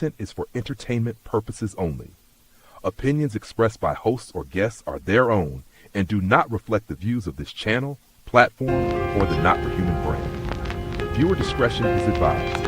content is for entertainment purposes only. Opinions expressed by hosts or guests are their own and do not reflect the views of this channel, platform, or the Not for Human brand. Viewer discretion is advised.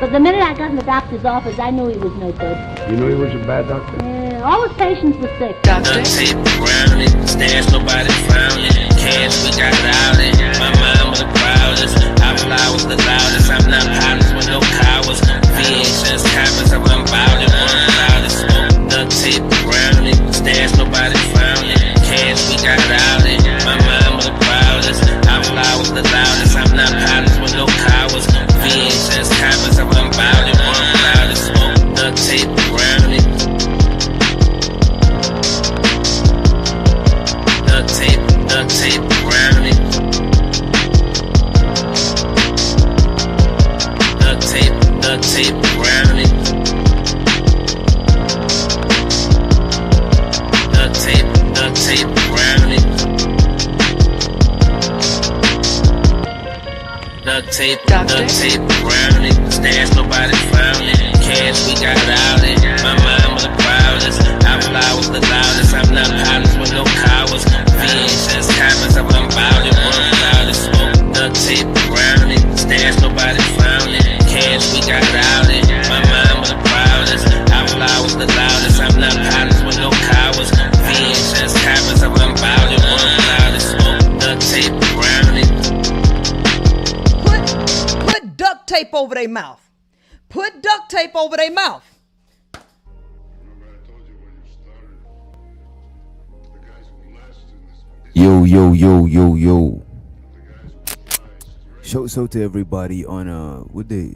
But the minute I got in the doctor's office, I knew he was no good. You knew he was a bad doctor? Yeah, all his patients were sick. Duct tape around it, stairs nobody found it. Cash we got out it. My mind was the proudest. I fly with the loudest. I'm not pilots with no cowards. VHS cameras, I'm about it. One loudest. Duct tape around it, stairs nobody found it. Cash we got out it. My mind was the proudest. I fly with the loudest. I'm not pilots with no cowards. VHS cameras, I'm about it. One loudest. Duct tape around it. Duct tape around it. Duct tape around it. Duct tape around it. Duct tape around it. Stairs nobody found it. Cash we got out it. My mind was the proudest. I fly with the loudest. I'm not pilots with no cowards. VHS cameras, I'm about it. One loudest. Duct tape around it. Stairs nobody found it. Cash we got out it. My mind was the proudest. I fly with the loudest. I'm not pilots with no cowards. VHS cameras, I'm about it. One loudest. Duct tape around it. Put duct tape over their mouth. Put duct tape over their mouth. Remember I told you when you started, the guys who last in this Yo, yo, yo, yo, yo. Show so to everybody on what day?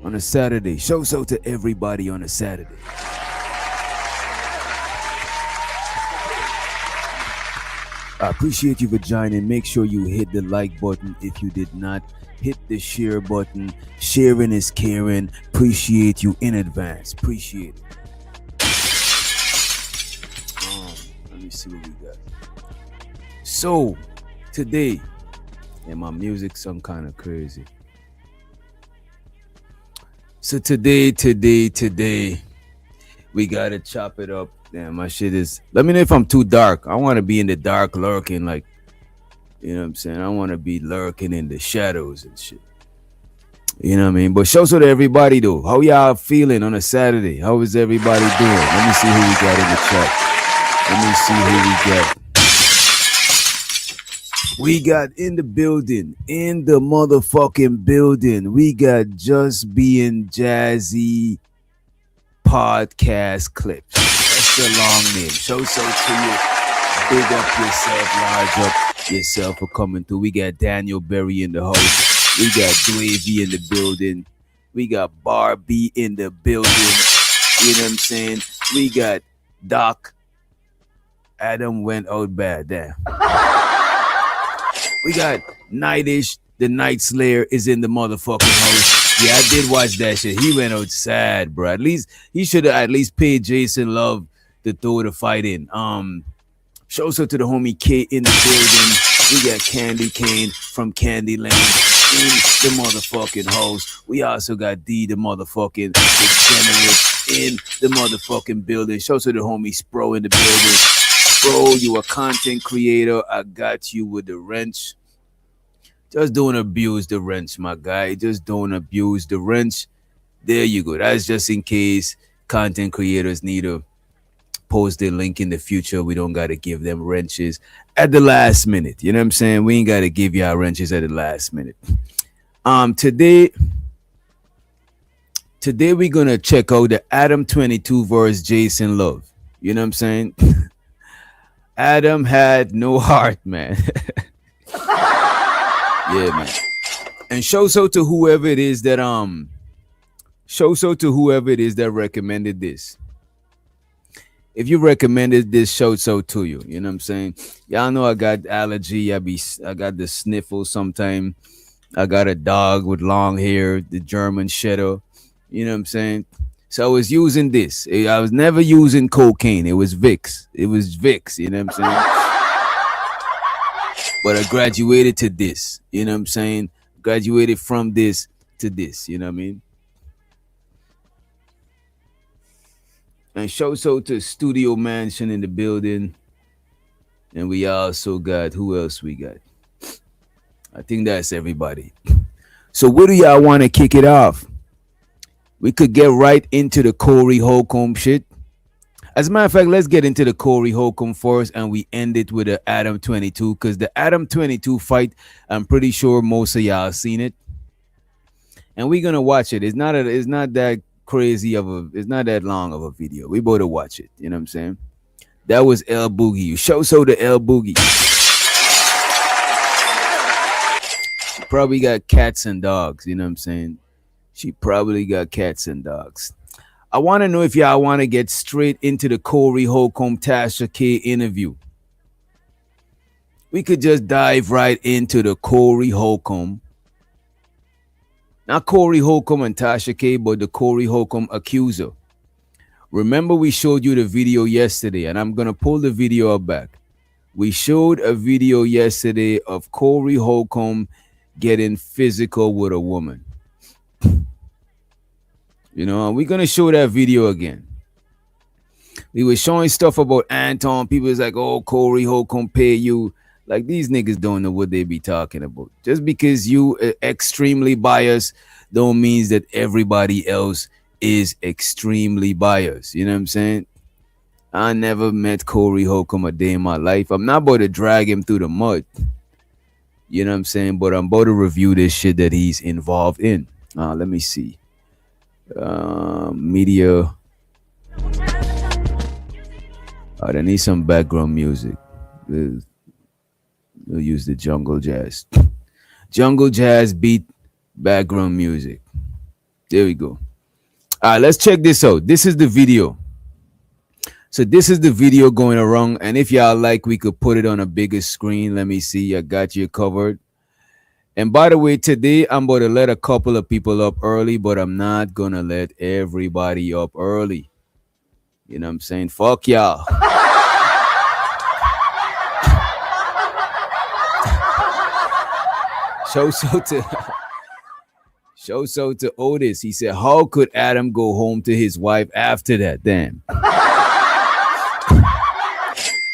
On a Saturday. Show so to everybody on a Saturday. I appreciate you for joining. Make sure you hit the like button if you did not. Hit the share button. Sharing is caring. Appreciate you in advance. Appreciate it. Let me see what we got. So, today, and my music some kind of crazy. So today, we gotta chop it up. Damn, my shit is. Let me know if I'm too dark. I want to be in the dark, lurking, like, you know what I'm saying. I want to be lurking in the shadows and shit. You know what I mean? But show so to everybody though. How y'all feeling on a Saturday? How is everybody doing? Let me see who we got in the chat. Let me see who we got. We got in the building, in the motherfucking building. We got Just Being Jazzy podcast clips. That's the long name. Show so to you. Big up yourself, large up yourself for coming through. We got Daniel Berry in the house. We got Dwavy in the building. We got Barbie in the building. You know what I'm saying? We got Doc. Adam went out bad. Damn. We got Nightish, the Night Slayer is in the motherfucking house. Yeah, I did watch that shit. He went out sad, bro. At least he should have at least paid Jason Love to throw the fight in. Shows up to the homie K in the building. We got Candy Cane from Candyland in the motherfucking house. We also got D, the motherfucking degenerate in the motherfucking building. Shows to the homie Spro in the building. Bro, you a content creator. I got you with the wrench. Just don't abuse the wrench, my guy. Just don't abuse the wrench. There you go. That's just in case content creators need to post their link in the future. We don't got to give them wrenches at the last minute. You know what I'm saying? We ain't got to give y'all wrenches at the last minute. Today we're going to check out the Adam 22 versus Jason Love. You know what I'm saying? Adam had no heart, man. Yeah, man. And show so to whoever it is that recommended this. If you recommended this, show so to you. You know what I'm saying? Y'all know I got allergy. I got the sniffle sometime. I got a dog with long hair, the German Shadow. You know what I'm saying? So I was using this. I was never using cocaine. It was Vicks. You know what I'm saying? But I graduated to this. You know what I'm saying? Graduated from this to this. You know what I mean? And show so to Studio Mansion in the building. And we also got, who else we got? I think that's everybody. So where do y'all want to kick it off? We could get right into the Corey Holcomb shit. As a matter of fact, let's get into the Corey Holcomb first, and we end it with the Adam 22, because the Adam 22 fight, I'm pretty sure most of y'all seen it, and we're gonna watch it. It's not that crazy it's not that long of a video. We better watch it. You know what I'm saying? That was El Boogie. You show so the El Boogie. She probably got cats and dogs. You know what I'm saying? She probably got cats and dogs. I want to know if y'all want to get straight into the Corey Holcomb Tasha K interview. We could just dive right into the Corey Holcomb. Not Corey Holcomb and Tasha K, but the Corey Holcomb Accuser. Remember we showed you the video yesterday, and I'm going to pull the video up back. We showed a video yesterday of Corey Holcomb getting physical with a woman. You know, we're going to show that video again. We were showing stuff about Anton. People was like, oh, Corey Holcomb pay you. Like, these niggas don't know what they be talking about. Just because you extremely biased don't mean that everybody else is extremely biased. You know what I'm saying? I never met Corey Holcomb a day in my life. I'm not about to drag him through the mud. You know what I'm saying? But I'm about to review this shit that he's involved in. Let me see. Media. I need some background music. We'll use the jungle jazz. Jungle jazz beat background music. There we go. All right, let's check this out. This is the video. So this is the video going around, and if y'all like, we could put it on a bigger screen. Let me see. I got you covered. And by the way, today I'm going to let a couple of people up early, but I'm not going to let everybody up early. You know what I'm saying? Fuck y'all. Show so to Otis. He said, how could Adam go home to his wife after that? Damn.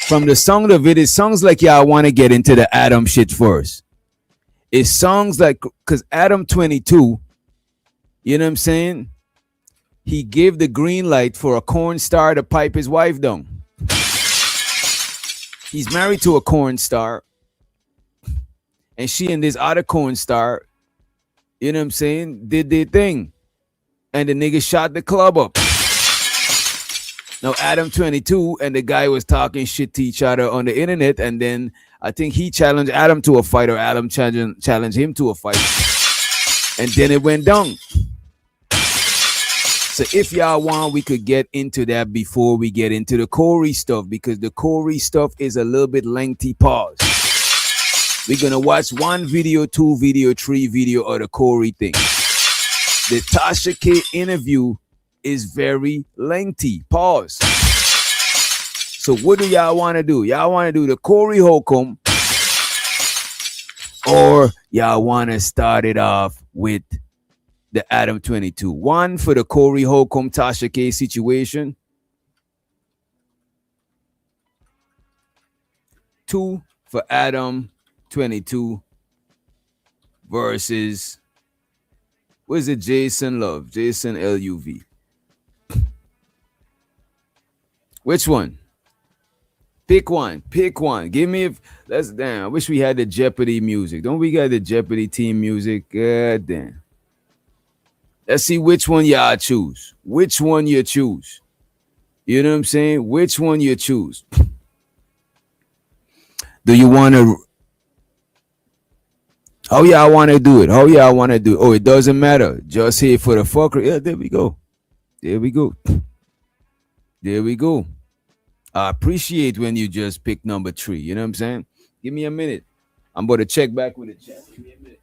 From the song of it sounds like y'all want to get into the Adam shit first. It sounds like, because Adam 22, you know what I'm saying? He gave the green light for a corn star to pipe his wife down. He's married to a corn star. And she and this other corn star, you know what I'm saying, did their thing. And the nigga shot the club up. Now, Adam 22 and the guy was talking shit to each other on the internet. And then I think he challenged Adam to a fight, or Adam challenged him to a fight. And then it went down. So if y'all want, we could get into that before we get into the Corey stuff, because the Corey stuff is a little bit lengthy. Pause. We're going to watch 1 video, 2 video, 3 video of the Corey thing. The Tasha K interview is very lengthy. Pause. So what do y'all want to do? Y'all want to do the Corey Holcomb, or y'all want to start it off with the Adam 22? 1 for the Corey Holcomb Tasha K situation. 2 for Adam 22 versus, what is it? Jason Love, Jason LUV. Which one? Pick one. Give me let's damn. I wish we had the Jeopardy music. Don't we got the Jeopardy team music? God damn. Let's see which one y'all choose. Which one you choose. You know what I'm saying? Which one you choose. Do you want to? How y'all want to do it? How y'all want to do it? Oh, it doesn't matter. Just here for the fucker. Yeah, there we go. I appreciate when you just pick number 3. You know what I'm saying? Give me a minute. I'm going to check back with the chat. Give me a minute.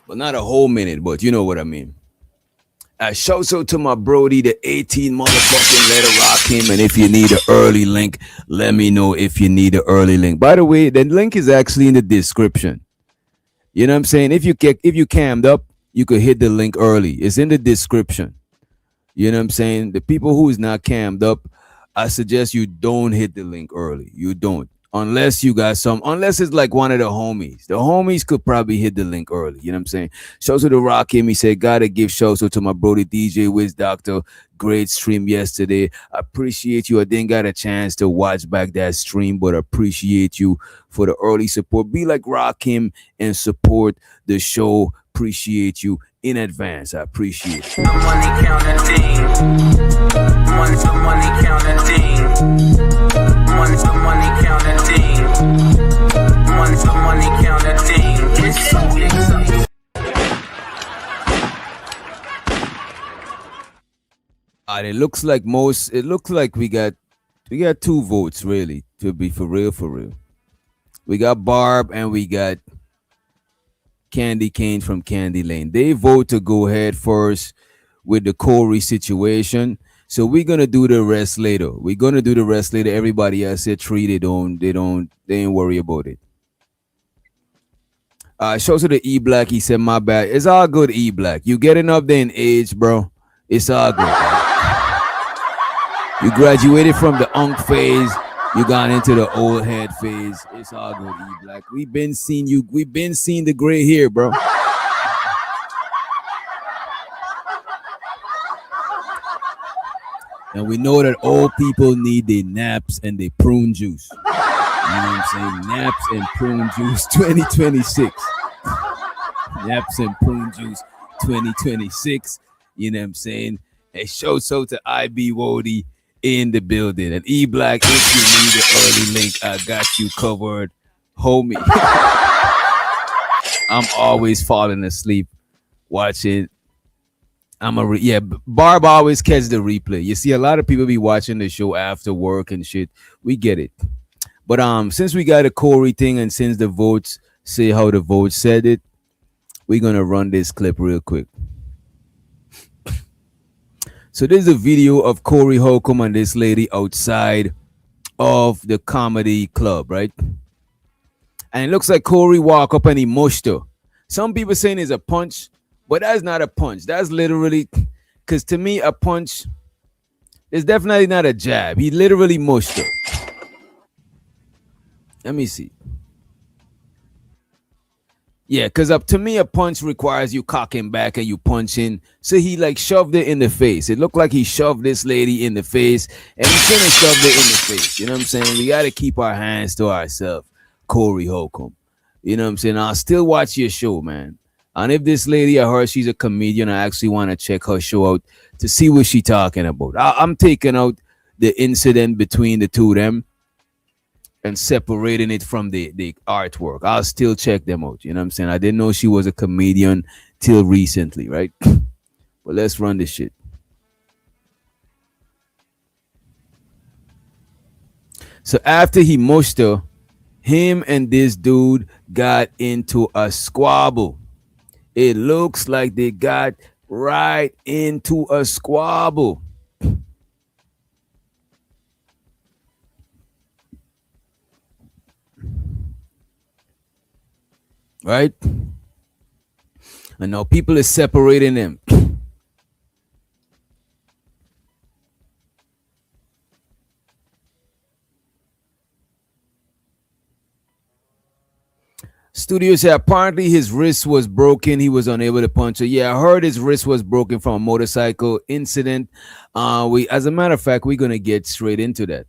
Well, not a whole minute, but you know what I mean. Shouts out to my Brody, the 18 motherfucking letter rock him. And if you need an early link, let me know if you need an early link. By the way, the link is actually in the description. You know what I'm saying? If you cammed up, you could hit the link early. It's in the description. You know what I'm saying? The people who's not cammed up, I suggest you don't hit the link early. You don't. Unless you got unless it's like one of the homies. The homies could probably hit the link early. You know what I'm saying? Shouts to the Rock him. He said, gotta give shouts out to my brody DJ Wiz Doctor. Great stream yesterday. I appreciate you. I didn't got a chance to watch back that stream, but appreciate you for the early support. Be like Rock him and support the show. Appreciate you in advance. I appreciate it. Money counting thing. Money counting thing. Money counting thing. Money counting thing. It's so exciting. It looks like we got 2 votes, really, to be for real. We got Barb and we got Candy Cane from Candy Lane. They vote to go ahead first with the Corey situation. So we're gonna do the rest later. Everybody else said 3. They ain't worry about it. Shows to the E Black. He said, my bad. It's all good, E Black. You getting up there in age, bro. It's all good. You graduated from the unk phase. You got into the old head phase. It's all good, E Black. We've been seeing the gray hair, bro. And we know that old people need their naps and their prune juice. You know what I'm saying? Naps and prune juice 2026. Naps and prune juice 2026. You know what I'm saying? And shouts out to IB Wody in the building. And E Black, if you need the early link, I got you covered, homie. I'm always falling asleep watching. Barb always catch the replay. You see, a lot of people be watching the show after work and shit. We get it. But since we got a Corey thing and since the votes say how the vote said it, we're gonna run this clip real quick. So there's a video of Corey Holcomb and this lady outside of the comedy club, right? And it looks like Corey walk up and he mushed her. Some people saying it's a punch, but that's not a punch. That's literally, because to me, a punch is definitely not a jab. He literally mushed her. Let me see. Yeah, because to me, a punch requires you cocking back and you punching. So he like shoved it in the face. It looked like he shoved this lady in the face and he shouldn't have shoved it in the face. You know what I'm saying? We got to keep our hands to ourselves. Corey Holcomb. You know what I'm saying? I'll still watch your show, man. And if this lady, I heard she's a comedian, I actually want to check her show out to see what she's talking about. I'm taking out the incident between the two of them and separating it from the artwork. I'll still check them out. You know what I'm saying? I didn't know she was a comedian till recently, right? But let's run this shit. So after he mushed her, him and this dude got into a squabble. It looks like they got right into a squabble. Right? And now people are separating them. Studio said apparently his wrist was broken. He was unable to punch her. Yeah, I heard his wrist was broken from a motorcycle incident. As a matter of fact, we're gonna get straight into that.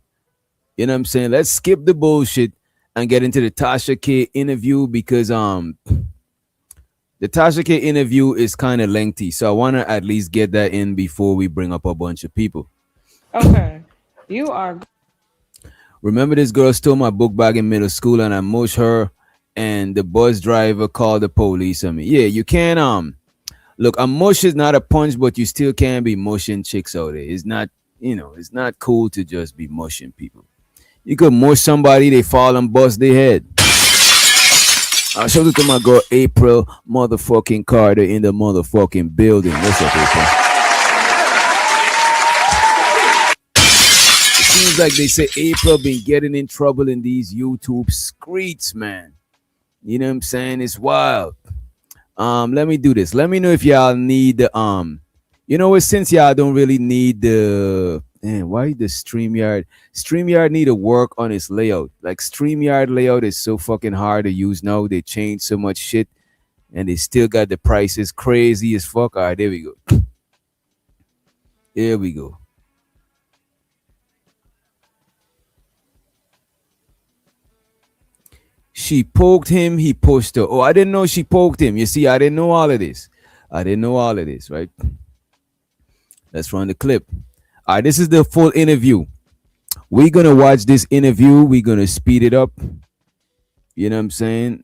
You know what I'm saying? Let's skip the bullshit and get into the Tasha K interview because the Tasha K interview is kind of lengthy. So I want to at least get that in before we bring up a bunch of people. Okay. You are. Remember this girl stole my book bag in middle school and I mushed her and the bus driver called the police on me. Yeah, you can't look, a mush is not a punch, but you still can't be mushing chicks out there. It's not, it's not cool to just be mushing people. You could mush somebody, they fall and bust their head. I'll show it to my girl April motherfucking Carter in the motherfucking building. What's up, April? It seems like they say April been getting in trouble in these YouTube streets, man. You know what I'm saying? It's wild. Let me do this. Let me know if y'all need the you know what, since y'all don't really need the why the StreamYard need to work on its layout. Like StreamYard layout is so fucking hard to use now. They changed so much shit and they still got the prices crazy as fuck. All right, there we go. Here we go. She poked him, he pushed her. Oh, I didn't know she poked him. You see, I didn't know all of this. Right? Let's run the clip. All right, this is the full interview. We're going to watch this interview. We're going to speed it up. You know what I'm saying?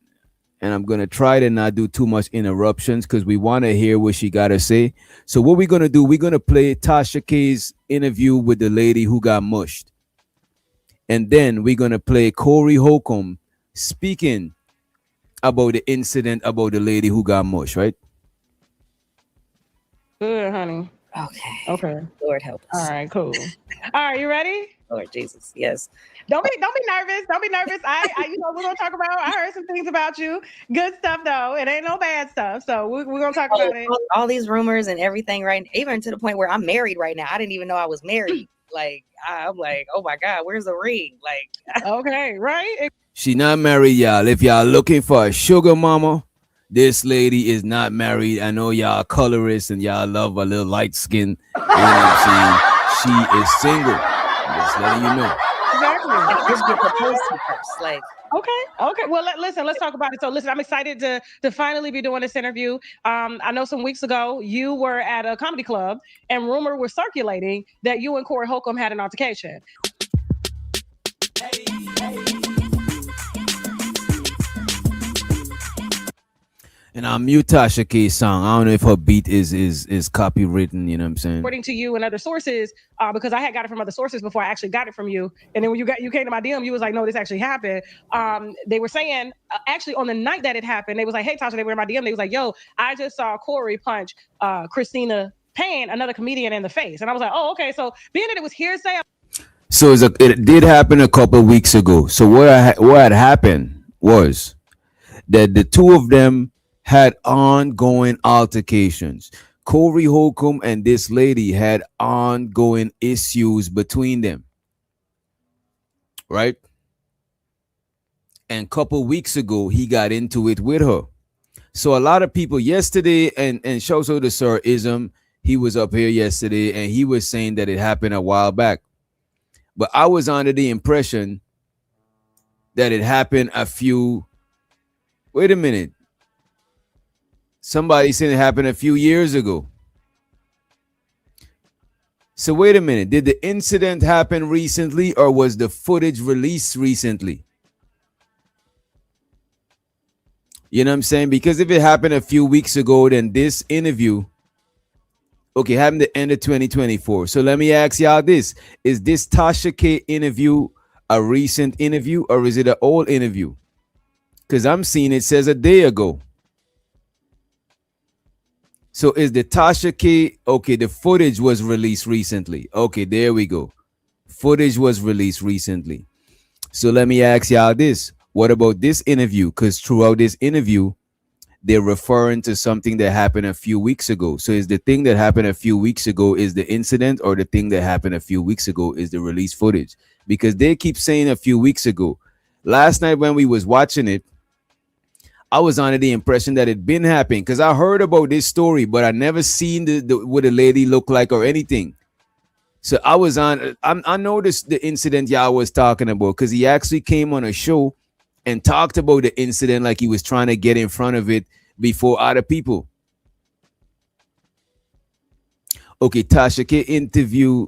And I'm going to try to not do too much interruptions because we want to hear what she got to say. So what we're going to do, we're going to play Tasha K's interview with the lady who got mushed. And then we're going to play Corey Holcomb speaking about the incident about the lady who got mushed, right? Good, honey. Okay. Lord help us. All right, cool. All right, you ready? Lord Jesus, yes. Don't be nervous. Don't be nervous. I we're gonna talk about. I heard some things about you. Good stuff though. It ain't no bad stuff. So we're gonna talk about it. All these rumors and everything, right? Even to the point where I'm married right now. I didn't even know I was married. Like I'm like, oh my God, where's the ring? Like, okay, right? She not married, y'all. If y'all looking for a sugar mama, this lady is not married. I know y'all colorists and y'all love a little light skin. You know what I'm saying? She is single. I'm just letting you know. Exactly. bitch get proposed to first. Like, Okay. Well, listen, let's talk about it. So listen, I'm excited to finally be doing this interview. I know some weeks ago you were at a comedy club and rumor was circulating that you and Corey Holcomb had an altercation. And I'll mute Tasha K song. I don't know if her beat is copywritten, you know what I'm saying? According to you and other sources, because I had got it from other sources before I actually got it from you. And then when you came to my DM, you was like, no, this actually happened. They were saying, actually on the night that it happened, they was like, hey, Tasha, they were in my DM. They was like, yo, I just saw Corey punch Christina Payne, another comedian, in the face. And I was like, oh, okay. So being that it was hearsay. So it did happen a couple of weeks ago. So what had happened was that the two of them had ongoing altercations. Corey Holcomb and this lady had ongoing issues between them, right? And a couple weeks ago, he got into it with her. So a lot of people yesterday, and shows out to Sir Ism, he was up here yesterday, and he was saying that it happened a while back. But I was under the impression that it happened wait a minute. Somebody said it happened a few years ago. So wait a minute. Did the incident happen recently, or was the footage released recently? You know what I'm saying? Because if it happened a few weeks ago, then this interview, okay, happened at the end of 2024. So let me ask y'all this. Is this Tasha K interview a recent interview, or is it an old interview? Because I'm seeing it says a day ago. So is the Tasha K, okay, the footage was released recently. Okay, there we go. Footage was released recently. So let me ask y'all this. What about this interview? Because throughout this interview, they're referring to something that happened a few weeks ago. So is the thing that happened a few weeks ago is the incident, or the thing that happened a few weeks ago is the released footage? Because they keep saying a few weeks ago. Last night when we was watching it, I was under the impression that it been happening because I heard about this story, but I never seen what the lady looked like or anything. So I noticed the incident y'all was talking about because he actually came on a show and talked about the incident like he was trying to get in front of it before other people. Okay, Tasha K interview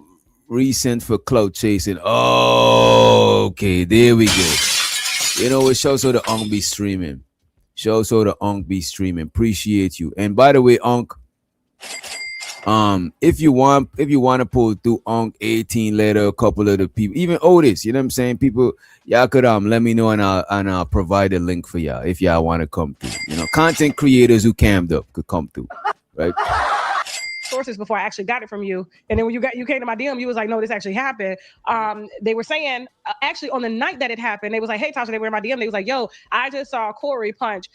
recent for clout chasing. Oh, okay, there we go. You know, it shows how the be streaming. Show so the Unk be streaming. Appreciate you. And by the way, Unk, if you want to pull through Unk 18 later, a couple of the people, even Otis, you know what I'm saying? People, y'all could let me know and I'll provide a link for y'all if y'all want to come through. You know, content creators who cammed up could come through, right? Sources before I actually got it from you. And then when you came to my DM, you was like, no, this actually happened. They were saying, actually on the night that it happened, they was like, hey, Tasha, they were in my DM. They was like, yo, I just saw Corey punch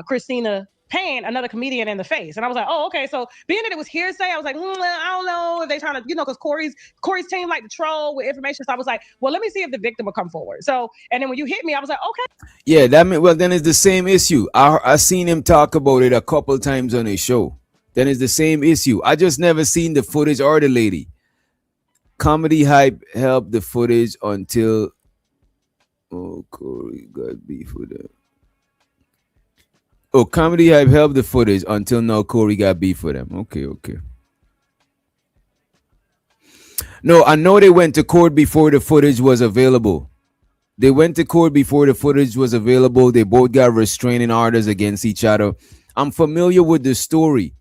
Christina Payne, another comedian, in the face. And I was like, oh, okay. So being that it was hearsay, I was like, I don't know if they trying to, because Corey's team like to troll with information. So I was like, well, let me see if the victim will come forward. So, and then when you hit me, I was like, okay. Yeah, then it's the same issue. I seen him talk about it a couple times on his show. Then it's the same issue. I just never seen the footage or the lady. Comedy Hype helped the footage until Corey got beef with it. Oh, Comedy Hype helped the footage until now Corey got beef with them. Okay. No, I know they went to court before the footage was available. They went to court before the footage was available. They both got restraining orders against each other. I'm familiar with the story.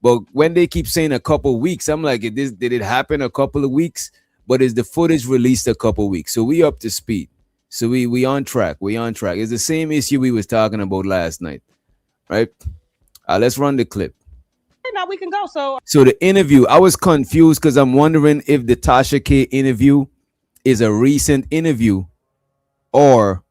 But when they keep saying a couple weeks, I'm like, did it happen a couple of weeks? But is the footage released a couple weeks? So we up to speed. So we on track. It's the same issue we was talking about last night, right? Let's run the clip. Now we can go. So the interview, I was confused because I'm wondering if the Tasha K interview is a recent interview or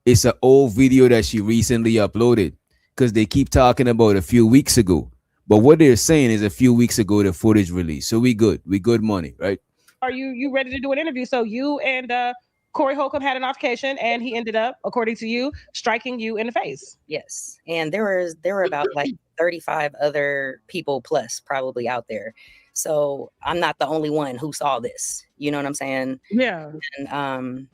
it's an old video that she recently uploaded because they keep talking about a few weeks ago. But what they're saying is a few weeks ago, the footage released. So we good money, right? Are you ready to do an interview? So you and Corey Holcomb had an altercation and he ended up, according to you, striking you in the face. Yes. And there were about like 35 other people plus probably out there. So I'm not the only one who saw this. You know what I'm saying? Yeah. And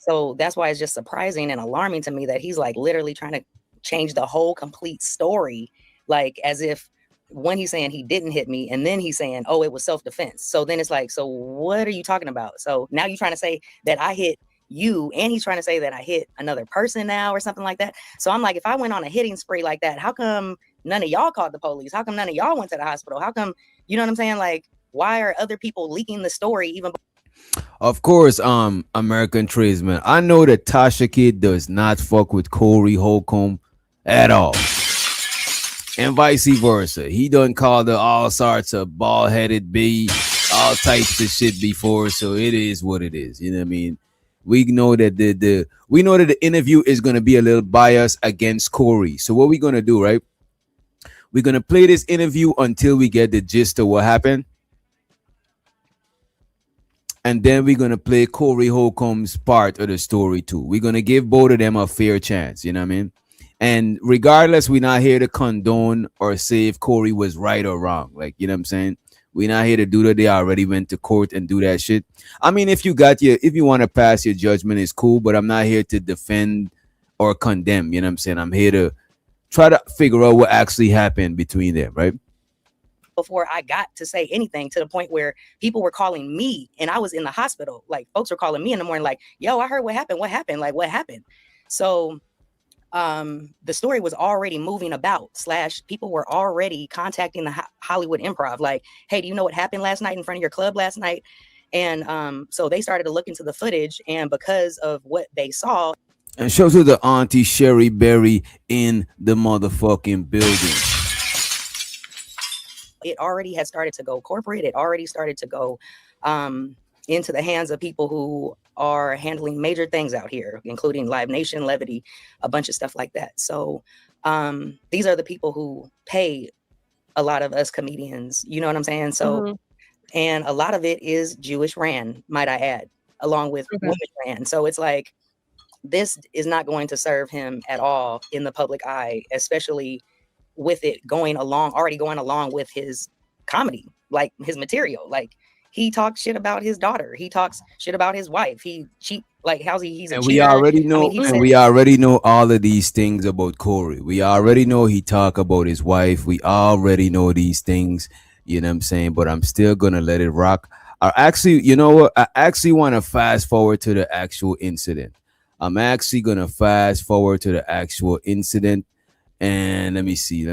So that's why it's just surprising and alarming to me that he's like literally trying to change the whole complete story, like as if when he's saying he didn't hit me and then he's saying, oh, it was self-defense. So then it's like, so what are you talking about? So now you're trying to say that I hit you, and he's trying to say that I hit another person now or something like that. So I'm like, if I went on a hitting spree like that, how come none of y'all called the police? How come none of y'all went to the hospital? How come, you know what I'm saying? Like, why are other people leaking the story even? Of course, American tradesman. I know that Tasha K does not fuck with Corey Holcomb at all. And vice versa. He done called her all sorts of bald-headed B, all types of shit before, so it is what it is. You know what I mean? We know that the interview is gonna be a little biased against Corey. So what we gonna do, right? We're gonna play this interview until we get the gist of what happened. And then we're gonna play Corey Holcomb's part of the story too. We're gonna give both of them a fair chance, you know what I mean? And regardless, we're not here to condone or say if Corey was right or wrong. Like, you know what I'm saying? We're not here to do that. They already went to court and do that shit. I mean, if you want to pass your judgment, it's cool, but I'm not here to defend or condemn. You know what I'm saying? I'm here to try to figure out what actually happened between them, right? Before I got to say anything, to the point where people were calling me and I was in the hospital. Like, folks were calling me in the morning, like, yo, I heard what happened. What happened? Like, what happened? So the story was already moving about, / people were already contacting the Hollywood Improv, like, hey, do you know what happened last night in front of your club last night? And so they started to look into the footage, and because of what they saw. And show to the auntie Sherry Berry in the motherfucking building. It already had started to go corporate. It already started to go into the hands of people who are handling major things out here, including Live Nation, Levity, a bunch of stuff like that. So these are the people who pay a lot of us comedians, you know what I'm saying? So, and a lot of it is Jewish ran, might I add, along with women ran. So it's like, this is not going to serve him at all in the public eye, especially with it already going along with his comedy, like his material. Like, he talks shit about his daughter. He talks shit about his wife. He's a cheater. We already know, we already know all of these things about Corey. We already know he talk about his wife. We already know these things, you know what I'm saying? But I'm still gonna let it rock. You know what? I actually want to fast forward to the actual incident. I'm actually gonna fast forward to the actual incident. And let me see.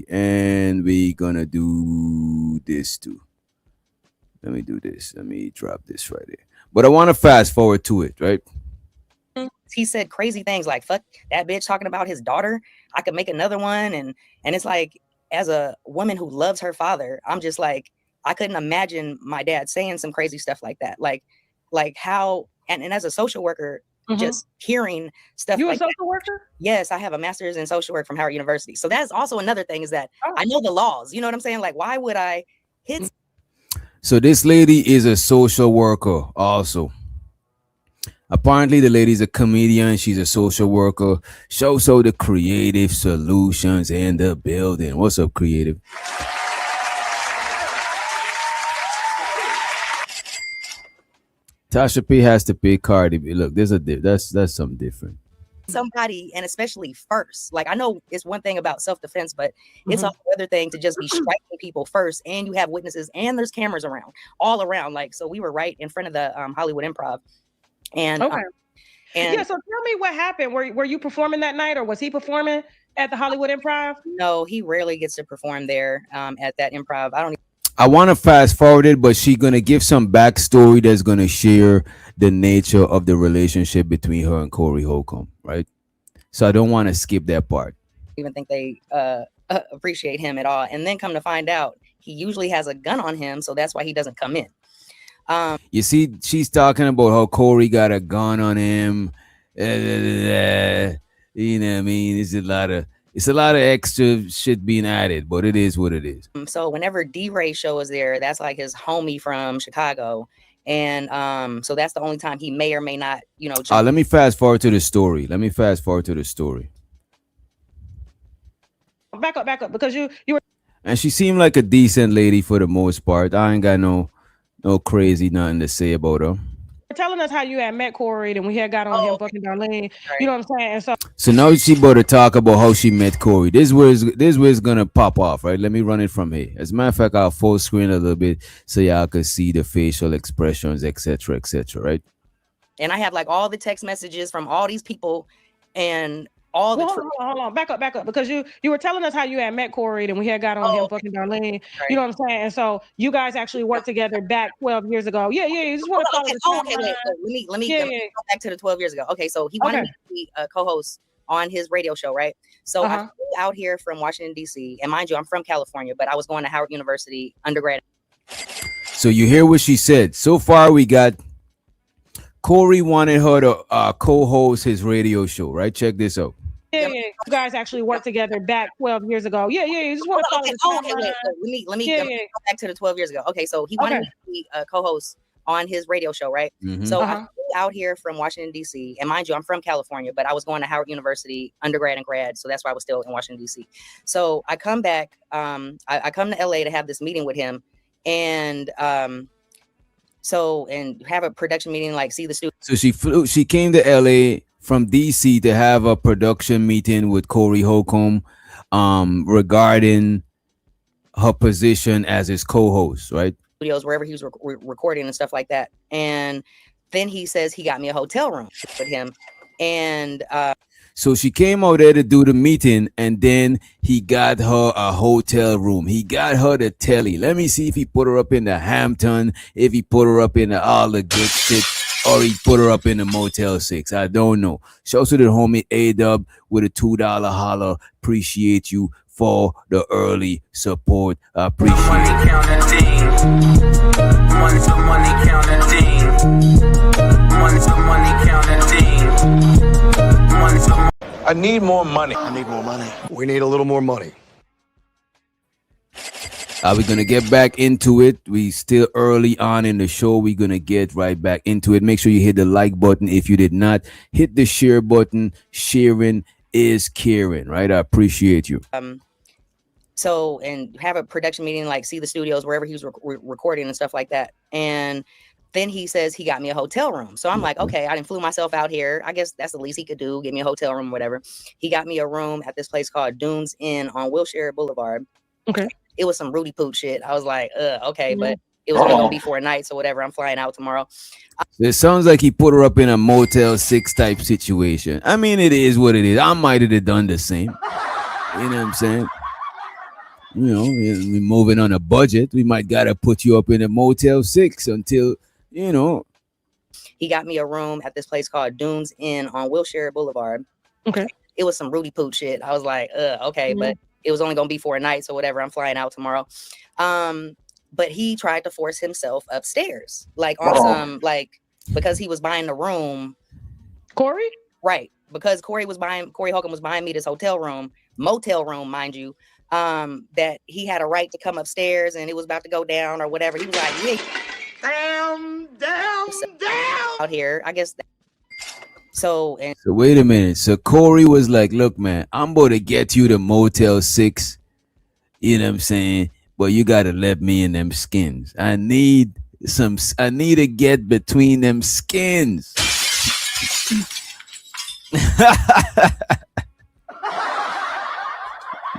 And we're gonna do this too. Let me do this. Let me drop this right here. But I want to fast forward to it, right? He said crazy things like, fuck that bitch talking about his daughter. I could make another one. And it's like, as a woman who loves her father, I'm just like, I couldn't imagine my dad saying some crazy stuff like that. Like how, and as a social worker, just hearing stuff. You like a social that. Worker? Yes, I have a master's in social work from Howard University. So that's also another thing, is that I know the laws. You know what I'm saying? Like, why would I hit? So this lady is a social worker also. Apparently the lady's a comedian. She's a social worker. Shows all the creative solutions in the building. What's up, creative? Tasha P has to pay Cardi B. Look, that's something different. Somebody, and especially first. Like, I know it's one thing about self-defense, but it's a other thing to just be striking people first, and you have witnesses, and there's cameras around, all around. Like, so we were right in front of the Hollywood Improv. And yeah, so tell me what happened. Were you performing that night, or was he performing at the Hollywood Improv? No, he rarely gets to perform there at that improv. I want to fast forward it, but she's going to give some backstory that's going to share the nature of the relationship between her and Corey Holcomb, right? So I don't want to skip that part. I even think they appreciate him at all. And then come to find out, he usually has a gun on him, so that's why he doesn't come in. You see, she's talking about how Corey got a gun on him. You know what I mean? It's a lot of extra shit being added, but it is what it is. So whenever D-Ray show is there, that's like his homie from Chicago. And so that's the only time he may or may not, you know. Let me fast forward to the story. Back up, because you were. And she seemed like a decent lady for the most part. I ain't got no crazy nothing to say about her. telling us how you had met Corey and we had got on him fucking Darlene. You know what I'm saying? And So now she about to talk about how she met Corey. This is where it's gonna pop off, right? Let me run it from here. As a matter of fact, I'll full screen a little bit so y'all can see the facial expressions, etc., right? And I have like all the text messages from all these people and all the hold on, back up, because you were telling us how you had met Corey and we had got on him fucking Darlene. You know what I'm saying? And so you guys actually worked together back 12 years ago. Yeah. You just want to follow the wait. Let me go back to the 12 years ago. Okay, so he wanted me to be a co-host on his radio show, right? So I flew out here from Washington, D.C. And mind you, I'm from California, but I was going to Howard University undergrad. So you hear what she said. So far, we got Corey wanted her to co-host his radio show, right? Check this out. Yeah. You guys actually worked together back 12 years ago. Yeah. You just want to follow wait. Let me go back to the 12 years ago. Okay, so he wanted me to be a co-host on his radio show, right? So I flew out here from Washington, D.C. And mind you, I'm from California, but I was going to Howard University undergrad and grad. So that's why I was still in Washington, D.C. So I come back. I come to L.A. to have this meeting with him. And and have a production meeting, like see the studio. So she came to LA from DC to have a production meeting with Corey Holcomb regarding her position as his co-host, right? Studios, wherever he was recording and stuff like that. And then he says he got me a hotel room with him. And so she came out there to do the meeting, and then he got her a hotel room. He got her the telly. Let me see if he put her up in the Hampton, if he put her up in all the good shit, or he put her up in the Motel 6. I don't know. Shout out to the homie A-Dub with a $2 holler. Appreciate you for the early support. I appreciate it. Money counting team. Money counting team. I need more money. We need a little more money. Are we gonna get back into it? We still early on in the show. We're gonna get right back into it. Make sure you hit the like button if you did not. Hit the share button. Sharing is caring, right? I appreciate you. So and have a production meeting, like see the studios, wherever he was recording and stuff like that. And then he says he got me a hotel room. So I'm like, okay, I didn't flew myself out here. I guess that's the least he could do, give me a hotel room or whatever. He got me a room at this place called Dunes Inn on Wilshire Boulevard. Okay. It was some Rudy Poot shit. I was like, okay, but it was only gonna be 4 nights or whatever. I'm flying out tomorrow. It sounds like he put her up in a Motel 6 type situation. I mean, it is what it is. I might have done the same. You know what I'm saying? You know, we're moving on a budget. We might gotta put you up in a Motel 6 until, you know. He got me a room at this place called Dunes Inn on Wilshire Boulevard. Okay. It was some Rudy Poot shit. I was like, okay, but it was only gonna be 4 nights or whatever. I'm flying out tomorrow. But he tried to force himself upstairs, like on some, like, because he was buying the room. Corey? Right. Because Corey Holcomb was buying me this hotel room, motel room, mind you, that he had a right to come upstairs and it was about to go down or whatever. He was like, yeah. Damn. Out here, I guess. So wait a minute. So Corey was like, look, man, I'm about to get you to Motel 6. You know what I'm saying? But you got to let me in them skins. I need to get between them skins.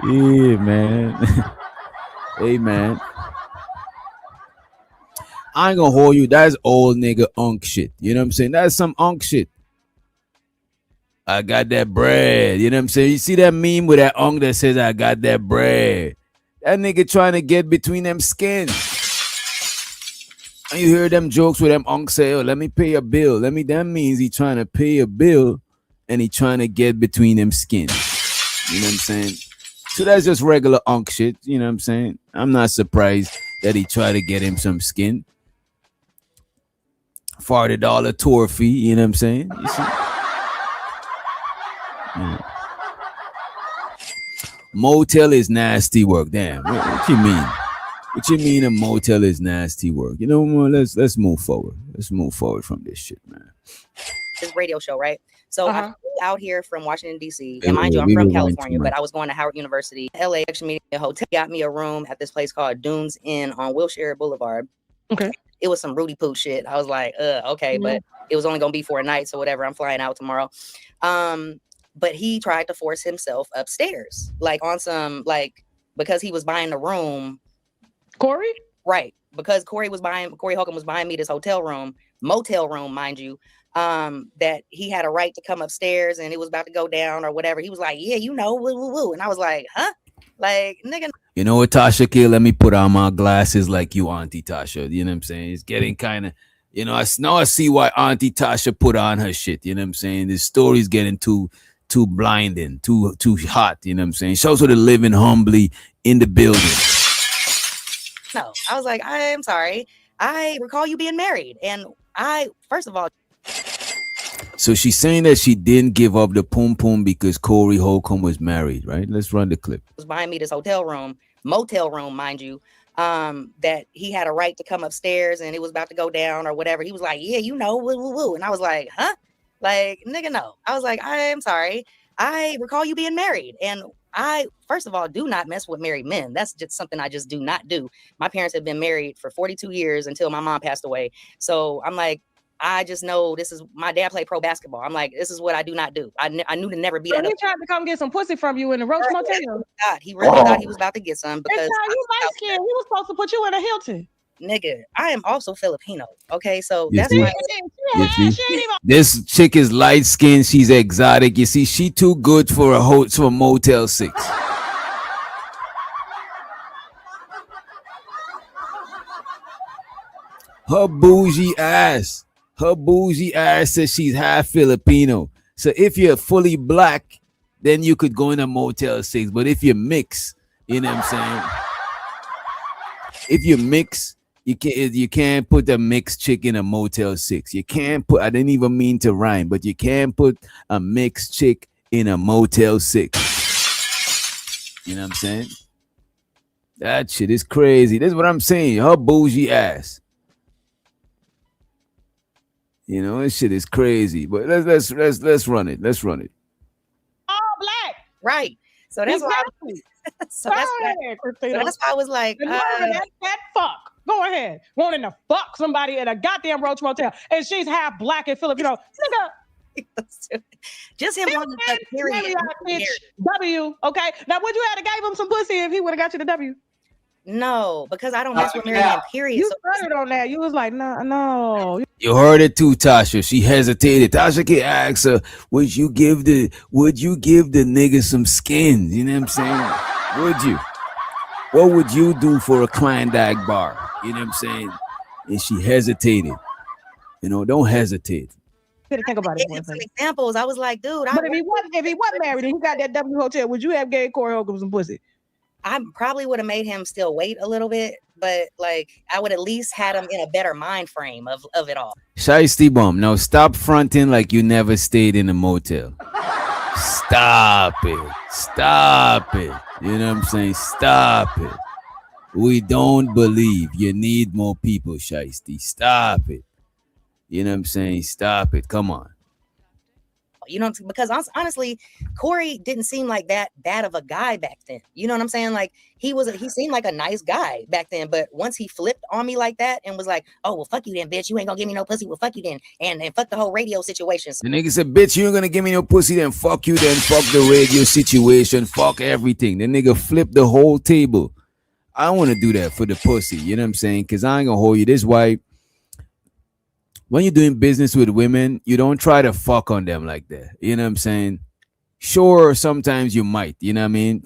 Yeah, man. Hey, man. I ain't gonna hold you. That's old nigga unk shit. You know what I'm saying? That's some unk shit. I got that bread. You know what I'm saying? You see that meme with that unk that says, I got that bread? That nigga trying to get between them skins. And you hear them jokes where them unk say, oh, let me pay a bill. That means he trying to pay a bill and he trying to get between them skins. You know what I'm saying? So that's just regular unk shit. You know what I'm saying? I'm not surprised that he tried to get him some skin. $40 tour fee, you know what I'm saying? You see? Yeah. Motel is nasty work. Damn, what you mean? What you mean a motel is nasty work? You know what? Let's move forward. Let's move forward from this shit, man. His radio show, right? So I flew out here from Washington, D.C. And mind you, I'm from California, but I was going to Howard University, LA, actually meeting a hotel. Got me a room at this place called Dunes Inn on Wilshire Boulevard. Okay. it was some Rudy Poo shit. I was like, okay, but it was only gonna be for a night, so whatever. I'm flying out tomorrow. But he tried to force himself upstairs, like on some because he was buying the room. Corey? Right. Because Corey Holcomb was buying me this motel room, mind you, that he had a right to come upstairs and it was about to go down or whatever. He was like, yeah, woo, woo, woo. And I was like, huh? Like, nigga. You know what, Tasha K? Let me put on my glasses like you, Auntie Tasha. You know what I'm saying? It's getting kind of, now I see why Auntie Tasha put on her shit. You know what I'm saying? This story's getting too blinding, too hot. You know what I'm saying? She also living humbly in the building. No, I was like, I'm sorry. I recall you being married. And first of all. So she's saying that she didn't give up the pum pum because Corey Holcomb was married, right? Let's run the clip. Was buying me this motel room, mind you, that he had a right to come upstairs and it was about to go down or whatever. He was like, yeah, woo, woo, woo. And I was like, huh? Like, nigga, no. I was like, I'm sorry. I recall you being married. And I, first of all, do not mess with married men. That's just something I just do not do. My parents have been married for 42 years until my mom passed away. So I'm like, I just know my dad played pro basketball. I'm like, this is what I do not do. I knew to never be so that. He tried to come get some pussy from you in the Roach Motel. He really thought he was about to get some because you light skinned. He was supposed to put you in a Hilton. Nigga, I am also Filipino. Okay, so that's why this chick is light skinned. She's exotic. You see, she too good for a Motel 6. Her bougie ass says she's half Filipino. So if you're fully black, then you could go in a Motel 6. But if you mix, you know what I'm saying? If you mix, you can't put a mixed chick in a Motel 6. You can't put, I didn't even mean to rhyme, but you can't put a mixed chick in a Motel 6. You know what I'm saying? That shit is crazy. That's what I'm saying. Her bougie ass. This shit is crazy. But let's run it. Let's run it. All black. Right. So that's exactly. why. That's why I was like, that fuck. Go ahead. Wanting to fuck somebody in a goddamn Roach Motel, and she's half black and Filipino. Nigga. Just him wanting to period. W. Okay. Now, would you have gave him some pussy if he would have got you the W? No, because I don't mess with married men, period. You started on that. You was like, no. You heard it too, Tasha. She hesitated. Tasha K asked her, would you give the nigga some skin? You know what I'm saying? Would you? What would you do for a Klondike bar? You know what I'm saying? And she hesitated. Don't hesitate. Think about it. Some examples. I was like, dude. But if he wasn't married and he got that W hotel, would you have gave Corey Holcomb some pussy? I probably would have made him still wait a little bit, but I would at least had him in a better mind frame of it all. Shiesty Bum, now stop fronting like you never stayed in a motel. Stop it. You know what I'm saying? Stop it. We don't believe. You need more people, Shiesty. Stop it. You know what I'm saying? Stop it. Come on. Because honestly, Corey didn't seem like that bad of a guy back then. You know what I'm saying? Like he seemed like a nice guy back then. But once he flipped on me like that and was like, oh, well, fuck you then, bitch. You ain't gonna give me no pussy. Well, fuck you then. And fuck the whole radio situation. The nigga said, bitch, you ain't gonna give me no pussy. Then fuck you. Then fuck the radio situation. Fuck everything. The nigga flipped the whole table. I don't want to do that for the pussy. You know what I'm saying? Because I ain't gonna hold you. This is why when you're doing business with women, you don't try to fuck on them like that. You know what I'm saying? Sure, sometimes you might, you know what I mean?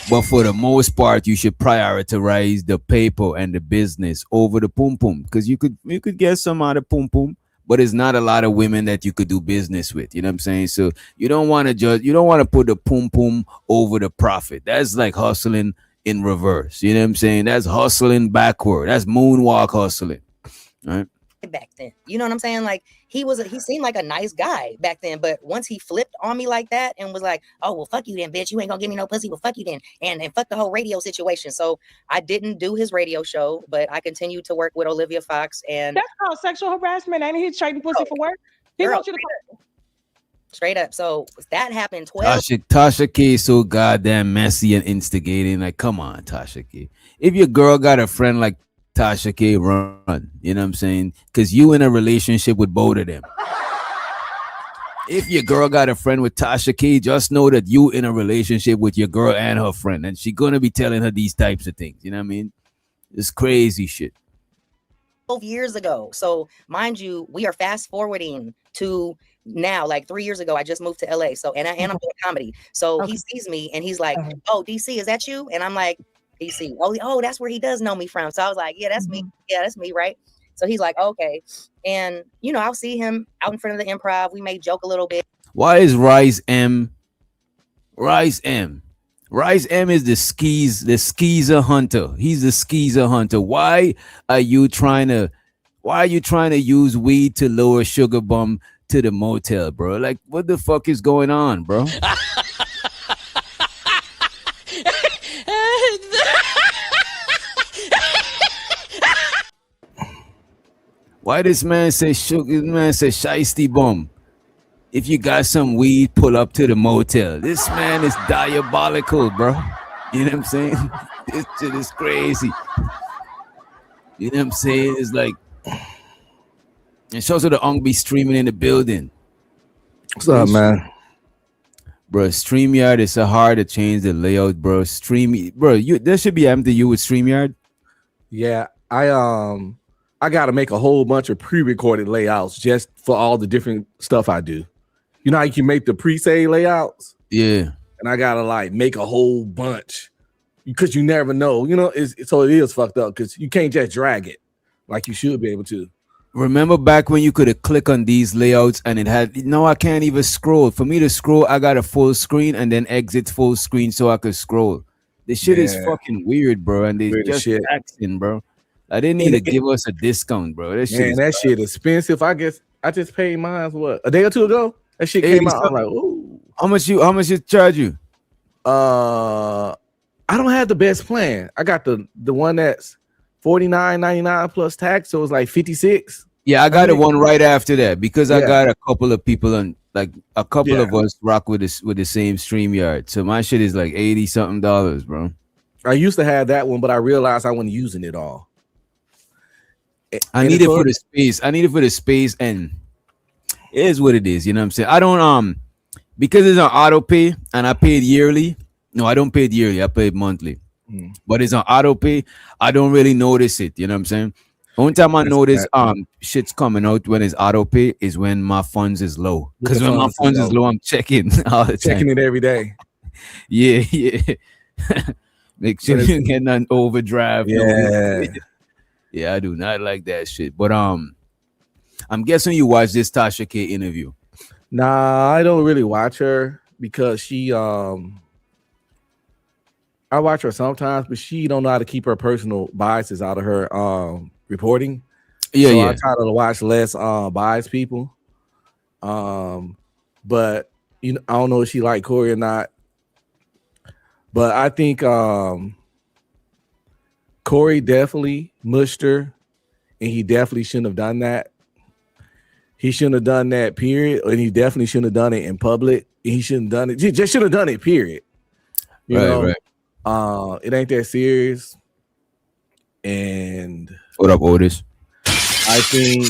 But for the most part, you should prioritize the paper and the business over the pum pum. Because you could get some out of pum pum, but it's not a lot of women that you could do business with. You know what I'm saying? So you don't want to put the pum pum over the profit. That's like hustling in reverse. You know what I'm saying? That's hustling backward. That's moonwalk hustling. Right. Back then, you know what I'm saying? Like he seemed like a nice guy back then, but once he flipped on me like that and was like, oh, well, fuck you then, bitch. You ain't gonna give me no pussy. Well, fuck you then. And fuck the whole radio situation. So I didn't do his radio show, but I continued to work with Olivia Fox. And that's called sexual harassment. Ain't he trading pussy for work? He wants you to straight up. So that happened 12. Tasha K is so goddamn messy and instigating. Like, come on, Tasha K. If your girl got a friend like Tasha K, run. You know what I'm saying? Because you in a relationship with both of them. If your girl got a friend with Tasha K, just know that you in a relationship with your girl and her friend, and she gonna be telling her these types of things. You know what I mean? It's crazy shit. 12 years ago. So mind you, we are fast forwarding to now, like 3 years ago, I just moved to LA. So, and I'm doing comedy. So he sees me and he's like, oh, DC, is that you? And I'm like, DC. Oh, that's where he does know me from. So I was like, yeah, that's me. Yeah, that's me. Right. So he's like, okay. And, you know, I'll see him out in front of the improv. We may joke a little bit. Why is Rise M? Rise M. Rise M is the skeezer hunter. He's the skeezer hunter. Why are you trying to use weed to lower Sugar Bum to the motel, bro? Like, what the fuck is going on, bro? Why this man say sugar? This man say shiesty bum. If you got some weed, pull up to the motel. This man is diabolical, bro. You know what I'm saying? This shit is crazy. You know what I'm saying? It's like, and shows the Ong be streaming in the building. What's up, man? Bro, StreamYard is so hard to change the layout, bro. There should be empty you with StreamYard. Yeah, I gotta make a whole bunch of pre-recorded layouts just for all the different stuff I do. You know how you can make the pre-save layouts? Yeah. And I gotta like make a whole bunch because you never know. You know, so it is fucked up because you can't just drag it like you should be able to. Remember back when you could click on these layouts and it had I can't even scroll. For me to scroll, I got a full screen and then exit full screen so I could scroll. This shit is fucking weird, bro. And they just taxing, bro. I didn't need to give us a discount, bro. That shit expensive. I guess I just paid mine what, a day or two ago? That shit came out. I'm like, ooh. How much it charge you? I don't have the best plan. I got the one that's $49.99 plus tax, so it's like 56. Yeah, I got the one right after that because I got a couple of people on, like a couple of us rock with the same StreamYard. So my shit is like $80-something, bro. I used to have that one, but I realized I wasn't using it all. I need it for the space. I need it for the space, and it is what it is. You know what I'm saying? I don't because it's on auto pay and I paid yearly. No, I don't pay it yearly. I pay it monthly. But it's on auto pay. I don't really notice it. You know what I'm saying? Only time I notice shit's coming out when it's auto pay is when my funds is low. Because when my funds is low, I'm checking all the time. Checking it every day. Yeah. Make sure you get an overdrive. Yeah, I do not like that shit. But I'm guessing you watched this Tasha K interview. Nah, I don't really watch her because she I watch her sometimes, but she don't know how to keep her personal biases out of her reporting. I try to watch less biased people. But you know, I don't know if she like Corey or not. But I think Corey definitely mushed her, and he definitely shouldn't have done that. He shouldn't have done that, period. And he definitely shouldn't have done it in public. He shouldn't have done it. Just should have done it, period. You know? It ain't that serious. And what up, Otis? I think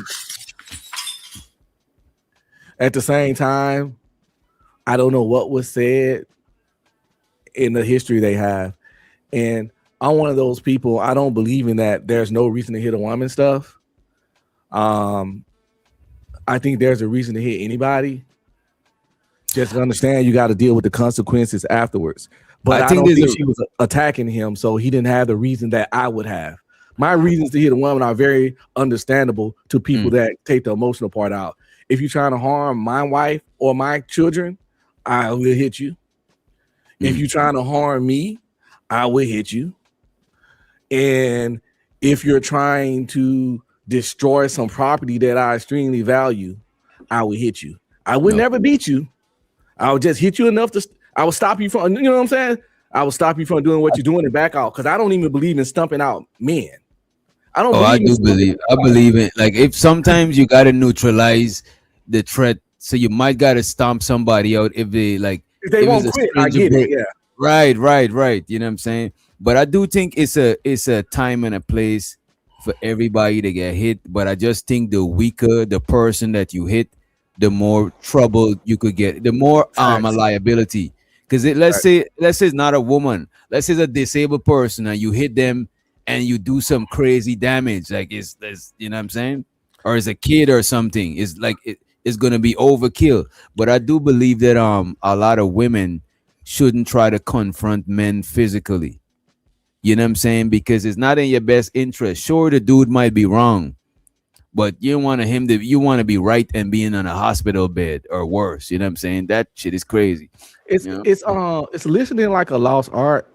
at the same time, I don't know what was said in the history they have. And I'm one of those people, I don't believe in that there's no reason to hit a woman stuff. I think there's a reason to hit anybody. Just understand you got to deal with the consequences afterwards. But I don't think she was attacking him, so he didn't have the reason that I would have. My reasons to hit a woman are very understandable to people that take the emotional part out. If you're trying to harm my wife or my children, I will hit you. If you're trying to harm me, I will hit you. And if you're trying to destroy some property that I extremely value, I will hit you. I would never beat you. I would just hit you enough I will stop you from, you know what I'm saying? I will stop you from doing what you're doing and back out because I don't even believe in stumping out men. I don't. I believe it. Like if sometimes you gotta neutralize the threat, so you might gotta stomp somebody out if they won't quit. I get it. Yeah. Right. You know what I'm saying? But I do think it's a time and a place for everybody to get hit, but I just think the weaker the person that you hit, the more trouble you could get, the more a liability. Because let's say it's not a woman, let's say it's a disabled person, and you hit them and you do some crazy damage, like it's you know what I'm saying, or it's a kid or something. It's like it's gonna be overkill. But I do believe that a lot of women shouldn't try to confront men physically. You know what I'm saying? Because it's not in your best interest. Sure, the dude might be wrong, but you want you want to be right and being on a hospital bed or worse. You know what I'm saying? That shit is crazy. It's listening like a lost art.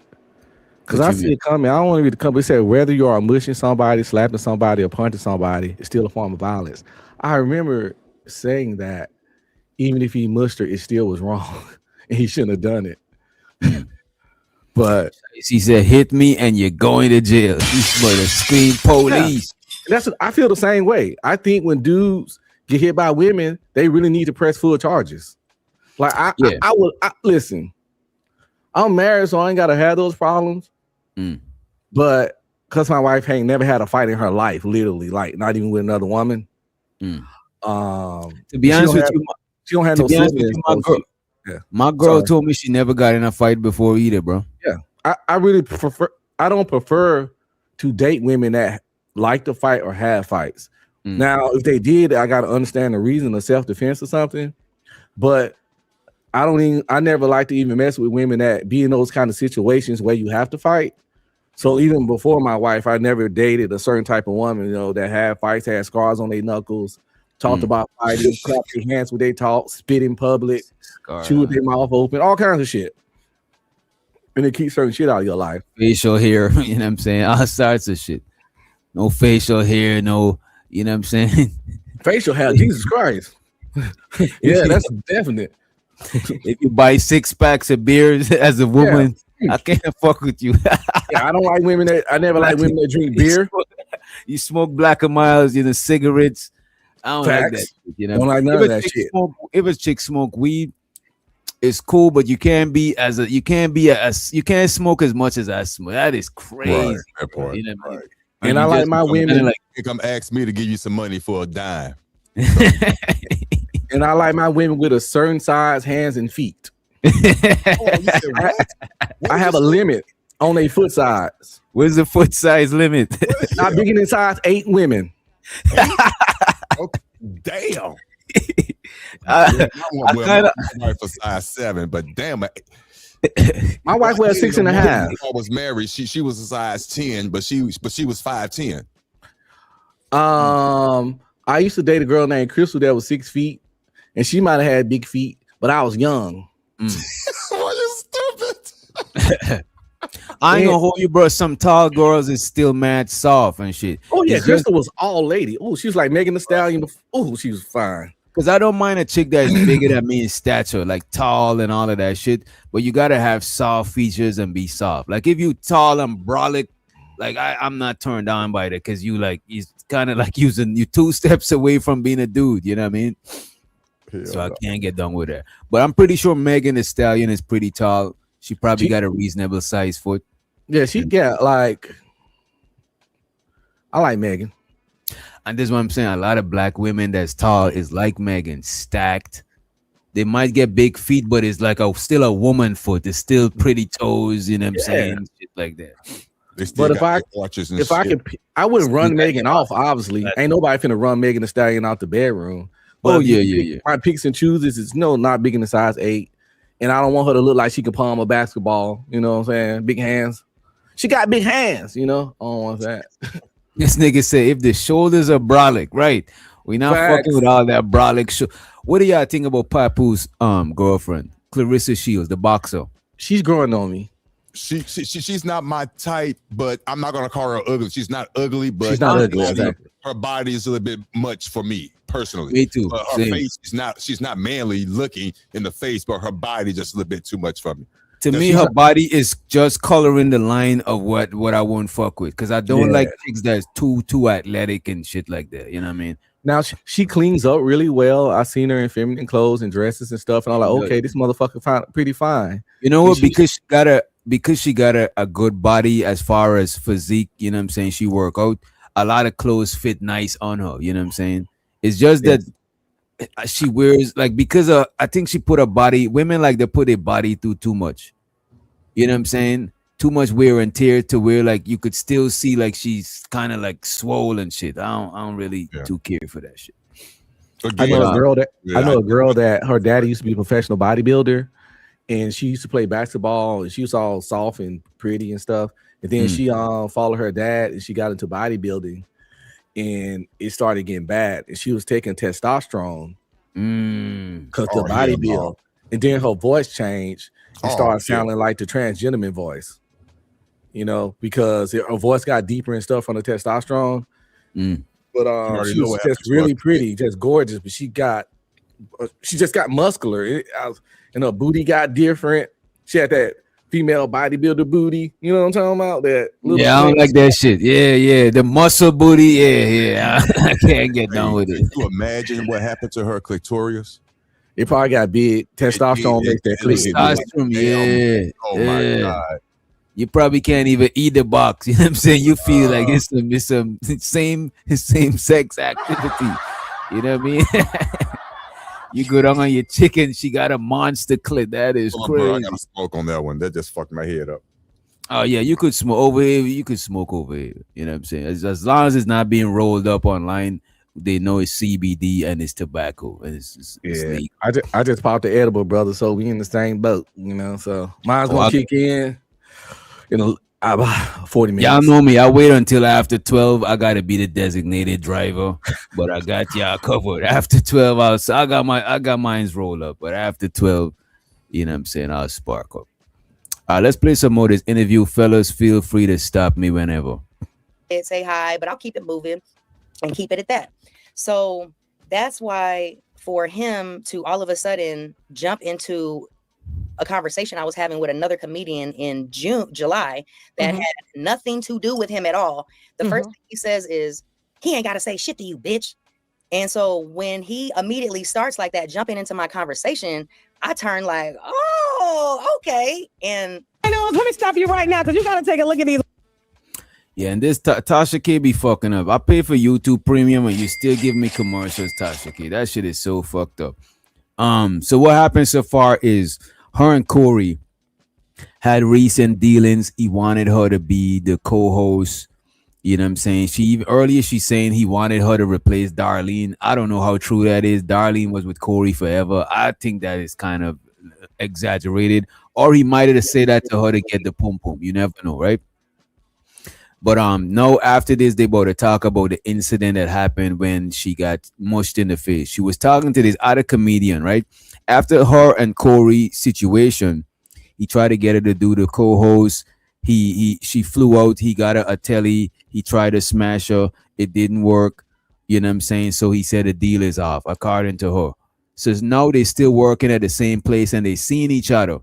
Because I see it coming. I don't want to read the company. It said whether you are mushing somebody, slapping somebody, or punching somebody, it's still a form of violence. I remember saying that even if he mushed her, it still was wrong, and he shouldn't have done it. But he said, "Hit me, and you're going to jail." He's going to scream, "Police!" Yeah. I feel the same way. I think when dudes get hit by women, they really need to press full charges. Like I listen. I'm married, so I ain't gotta have those problems. But because my wife ain't never had a fight in her life, literally, like not even with another woman. To be honest with you, she don't have no siblings. My girl told me she never got in a fight before either, bro. Yeah, I really prefer. I don't prefer to date women that like to fight or have fights. Now, if they did, I gotta understand the reason of self-defense or something. But I never like to even mess with women that be in those kind of situations where you have to fight. So even before my wife, I never dated a certain type of woman, that had fights, had scars on their knuckles, talked about fighting, clapped their hands when they talk, spit in public, chewed their mouth open, all kinds of shit. And it keeps certain shit out of your life. Facial hair, you know what I'm saying? All sorts of shit. No facial hair, no, you know what I'm saying? Facial hair, Jesus Christ. Yeah, that's definite. If you buy 6 packs of beers as a woman, I can't fuck with you. I don't like women I never like women that drink beer. You smoke Black and Miles, cigarettes. I don't like that. Don't like none of that shit. If a chick smoke weed, it's cool, but you can't smoke as much as I smoke. That is crazy. Right, that part. You know what I mean? And I like my women like come ask me to give you some money for a dime. And I like my women with a certain size hands and feet. I have a limit on their foot size. Where's the foot size limit? Not bigger than size 8 women. Okay. Damn. I wife for size 7, but damn, my wife wears 6.5. I was married. She was a size 10, but she was 5'10". I used to date a girl named Crystal that was 6 feet, and she might have had big feet, but I was young. What is stupid? I ain't gonna hold you, bro. Some tall girls is still mad soft and shit. Oh yeah, Crystal was all lady. Oh, she was like Megan Thee Stallion. Oh, she was fine. Because I don't mind a chick that is bigger than me in stature, like tall and all of that shit. But you gotta have soft features and be soft. Like if you tall and brolic, like I'm not turned on by that because you kind of like using you 2 steps away from being a dude. You know what I mean? So I can't get done with her. But I'm pretty sure Megan Thee Stallion is pretty tall. She probably got a reasonable size foot. Yeah, she got like. I like Megan. And this is what I'm saying. A lot of black women that's tall is like Megan, stacked. They might get big feet, but it's like still a woman foot. It's still pretty toes, you know what I'm saying? Shit like that. But if I could, I wouldn't run Megan off. Obviously, ain't nobody finna run Megan Thee Stallion out the bedroom. But yeah. My picks and chooses is not big in the size 8, and I don't want her to look like she can palm a basketball. You know what I'm saying? Big hands. She got big hands. I don't want that. This nigga said if the shoulders are brolic, right? We not fucking with all that brolic. What do y'all think about Papu's girlfriend, Clarissa Shields, the boxer? She's growing on me. She's not my type, but I'm not gonna call her ugly. She's not ugly, but she's not ugly. Exactly. Her body is a little bit much for me personally. Me too. Her face she's not manly looking in the face, but her body just a little bit too much for me. To me, her body is just coloring the line of what I won't fuck with, because I don't like chicks that's too athletic and shit like that. You know what I mean? Now she cleans up really well. I seen her in feminine clothes and dresses and stuff, and I'm like, okay, this motherfucker pretty fine. You know what? Because she got a good body as far as physique. You know what I'm saying? She work out. a lot of clothes fit nice on her. You know what I'm saying? It's just that she wears like because I think she put her body. Women like to put their body through too much. You know what I'm saying? Too much wear and tear to where like you could still see like she's kind of like swollen and shit. I don't really too care for that shit. I know a girl that her daddy used to be a professional bodybuilder, and she used to play basketball, and she was all soft and pretty and stuff. And then she followed her dad, and she got into bodybuilding, and it started getting bad. And she was taking testosterone because the bodybuild, and then her voice changed and started sounding like the transgender voice. You know, because her voice got deeper and stuff from the testosterone. But she was just really pretty, just gorgeous. But she just got muscular, and her booty got different. She had that female bodybuilder booty. You know what I'm talking about? That I don't like that shit. Yeah, the muscle booty. Yeah. I can't get down with it. Can you imagine what happened to her clitoris? It probably got big. Testosterone makes that testosterone. Oh my god. You probably can't even eat the box. You know what I'm saying? You feel like it's some same sex activity. You know what I mean? You go down on your chicken, she got a monster clit. That is crazy. Bro, I gotta smoke on that one. That just fucked my head up. Oh yeah, you could smoke over here. You could smoke over here. You know what I'm saying? As long as it's not being rolled up online, they know it's CBD and it's tobacco. And it's legal. I just popped the edible, brother. So we in the same boat. You know, so mine's gonna kick in. 40 minutes. Y'all know me. I wait until after 12. I gotta be the designated driver, but I got y'all covered. After 12, I got mine's roll up, but after 12, you know what I'm saying, I'll spark up. Let's play some more of this interview, fellas. Feel free to stop me whenever. Say hi, but I'll keep it moving and keep it at that. So that's why for him to all of a sudden jump into a conversation I was having with another comedian in July that had nothing to do with him at all. The first thing he says is, he ain't got to say shit to you, bitch. And so when he immediately starts like that, jumping into my conversation, I turn like, oh, okay. And I know, let me stop you right now because you got to take a look at these. Yeah, and this Tasha K be fucking up. I pay for YouTube Premium and you still give me commercials, Tasha K. That shit is so fucked up. So what happened so far is her and Corey had recent dealings. He wanted her to be the co-host. You know what I'm saying? She's saying he wanted her to replace Darlene. I don't know how true that is. Darlene was with Corey forever. I think that is kind of exaggerated. Or he might have said that to her to get the pum-pum. You never know, right? But no, after this, they about to talk about the incident that happened when she got mushed in the face. She was talking to this other comedian, right? After her and Corey situation, he tried to get her to do the co-host. She flew out. He got her a telly. He tried to smash her. It didn't work. You know what I'm saying? So he said the deal is off, according to her. So now they're still working at the same place and they seeing each other.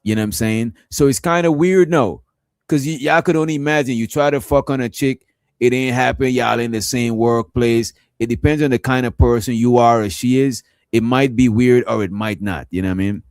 You know what I'm saying? So it's kind of weird now. Because y'all could only imagine you try to fuck on a chick, it ain't happen. Y'all in the same workplace. It depends on the kind of person you are or she is. It might be weird or it might not. You know what I mean?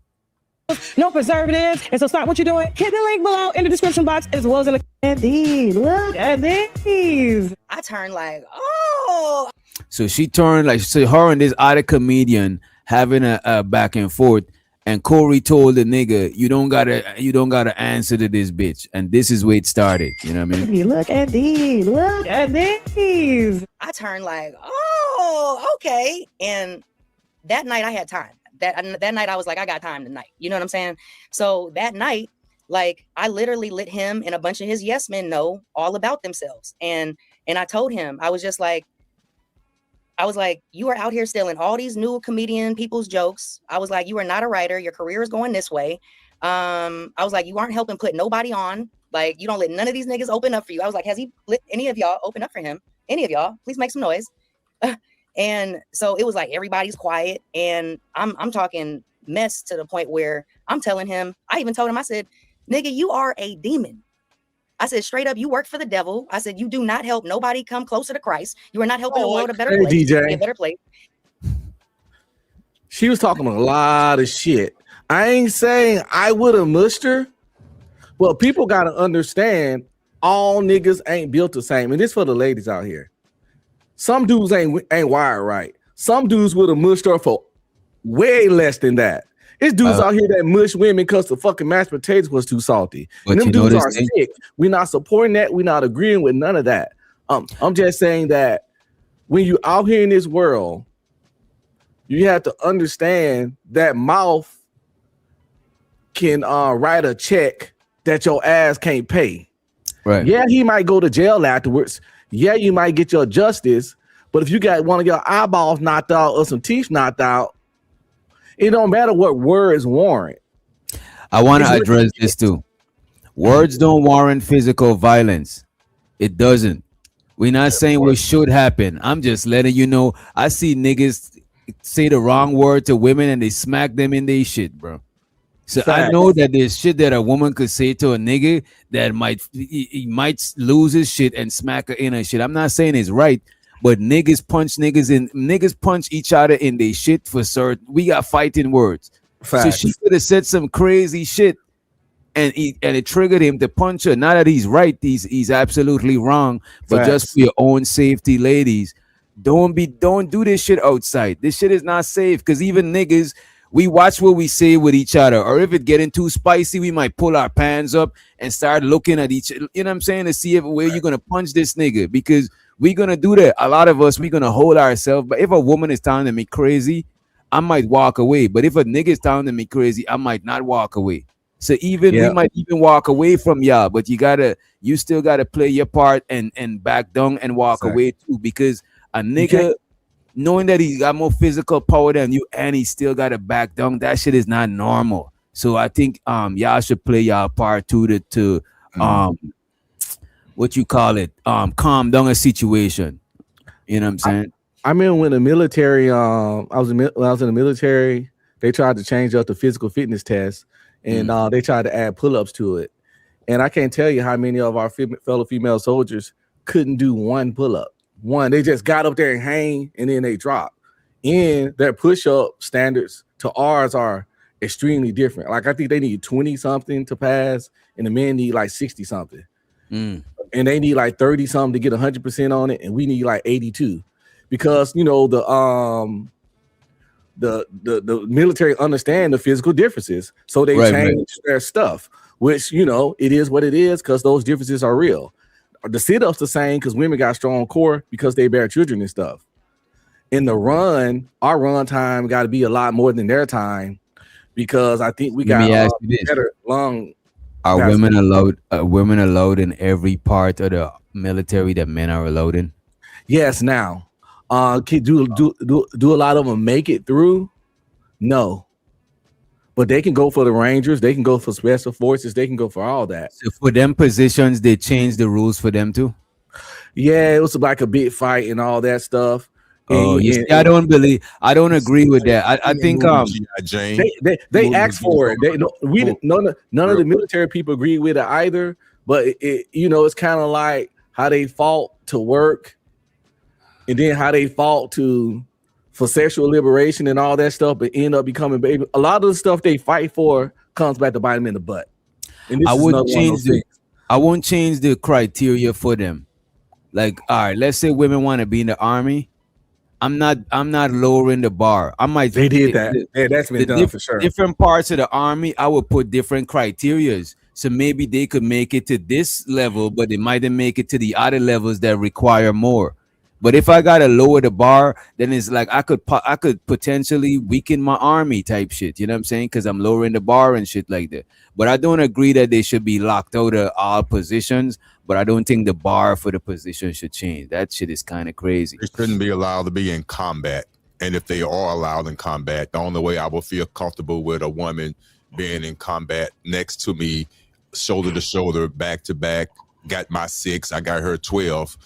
No preservatives. And so stop what you're doing. Hit the link below in the description box as well as in the these. Look at these. I turned like, oh. So she turned like, so her and this other comedian having a back and forth. And Corey told the nigga, you don't gotta answer to this bitch. And this is where it started. You know what I mean? Look at these. Look at these. I turned like, oh, okay. And that night I had time. That night I was like, I got time tonight. You know what I'm saying? So that night, like I literally let him and a bunch of his yes men know all about themselves. And I told him, I was like, you are out here stealing all these new comedian people's jokes. I was like, you are not a writer. Your career is going this way. I was like, you aren't helping put nobody on. Like, you don't let none of these niggas open up for you. I was like, has he let any of y'all open up for him? Any of y'all, please make some noise. And so it was like, everybody's quiet. And I'm talking mess to the point where I'm telling him, I even told him, I said, nigga, you are a demon. I said, straight up, you work for the devil. I said, you do not help nobody come closer to Christ. You are not helping the world a better place. DJ. A better place. She was talking a lot of shit. I ain't saying I would have mushed her. Well, people got to understand all niggas ain't built the same. And this for the ladies out here. Some dudes ain't wired right. Some dudes would have mushed her for way less than that. It's dudes out here that mush women because the fucking mashed potatoes was too salty. And them dudes are sick. We're not supporting that. We're not agreeing with none of that. I'm just saying that when you out here in this world, you have to understand that mouth can write a check that your ass can't pay. Right. Yeah, he might go to jail afterwards. Yeah, you might get your justice. But if you got one of your eyeballs knocked out or some teeth knocked out, it don't matter what words warrant. I want to address this too. Words don't warrant physical violence. It doesn't. We're not saying what should happen. I'm just letting you know. I see niggas say the wrong word to women and they smack them in their shit, bro. So I know that there's shit that a woman could say to a nigga that he might lose his shit and smack her in her shit. I'm not saying it's right, but niggas punch each other in their shit for certain. We got fighting words. Facts. So she could have said some crazy shit and it triggered him to punch her. Not that he's right, he's absolutely wrong, but Facts. Just for your own safety, ladies, don't do this shit outside. This shit is not safe because even niggas, we watch what we say with each other, or if it getting too spicy, we might pull our pants up and start looking at each other, you know what I'm saying, to see where you're gonna punch this nigga, because we're gonna do that. A lot of us, we're gonna hold ourselves. But if a woman is telling me crazy, I might walk away. But if a nigga is telling me crazy, I might not walk away. So we might even walk away from y'all, but you still gotta play your part and back down and walk away too, because a nigga knowing that he got more physical power than you and he still got to back down, that shit is not normal. So I think y'all should play y'all part to what you call it, calm down a situation. You know what I'm saying? I mean, when the military, when I was in the military, they tried to change up the physical fitness test, and they tried to add pull-ups to it. And I can't tell you how many of our fellow female soldiers couldn't do one pull-up. They just got up there and hang, and then they drop. And their push-up standards to ours are extremely different. Like, I think they need 20-something to pass, and the men need like 60-something. And they need like 30-something to get 100% on it, and we need like 82. Because, you know, the military understand the physical differences, so they change their stuff, which, you know, it is what it is because those differences are real. The sit-ups the same because women got strong core because they bear children and stuff. In the run, our run time got to be a lot more than their time because I think we got better lung. Are women allowed in every part of the military that men are allowed in? Yes. Now, do a lot of them make it through? No. But they can go for the Rangers. They can go for special forces. They can go for all that. So for them positions, they changed the rules for them too? Yeah, it was like a big fight and all that stuff. Oh, I don't agree with that. I think they asked for it. None of the military people agree with it either. But it's kind of like how they fought to work, and then how they fought for sexual liberation and all that stuff, but end up becoming baby. A lot of the stuff they fight for comes back to bite them in the butt. And I won't change the criteria for them. Like, all right, let's say women want to be in the army. I'm not lowering the bar. They did that. That's been done for sure. Different parts of the army, I would put different criterias. So maybe they could make it to this level, but they mightn't make it to the other levels that require more. But if I gotta lower the bar, then it's like I could potentially weaken my army type shit. You know what I'm saying? Because I'm lowering the bar and shit like that. But I don't agree that they should be locked out of all positions. But I don't think the bar for the position should change. That shit is kind of crazy. They shouldn't be allowed to be in combat. And if they are allowed in combat, the only way I will feel comfortable with a woman being in combat next to me, shoulder to shoulder, back to back, got my 6, I got her 12,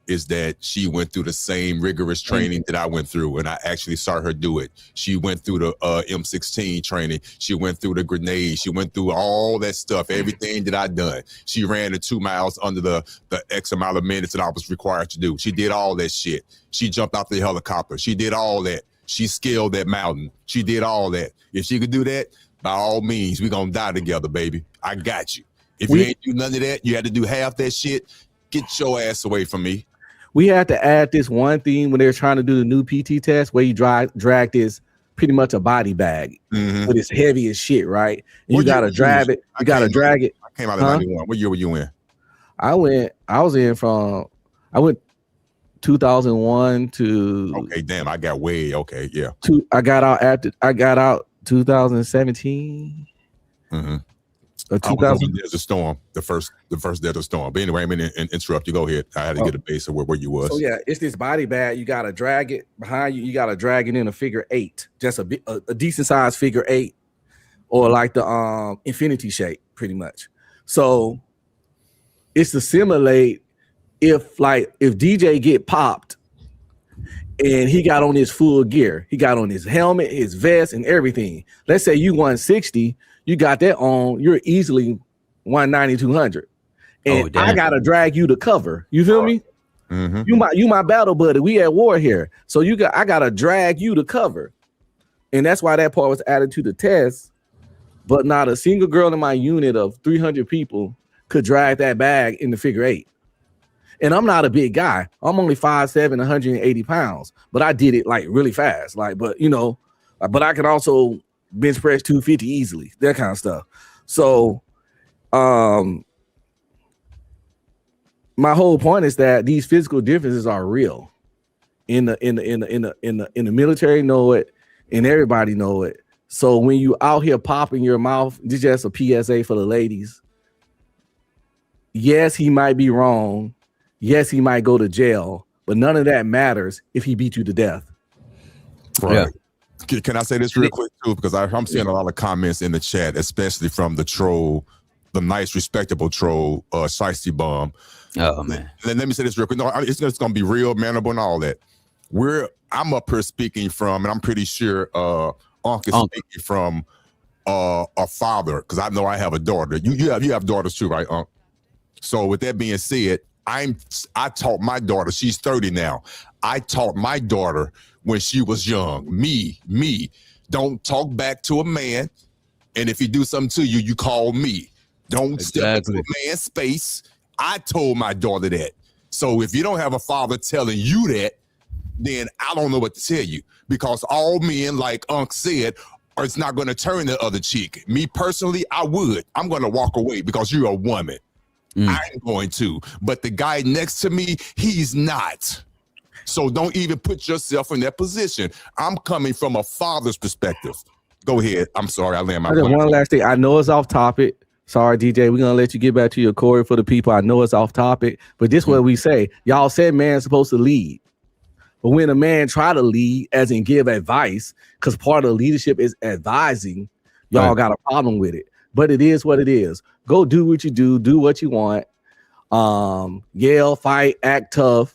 is that she went through the same rigorous training that I went through, and I actually saw her do it. She went through the M16 training. She went through the grenade. She went through all that stuff, everything that I done. She ran the 2 miles under the X amount of minutes that I was required to do. She did all that shit. She jumped out the helicopter. She did all that. She scaled that mountain. She did all that. If she could do that, by all means, we're going to die together, baby. I got you. If you ain't do none of that, you had to do half that shit. Get your ass away from me. We had to add this one thing when they were trying to do the new PT test where you drag this pretty much a body bag, but it's heavy as shit, right? And you gotta drag it. You gotta drag it. I came out of 91. What year were you in? I went 2001 to. Okay, damn, I got way okay, yeah. I got out 2017. There's a storm. The first day of the storm. But anyway, I mean, interrupt you. Go ahead. I had to get a base of where you was. So yeah, it's this body bag. You gotta drag it behind you. You gotta drag it in a figure 8, just a decent size figure 8, or like the infinity shape, pretty much. So it's to simulate if DJ get popped and he got on his full gear. He got on his helmet, his vest, and everything. Let's say you 160. You got that on, you're easily 190, 200. And I gotta drag you to cover. You feel me? You my battle buddy. We at war here. So I gotta drag you to cover. And that's why that part was added to the test. But not a single girl in my unit of 300 people could drag that bag in the figure 8. And I'm not a big guy. I'm only 5'7", 180 pounds. But I did it like really fast. But I can also bench press 250 easily, that kind of stuff. So my whole point is that these physical differences are real. In the military know it, and everybody know it. So when you out here popping your mouth, this is just a PSA for the ladies. Yes, he might be wrong. Yes, he might go to jail, but none of that matters if he beat you to death. Right. Yeah. Can I say this real quick too? Because I'm seeing a lot of comments in the chat, especially from the troll, the nice, respectable troll, Shiesty Bomb. Oh man! Let me say this real quick. No, it's gonna be real, manable, and all that. I'm up here speaking from, and I'm pretty sure Unc is speaking from a father, because I know I have a daughter. You have daughters too, right, Unc? So with that being said, I taught my daughter. She's 30 now. I taught my daughter when she was young. Me, don't talk back to a man, and if he do something to you, you call me. Don't step into a man's space. I told my daughter that. So if you don't have a father telling you that, then I don't know what to tell you, because all men, like Unc said, it's not going to turn the other cheek. Me personally, I'm going to walk away because you're a woman. I'm going to, but the guy next to me, he's not. So don't even put yourself in that position. I'm coming from a father's perspective. Go ahead. I'm sorry. I land my plane. One last thing. I know it's off topic. Sorry, DJ. We're going to let you get back to your core for the people. I know it's off topic, but this is what we say. Y'all said man's supposed to lead. But when a man try to lead, as in give advice, because part of leadership is advising, y'all got a problem with it. But it is what it is. Go do what you do what you want. Yell, fight, act tough,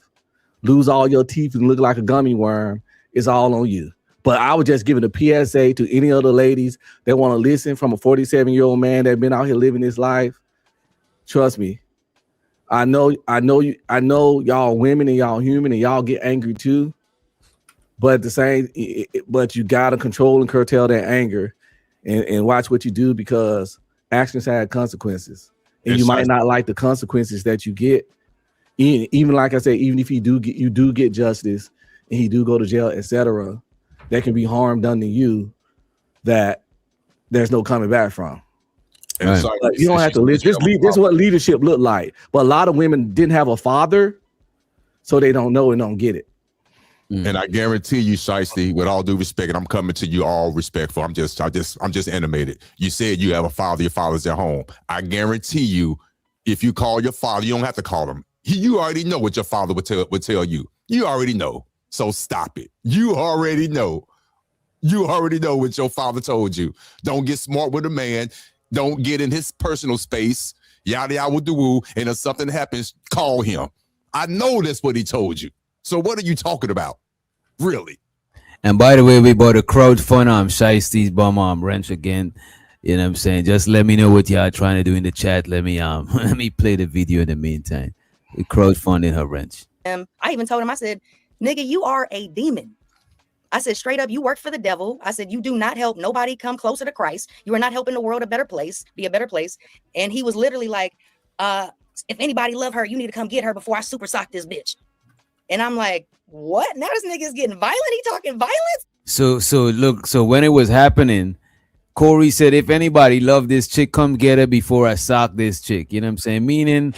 lose all your teeth and look like a gummy worm. It's all on you. But I was just giving a PSA to any other ladies that want to listen from a 47-year-old man that been out here living his life. Trust me. I know y'all women and y'all human and y'all get angry too. But but you gotta control and curtail that anger and watch what you do, because actions have consequences. And you might not like the consequences that you get. Even like I said, even if you do get justice and he do go to jail, etc., there can be harm done to you that there's no coming back from. Right. But you don't have to live. This is what leadership looked like. But a lot of women didn't have a father, so they don't know and don't get it. And I guarantee you, Shiesty, with all due respect, and I'm coming to you all respectful. I'm just animated. You said you have a father. Your father's at home. I guarantee you, if you call your father, you don't have to call him. You already know what your father would tell you. You already know. So stop it. You already know. You already know what your father told you. Don't get smart with a man. Don't get in his personal space. Yada yada with the woo. And if something happens, call him. I know that's what he told you. So what are you talking about? Really? And by the way, we bought a crowdfund Shiesty's bum wrench again. You know what I'm saying? Just let me know what y'all trying to do in the chat. Let me let me play the video in the meantime. We crowdfunding her wrench. I even told him, I said, nigga, you are a demon. I said, straight up, you work for the devil. I said, you do not help nobody come closer to Christ. You are not helping the world be a better place. And he was literally like, if anybody love her, you need to come get her before I super sock this bitch. And I'm like, what? Now this nigga's getting violent. He talking violence. So when it was happening, Corey said, if anybody love this chick, come get her before I sock this chick. You know what I'm saying? Meaning,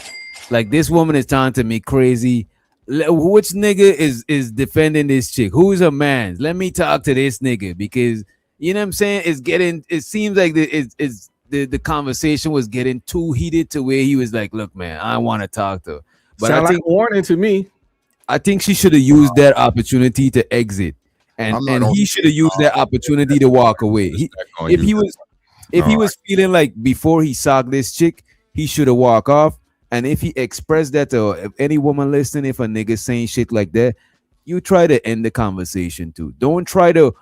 like, this woman is taunting me crazy. Which nigga is defending this chick? Who's a man? Let me talk to this nigga, because you know what I'm saying? It seems like the conversation was getting too heated to where he was like, look, man, I want to talk to her. But Sound like a warning to me. I think she should have used that opportunity to exit. And he should have used that opportunity to walk away. If he was feeling like before he socked this chick, he should have walked off. And if he expressed that to any woman listening, if a nigga saying shit like that, you try to end the conversation too. Don't try to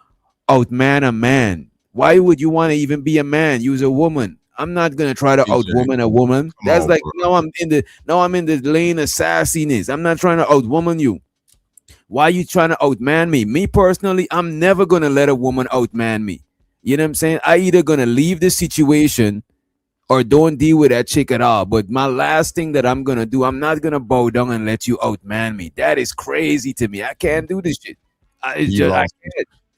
outman a man. Why would you want to even be a man? You's a woman. I'm not gonna try to outwoman a woman. That's like, now I'm in the lane of sassiness. I'm not trying to outwoman you. Why are you trying to outman me? Me personally, I'm never gonna let a woman outman me. You know what I'm saying? I either gonna leave the situation or don't deal with that chick at all. But my last thing that I'm gonna do, I'm not gonna bow down and let you outman me. That is crazy to me. I can't do this shit. I can't.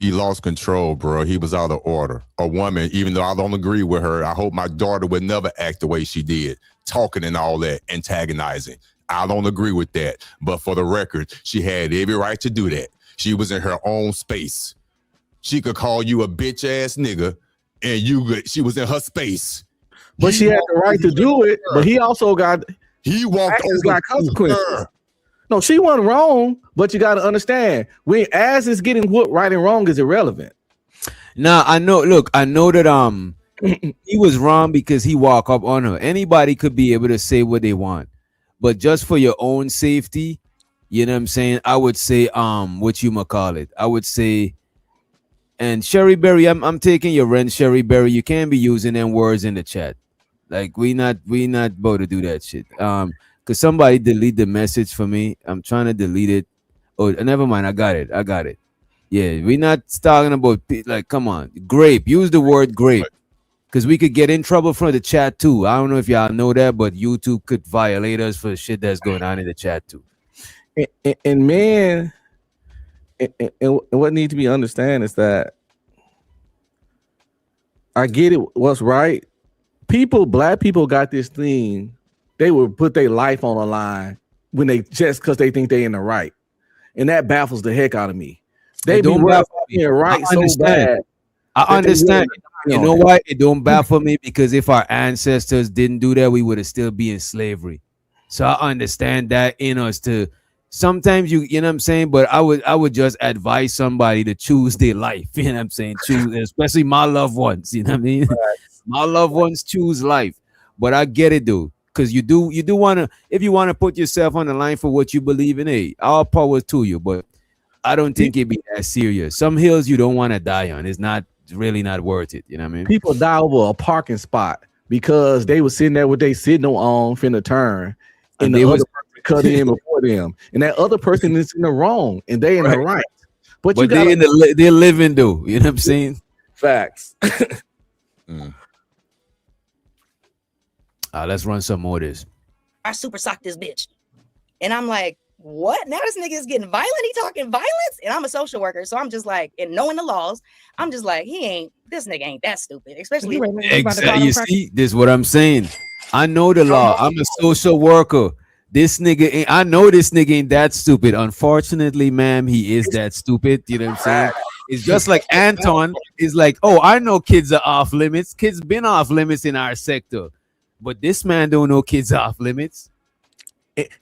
He lost control, bro. He was out of order. A woman, even though I don't agree with her, I hope my daughter would never act the way she did, talking and all that, antagonizing. I don't agree with that. But for the record, she had every right to do that. She was in her own space. She could call you a bitch ass nigga, and she was in her space. But she had the right to do it. But he also got consequences. No, she wasn't wrong, but you got to understand, as it's getting whooped, right and wrong is irrelevant. Nah, I know. Look, I know that he was wrong because he walked up on her. Anybody could be able to say what they want, but just for your own safety, you know what I'm saying? I would say what you might call it. I would say, and Sherry Berry, I'm taking your rent, Sherry Berry. You can't be using them words in the chat. Like we not about to do that shit. Cause somebody delete the message for me. I'm trying to delete it. Oh, never mind. I got it. Yeah, we're not talking about, like, come on, grape. Use the word grape, because we could get in trouble from the chat too. I don't know if y'all know that, but YouTube could violate us for shit that's going on in the chat too. And man, and what needs to be understand is that I get it. What's right? Black people got this thing. They would put their life on the line when they just because they think they in the right, and that baffles the heck out of me. They be right so bad. I understand. You know why it don't baffle me? Because if our ancestors didn't do that, we would have still be in slavery. So I understand that in us to sometimes you know what I'm saying. But I would just advise somebody to choose their life. You know what I'm saying? Choose, especially my loved ones. You know what I mean? Right. My loved ones choose life. But I get it, though. Because you do want to, if you want to put yourself on the line for what you believe in, hey, all power to you. But I don't think it'd be that serious. Some hills you don't want to die on. It's really not worth it. You know what I mean? People die over a parking spot because they were sitting there with their signal on, finna turn, and the other person cut in before them, and that other person is in the wrong, and they in the right. But they're living though. You know what I'm saying? Facts. Let's run some more of this. I super sock this bitch. And I'm like, what? Now this nigga is getting violent. He talking violence. And I'm a social worker. So I'm just like, and knowing the laws, I'm just like, this nigga ain't that stupid. Especially exactly. You see, this is what I'm saying. I know the law. I'm a social worker. This nigga I know this nigga ain't that stupid. Unfortunately, ma'am, he is that stupid. You know what I'm saying? It's just like Anton is like, oh, I know kids are off limits. Kids been off limits in our sector. But this man don't know kids off limits.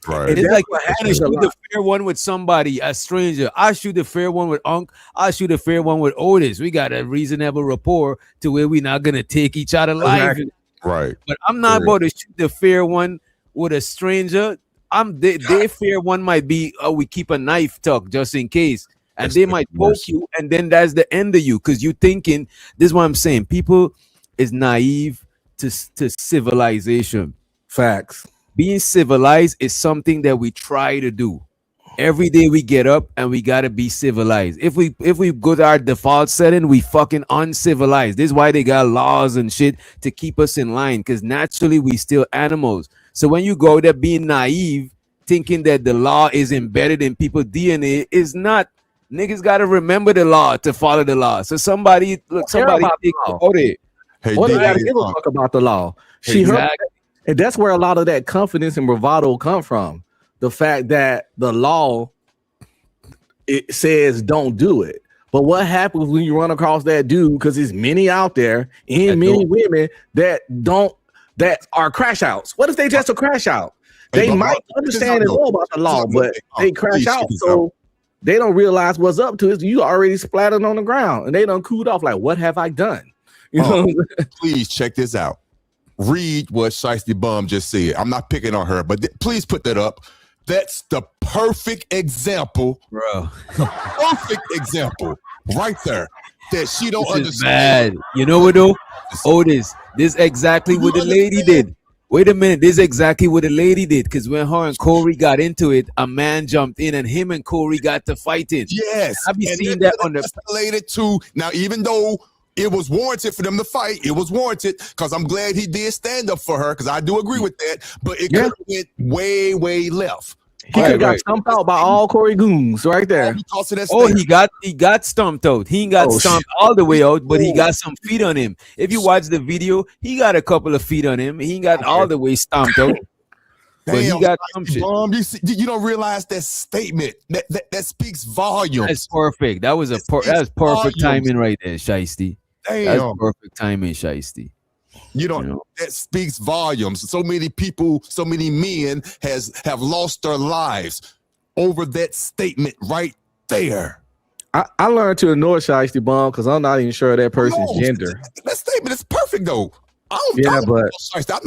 Right. It's like I shoot the fair one with somebody, a stranger. I shoot the fair one with Unc. I shoot the fair one with Otis. We got a reasonable rapport to where we're not gonna take each other life. Right. But I'm not about to shoot the fair one with a stranger. Their fair one might be, we keep a knife tucked just in case. And they might poke you, and then that's the end of you. Because you thinking, this is what I'm saying. People is naive to civilization. Facts. Being civilized is something that we try to do. Every day we get up and we gotta be civilized. If we go to our default setting, we fucking uncivilized. This is why they got laws and shit to keep us in line. Because naturally we still animals. So when you go there being naive, thinking that the law is embedded in people's DNA, is not. Niggas gotta remember the law to follow the law. So somebody think about it. Hey, What they D, gotta give a fuck about the law? She heard, and that's where a lot of that confidence and bravado come from. The fact that the law, it says don't do it. But what happens when you run across that dude? Because there's many out there and many women that are crash outs. What if they just a crash out? They might understand and know about the law, but they crash out, so they don't realize what's up to it. You already splattered on the ground and they done cooled off. Like, what have I done? You know? Please check this out. Read what Shiesty Bum just said. I'm not picking on her, but please put that up. That's the perfect example, bro. Perfect example right there that she don't understand. Bad. You know what though? Otis, this is exactly what the lady did. Wait a minute, this is exactly what the lady did. Because when her and Corey got into it, a man jumped in and him and Corey got to fighting. Yes, I've been seeing that on the escalated too. Now, even though it was warranted for them to fight, it was warranted, because I'm glad he did stand up for her, because I do agree with that. But it could have went way, way left. He could have got stumped out by all Corey goons right there. He got stumped out. He got stumped all the way out, but he got some feet on him. If you watch the video, he got a couple of feet on him. He got all the way stomped out. But he got some shit. You don't realize that statement that speaks volumes. That's perfect. That was that's perfect timing right there, Shiesty. That's perfect timing, Shiesty. You know, that speaks volumes. So many people, so many men have lost their lives over that statement right there. I learned to ignore Shiesty Bum because I'm not even sure of that person's gender. That statement is perfect though. I know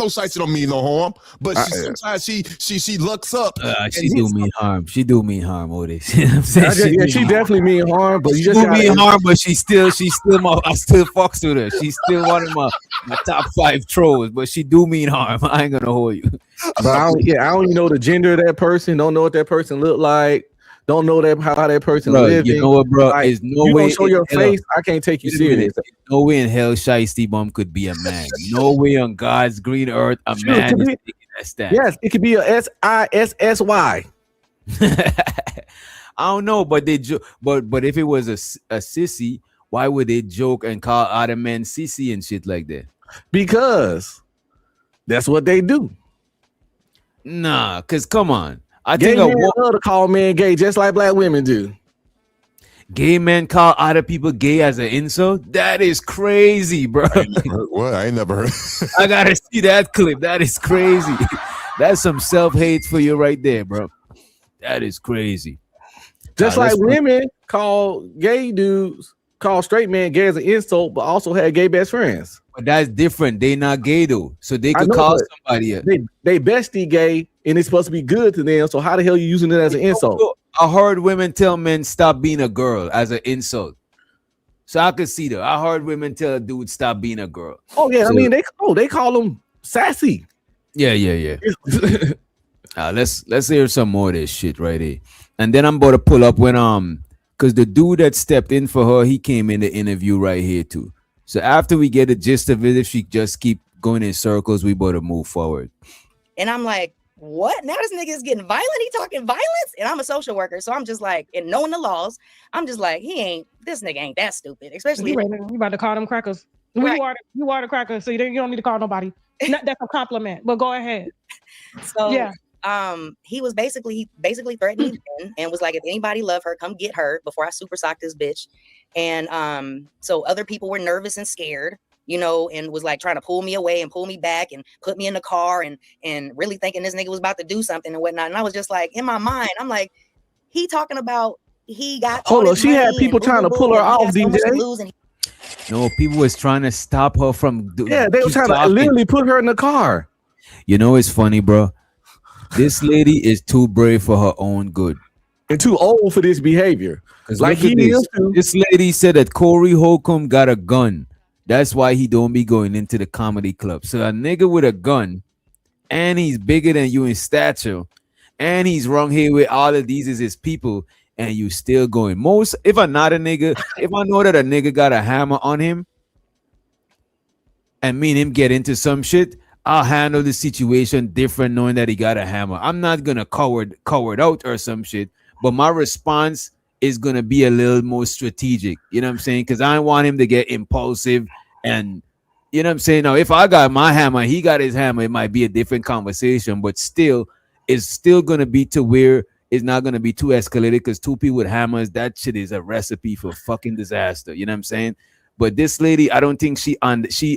Shiesty don't mean no harm, but sometimes she looks up. She do mean harm. She do mean harm, Otis. She definitely mean harm, but she do mean harm, but she still I still fucks with her. She's still one of my top 5 trolls, but she do mean harm. I ain't gonna hold you. But I don't even know the gender of that person. Don't know what that person look like. Don't know how that person lives. You know what, bro? There's no way. Don't show your face. I can't take you serious. No way in hell Shiesty Bum could be a man. No way on God's green earth a man is taking that stance. Yes, it could be a SISSY. I don't know, but but if it was a sissy, why would they joke and call other men sissy and shit like that? Because that's what they do. Nah, because come on. I gay think men love to call men gay just like black women do. Gay men call other people gay as an insult? That is crazy, bro. I ain't never heard. I gotta see that clip. That is crazy. That's some self-hate for you right there, bro. That is crazy. Just like women call gay dudes, call straight men gay as an insult, but also had gay best friends. But that's different. They not gay though, so they could call somebody else. They bestie gay, and it's supposed to be good to them. So how the hell are you using it as an insult? I heard women tell men stop being a girl as an insult. So I could see that. I heard women tell a dude stop being a girl. Oh yeah, so, I mean they call them sassy. Yeah. Let's hear some more of this shit right here, and then I'm about to pull up when because the dude that stepped in for her, he came in the interview right here too. So after we get the gist of it, if she just keep going in circles, we better move forward. And I'm like, what? Now this nigga is getting violent? He talking violence? And I'm a social worker, so I'm just like, and knowing the laws, I'm just like, this nigga ain't that stupid. Especially you about to call them crackers. Right. You are the cracker, so you don't need to call nobody. That's a compliment, but go ahead. So yeah. He was basically threatening me and was like, if anybody love her, come get her before I super sock this bitch. And so other people were nervous and scared, and was like trying to pull me away and pull me back and put me in the car and really thinking this nigga was about to do something and whatnot. And I was just like, in my mind, I'm like, he talking about he got. Hold on, she had people trying to pull her off, DJ. No, people was trying to stop her from. They were trying to literally put her in the car. It's funny, bro. This lady is too brave for her own good. And too old for this behavior. Like this lady said that Corey Holcomb got a gun. That's why he don't be going into the comedy club. So a nigga with a gun, and he's bigger than you in stature, and he's wrong here with all of these is his people, and you still going. Most, if I'm not a nigga, if I know that a nigga got a hammer on him, and me and him get into some shit, I'll handle the situation different knowing that he got a hammer. I'm not gonna coward out or some shit, but my response is gonna be a little more strategic. You know what I'm saying? Because I don't want him to get impulsive and you know what I'm saying? Now, if I got my hammer, he got his hammer, it might be a different conversation, but still, it's still gonna be to where it's not gonna be too escalated because two people with hammers, that shit is a recipe for fucking disaster. You know what I'm saying? But this lady, I don't think she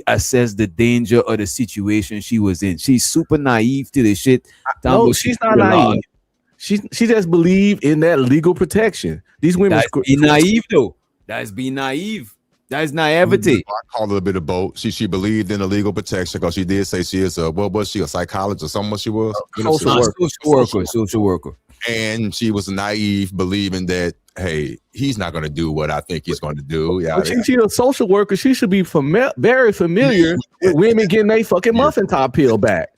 assessed the danger of the situation she was in. She's super naive to the shit. No, she's not naive. She just believed in that legal protection. These women be naive though. That's being naive. That is naivety. I call it a bit of both. She believed in the legal protection because she did say she is what was she, a psychologist or something? What she was? Social worker. And she was naive, believing that, hey, he's not going to do what I think he's going to do. Yeah, she's a social worker. She should be very familiar with women getting their fucking muffin top peeled back.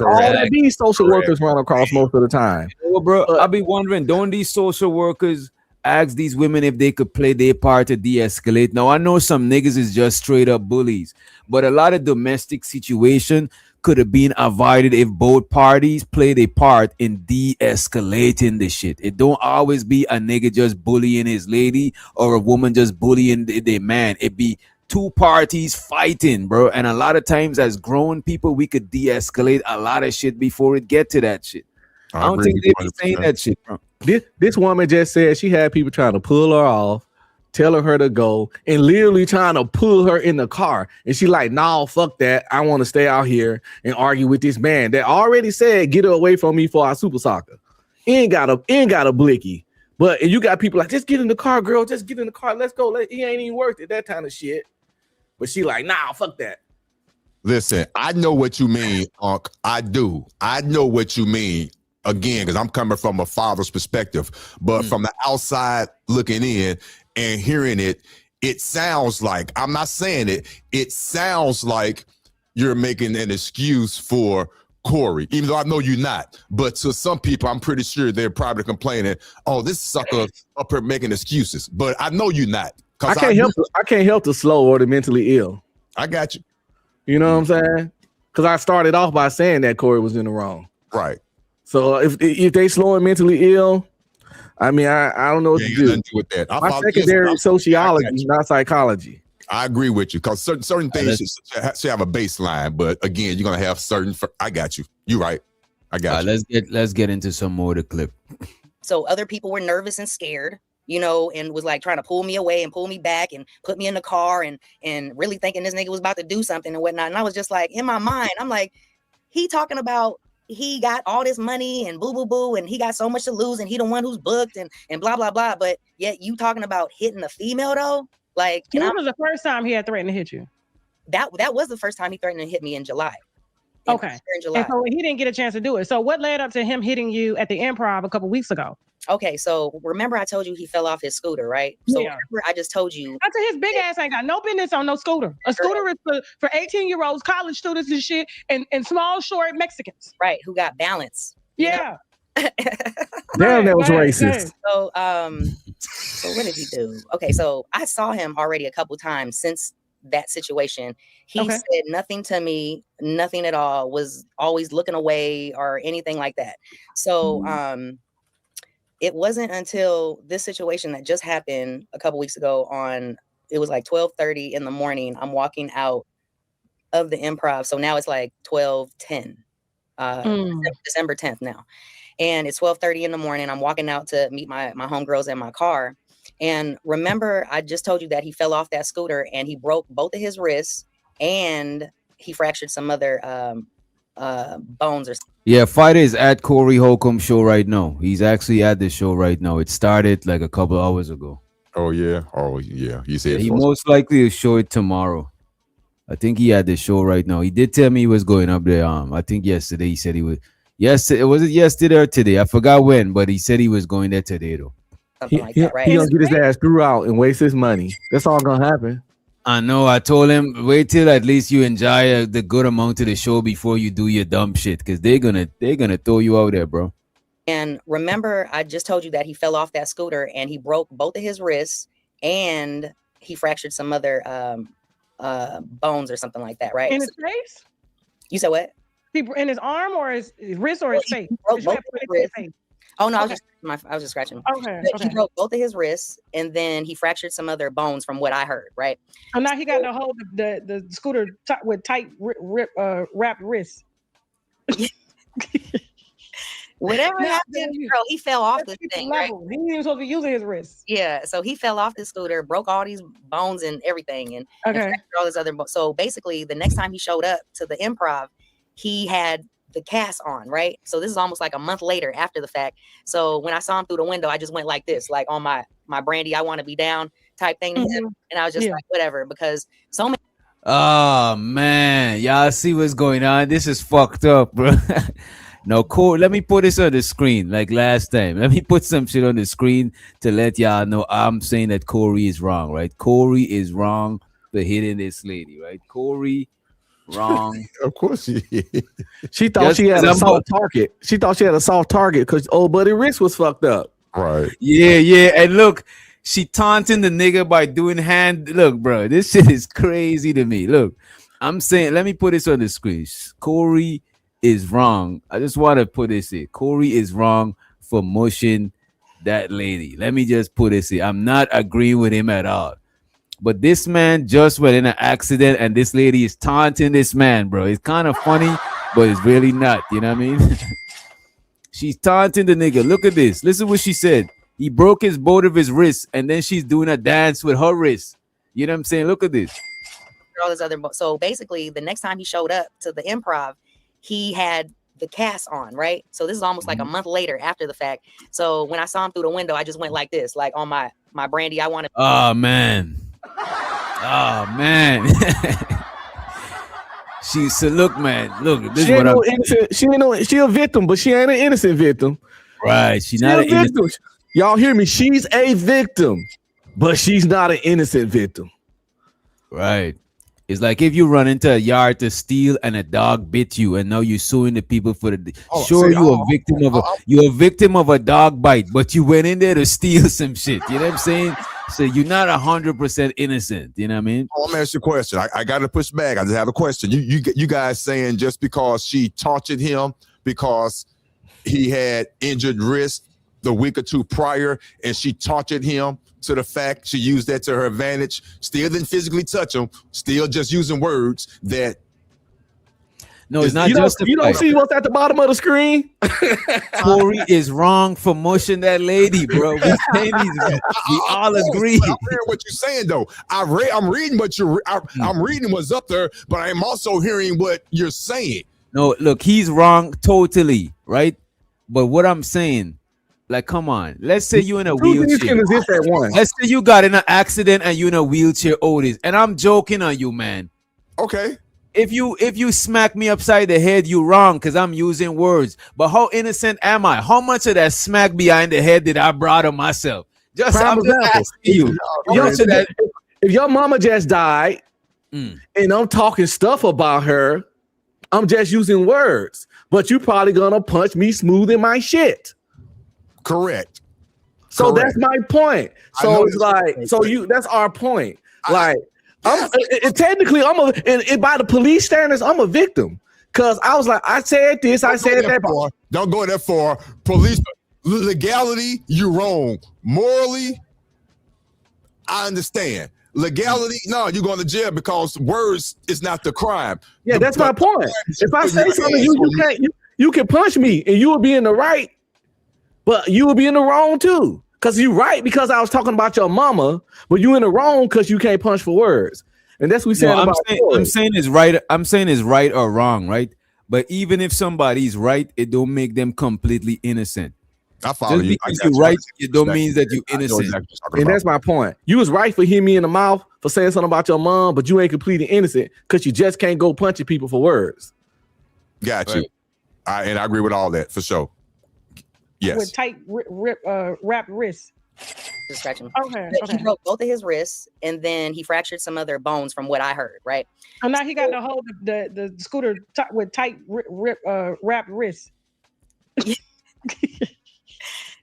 All that these social workers run across most of the time. Well, bro, I'll be wondering, don't these social workers ask these women if they could play their part to de-escalate? Now, I know some niggas is just straight up bullies, but a lot of domestic situation could have been avoided if both parties played a part in de-escalating the shit. It don't always be a nigga just bullying his lady or a woman just bullying their man. It be two parties fighting, bro. And a lot of times as grown people, we could de-escalate a lot of shit before it get to that shit. I don't think they be saying that shit, bro. This woman just said she had people trying to pull her off, telling her to go, and literally trying to pull her in the car. And she like, nah, fuck that. I want to stay out here and argue with this man that already said, get her away from me for our super soccer. Ain't got a blicky. But and you got people like, just get in the car, girl. Just get in the car. Let's go. He ain't even worth it. That kind of shit. But she like, nah, fuck that. Listen, I know what you mean, Unc. I do. I know what you mean. Again, because I'm coming from a father's perspective. But from the outside looking in, and hearing it, it sounds like, I'm not saying it sounds like you're making an excuse for Corey, even though I know you're not. But to some people, I'm pretty sure they're probably complaining, oh, this sucker up here making excuses. But I know you're not. I can't help the slow or the mentally ill. I got you. You know what I'm saying? Because I started off by saying that Corey was in the wrong. Right. So if they slow and mentally ill, I mean, I don't know what to do. With that. My secondary is sociology, not psychology. I agree with you because certain things should have a baseline, but again, you're gonna have certain. I got you. You're right. I got you. Let's get into some more of the clip. So other people were nervous and scared, you know, and was like trying to pull me away and pull me back and put me in the car and really thinking this nigga was about to do something and whatnot. And I was just like, in my mind, I'm like, he talking about he got all this money and boo boo boo and he got so much to lose and he the one who's booked and blah blah blah. But yet you talking about hitting a female though, like. When was the first time he had threatened to hit you? That was the first time he threatened to hit me in July. Okay. In July. And so he didn't get a chance to do it. So what led up to him hitting you at the Improv a couple weeks ago? Okay, so remember I told you he fell off his scooter, right? So remember I just told you. I said his big ass ain't got no business on no scooter. A scooter is for 18-year-olds, college students and shit, and small, short Mexicans. Right, who got balance. Yeah. Damn, that was racist. So what did he do? Okay, so I saw him already a couple times since that situation. He said nothing to me, nothing at all, was always looking away or anything like that. So it wasn't until this situation that just happened a couple weeks ago it was like 12:30 in the morning. I'm walking out of the Improv. So now it's like 12:10, December 10th now. And it's 12:30 in the morning. I'm walking out to meet my homegirls in my car. And remember, I just told you that he fell off that scooter and he broke both of his wrists and he fractured some other bones or something. Yeah, fighter is at Corey Holcomb show right now. He's actually at the show right now. It started like a couple hours ago. Oh yeah. He said he most likely will show it tomorrow. I think he had the show right now. He did tell me he was going up there. I think yesterday he said he would. Yesterday, was it yesterday or today? I forgot when, but he said he was going there today though. Something like that, right? He gonna get his ass threw out and waste his money. That's all gonna happen. I know. I told him wait till at least you enjoy the good amount of the show before you do your dumb shit, because they're gonna throw you out there, bro. And remember, I just told you that he fell off that scooter and he broke both of his wrists and he fractured some other bones or something like that, right? In his face? You said what? In his arm or his wrist or his face? Broke both his wrists. Oh no, Okay. I was just scratching. Okay. He broke both of his wrists and then he fractured some other bones from what I heard, right? And now he got to hold the scooter with tight wrapped wrists. Whatever happened, girl, he fell off this thing, right? He ain't even supposed to be using his wrists. Yeah, so he fell off the scooter, broke all these bones and everything, and fractured all this other. So basically, the next time he showed up to the improv, he had the cast on, right? So this is almost like a month later after the fact. So when I saw him through the window, I just went like this, like on my Brandy, I want to be down type thing to him, and I was just like, whatever, because so many. Oh man, y'all see what's going on? This is fucked up, bro. No, Corey, let me put this on the screen like last time. Let me put some shit on the screen to let y'all know I'm saying that Corey is wrong, right? Corey is wrong for hitting this lady, right? Corey, wrong. Of course she is. She thought she had a soft target. She thought she had a soft target because old buddy wrist was fucked up. Right. Yeah. And look, she taunting the nigga by doing hand. Look, bro, this shit is crazy to me. Look, I'm saying, let me put this on the screen. Corey is wrong. I just want to put this in. Corey is wrong for mushing that lady. Let me just put this in. I'm not agreeing with him at all. But this man just went in an accident and this lady is taunting this man, bro. It's kind of funny, but it's really not. You know what I mean? She's taunting the nigga. Look at this. Listen what she said. He broke both of his wrists and then she's doing a dance with her wrist. You know what I'm saying? Look at this. All this other. So basically, the next time he showed up to the improv, he had the cast on, right? So this is almost like a month later after the fact. So when I saw him through the window, I just went like this, like on my Brandy, I want to. Oh man. She said, look, man, look, this She is ain't what no I'm innocent. She a victim, but she ain't an innocent victim. right. She's not an victim. innocent. Y'all hear me? She's a victim, but she's not an innocent victim. Right. It's like if you run into a yard to steal and a dog bit you, and now you're suing the people for the. You're a victim of a dog bite, but you went in there to steal some shit. You know what I'm saying? So you're not 100% innocent. You know what I mean? I'm gonna ask you a question. I got to push back. I just have a question. You guys saying just because she tortured him because he had injured wrist the week or two prior, and she tortured him to the fact she used that to her advantage, still didn't physically touch him, still just using words that. No, it's not justified. You don't see what's at the bottom of the screen? Corey is wrong for mushing that lady, bro. We all agree. I'm hearing what you're saying, though. I'm reading what I'm reading what's up there, but I'm also hearing what you're saying. No, look, he's wrong totally, right? But what I'm saying, like, come on. Let's say you're in a wheelchair. Let's say you got in an accident and you're in a wheelchair, Otis. And I'm joking on you, man. Okay. If you smack me upside the head, you're wrong because I'm using words. But how innocent am I? How much of that smack behind the head did I brought on myself? I'm just asking you. If your mama just died and I'm talking stuff about her, I'm just using words. But you probably gonna punch me smooth in my shit. Correct. So that's my point. So it's like, that's our point. Like, technically, and by the police standards, I'm a victim. Cause I was like, I said this, I said that. Don't go that far. Police legality, you're wrong. Morally, I understand. Legality, no, you're going to jail because words is not the crime. Yeah, that's my point. If I say something, you can punch me and you will be in the right. But you will be in the wrong too. Because you right because I was talking about your mama, but you in the wrong because you can't punch for words. And that's what we said about I'm saying is right. I'm saying is right or wrong, right? But even if somebody's right, it don't make them completely innocent. I follow you. Because you're right, it don't mean that you're innocent. And that's my point. You was right for hitting me in the mouth for saying something about your mom, but you ain't completely innocent because you just can't go punching people for words. Got you. And I agree with all that for sure. Yes. With tight wrapped wrists. Discretion. Okay. He broke both of his wrists and then he fractured some other bones from what I heard, right? And now he got to hold the scooter with tight wrapped wrists.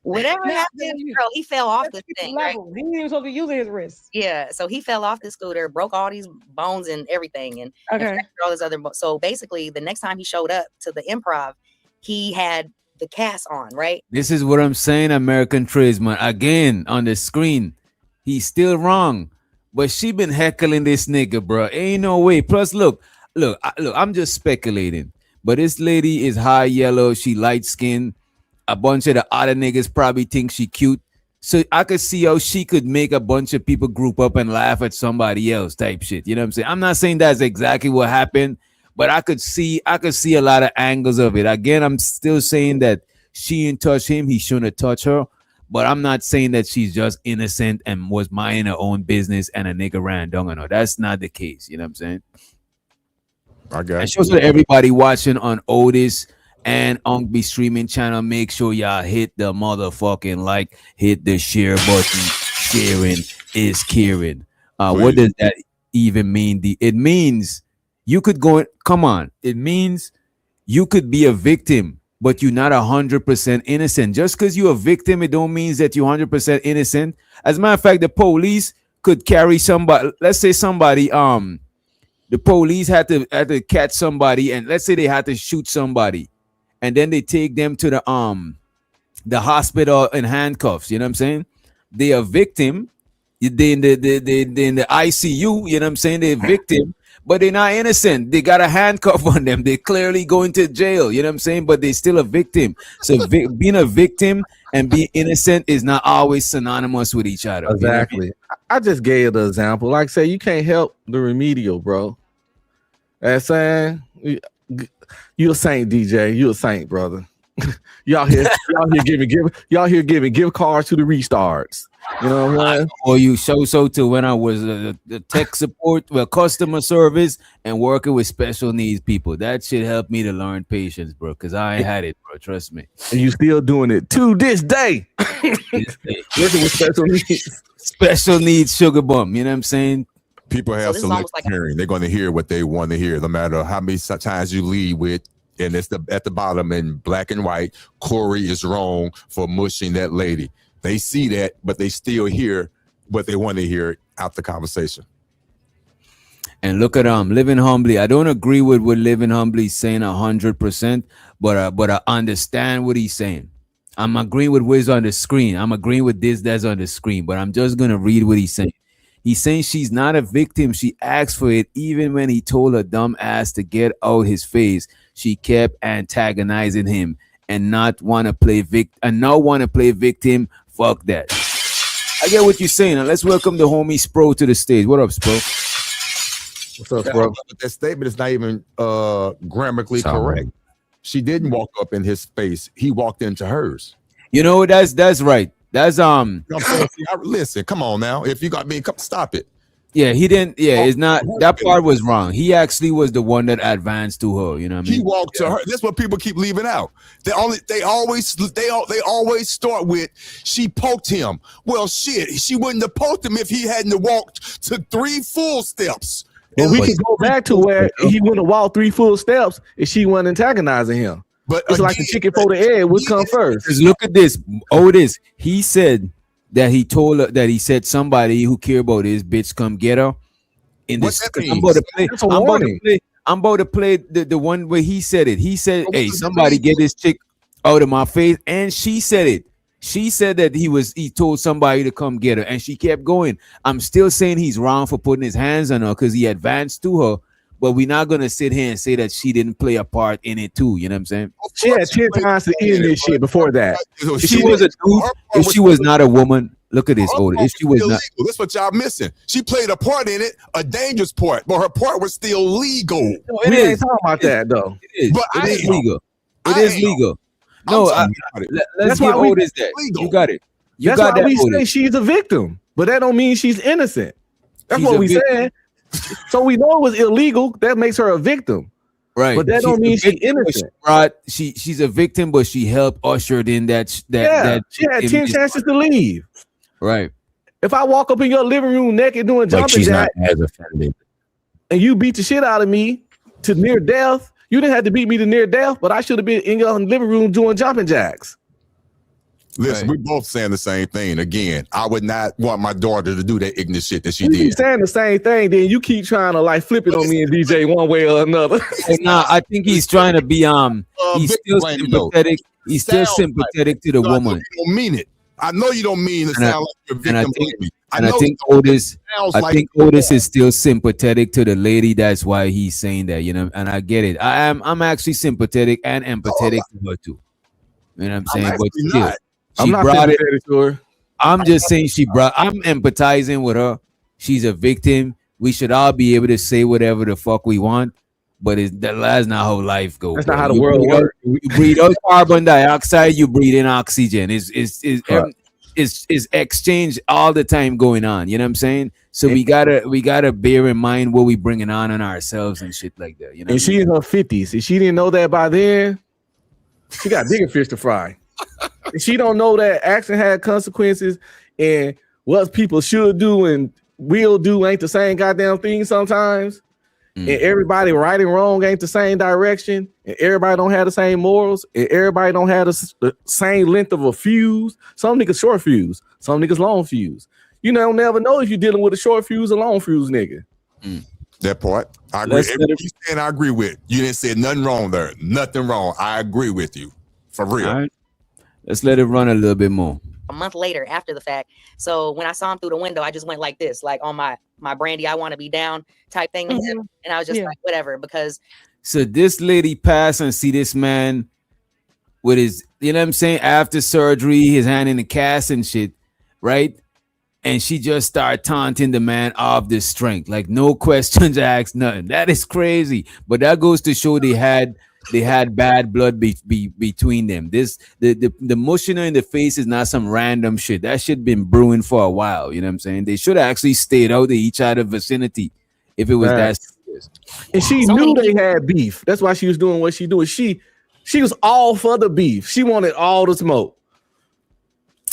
Whatever happened, girl, he fell off the thing. Right? He didn't even supposed to be using his wrist. Yeah, so he fell off the scooter, broke all these bones and everything, and infected all his other. So basically, the next time he showed up to the improv, he had the cast on. Right. This is what I'm saying, American Tradesman. Again, on the screen, he's still wrong. But she been heckling this nigga, bro. Ain't no way. Plus, look. I'm just speculating. But this lady is high yellow. She light skinned. A bunch of the other niggas probably think she cute. So I could see how she could make a bunch of people group up and laugh at somebody else type shit. You know what I'm saying? I'm not saying that's exactly what happened, but I could see a lot of angles of it. Again, I'm still saying that she didn't touch him. He shouldn't have touched her. But I'm not saying that she's just innocent and was minding her own business and a nigga ran down on her. That's not the case. You know what I'm saying? I got it. Shows to everybody watching on Otis and on the streaming channel. Make sure y'all hit the motherfucking like, hit the share button. Sharing is caring. What does that even mean? It means you could go. Come on. It means you could be a victim, but you're not 100% innocent. Just because you're a victim, it don't mean that you're 100% innocent. As a matter of fact, the police could carry somebody. Let's say somebody, the police had to catch somebody, and let's say they had to shoot somebody, and then they take them to the hospital in handcuffs. You know what I'm saying? They are victim. They in the ICU. You know what I'm saying? They're victim. But they're not innocent. They got a handcuff on them. They're clearly going to jail. You know what I'm saying? But they're still a victim. So being a victim and being innocent is not always synonymous with each other. Exactly. You know what I mean? I just gave the example. Like I say, you can't help the remedial, bro. That's saying you a saint, DJ. You a saint, brother. y'all here giving gift cards to the restarts. You know what I'm saying? Or you so to when I was the tech support, customer service, and working with special needs people. That shit helped me to learn patience, bro. Because I ain't had it, bro. Trust me. And you still doing it to this day. Working with special needs sugar bum. You know what I'm saying? People have selective hearing. They're going to hear what they want to hear, no matter how many times you lead with. And it's at the bottom in black and white. Corey is wrong for mushing that lady. They see that, but they still hear what they want to hear out the conversation. And look at Living Humbly. I don't agree with what Living Humbly is saying 100%, but I understand what he's saying. I'm agreeing with what's on the screen. I'm agreeing with that's on the screen, but I'm just gonna read what he's saying. He's saying she's not a victim. She asked for it, even when he told her dumb ass to get out his face. She kept antagonizing him and not want to play victim. Fuck that. I get what you're saying. Now let's welcome the homie Spro to the stage. What up, Spro? What's up, Spro? That statement is not even grammatically correct. She didn't walk up in his face. He walked into hers. You know, that's right. That's listen, come on now. If you got me, come stop it. Yeah, he didn't. Yeah, it's not that part was wrong. He actually was the one that advanced to her. You know what I mean? He walked to her. That's what people keep leaving out. They always start with she poked him. Well, shit, she wouldn't have poked him if he hadn't walked to 3 full steps. But we can go back to where he wouldn't have walked 3 full steps if she wasn't antagonizing him. But it's like the chicken for the egg would come first. Just look at this. Otis, he said that he told her that he said somebody who care about his bitch come get her. In this, I'm about to play the one where he said it. He said, "Hey, somebody get this chick out of my face," and she said it. She said that he told somebody to come get her, and she kept going. I'm still saying he's wrong for putting his hands on her because he advanced to her. But we're not gonna sit here and say that she didn't play a part in it too. You know what I'm saying? She had 10 times to end this shit before that. If she was a dude, if she was not a woman, look at this, Otis. If she was not, that's what y'all missing. She played a part in it, a dangerous part, but her part was still legal. No, we ain't talking about that though. It is legal. It is legal. No, let's give Otis that. You got it. That's why we say she's a victim, but that don't mean she's innocent. That's what we said. So we know it was illegal. That makes her a victim, right? But that don't mean she's innocent. She's a victim, but she helped ushered in that. She had 10 chances to leave. Right. If I walk up in your living room naked doing jumping jacks, and you beat the shit out of me to near death, you didn't have to beat me to near death, but I should have been in your living room doing jumping jacks. Listen, Right. we're both saying the same thing. Again, I would not want my daughter to do that ignorant shit that she We did. keep saying the same thing, then you keep trying to like flip it on me and DJ one way or another. Nah, I think he's trying to be he's still victim blaming, sympathetic. He's still Sounds sympathetic to the So I know woman. you don't mean it. I know you don't mean to And I- sound like you're and I victim think- blaming. And I know think it Otis, sounds I like think Otis is still sympathetic to the lady. That's why he's saying that, you know. And I get it. I'm actually sympathetic and empathetic to her too. You know what I'm saying? But actually still, not. she I'm not brought it. sympathetic to her. I'm just saying I'm empathizing with her. She's a victim. We should all be able to say whatever the fuck we want, but that's not how life goes. That's bro. not how the You world breathe out- works. You breathe out carbon dioxide, you breathe in oxygen. Is exchange all the time going on. You know what I'm saying? So we gotta bear in mind what we bringing on ourselves and shit like that. You know, And she in her 50s. If she didn't know that by then, she got bigger fish to fry. If she don't know that action had consequences and what people should do and will do ain't the same goddamn thing sometimes, and everybody right and wrong ain't the same direction, and everybody don't have the same morals, and everybody don't have the same length of a fuse. Some niggas short fuse, some niggas long fuse. You don't never know if you're dealing with a short fuse or long fuse nigga. that part. I agree. Everything you saying, I agree with. You didn't say nothing wrong there. Nothing wrong. I agree with you. For real. All right. Let's let it run a little bit more. A month later after the fact. So when I saw him through the window, I just went like this, like on my Brandy, I want to be down type thing to him. And I was just like, whatever, because So this lady passed and see this man with his, you know what I'm saying, after surgery, his hand in the cast and shit, right? And she just started taunting the man of the strength, like no questions asked, nothing. That is crazy. But that goes to show they had bad blood between them. The mushing her in the face is not some random shit. That shit been brewing for a while. You know what I'm saying? They should have actually stayed out of each other vicinity if it was that serious. And she knew they had beef. That's why she was doing what she doing. She was all for the beef. She wanted all the smoke.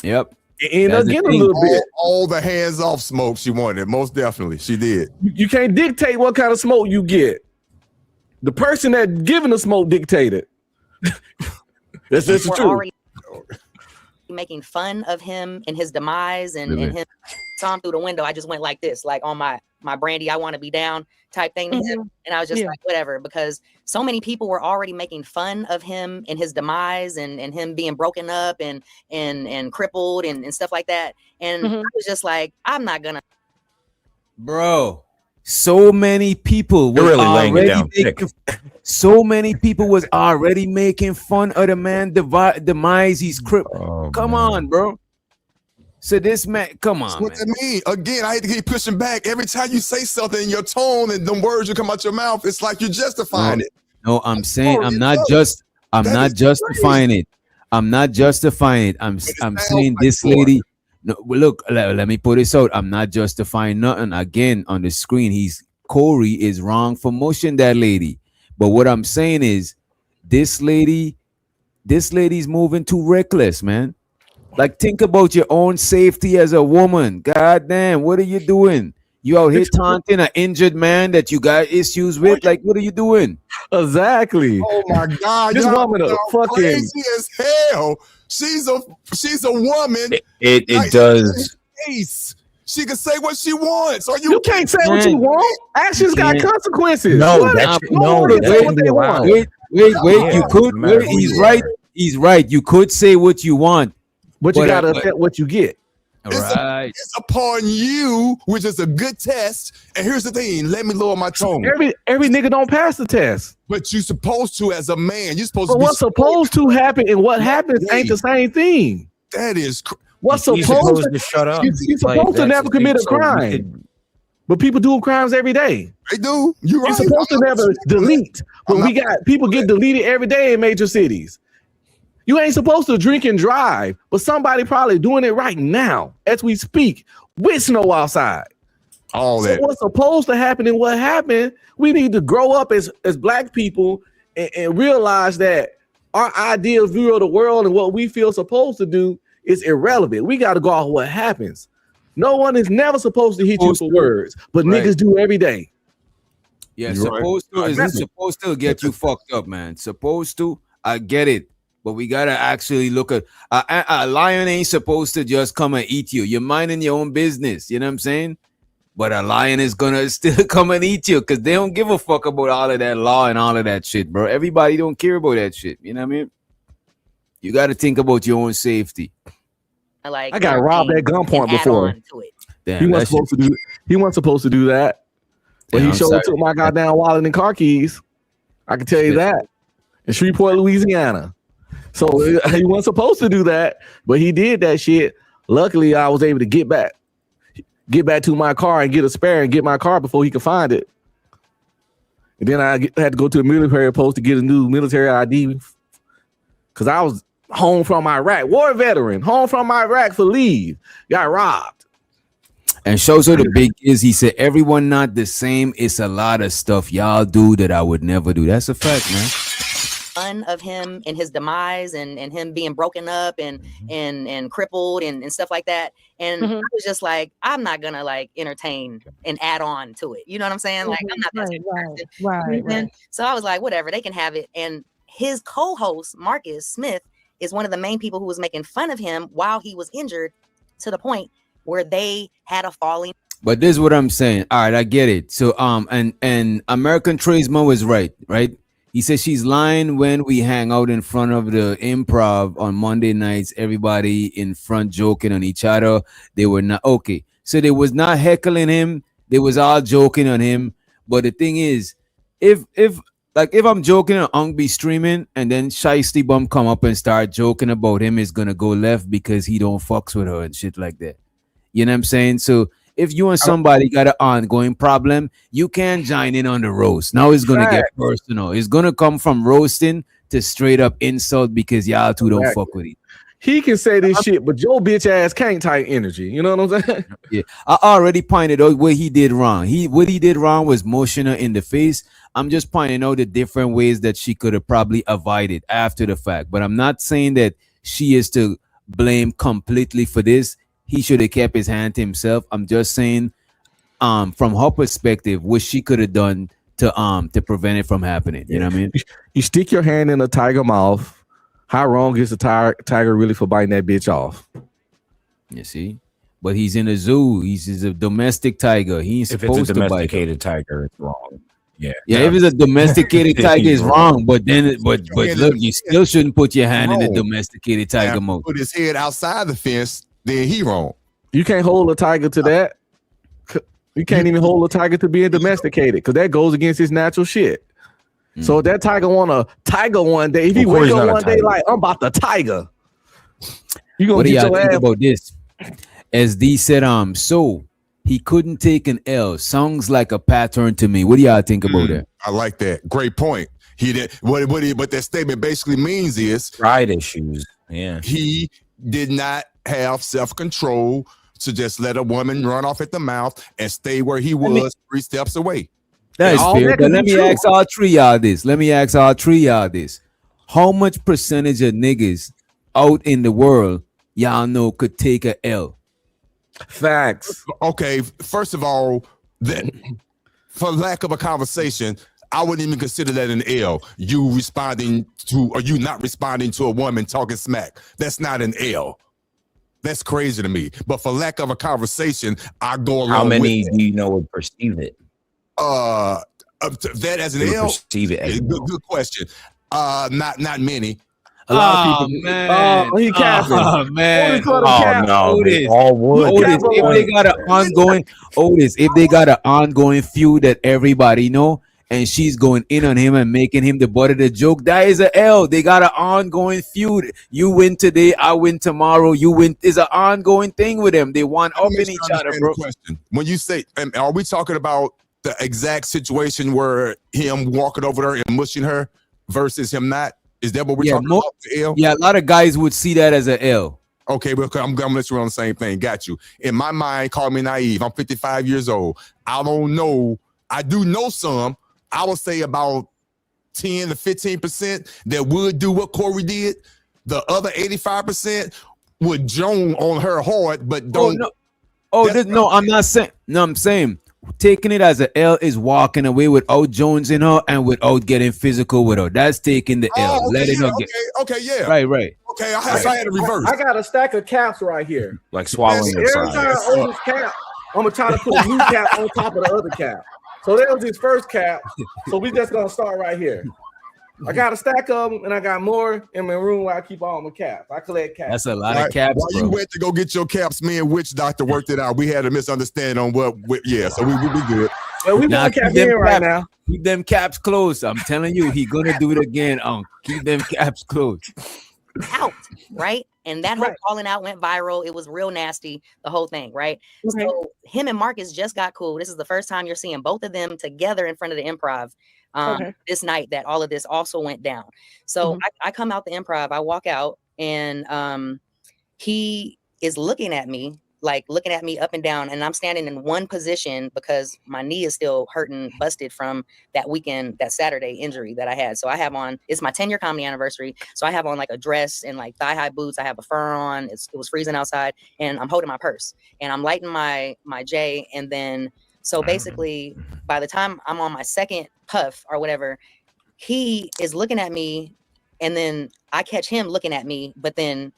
Yep. And again, a little bit. All the hands off smoke she wanted. Most definitely. She did. You can't dictate what kind of smoke you get. The person that giving the smoke dictated. That's the truth. already making fun of him and his demise and him saw him through the window. I just went like this, like on my Brandy, I want to be down type thing to him. And I was just like, whatever, because so many people were already making fun of him and his demise and him being broken up and crippled and stuff like that. And I was just like, I'm not gonna. Bro, so many people You're really laying it down thick. So many people was already making fun of the man demise. He's crippled. Come on, bro. So this man, come on. What I mean, again, I hate to keep pushing back. Every time you say something in your tone and the words that come out your mouth, it's like you're justifying it. No, I'm saying I'm not justifying it. I'm not justifying it. I'm saying this lady. No, look, let me put this out. I'm not justifying nothing. Again, on the screen, Corey is wrong for mushing that lady. But what I'm saying is, this lady's moving too reckless, man. Like, think about your own safety as a woman. God damn, what are you doing? You out here taunting an injured man that you got issues with? Like, what are you doing? Exactly. Oh my God, this woman a fucking crazy as hell. She's a woman. It does. She can say what she wants. Or you can't say what you want. Actions got consequences. No, that's Wait, you could. Wait, he's right. He's right. You could say what you want, but you gotta accept what you get. It's upon you, which is a good test. And here's the thing: let me lower my tone. Every nigga don't pass the test, but you're supposed to as a man. You're supposed but to. What's supposed to happen and what happens ain't the same thing. That is. What's supposed to shut up? You're supposed to never commit a crime, but people do crimes every day. They do. You're right. You're supposed to never delete, but we got people get deleted every day in major cities. You ain't supposed to drink and drive, but somebody probably doing it right now as we speak with snow outside. All that. So what's supposed to happen and what happened, we need to grow up as black people and realize that our ideal view of the world and what we feel supposed to do is irrelevant. We got to go off what happens. No one is never supposed to hit you for words, but niggas do every day. Yeah, supposed to. Is it supposed to get you fucked up, man? Supposed to. I get it. But we gotta actually look at a lion ain't supposed to just come and eat you. You're minding your own business. You know what I'm saying? But a lion is gonna still come and eat you because they don't give a fuck about all of that law and all of that shit, bro. Everybody don't care about that shit. You know what I mean? You got to think about your own safety. Like I got robbed at gunpoint before. Damn, he wasn't supposed to do. He wasn't supposed to do that. But he showed took my goddamn wallet and car keys. I can tell you that in Shreveport, Louisiana. So he wasn't supposed to do that, but he did that shit. Luckily, I was able to get back to my car and get a spare and get my car before he could find it. And then I had to go to a military post to get a new military ID because I was home from Iraq, war veteran, home from Iraq for leave, got robbed. And shows her the big is he said everyone not the same. It's a lot of stuff y'all do that I would never do. That's a fact, man. Fun of him and his demise and him being broken up and crippled and stuff like that. And I was just like, I'm not gonna like entertain and add on to it. You know what I'm saying? Like I'm not that person. So I was like, whatever, they can have it. And his co-host, Marcus Smith, is one of the main people who was making fun of him while he was injured to the point where they had a falling. But this is what I'm saying. All right, I get it. So and American Tradesman was right? He said she's lying when we hang out in front of the improv on Monday nights, everybody in front joking on each other. They were not okay. So they was not heckling him. They was all joking on him. But the thing is, if I'm joking and Unk be streaming and then Shiesty Bum come up and start joking about him, is gonna go left because he don't fucks with her and shit like that. You know what I'm saying? So if you and somebody got an ongoing problem, you can't join in on the roast. Now it's gonna get personal. It's gonna come from roasting to straight up insult because y'all two don't fuck with it. He can say this shit, but your bitch ass can't type energy. You know what I'm saying? Yeah, I already pointed out what he did wrong. What he did wrong was motion her in the face. I'm just pointing out the different ways that she could have probably avoided after the fact. But I'm not saying that she is to blame completely for this. He should have kept his hand to himself. I'm just saying, from her perspective, what she could have done to prevent it from happening. You know what I mean? You stick your hand in a tiger mouth. How wrong is the tiger really for biting that bitch off? You see? But he's in a zoo. He's a domestic tiger. He ain't supposed to bite. If it's a domesticated tiger, it's wrong. Yeah. If it's a domesticated tiger, it's wrong. But look, you still shouldn't put your hand in the domesticated tiger mode. Put his head outside the fence, then he wrong. You can't hold a tiger to that. You can't even hold a tiger to being domesticated because that goes against his natural shit. So if that tiger want a tiger one day, if he wake up one day like I'm about the tiger, you gonna get your ass about this. As D said, so he couldn't take an L. Sounds like a pattern to me. What do y'all think about that? I like that. Great point. He did what that statement basically means is pride issues. Yeah. He did not have self-control to just let a woman run off at the mouth and stay where he was 3 steps away. That is fair. But let me ask all three y'all this. How much percentage of niggas out in the world y'all know could take a L? Facts. Okay, first of all, for lack of a conversation, I wouldn't even consider that an L. You not responding to a woman talking smack. That's not an L. That's crazy to me. But for lack of a conversation, I go along. How many do you know would perceive it? That as an L. Perceive it as good question. Not many. A lot of people. Man. He capping. Oh man. No. Otis. All would. Otis, if they got an ongoing feud that everybody know, and she's going in on him and making him the butt of the joke, that is a L. They got an ongoing feud. You win today, I win tomorrow. You win is an ongoing thing with them. They want up in each other, bro. When you say, are we talking about the exact situation where him walking over there and mushing her versus him not? Is that what we're talking about? The L? Yeah, a lot of guys would see that as an L. Okay, but I'm gonna let you on the same thing. Got you. In my mind, call me naive. I'm 55 years old. I don't know. I do know some. I would say about 10 to 15% that would do what Corey did. The other 85% would joan on her hard, but don't. I'm not saying. No, I'm saying taking it as a L is walking away without jonesing her and without getting physical with her. That's taking the L. Oh, okay, Letting her get yeah. right. Okay, I had a reverse. I got a stack of caps right here. Like swallowing your Every time pride. I open this cap, I'm gonna try to put a new cap on top of the other cap. So that was his first cap. So we just gonna start right here. I got a stack of them, and I got more in my room where I keep all my caps. I collect caps. That's a lot of caps. While you went to go get your caps, me and Witch Doctor worked it out. We had a misunderstanding on what yeah, so we good. Well, we got caps in right now. Keep them caps closed. I'm telling you, he gonna do it again. Keep them caps closed. Out, right? And that whole calling out went viral. It was real nasty, the whole thing, right? Okay. So him and Marcus just got cool. This is the first time you're seeing both of them together in front of the improv. This night that all of this also went down. So I come out the improv, I walk out, and he is looking at me up and down, and I'm standing in one position because my knee is still hurting, busted from that weekend, that Saturday injury that I had. So I have on, it's my 10-year comedy anniversary. So I have on like a dress and like thigh-high boots. I have a fur on. It was freezing outside, and I'm holding my purse, and I'm lighting my J, and then so basically, by the time I'm on my second puff or whatever, he is looking at me, and then I catch him looking at me, but then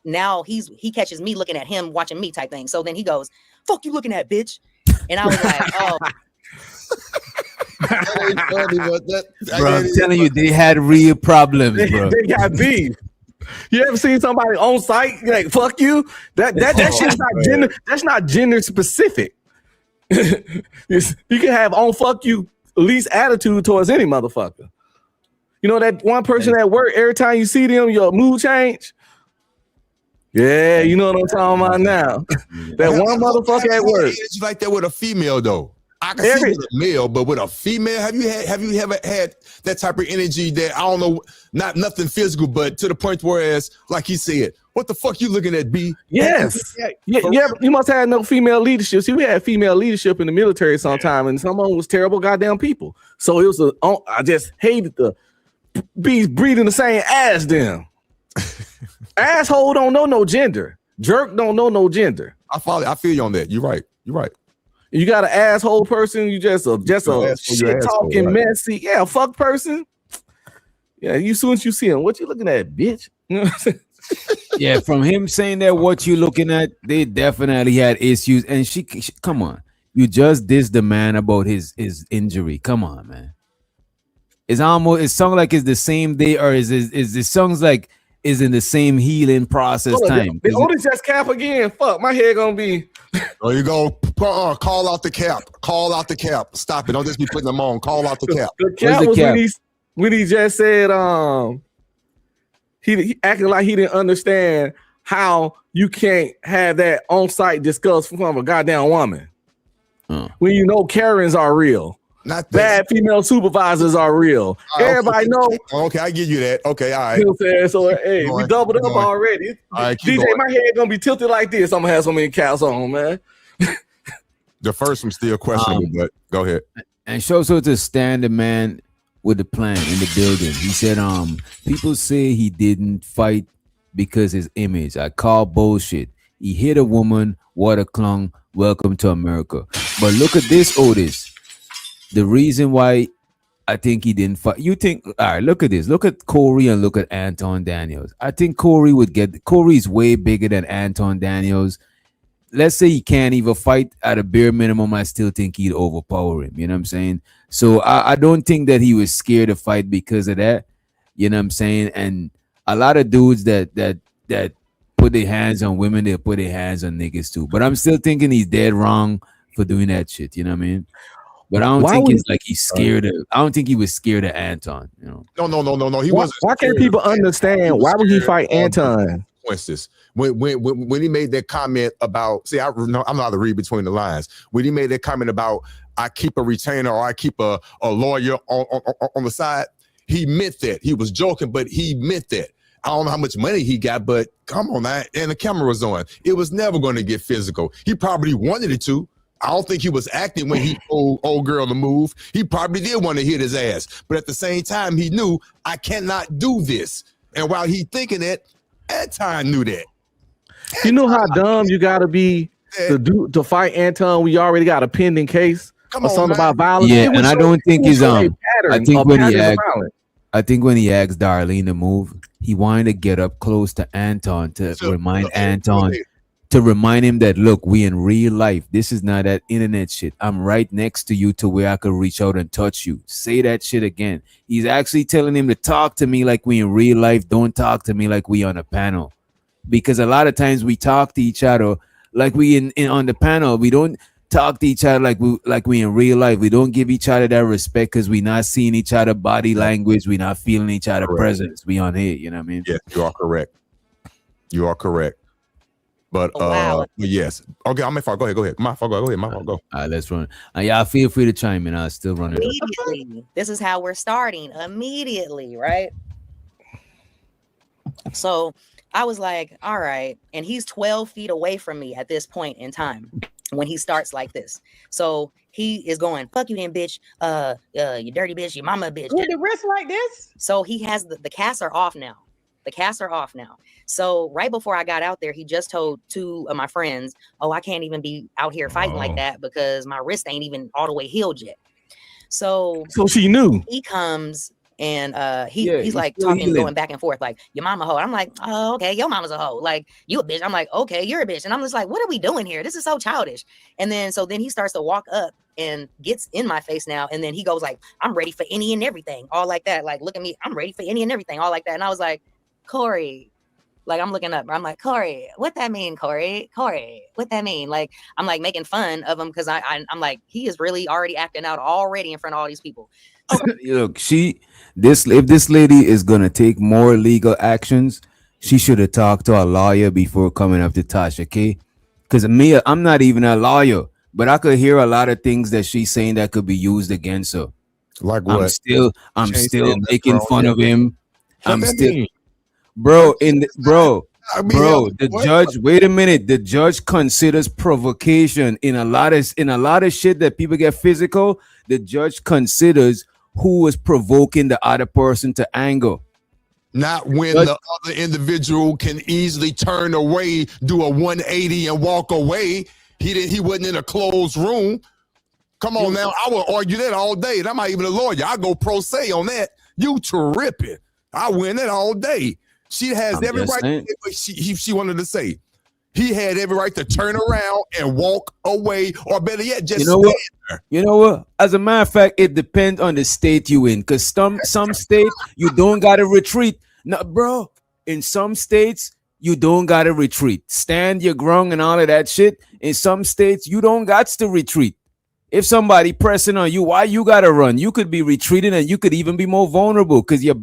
now he catches me looking at him, watching me type thing. So then he goes, "Fuck you looking at, bitch." And I was like, oh. Bro, I'm telling you, they had real problems, bro. They got beef. You ever seen somebody on site like "fuck you"? That shit's not gender. That's not gender specific. You can have on "fuck you" least attitude towards any motherfucker. You know that one person at work, every time you see them, your mood change. Yeah, you know what I'm talking about now. That one motherfucker at work. It's like that with a female though. I can see with a male, but with a female, have you ever had that type of energy that I don't know, nothing physical, but to the point whereas, like he said, what the fuck you looking at, B? Yes. Yeah, you must have no female leadership. See, we had female leadership in the military sometime, and some of them was terrible goddamn people. So it was I just hated the bees breathing the same as them. Asshole don't know no gender. Jerk don't know no gender. I feel you on that. You're right. You got an asshole person, you just a shit talking messy. Yeah, fuck person. Yeah, you soon as you see him, what you looking at, bitch? You know what I'm saying? Yeah, from him saying that what you looking at, they definitely had issues. And she come on, you just dissed the man about his injury. Come on, man. It's almost it sounds like it's the same day, or is the songs like is in the same healing process time. The Otis just cap again. Fuck, my head gonna be. Oh, you go call out the cap. Call out the cap. Stop it. Don't just be putting them on. Call out the cap. The cap was when he just said he acted like he didn't understand how you can't have that on-site discuss from a goddamn woman. When you know Karens are real. Not bad female supervisors are real. Everybody know. Okay, I give you that. Okay, all right. You know what I'm saying? So hey, we doubled up already. All right, DJ, my head gonna be tilted like this. I'm gonna have so many caps on, man. The first one's still questionable, but go ahead. And show so to stand the man with the plan in the building. He said, people say he didn't fight because his image. I call bullshit. He hit a woman, water clung, welcome to America. But look at this, Otis. The reason why I think he didn't fight. You think, all right, look at this. Look at Corey and look at Anton Daniels. I think Corey's way bigger than Anton Daniels. Let's say he can't even fight at a bare minimum. I still think he'd overpower him. You know what I'm saying? So I don't think that he was scared to fight because of that. You know what I'm saying? And a lot of dudes that put their hands on women, they put their hands on niggas too. But I'm still thinking he's dead wrong for doing that shit. You know what I mean? But I don't think it's like he's scared of. I don't think he was scared of Anton. You know? No. He wasn't. Why can't people understand? Why would he fight Anton? When he made that comment about, see, I'm not allowed to read between the lines. When he made that comment about, I keep a retainer or I keep a lawyer on the side, he meant that. He was joking, but he meant that. I don't know how much money he got, but come on, man. And the camera was on. It was never going to get physical. He probably wanted it to. I don't think he was acting when he told old girl to move. He probably did want to hit his ass. But at the same time, he knew, I cannot do this. And while he thinking it, Anton knew that. You know how dumb you got to be to fight Anton, we already got a pending case or something about violence. Yeah, and I don't think he's I think when he asked, I think when he asked Darlene to move, he wanted to get up close to Anton to remind Anton, to remind him that, look, we in real life. This is not that internet shit. I'm right next to you to where I could reach out and touch you. Say that shit again. He's actually telling him to talk to me like we in real life. Don't talk to me like we on a panel. Because a lot of times we talk to each other like we in on the panel. We don't talk to each other like we in real life. We don't give each other that respect because we not seeing each other body language. We not feeling each other presence. We on here, you know what I mean? Yeah, you are correct. You are correct. But yes. Okay, I'm my fault. Go ahead. My fault. Go ahead. My fault. Go. All right, let's run. Y'all feel free to chime in. I'll still run it. Immediately. This is how we're starting. Immediately, right? So I was like, all right. And he's 12 feet away from me at this point in time when he starts like this. So he is going, fuck you then, bitch. You dirty bitch, your mama bitch. With the wrist like this? So he has the casts are off now. The casts are off now. So right before I got out there, he just told 2 of my friends, oh, I can't even be out here fighting like that because my wrist ain't even all the way healed yet. So she knew. He comes and he's like talking, going back and forth, like, your mama a hoe. I'm like, oh, okay, your mama's a hoe. Like, you a bitch. I'm like, okay, you're a bitch. And I'm just like, what are we doing here? This is so childish. And then he starts to walk up and gets in my face now. And then he goes like, I'm ready for any and everything. All like that. Like, look at me. I'm ready for any and everything. All like that. And I was like, Corey, like, I'm looking up. I'm like, Corey, what that mean, Corey? Corey, what that mean? Like, I'm like making fun of him because I'm like, he is really already acting out already in front of all these people. Look, if this lady is gonna take more legal actions, she should have talked to a lawyer before coming up to Tasha K. Because I'm not even a lawyer, but I could hear a lot of things that she's saying that could be used against her. Like what? I'm still making fun of him. I'm still. Bro, the judge, wait a minute. The judge considers provocation in a lot of shit that people get physical. The judge considers who is provoking the other person to anger. Not when the other individual can easily turn away, do a 180 and walk away. He wasn't in a closed room. Come on now. I will argue that all day. And I'm not even a lawyer. I go pro se on that. You tripping. I win that all day. She has every right. She wanted to say he had every right to turn around and walk away, or better yet, just stand there. You know what? As a matter of fact, it depends on the state you in. Because some state you don't gotta retreat. No, bro. In some states you don't gotta retreat. Stand your ground and all of that shit. In some states you don't got to retreat. If somebody pressing on you, why you gotta run? You could be retreating, and you could even be more vulnerable because your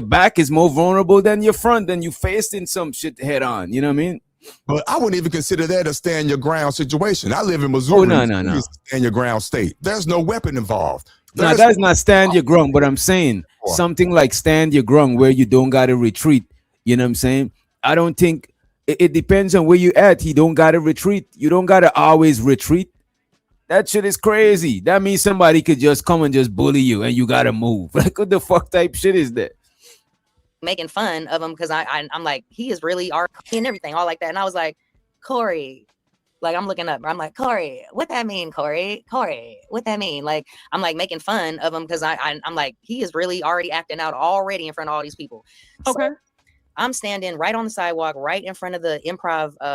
back is more vulnerable than your front. Then you facing some shit head on. You know what I mean? But I wouldn't even consider that a stand your ground situation. I live in Missouri. Oh no. Stand your ground state. There's no weapon involved. No, that's not stand your ground. But I'm saying something like stand your ground where you don't gotta retreat. You know what I'm saying? I don't think it depends on where you at. You don't gotta retreat. You don't gotta always retreat. That shit is crazy. That means somebody could just come and just bully you and you gotta move. Like, what the fuck type shit is that? Making fun of him because I'm like, he is really RP and everything, all like that. And I was like, Corey, like, I'm looking up. I'm like, Corey, what that mean, Corey? Corey, what that mean? Like, I'm like making fun of him because I'm like, he is really already acting out already in front of all these people. Okay. So I'm standing right on the sidewalk, right in front of the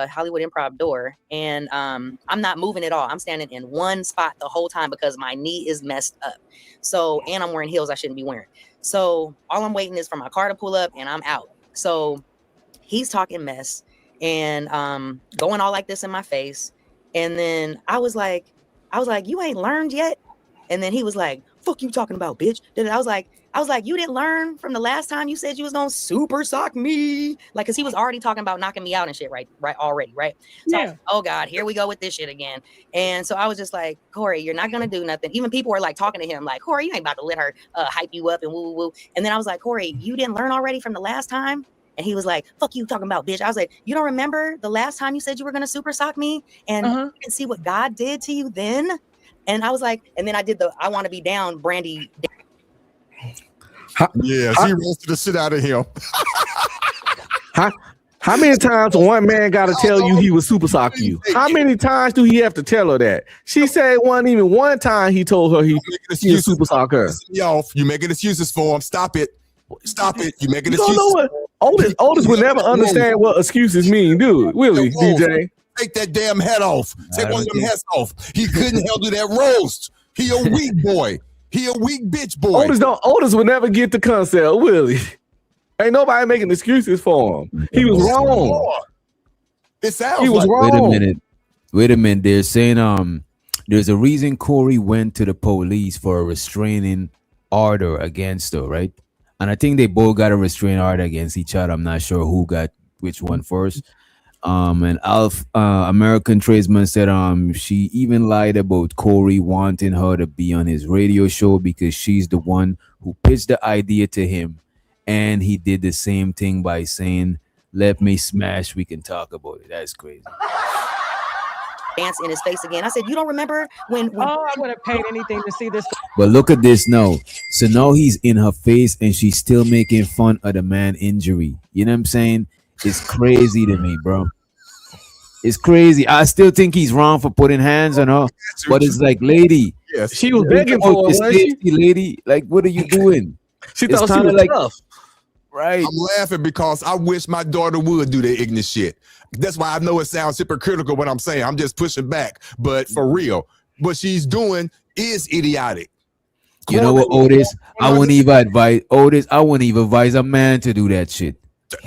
Hollywood Improv door. And I'm not moving at all. I'm standing in one spot the whole time because my knee is messed up. So, and I'm wearing heels I shouldn't be wearing. So all I'm waiting is for my car to pull up and I'm out. So he's talking mess and going all like this in my face. And then I was like, you ain't learned yet? And then he was like, fuck you talking about, bitch. Then I was like, you didn't learn from the last time you said you was gonna super sock me, like, cause he was already talking about knocking me out and shit, right, already, right? So Yeah. oh God, here we go with this shit again. And so I was just like, Corey, you're not gonna do nothing. Even people were like talking to him, like, Corey, you ain't about to let her hype you up and woo woo woo. And then I was like, Corey, you didn't learn already from the last time? And he was like, fuck you talking about, bitch. I was like, you don't remember the last time you said you were gonna super sock me and you didn't see what God did to you then? And I was like, and then I did the I want to be down, Brandy. Yeah, she roasted the shit out of him. How many times one man got to tell you he was super sock you? How many times do he have to tell her that? She said it wasn't even one time he told her he was super sock her. You making excuses for him. Stop it. Stop it. You making You excuses. don't know what Otis would never understand what excuses mean, dude. Will he, DJ? Take that damn head off. Take one of them heads off. He couldn't handle that roast. He a weak boy. He a weak bitch boy. Otis would never get the concept, will he? Ain't nobody making excuses for him. He was wrong. It sounds he was like wrong. Wait a minute. They're saying there's a reason Corey went to the police for a restraining order against her, right? And I think they both got a restraining order against each other. I'm not sure who got which one first. And American Tradesman said she even lied about Corey wanting her to be on his radio show because she's the one who pitched the idea to him. And he did the same thing by saying, "Let me smash, we can talk about it." That's crazy. Dance in his face again. I said, you don't remember when I would have paid anything to see this. But look at this now. So now he's in her face and she's still making fun of the man injury. You know what I'm saying? It's crazy to me, bro. It's crazy. I still think he's wrong for putting hands on her. But it's like, lady. Yes. She was begging for it, safety, lady. Like, what are you doing? She thought she was tough. Right. I'm laughing because I wish my daughter would do that ignorant shit. That's why I know it sounds hypocritical when I'm saying I'm just pushing back. But for real, what she's doing is idiotic. You know what, Otis? I wouldn't even advise a man to do that shit.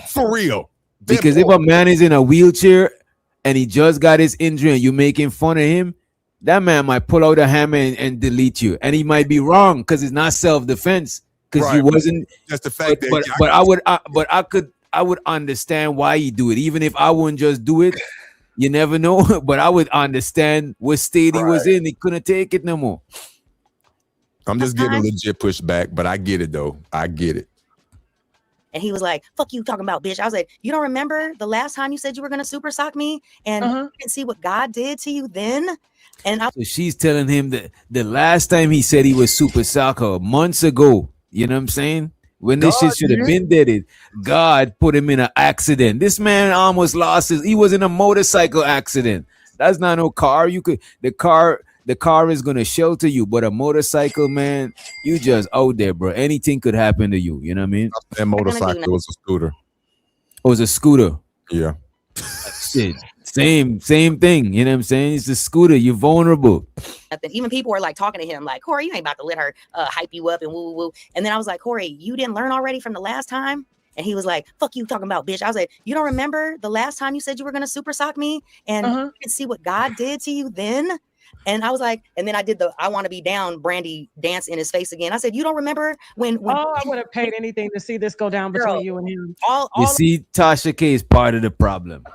For real. Because if a man is in a wheelchair and he just got his injury and you making fun of him, that man might pull out a hammer and delete you. And he might be wrong because it's not self-defense. Because he wasn't just the fact that I would understand why he do it. Even if I wouldn't just do it, you never know. But I would understand what state he was in. He couldn't take it no more. I'm just getting a legit pushback, but I get it though. I get it. And he was like, "Fuck you talking about, bitch." I was like, "You don't remember the last time you said you were gonna super sock me and you didn't see what God did to you then?" And so she's telling him that the last time he said he was super soccer months ago. You know what I'm saying? When this shit should have been dead, God put him in an accident. This man almost lost he was in a motorcycle accident. That's not no car. The car is gonna shelter you, but a motorcycle, man, you just out there, bro. Anything could happen to you. You know what I mean? That motorcycle was a scooter. Oh, it was a scooter. Yeah. Shit. Same thing. You know what I'm saying? It's a scooter. You're vulnerable. Even people were like talking to him like, "Corey, you ain't about to let her hype you up and woo woo woo." And then I was like, "Corey, you didn't learn already from the last time?" And he was like, "Fuck you talking about, bitch." I was like, "You don't remember the last time you said you were gonna super sock me and you didn't see what God did to you then?" And I was like, and then I did the "I want to be down" Brandy dance in his face again. I said, "You don't remember when I would have paid anything to see this go down between you and him." You see, Tasha K is part of the problem.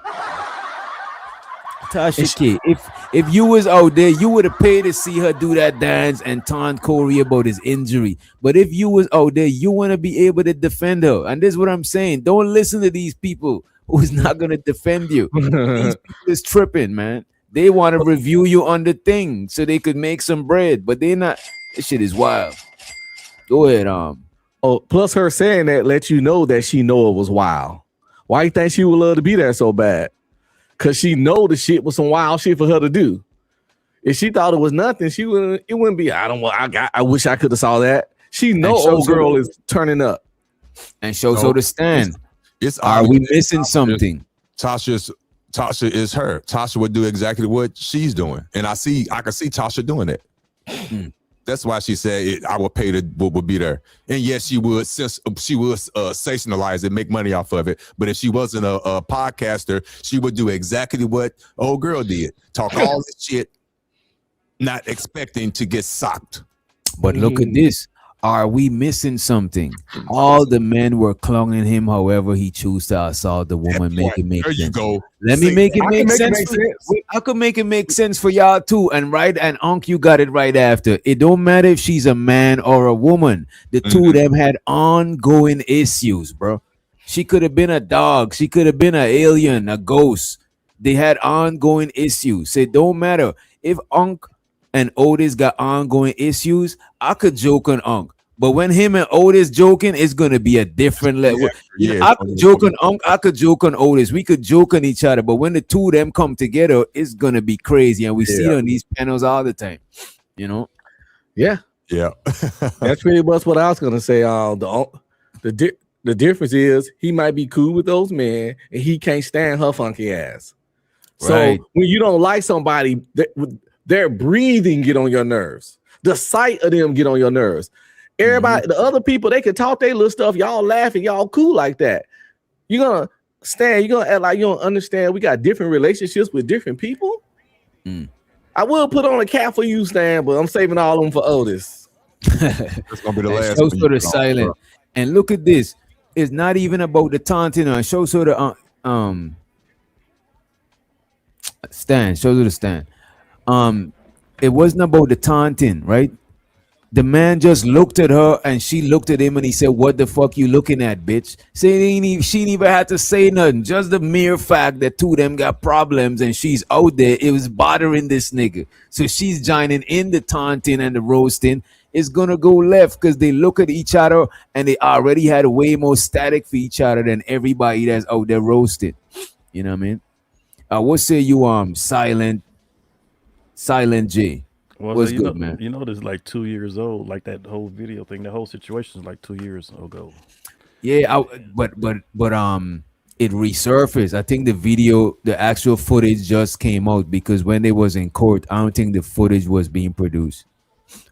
Tasha K, if you was out there, you would have paid to see her do that dance and taunt Corey about his injury. But if you was out there, you want to be able to defend her. And this is what I'm saying. Don't listen to these people who's not going to defend you. These people is tripping, man. They want to review you on the thing so they could make some bread. But they're not. This shit is wild. Go ahead, Oh, plus her saying that let you know that she know it was wild. Why you think she would love to be there so bad? Cause she know the shit was some wild shit for her to do. If she thought it was nothing, it wouldn't be. I wish I could have saw that. She know old girl is turning up. And so to stand. Are we missing something? Tasha is her. Tasha would do exactly what she's doing, and I can see Tasha doing it. That's why she said I would pay what would be there. And yes, she would, since she would sensationalize it, make money off of it. But if she wasn't a podcaster, she would do exactly what old girl did. Talk all this shit, not expecting to get socked. But look at this. Are we missing something? All the men were cloning him however he chose to assault the woman. Make it make sense. There you go. Let me make it make sense. I could make it make sense for y'all too. And Unc, you got it right after. It don't matter if she's a man or a woman. The two of them had ongoing issues, bro. She could have been a dog. She could have been an alien, a ghost. They had ongoing issues. So it don't matter if Unc and Otis got ongoing issues. I could joke on Unc, But when him and Otis joking, it's gonna be a different level. I could joke on Otis. We could joke on each other, but when the two of them come together, it's gonna be crazy. And we see it on these panels all the time. You know? Yeah. That's pretty much what I was gonna say. The difference is he might be cool with those men, and he can't stand her funky ass. So when you don't like somebody, their breathing get on your nerves. The sight of them get on your nerves. Everybody, the other people, they can talk their little stuff. Y'all laughing, y'all cool like that. You're gonna act like you don't understand. We got different relationships with different people. I will put on a cap for you, Stan, but I'm saving all of them for Otis. That's gonna be the last. Show sort of silent. And look at this. It's not even about the taunting. Show sort of Stan. Show to the Stan. It wasn't about the taunting, right? The man just looked at her and she looked at him and he said, "What the fuck you looking at, bitch?" She didn't even had to say nothing. Just the mere fact that two of them got problems and she's out there, it was bothering this nigga. So she's joining in the taunting and the roasting. It's gonna go left because they look at each other and they already had way more static for each other than everybody that's out there roasting. You know what I mean? What say you silent J? Well, What's so good, man? You know, this is like 2 years old. Like that whole video thing, the whole situation is like 2 years ago. Yeah, but it resurfaced. I think the actual footage just came out because when they was in court, I don't think the footage was being produced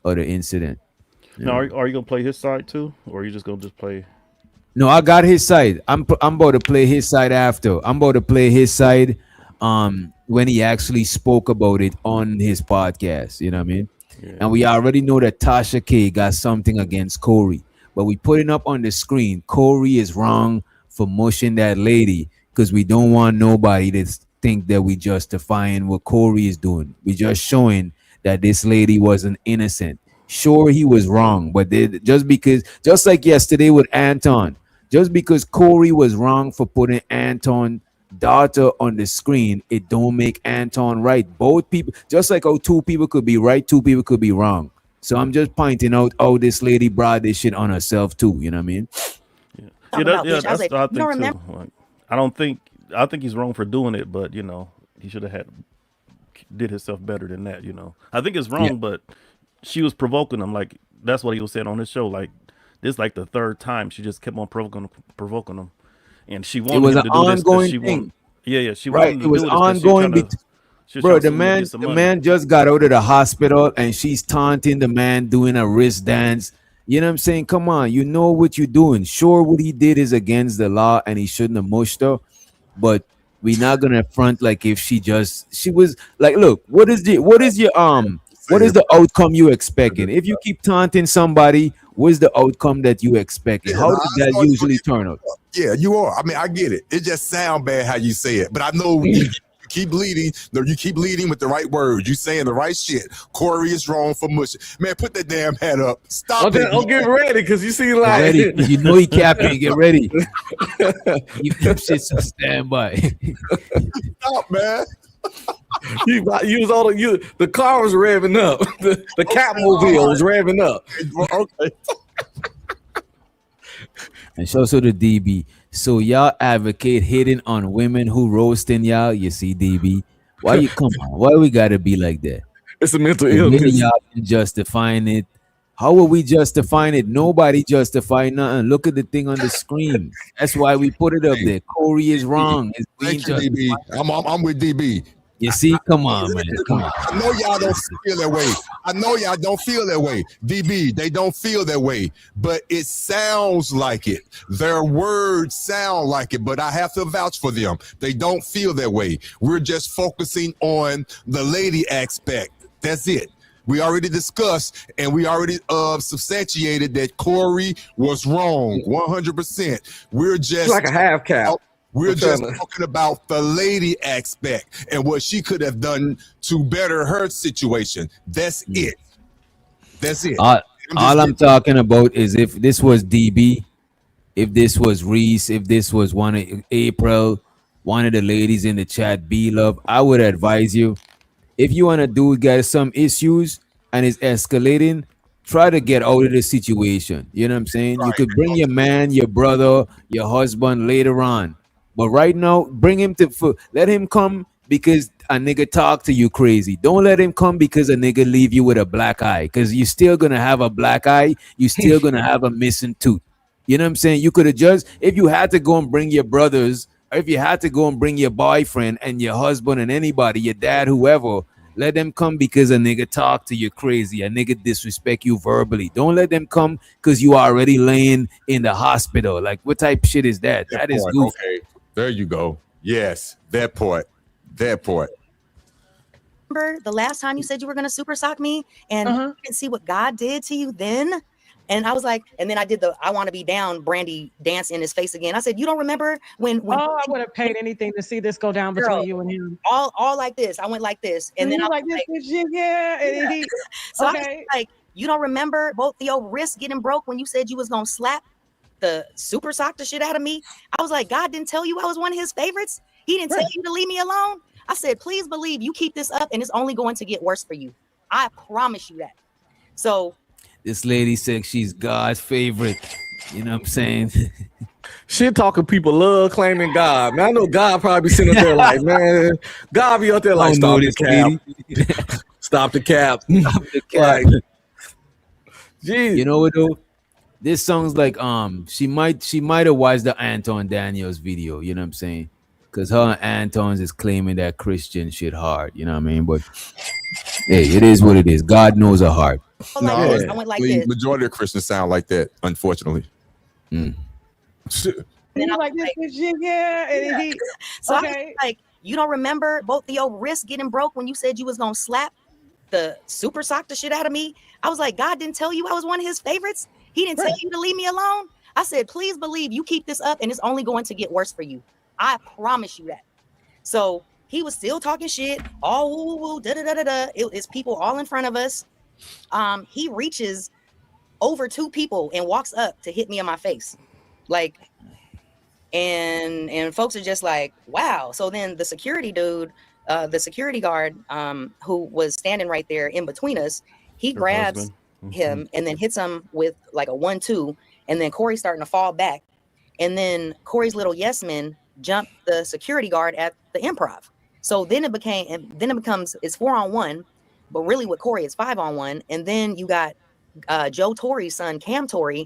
or the incident. Now, are you gonna play his side too, or are you just gonna play? No, I got his side. I'm about to play his side after. I'm about to play his side. When he actually spoke about it on his podcast, you know what I mean? Yeah. And we already know that Tasha K got something against Corey, but we putting up on the screen, Corey is wrong for mushing that lady because we don't want nobody to think that we justifying what Corey is doing. We just showing that this lady wasn't innocent. Sure, he was wrong, but just like yesterday with Anton, just because Corey was wrong for putting Anton daughter on the screen, it don't make Anton right. Both people, just like how two people could be right, two people could be wrong. So I'm just pointing out, this lady brought this shit on herself too. You know what I mean? That's what I think too. Like, I think he's wrong for doing it, but he should have did himself better than that. I think it's wrong, but she was provoking him. Like that's what he was saying on his show. Like this, like the third time, she just kept on provoking him. And she wanted him to do this because she wanted. Yeah. She wanted it was ongoing. Bro, the man just got out of the hospital and she's taunting the man doing a wrist dance. You know what I'm saying? Come on, you know what you're doing. Sure, what he did is against the law and he shouldn't have mushed her. But we're not gonna front like if she was like, look, what is the outcome you expecting? If you keep taunting somebody, what's the outcome that you expecting? How did that usually turn out? Yeah, you are. I mean, I get it. It just sounds bad how you say it, but I know you keep leading. No, you keep leading with the right words. You saying the right shit. Corey is wrong for mushing. Man, put that damn hat up. Stop it. I'm getting ready because you see like ready. You know he capping. Get ready. You keep shit to stand by. Stop, man. You was all the car was revving up. The Catmobile was revving up. Okay. And so the DB. So y'all advocate hitting on women who roasting y'all. You see, DB. Why you come on? Why we gotta be like that? It's a mental illness. Y'all justifying it. How are we justifying it? Nobody justifying nothing. Look at the thing on the screen. That's why we put it up there. Corey is wrong. It's being DB. I'm with DB. You see, come on, man. Come on. I know y'all don't feel that way. I know y'all don't feel that way. DB, they don't feel that way, but it sounds like it. Their words sound like it, but I have to vouch for them. They don't feel that way. We're just focusing on the lady aspect. That's it. We already discussed and we already substantiated that Corey was wrong 100%. We're just like a half cap. We're just talking about the lady aspect and what she could have done to better her situation. That's it. That's it. All I'm talking about is if this was DB, if this was Reese, if this was one of April, one of the ladies in the chat, B-Love, I would advise you, if you want to do get some issues and it's escalating, try to get out of the situation. You know what I'm saying? You could bring your man, your brother, your husband later on, but right now, bring him to let him come because a nigga talk to you crazy. Don't let him come because a nigga leave you with a black eye, because you're still gonna have a black eye. You're still gonna have a missing tooth. You know what I'm saying? You could have just, if you had to go and bring your brothers, or if you had to go and bring your boyfriend and your husband and anybody, your dad, whoever, let them come because a nigga talk to you crazy, a nigga disrespect you verbally. Don't let them come because you already laying in the hospital. Like, what type of shit is that? That is goofy. Okay, there you go. Yes, that part. That part. Remember the last time you said you were gonna super sock me and you didn't see what God did to you then? And I was like, and then I did the I want to be down Brandy dance in his face again. I said, you don't remember when I would have paid anything to see this go down between you and him. All like this. I went like this. And then I like this, yeah. And he, so I was like, you don't remember both your wrists getting broke when you said you was gonna slap the super sock the shit out of me? I was like, God didn't tell you I was one of his favorites. He didn't tell you to leave me alone. I said, please believe you keep this up and it's only going to get worse for you. I promise you that. So this lady said she's God's favorite. You know what I'm saying? Shit talking people love claiming God. Man, I know God probably be sitting up there like, man, God be up there like, stop the cap. Stop the cap. Stop the cap. Like, geez. You know what though? This song's like she might have watched the Anton Daniels video, you know what I'm saying? Because her and Anton's is claiming that Christian shit hard, you know what I mean? But hey, it is what it is. God knows her heart. No, I went like this. Majority of Christians sound like that, unfortunately. And I like this, yeah. And he, so I was like, you don't remember both of your wrists getting broke when you said you was gonna slap the super sock the shit out of me? I was like, God didn't tell you I was one of his favorites. He didn't tell you to leave me alone. I said, please believe you keep this up and it's only going to get worse for you. I promise you that. So he was still talking shit, all woo woo woo, da da da da da. It's people all in front of us. He reaches over 2 people and walks up to hit me in my face, like, and folks are just like, wow. So then the security dude, the security guard, who was standing right there in between us, he grabs him and then hits him with like a 1-2, and then Corey's starting to fall back, and then Corey's little yes men jumped the security guard at the improv. So then it becomes it's 4-on-1, but really with Corey it's 5-on-1, and then you got Joe Torre's son Cam Torre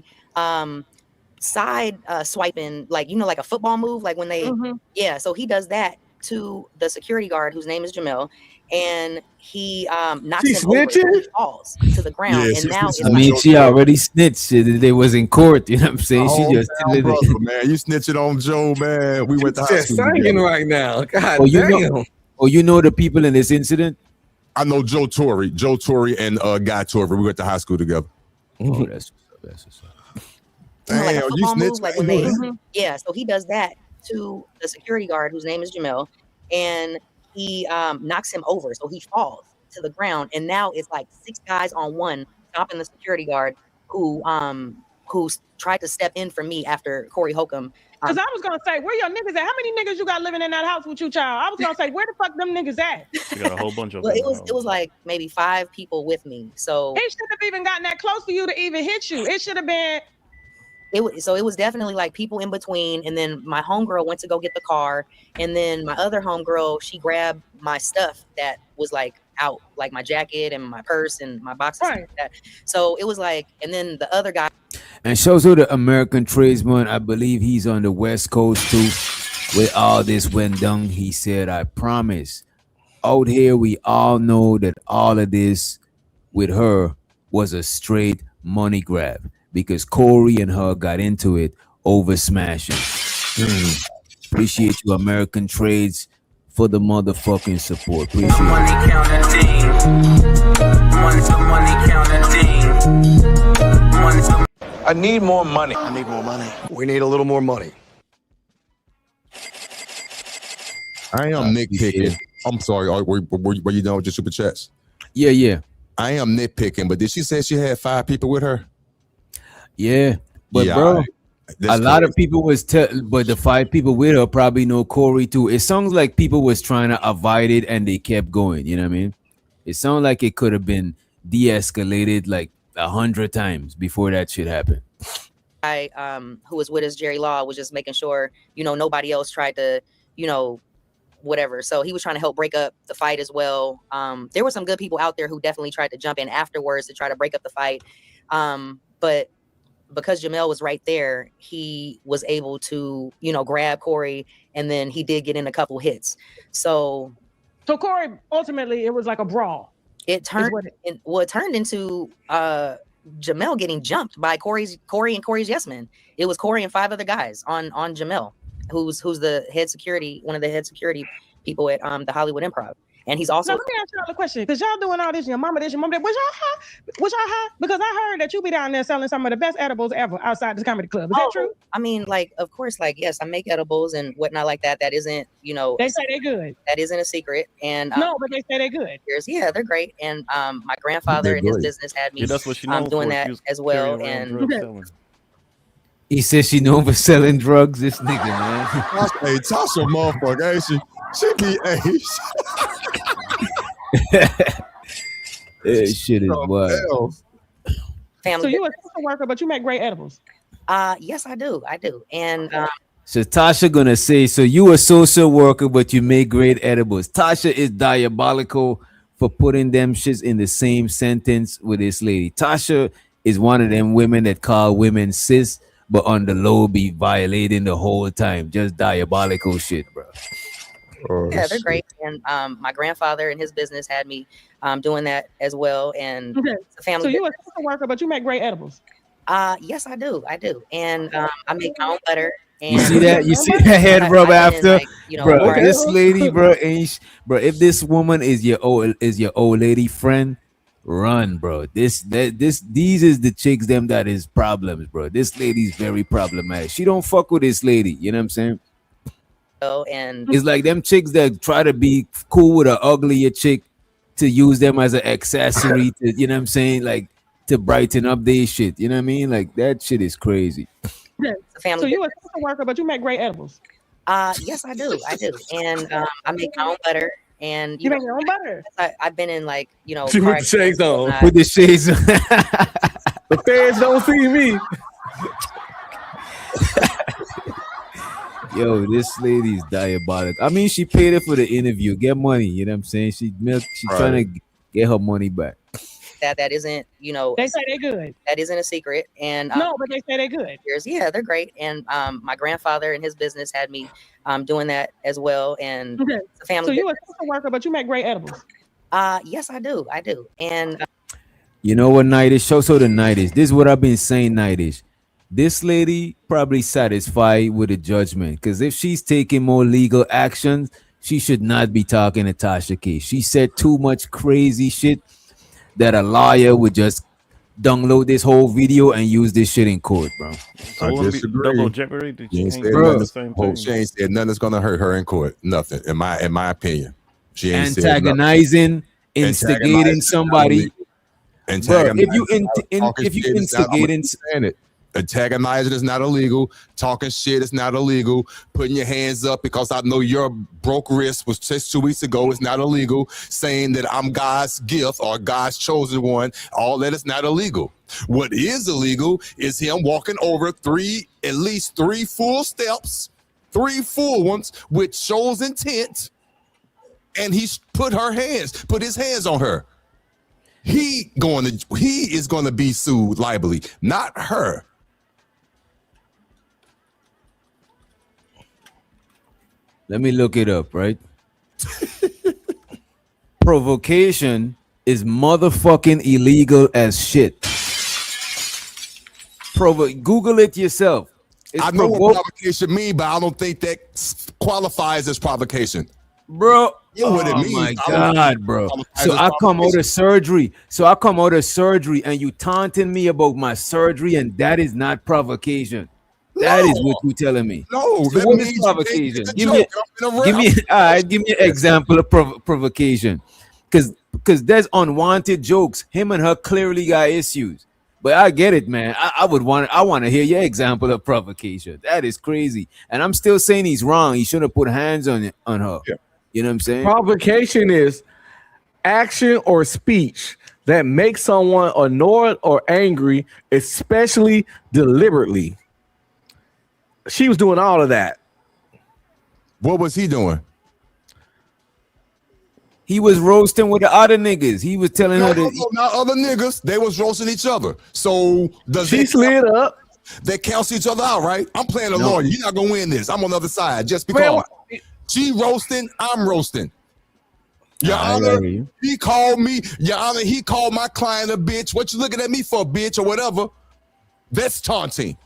side swiping, like, you know, like a football move, like when they so he does that to the security guard whose name is Jamel, and he knocks him over and he falls to the ground. And now it's she already snitched. They was in court, you know what I'm saying? She just brother, man, you snitching on Joe, man. We went to high school together right now. God damn. You know the people in this incident? I know Joe Torre and Guy Torre. We went to high school together. Oh, that's what's up. Damn, like a football you move, like when they so he does that to the security guard whose name is Jamel, and he knocks him over, so he falls to the ground, and now it's like 6 guys on one stopping the security guard who tried to step in for me after Corey Holcomb. Because I was gonna say, where your niggas at? How many niggas you got living in that house with you, child? I was gonna say, where the fuck them niggas at? You got a whole bunch of them. It was like maybe 5 people with me. So it should have even gotten that close for you to even hit you. It should have been. It was definitely like people in between, and then my homegirl went to go get the car, and then my other homegirl, she grabbed my stuff that was like out, like my jacket and my purse and my boxes, like that. So it was like, and then the other guy. And shows her the American tradesman. I believe he's on the West Coast too. With all this went down, he said, "I promise." Out here, we all know that all of this with her was a straight money grab, because Corey and her got into it over smashing. Appreciate you, American Trades, for the motherfucking support. Appreciate it. Money counting team. Money counting team. I need more money. I need more money. We need a little more money. I am nitpicking. I'm sorry. Were you done with your super chats? Yeah. I am nitpicking, but did she say she had 5 people with her? Yeah, but bro, a lot of people was but the 5 people with her probably know Corey too. It sounds like people was trying to avoid it and they kept going. You know what I mean? It sounds like it could have been de-escalated, like 100 times before that shit happened. Who was with us, Jerry Law, was just making sure, nobody else tried to, whatever. So he was trying to help break up the fight as well. There were some good people out there who definitely tried to jump in afterwards to try to break up the fight. But because Jamel was right there, he was able to, grab Corey, and then he did get in a couple hits. So Corey, ultimately, it was like a brawl. It turned into Jamel getting jumped by Corey and Corey's yes men. It was Corey and 5 other guys on Jamel, who's the head security, one of the head security people at the Hollywood Improv. And he's also. Now, let me ask y'all a question, because y'all doing all this, your mama this, your mom that. Was y'all high? Because I heard that you be down there selling some of the best edibles ever outside this comedy club. Is that true? I mean, of course, yes, I make edibles and whatnot like that. That isn't, They say they're good. That isn't a secret. And no, but they say they're good. Yeah, they're great. And my grandfather and his business had me doing that as well. And he says she known for selling drugs. This nigga, man. Hey, Tasha, motherfucker, ain't she? She be That shit is wild. Family. So you a social worker, but you make great edibles. Yes, I do. And so Tasha gonna say, so you a social worker, but you make great edibles. Tasha is diabolical for putting them shits in the same sentence with this lady. Tasha is one of them women that call women cis, but on the low be violating the whole time. Just diabolical shit, bro. Yeah, they're great. And my grandfather and his business had me doing that as well. And it's a family. So you a social worker, but you make great edibles. Yes, I do. And I make my own butter. And you see that? You see that head rub after, bro? This lady, bro, if this woman is your old lady friend, run, bro. These is the chicks them that is problems, bro. This lady's very problematic. She don't fuck with this lady. You know what I'm saying? And it's like them chicks that try to be cool with an uglier chick to use them as an accessory to, you know what I'm saying, like to brighten up their shit. You know what I mean? Like that shit is crazy. So you a social worker, but you make great edibles. Yes, I do. And I make my own butter. And you make your own butter. I've been in she put the shades on. Put the shades on. The fans don't see me. Yo, this lady's diabolic. I mean, she paid it for the interview, get money. You know what I'm saying? She's trying to get her money back. That isn't, They say they're good. That isn't a secret. And no, but they say they're good. Yeah, they're great. And my grandfather and his business had me doing that as well. And it's a family. So you a social worker, but you make great edibles. Yes, I do. And you know what, Nightish? So the Nightish. This is what I've been saying, Nightish. This lady probably satisfied with the judgment, because if she's taking more legal actions, she should not be talking to Tasha K. She said too much crazy shit that a lawyer would just download this whole video and use this shit in court, bro. I disagree. Double jeopardy. She ain't said nothing that's gonna hurt her in court. Nothing, in my opinion. She ain't antagonizing, instigating somebody. Bro, if you instigating. Antagonizing is not illegal. Talking shit is not illegal. Putting your hands up because I know your broke wrist was just 2 weeks ago is not illegal. Saying that I'm God's gift or God's chosen one, all that is not illegal. What is illegal is him walking over at least three full steps, 3 full ones, which shows intent. And he put his hands on her. He is going to be sued liably, not her. Let me look it up, right? Provocation is motherfucking illegal as shit. Google it yourself. I know what provocation means, but I don't think that qualifies as provocation. Bro, what it means. My God, bro. So I come out of surgery. And you taunting me about my surgery, and that is not provocation. That is what you're telling me. No, so what is provocation? Give me an example of provocation. Because there's unwanted jokes. Him and her clearly got issues. But I get it, man. I want to hear your example of provocation. That is crazy. And I'm still saying he's wrong. He shouldn't have put hands on her. Yeah. You know what I'm saying? Provocation is action or speech that make someone annoyed or angry, especially deliberately. She was doing all of that. What was he doing? He was roasting with the other niggas. He was telling her that not other niggas. They was roasting each other. So she slid up. They cancel each other out, right? I'm playing a lawyer. You're not gonna win this. I'm on the other side just because. She roasting, I'm roasting. Your Honor, he called me. Your Honor, he called my client a bitch. What you looking at me for, bitch, or whatever? That's taunting.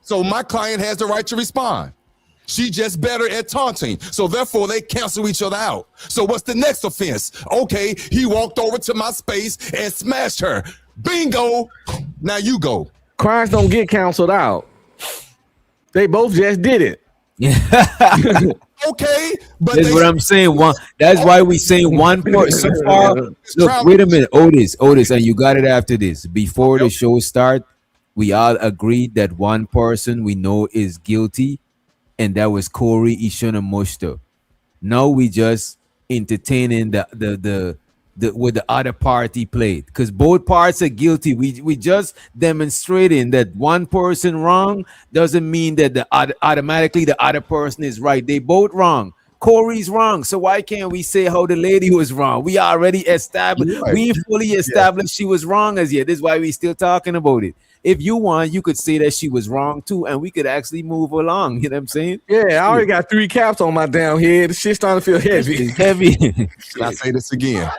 So my client has the right to respond. She just better at taunting. So therefore, they cancel each other out. So what's the next offense? Okay, he walked over to my space and smashed her. Bingo. Now you go. Crimes don't get canceled out. They both just did it. Okay, but that's what I'm saying. That's why we saying one person. So far, look, wait a minute, Otis, and you got it after this. Before the show start, we all agreed that one person we know is guilty, and that was Corey Ishonamushta. Now we just entertaining the what the other party played, because both parts are guilty. We just demonstrating that one person wrong doesn't mean that automatically the other person is right. They both wrong. Corey's wrong, so why can't we say how the lady was wrong? We already established, we fully established she was wrong as yet. This is why we still talking about it. If you want, you could say that she was wrong too, and we could actually move along. You know what I'm saying? Yeah, I already got 3 caps on my damn head. The shit's starting to feel heavy. It's heavy. Can I say this again?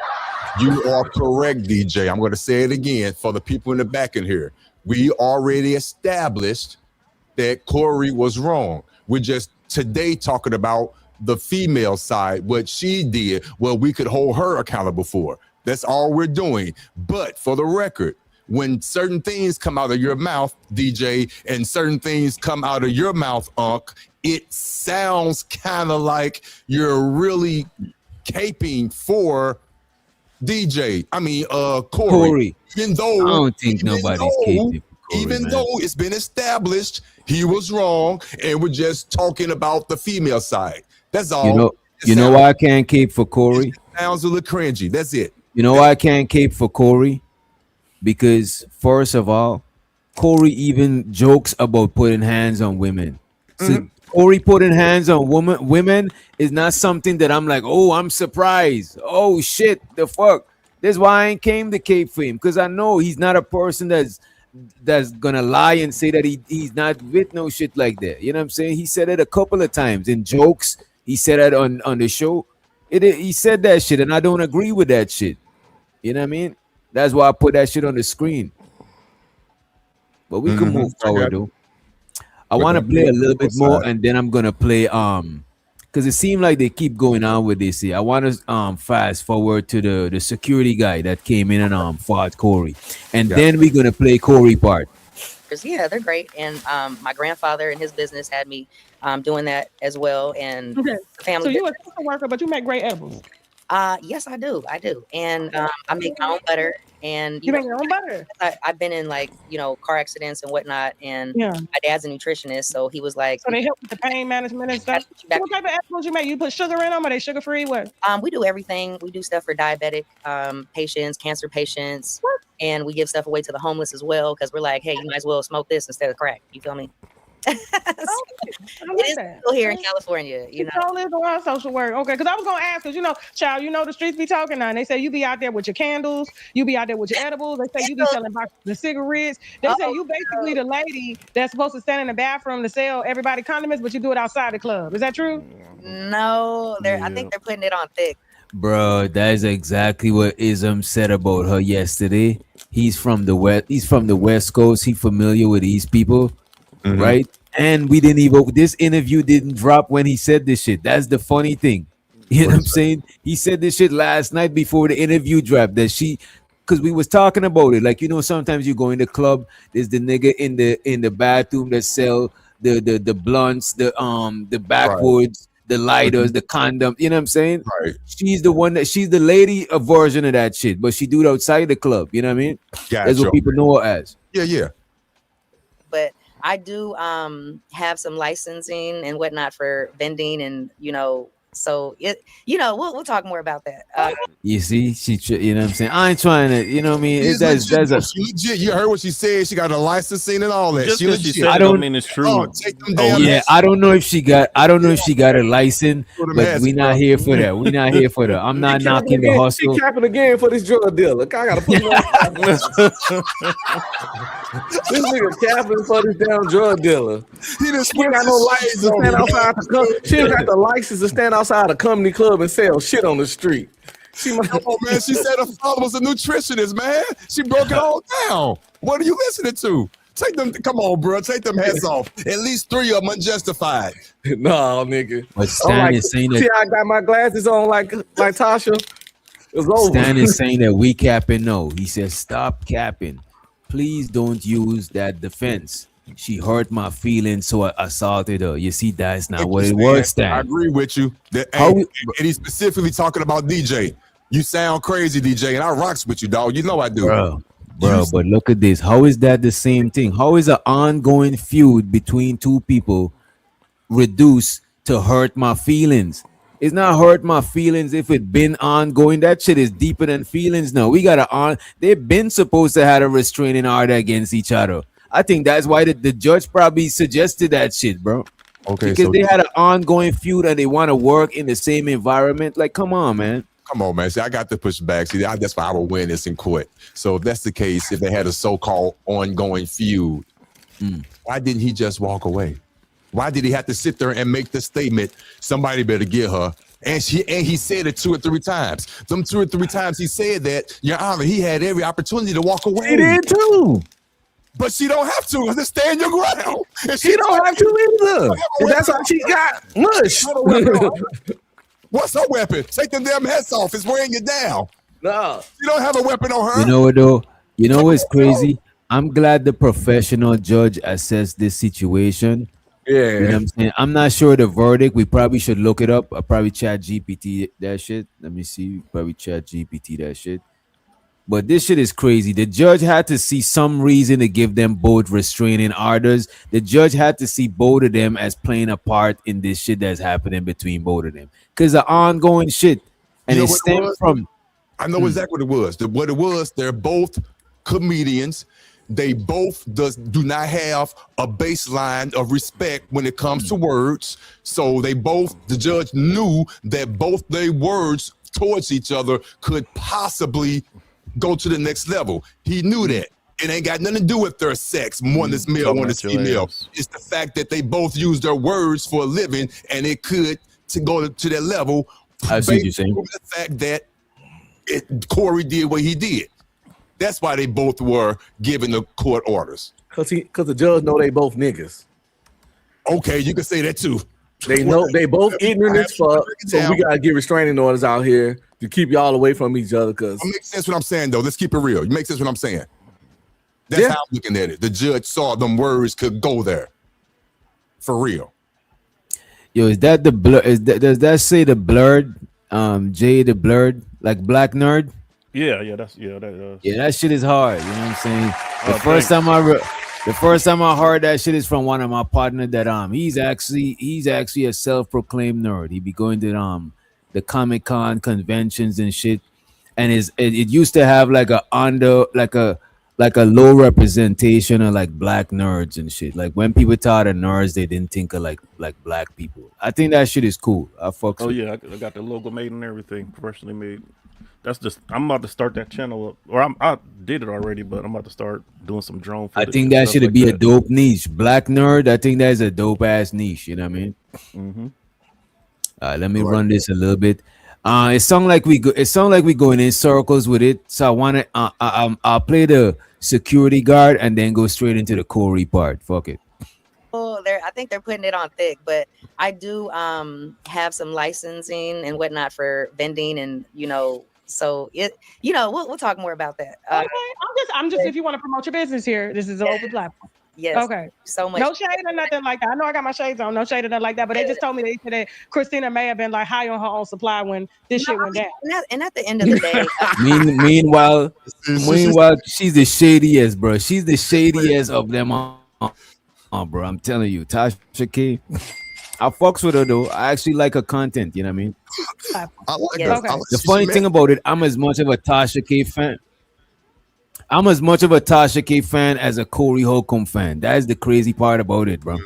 You are correct, DJ. I'm going to say it again for the people in the back in here. We already established that Corey was wrong. We're just today talking about the female side, what she did, what we could hold her accountable for. That's all we're doing. But for the record, when certain things come out of your mouth, DJ, and certain things come out of your mouth, Unc, it sounds kind of like you're really caping for DJ. I mean, Corey. Even though I don't think nobody's caping. Even though it's been established he was wrong, and we're just talking about the female side. That's all. You know why I can't cape for Corey? It sounds a little cringy. That's it. You know why I can't cape for Corey? Because first of all, Corey even jokes about putting hands on women. So Corey putting hands on women is not something that I'm like, oh, I'm surprised. Oh shit, the fuck. That's why I ain't came to cape for him, because I know he's not a person that's gonna lie and say that he's not with no shit like that. You know what I'm saying? He said it a couple of times in jokes. He said it on the show. He said that shit, and I don't agree with that shit. You know what I mean? That's why I put that shit on the screen. But we can move forward, though. I want to play a little bit more, and then I'm gonna play because it seemed like they keep going on with this here. I want to fast forward to the security guy that came in and fought Corey, and then we're gonna play Corey part. Yeah, they're great, and my grandfather and his business had me doing that as well, and family. So you're a social worker, but you make great edibles. Yes, I do, and I make my own butter. And you make your own butter. I've been in car accidents and whatnot, and my dad's a nutritionist, so he was like, so they help with the pain management and stuff. So what type of edibles you make? You put sugar in them? Are they sugar free? What? We do everything. We do stuff for diabetic patients, cancer patients, and we give stuff away to the homeless as well, because we're like, hey, you might as well smoke this instead of crack. You feel me? I like that. Still here in California, all is around social work. Okay, because I was gonna ask, because child, the streets be talking now, and they say you be out there with your candles, you be out there with your edibles. They say you be selling boxes of cigarettes. They say you basically the lady that's supposed to stand in the bathroom to sell everybody condiments, but you do it outside the club. Is that true? No, I think they're putting it on thick. Bro, that is exactly what Ism said about her yesterday. He's from the West Coast. He's familiar with these people. Right? And we didn't even, this interview didn't drop when he said this shit. That's the funny thing. You know what I'm saying? He said this shit last night before the interview dropped, that because we was talking about it. Like, sometimes you go in the club, there's the nigga in the bathroom that sell the blunts, the backwoods, the lighters, the condom. You know what I'm saying? Right. She's the lady version of that shit, but she do it outside the club. You know what I mean? Gotcha. That's what people know her as. Yeah. But I do have some licensing and whatnot for vending and So we'll talk more about that. You see, you know what I'm saying? I ain't trying to, you know what I mean? That's she legit. You heard what she said. She got a licensing and all that. Just She because legit. she said I it don't- don't mean it's true. Take them damn Yeah, I don't know if she got a license, but we not here for that. We not here for that. I'm not knocking the hustle. She capping again for this drug dealer. I gotta put him on. This nigga capping for this damn drug dealer. He just She ain't got no license to stand outside she ain't got the license to stand outside a company club and sell shit on the street. Come on, man. She said her father was a nutritionist, man. She broke it all down. What are you listening to? Take them. Come on, bro. Take them heads off. At least 3 of them unjustified. No, nigga. But Stan is saying See, that I got my glasses on like Tasha. It's over. Stan is saying that we capping. No, he says stop capping. Please don't use that defense. She hurt my feelings, so I assaulted her. You see, that's not what it was, Stan. I agree with you. And he's specifically talking about DJ. You sound crazy, DJ, and I rocks with you, dog. You know I do. Bro, but look at this. How is that the same thing? How is an ongoing feud between two people reduced to hurt my feelings? It's not hurt my feelings if it been ongoing. That shit is deeper than feelings now. We got they've been supposed to have a restraining order against each other. I think that's why the judge probably suggested that shit, bro. Okay, because so they had an ongoing feud and they want to work in the same environment. Like, come on, man. Come on, man. See, I got to push back. See, that's why I will win this in court. So if that's the case, if they had a so-called ongoing feud, why didn't he just walk away? Why did he have to sit there and make the statement, somebody better get her? And he said it 2 or 3 times. Them 2 or 3 times he said that, Your Honor, he had every opportunity to walk away. He did too. But she don't have to. Just stand your ground. And She don't have to either. And that's how she got mush. What's her weapon? Take them damn heads off. It's weighing you down. No. You don't have a weapon on her. You know what though? You know what's crazy? I'm glad the professional judge assessed this situation. Yeah. You know what I'm saying? I'm not sure the verdict. We probably should look it up. I probably chat GPT that shit. Let me see. Probably chat GPT that shit. But this shit is crazy. The judge had to see some reason to give them both restraining orders. The judge had to see both of them as playing a part in this shit that's happening between both of them. Because the ongoing shit. And You know it what stemmed was? from... I know exactly what it was. What it was, they're both comedians. They both do not have a baseline of respect when it comes to words. So the judge knew that both their words towards each other could possibly go to the next level. He knew that. It ain't got nothing to do with their sex. One is male, one is female. It's the fact that they both use their words for a living, and it could to go to that level. I see what you're saying. The fact that Corey did what he did. That's why they both were given the court orders. Cause the judge know they both niggas. Okay, you can say that too. They know they both ignorant as fuck. So we gotta get restraining orders out here to keep y'all away from each other. Cause it makes sense what I'm saying though. Let's keep it real. It makes sense what I'm saying. That's how I'm looking at it. The judge saw them words could go there. For real. Yo, is that the blur? Does that say the blurred? Jay the blurred, like black nerd? Yeah, that Yeah, that shit is hard. You know what I'm saying? The first time I heard that shit is from one of my partners that he's actually a self-proclaimed nerd. He be going to the Comic-Con conventions and shit, and it used to have like a low representation of like black nerds and shit. Like when people thought of nerds, they didn't think of like black people. I think that shit is cool. I got the logo made and everything, professionally made. That's just I'm about to start that channel up, or I did it already, but I'm about to start doing some drone footage. I think that should be a dope niche. Black nerd. I think that's a dope ass niche. You know what I mean? Mm-hmm. Let me run this a little bit. It sounds like we going in circles with it. So I want to. I'll play the security guard and then go straight into the Corey part. Fuck it. Oh, I think they're putting it on thick, but I do have some licensing and whatnot for vending, and so we'll talk more about that. Okay, I'm just if you want to promote your business here, this is an open platform. Yes. Okay. So much. No shade or nothing like that. I know I got my shades on. No shade or nothing like that. But they just told me they said that Christina may have been like high on her own supply when this shit went down. And at the end of the day, meanwhile, she's the shadiest, bro. She's the shadiest of them all, bro. I'm telling you, Tasha K. I fucks with her though. I actually like her content. You know what I mean? I like Yes. her. The funny thing about it, I'm as much of a Tasha K fan. I'm as much of a Tasha K fan as a Corey Holcomb fan. That is the crazy part about it, bro.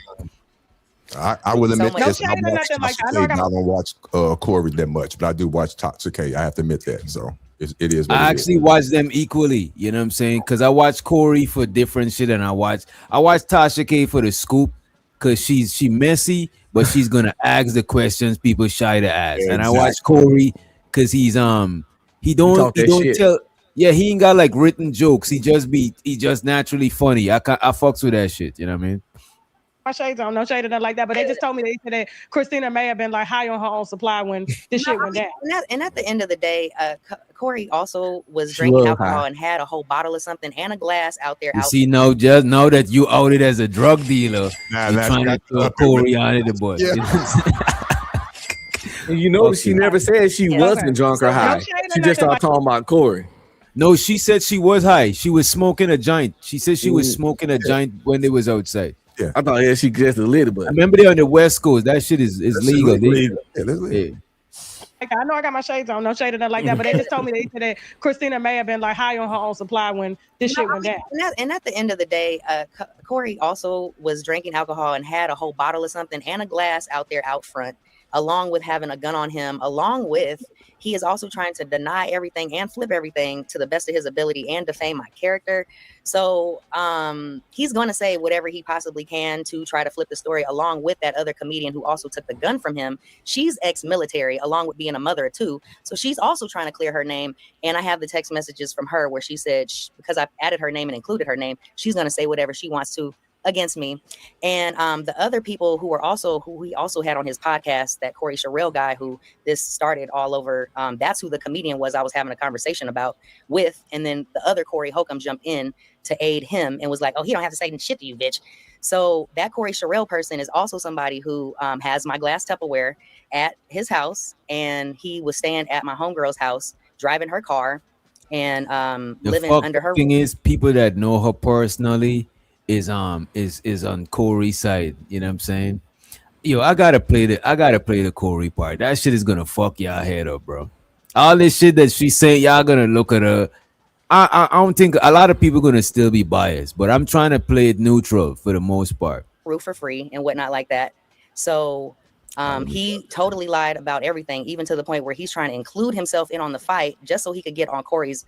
I will admit much. this. No I shade or watch nothing like that. I Tasha know I K, but got I don't watch Corey that much, but I do watch Tasha K. I have to admit that. So it is what I it actually is. watch them equally. You know what I'm saying? Because I watch Corey for different shit, and I watch Tasha K for the scoop because she messy, but she's gonna ask the questions people shy to ask. And I watch Corey because he talk that don't shit. tell. Yeah, he ain't got like written jokes. He just naturally funny. I fucks with that shit. You know what I mean? my shades on, no shade or nothing like that. But they just told me that Christina may have been like high on her own supply when this shit went down. And at the end of the day, Corey also was She drinking was alcohol high. and had a whole bottle of something and a glass out there. You see, now just know that you outed as a drug dealer. Nah, You're that's trying to got throw up Corey under the bus. Yeah. You know what I'm saying? And you know she never said she wasn't drunk or No high. shade or She just nothing started like talking about Corey. No, she said she was high. She was smoking a joint. She said she was smoking a joint when they was outside. I thought she just a little bit. I remember they on the West Coast. That shit is legal. legal. Yeah, that's legal. Yeah. I know I got my shades on, no shade or nothing like that. But they just told me that Christina may have been like high on her own supply when this shit went down. And at the end of the day, Corey also was drinking alcohol and had a whole bottle of something and a glass out there out front, along with having a gun on him, along with he is also trying to deny everything and flip everything to the best of his ability and defame my character. So he's going to say whatever he possibly can to try to flip the story, along with that other comedian who also took the gun from him. She's ex-military, along with being a mother of two. So she's also trying to clear her name. And I have the text messages from her where she said, because I've added her name and included her name, she's going to say whatever she wants to against me. And the other people who he also had on his podcast, that Corey Sherrill guy who this started all over, that's who the comedian was I was having a conversation about with. And then the other Corey Holcomb jumped in to aid him and was like, oh, he don't have to say shit to you, bitch. So that Corey Sherrill person is also somebody who has my glass Tupperware at his house, and he was staying at my homegirl's house, driving her car, and living under her thing is, people that know her personally is on Corey's side. You know what I'm saying? Yo, I gotta play the Corey part. That shit is gonna fuck y'all head up, bro. All this shit that she's saying, y'all gonna look at her. I don't think a lot of people gonna still be biased, but I'm trying to play it neutral for the most part. roof for free and whatnot like that. So he totally lied about everything, even to the point where he's trying to include himself in on the fight just so he could get on Corey's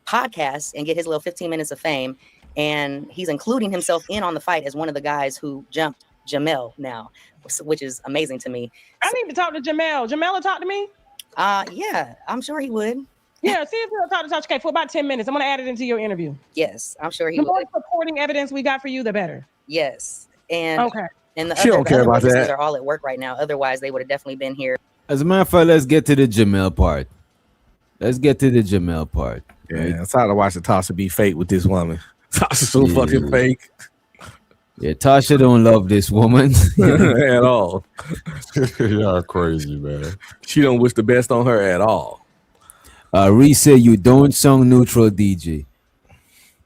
podcast and get his little 15 minutes of fame. And he's including himself in on the fight as one of the guys who jumped Jamel now, which is amazing to me. I need to talk to Jamel. Jamel will talk to me? Yeah, I'm sure he would. Yeah, see if he'll talk to Tasha K for about 10 minutes. I'm going to add it into your interview. Yes, I'm sure he the would. The more supporting evidence we got for you, the better. Yes. And okay. And the she don't care about that. They're all at work right now. Otherwise, they would have definitely been here. As a matter of fact, let's get to the Jamel part. Yeah, right? I'm tired of watching Tasha be fake with this woman. Tasha's so fucking fake. Yeah, Tasha don't love this woman at all. Y'all crazy, man. She don't wish the best on her at all. Reese said you don't sound neutral, DJ.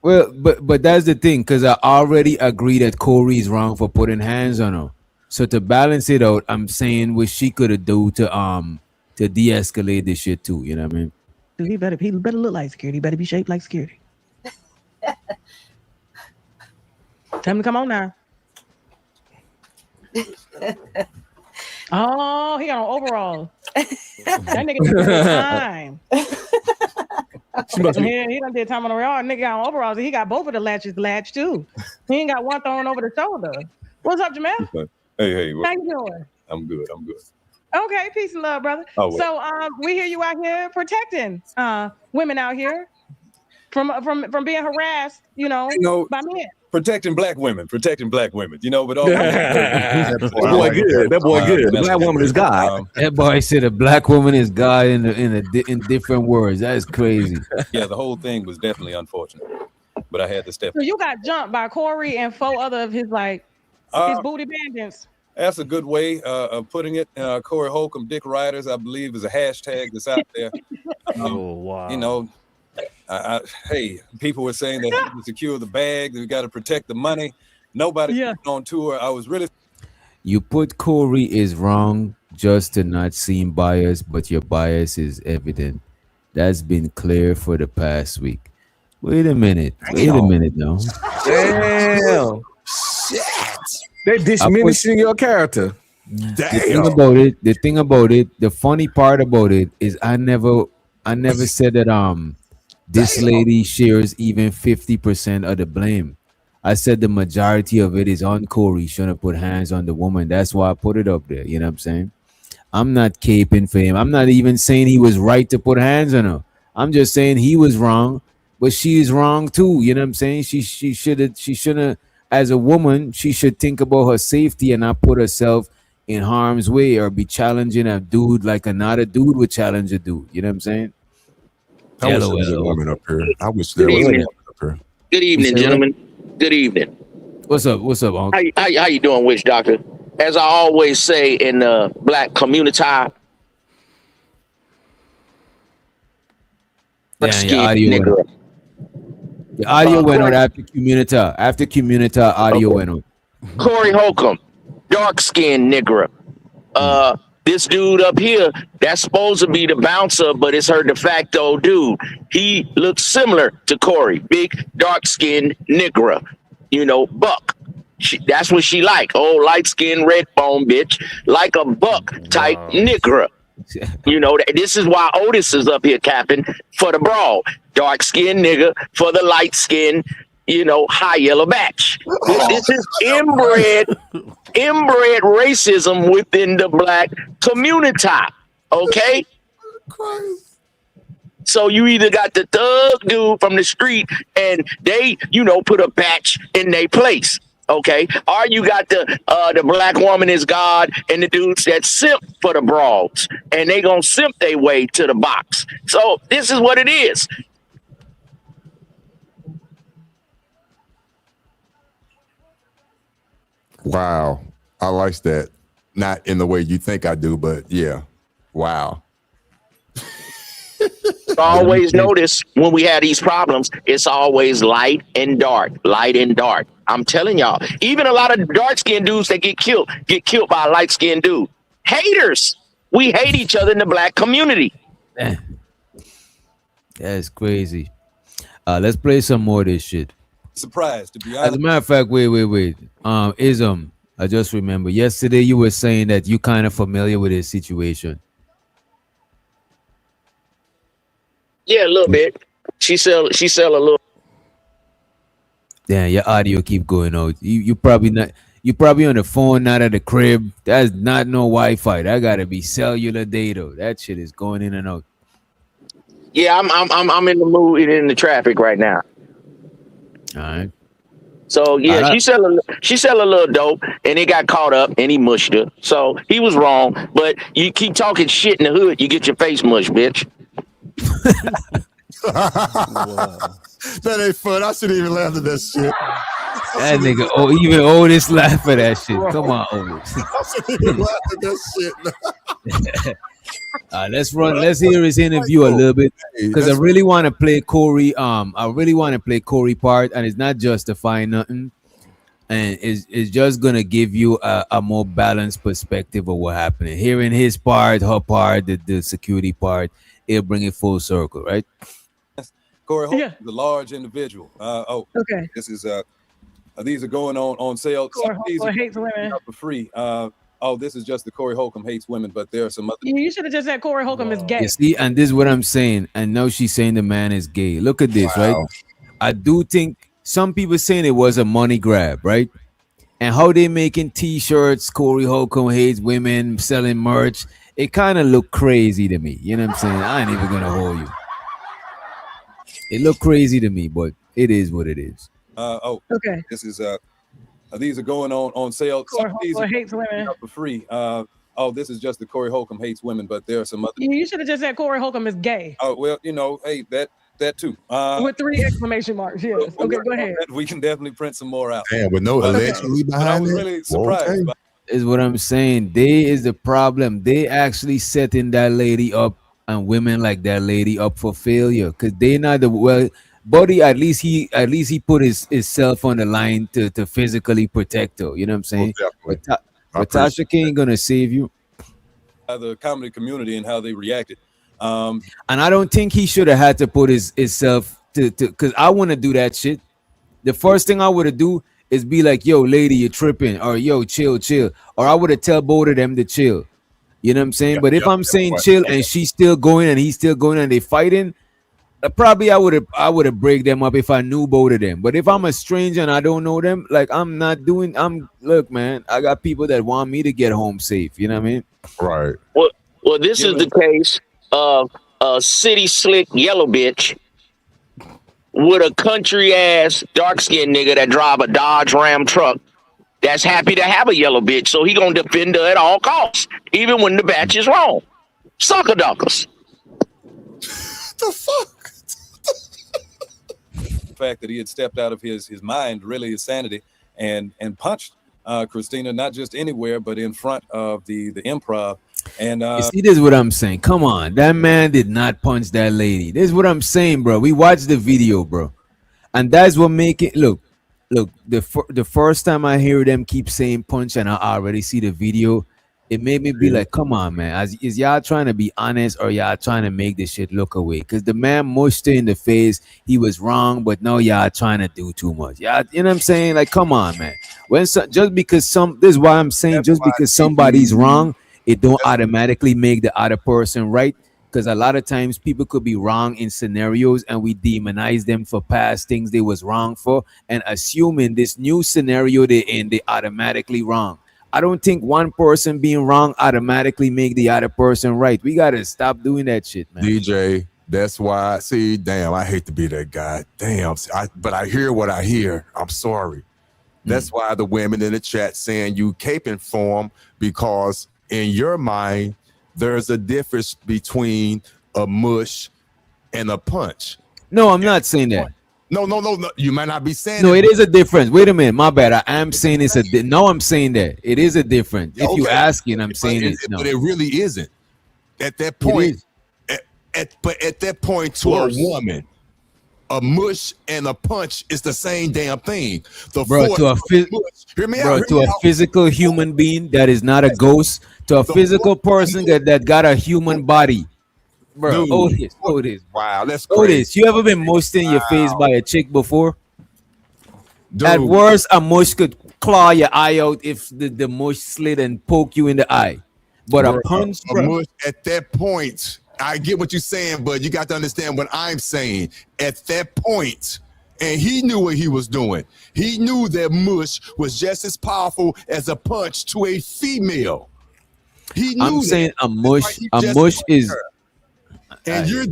Well, but that's the thing, because I already agree that Corey is wrong for putting hands on her. So to balance it out, I'm saying what she could have done to de-escalate this shit too. You know what I mean? He better look like security. He better be shaped like security. Tell him to come on now. Oh, he got on overalls. That nigga did time. He done did time on the yard. Nigga got on overalls. And he got both of the latches latched too. He ain't got one thrown over the shoulder. What's up, Jamel? Hey. How you doing? I'm good. Okay, peace and love, brother. Oh, well. So we hear you out here protecting women out here from being harassed, by men. Protecting black women, you know, but all that boy good. The black woman is God. That boy said a black woman is God in different words. That is crazy. Yeah, the whole thing was definitely unfortunate, but I had to step. So you got jumped by Corey and 4 other of his his booty bandits. That's a good way of putting it. Corey Holcomb, Dick Riders, I believe, is a hashtag that's out there. Oh wow! You know. Hey, people were saying that to secure the bag, that we got to protect the money. Nobody on tour. I was really. You put Corey is wrong just to not seem biased, but your bias is evident. That's been clear for the past week. Wait a minute. Wait a minute now. Damn. Shit. They diminishing your character. The thing about it, the funny part about it is I never said that this lady shares even 50% of the blame. I said the majority of it is on Corey. Shouldn't put hands on the woman. That's why I put it up there. You know what I'm saying? I'm not caping for him. I'm not even saying he was right to put hands on her. I'm just saying he was wrong, but she is wrong too. You know what I'm saying? She shouldn't, as a woman, she should think about her safety and not put herself in harm's way or be challenging a dude like another dude would challenge a dude. You know what I'm saying? I wish there was a woman up here. I wish Good there was a evening. woman up here. Good evening, gentlemen. Good evening. What's up? What's up, Uncle? How you doing, Witch Doctor? As I always say in the black community, Damn, your audio went out. Your audio went out after community. After community, audio went out. Corey Holcomb, dark skinned nigger. This dude up here, that's supposed to be the bouncer, but it's her de facto dude. He looks similar to Corey, big, dark skinned nigger. You know, buck. That's what she like. Oh, light skinned, red bone bitch, like a buck type nigger. You know, this is why Otis is up here capping for the brawl. Dark skinned nigga for the light skinned, you know, high yellow batch. This is inbred racism within the black community. Okay? So you either got the thug dude from the street and they, you know, put a batch in their place. Okay, or you got the black woman is God and the dudes that simp for the brawls and they gonna simp their way to the box. So this is what it is. Wow. I like that. Not in the way you think I do, but yeah. Wow. Always notice when we have these problems, it's always light and dark, light and dark. I'm telling y'all, even a lot of dark-skinned dudes that get killed by a light-skinned dude. Haters. We hate each other in the black community. That's crazy. Let's play some more of this shit. Surprised, to be honest. As a matter of fact, wait. Ism, I just remember yesterday you were saying that you kind of familiar with this situation. Yeah, a little bit. She sell a little. Damn, your audio keep going out. You probably not. You probably on the phone, not at the crib. That's not no Wi-Fi. That gotta be cellular data. That shit is going in and out. Yeah, I'm in the mood in the traffic right now. All right. So yeah, she sell a little dope, and it got caught up, and he mushed her. So he was wrong, but you keep talking shit in the hood, you get your face mushed, bitch. That ain't fun. I shouldn't even laugh at that shit. That nigga, even Otis laugh at that shit. Come on, Otis. I shouldn't even laugh at that shit. Let's hear his interview a little bit because I really want to play Corey. I really want to play Corey part, and it's not justifying nothing, and it's just gonna give you a more balanced perspective of what happened. Hearing his part, her part, the security part, it'll bring it full circle, right? Corey Holcomb is a large individual. Okay. This is these are going on sale. Corey Holcomb hates women for free. This is just the Corey Holcomb hates women, but there are some other. You should have just said Corey Holcomb is gay. You see, and this is what I'm saying. And now she's saying the man is gay. Look at this, right? I do think some people saying it was a money grab, right? And how they making T-shirts, Corey Holcomb hates women, selling merch. It kind of look crazy to me. You know what I'm saying? I ain't even gonna hold you. It look crazy to me, but it is what it is. Okay. This is these are going on sale. Corey Holcomb hates women for free. This is just the Corey Holcomb hates women, but there are some other. You should have just said Corey Holcomb is gay. Oh well, hey, that too. With 3 exclamation marks. Yes. Okay, go ahead. We can definitely print some more out. Damn, with no allegedly behind I was it. really surprised. Is what I'm saying. They is the problem. They actually setting that lady up and women like that lady up for failure because they not the Buddy. At least he put his self on the line to physically protect her. You know what I'm saying? But Tasha K ain't gonna save you. The comedy community and how they reacted. And I don't think he should have had to put himself to because I want to do that shit. The first thing I would have do is be like, yo, lady, you're tripping, or yo, chill. Or I would have tell both of them to chill. You know what I'm saying? But if I'm saying chill and she's still going and he's still going and they fighting, probably I would have break them up if I knew both of them. But if I'm a stranger and I don't know them, like look, man, I got people that want me to get home safe. You know what I mean? Right. Well, this is the case of a city slick yellow bitch with a country ass dark skinned nigga that drive a Dodge Ram truck that's happy to have a yellow bitch, so he gonna defend her at all costs, even when the batch is wrong. Sucker duckers. The fuck? The fact that he had stepped out of his mind, really his sanity, and punched Christina, not just anywhere, but in front of the improv. And you see, this is what I'm saying. Come on, that man did not punch that lady. This is what I'm saying, bro. We watched the video, bro, and that's what make it look. The first time I hear them keep saying punch, and I already see the video, it made me be like, come on, man. Is y'all trying to be honest or y'all trying to make this shit look away? Because the man mushed her in the face. He was wrong, but no, y'all trying to do too much. Yeah, you know what I'm saying? Like, come on, man. Just because this is why I'm saying, just because somebody's wrong, it don't automatically make the other person right. Because a lot of times people could be wrong in scenarios and we demonize them for past things they was wrong for, and assuming this new scenario they're in, they automatically wrong. I don't think one person being wrong automatically make the other person right. We got to stop doing that shit, man. DJ, that's why, see, damn, I hate to be that guy. Damn, but I hear what I hear. I'm sorry. That's why the women in the chat saying you caping for them, because in your mind, there's a difference between a mush and a punch. No, I'm not saying that. No. You might not be saying no, it is a difference. Wait a minute, my bad. I am saying it's no, I'm saying that. It is a difference. If you asking, I'm saying it. No. But it really isn't. At that point, but at that point to a woman, a mush and a punch is the same damn thing. To a physical human being that is not a ghost, to a physical person that got a human body. Bro, Otis. Wow, that's crazy. Otis, you ever been mushed in your face by a chick before? Dude. At worst, a mush could claw your eye out if the mush slid and poke you in the eye. But a punch, a mush at that point, I get what you're saying, but you got to understand what I'm saying. At that point, and he knew what he was doing. He knew that mush was just as powerful as a punch to a female. He knew. I'm saying a mush is. And you're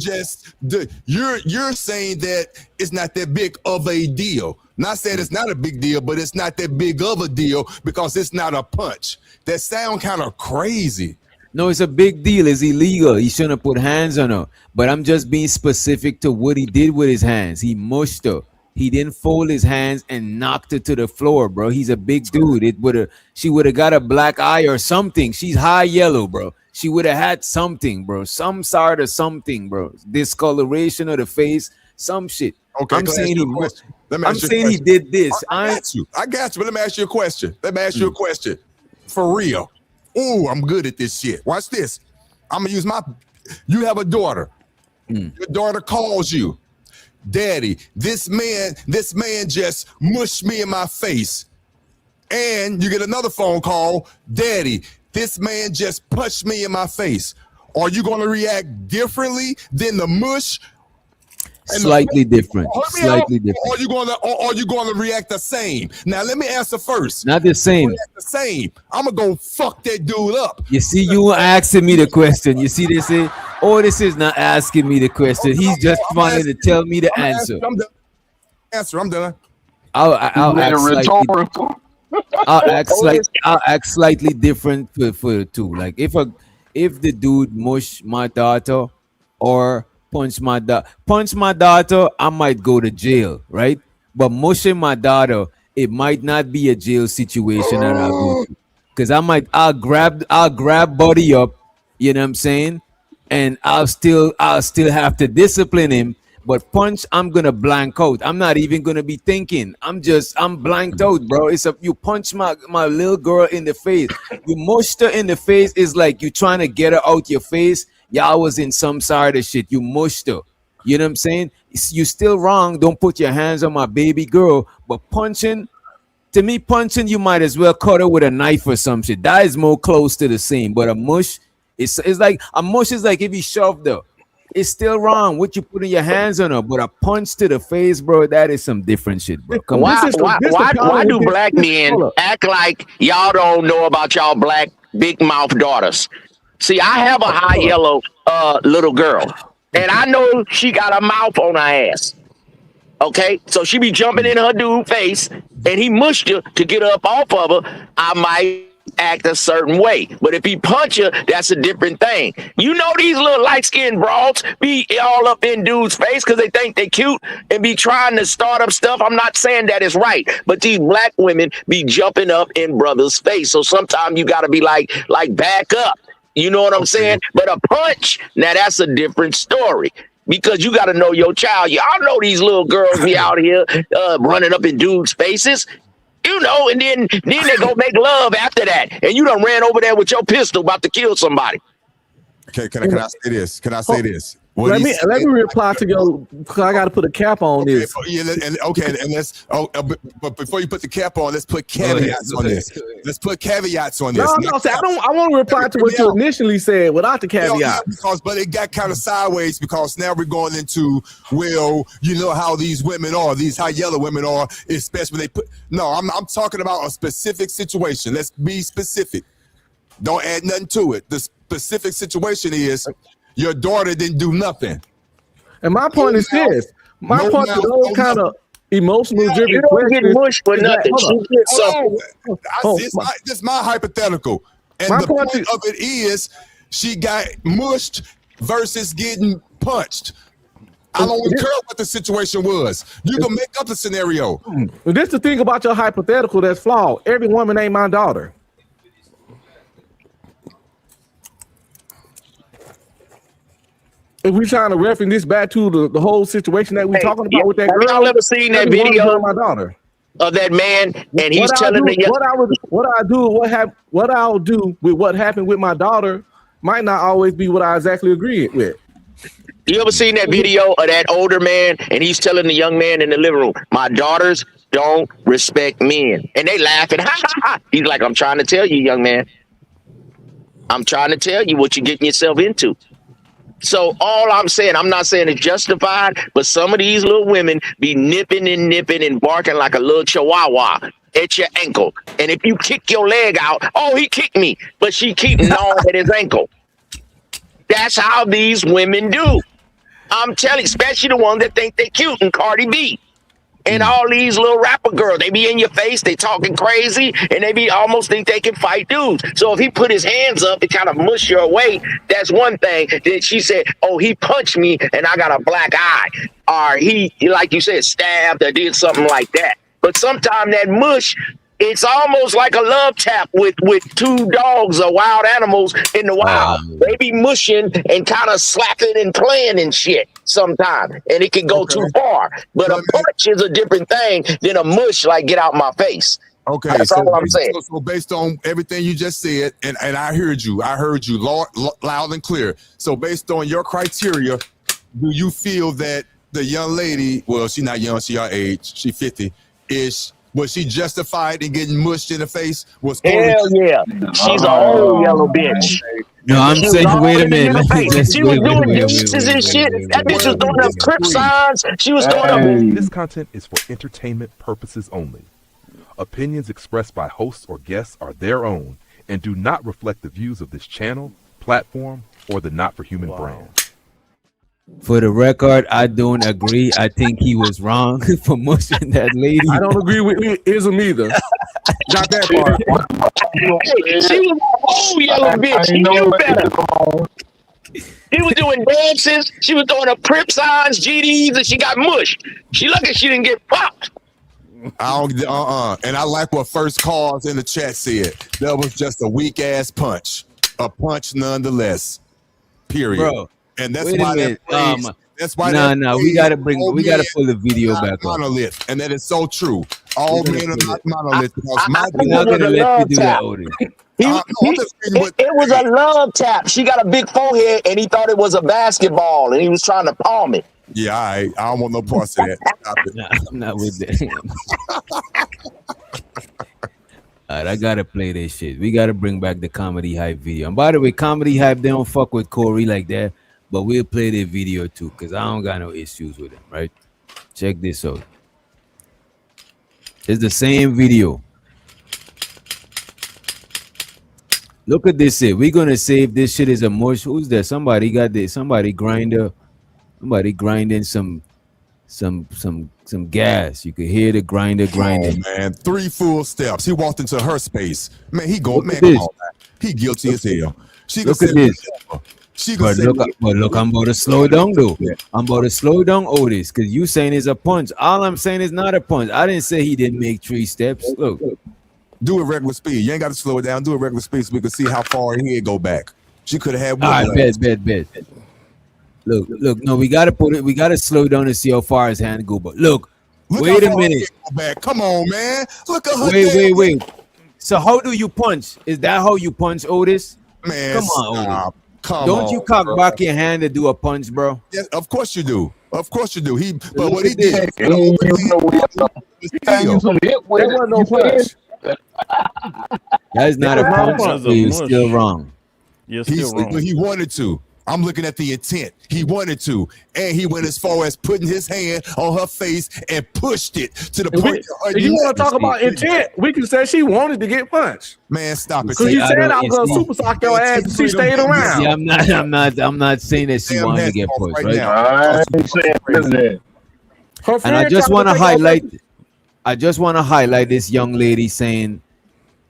saying that it's not that big of a deal. Not saying it's not a big deal, but it's not that big of a deal because it's not a punch. That sound kind of crazy. No, it's a big deal. It's illegal. He shouldn't have put hands on her. But I'm just being specific to what he did with his hands. He mushed her. He didn't fold his hands and knocked her to the floor, bro. He's a big dude. She would have got a black eye or something. She's high yellow, bro. She would have had something, bro. Some sort of something, bro. Discoloration of the face, some shit. Okay, I'm saying he did this. I got you. But let me ask you a question. For real. Ooh, I'm good at this shit. Watch this. I'm gonna use you have a daughter. Your daughter calls you. Daddy, this man just mushed me in my face. And you get another phone call. Daddy, this man just punched me in my face. Are you going to react differently than the mush? Slightly different. Or are you going to react the same? Now let me answer first. Not the same. The same. I'm gonna go fuck that dude up. You see, you asking me the question. You see this? This is not asking me the question. He's just wanting to tell me the answer. I'm done. I'll act slightly different for the two. Like if the dude mush my daughter or punch my daughter, I might go to jail, right? But mushing my daughter, it might not be a jail situation that I'll go to. Because I'll grab Buddy up, you know what I'm saying? And I'll still have to discipline him, But punch, I'm gonna blank out. I'm not even gonna be thinking. I'm blanked out, bro. You punch my little girl in the face. You mushed her in the face. Is like you trying to get her out your face. Y'all was in some side of shit. You mushed her. You know what I'm saying? You still wrong. Don't put your hands on my baby girl. But punching, to me, punching, you might as well cut her with a knife or some shit. That is more close to the same. But a mush, it's like a mush is like if you shoved her. It's still wrong what you putting your hands on her, but a punch to the face, bro, that is some different shit, bro. Come on. Why do black men act like y'all don't know about y'all black big mouth daughters? See, I have a high yellow little girl, and I know she got a mouth on her ass. Okay, so she be jumping in her dude face, and he mushed her to get her up off of her. I might act a certain way, but if he punch her, that's a different thing. You know, these little light-skinned broads be all up in dudes' face because they think they cute and be trying to start up stuff. I'm not saying that is right, but these black women be jumping up in brothers' face. So sometimes you got to be like back up. You know what I'm saying? But a punch, now that's a different story. Because you got to know your child. Y'all know these little girls be out here running up in dudes' faces. You know, and then they go make love after that. And you done ran over there with your pistol about to kill somebody. Can I say this? Can I say this? Let me reply to your, because I got to put a cap on this. Yeah, and let's. But before you put the cap on, let's put caveats on this. Let's put caveats on this. No, I want to reply to what you initially said without the caveat. But it got kind of sideways because now we're going into, well, you know how these women are, these high yellow women are, especially when they put. No, I'm talking about a specific situation. Let's be specific. Don't add nothing to it. The specific situation is. Your daughter didn't do nothing. And my point is this. My point is those kind of emotional driven questions. You don't get mushed for nothing. This is my hypothetical. And the point of it is she got mushed versus getting punched. I don't care what the situation was. You can make up the scenario. This is the thing about your hypothetical that's flawed. Every woman ain't my daughter. If we trying to reference this back to the whole situation that we're talking about with that girl, y'all ever seen that video my daughter of that man and he's telling what I'll do with what happened with my daughter might not always be what I exactly agree with. You ever seen that video of that older man and he's telling the young man in the living room, my daughters don't respect men, and they laughing, ha ha ha. He's like, I'm trying to tell you, young man. I'm trying to tell you what you're getting yourself into. So all I'm saying, I'm not saying it's justified, but some of these little women be nipping and barking like a little chihuahua at your ankle. And if you kick your leg out, oh, he kicked me, but she keep gnawing at his ankle. That's how these women do. I'm telling you, especially the ones that think they cute and Cardi B. And all these little rapper girls, they be in your face, they talking crazy, and they be almost think they can fight dudes. So if he put his hands up and kind of mush your away, that's one thing. Then she said, oh, he punched me and I got a black eye. Or he, like you said, stabbed or did something like that. But sometimes that mush, it's almost like a love tap with two dogs or wild animals in the wild. They be mushing and kind of slapping and playing and shit sometimes, and it can go too far. But a punch is a different thing than a mush like get out my face. Okay, that's all I'm saying. So based on everything you just said, and I heard you loud and clear. So based on your criteria, do you feel that the young lady, well, she's not young, she our age, she 50, was she justified in getting mushed in the face? Hell yeah. She's a old yellow bitch. No, I'm saying, wait a minute. She was doing deuces and shit. That bitch was throwing up crip signs. She was throwing up. This content is for entertainment purposes only. Opinions expressed by hosts or guests are their own and do not reflect the views of this channel, platform, or the Not for Human brand. For the record, I don't agree. I think he was wrong for mushing that lady. I don't agree with ism either. Got that part. Hey, she was an old yellow bitch. She knew better. He was doing dances. She was throwing up prip signs, GDs, and she got mushed. She lucky she didn't get popped. I don't. And I like what First Cause in the chat said. That was just a weak ass punch. A punch nonetheless. Period. Bro. And that's why That's why. Nah. We gotta pull the video back up. Monolith, and that is so true. All men are not monolith because we're not gonna let you do that, Odie. It was a love tap. She got a big forehead, and he thought it was a basketball, and he was trying to palm it. Yeah, I don't want no parts of that. Stop it. Nah, I'm not with that. All right, I gotta play this shit. We gotta bring back the comedy hype video. And by the way, comedy hype, they don't fuck with Corey like that, but we'll play their video too, because I don't got no issues with him, right? Check this out. It's the same video. Look at this shit. We're gonna save this shit as a mush. Who's there? Somebody got this. Somebody grinding some gas. You could hear the grinder grinding. Oh, man, 3 full steps. He walked into her space. Man, he go, man, come on, man. He guilty as hell. She look at this. But look, I'm about to slow down though. I'm about to slow down Otis, because you saying it's a punch. All I'm saying is not a punch. I didn't say he didn't make 3 steps. Look. Do it regular speed. You ain't got to slow it down. Do it regular speed so we can see how far her head go back. She could have had one. All right, bet. Look. No, we gotta put it. We gotta slow down to see how far his hand go. But look wait a minute. Back. Come on, man. Look at her. Wait. So how do you punch? Is that how you punch, Otis? Man, come on, stop. Otis. Don't you cock back your hand to do a punch, bro? Yes, of course you do. But what he did. That is not a punch. You're still wrong. You're still wrong. He wanted to. I'm looking at the intent. He wanted to, and he went as far as putting his hand on her face and pushed it to the point. If you want to talk about intent, we can say she wanted to get punched. Man, stop it. Because you said I was gonna super sock your ass and she stayed around. Yeah, I'm not saying that she wanted to get pushed, right? I ain't saying that. And I just want to highlight this young lady saying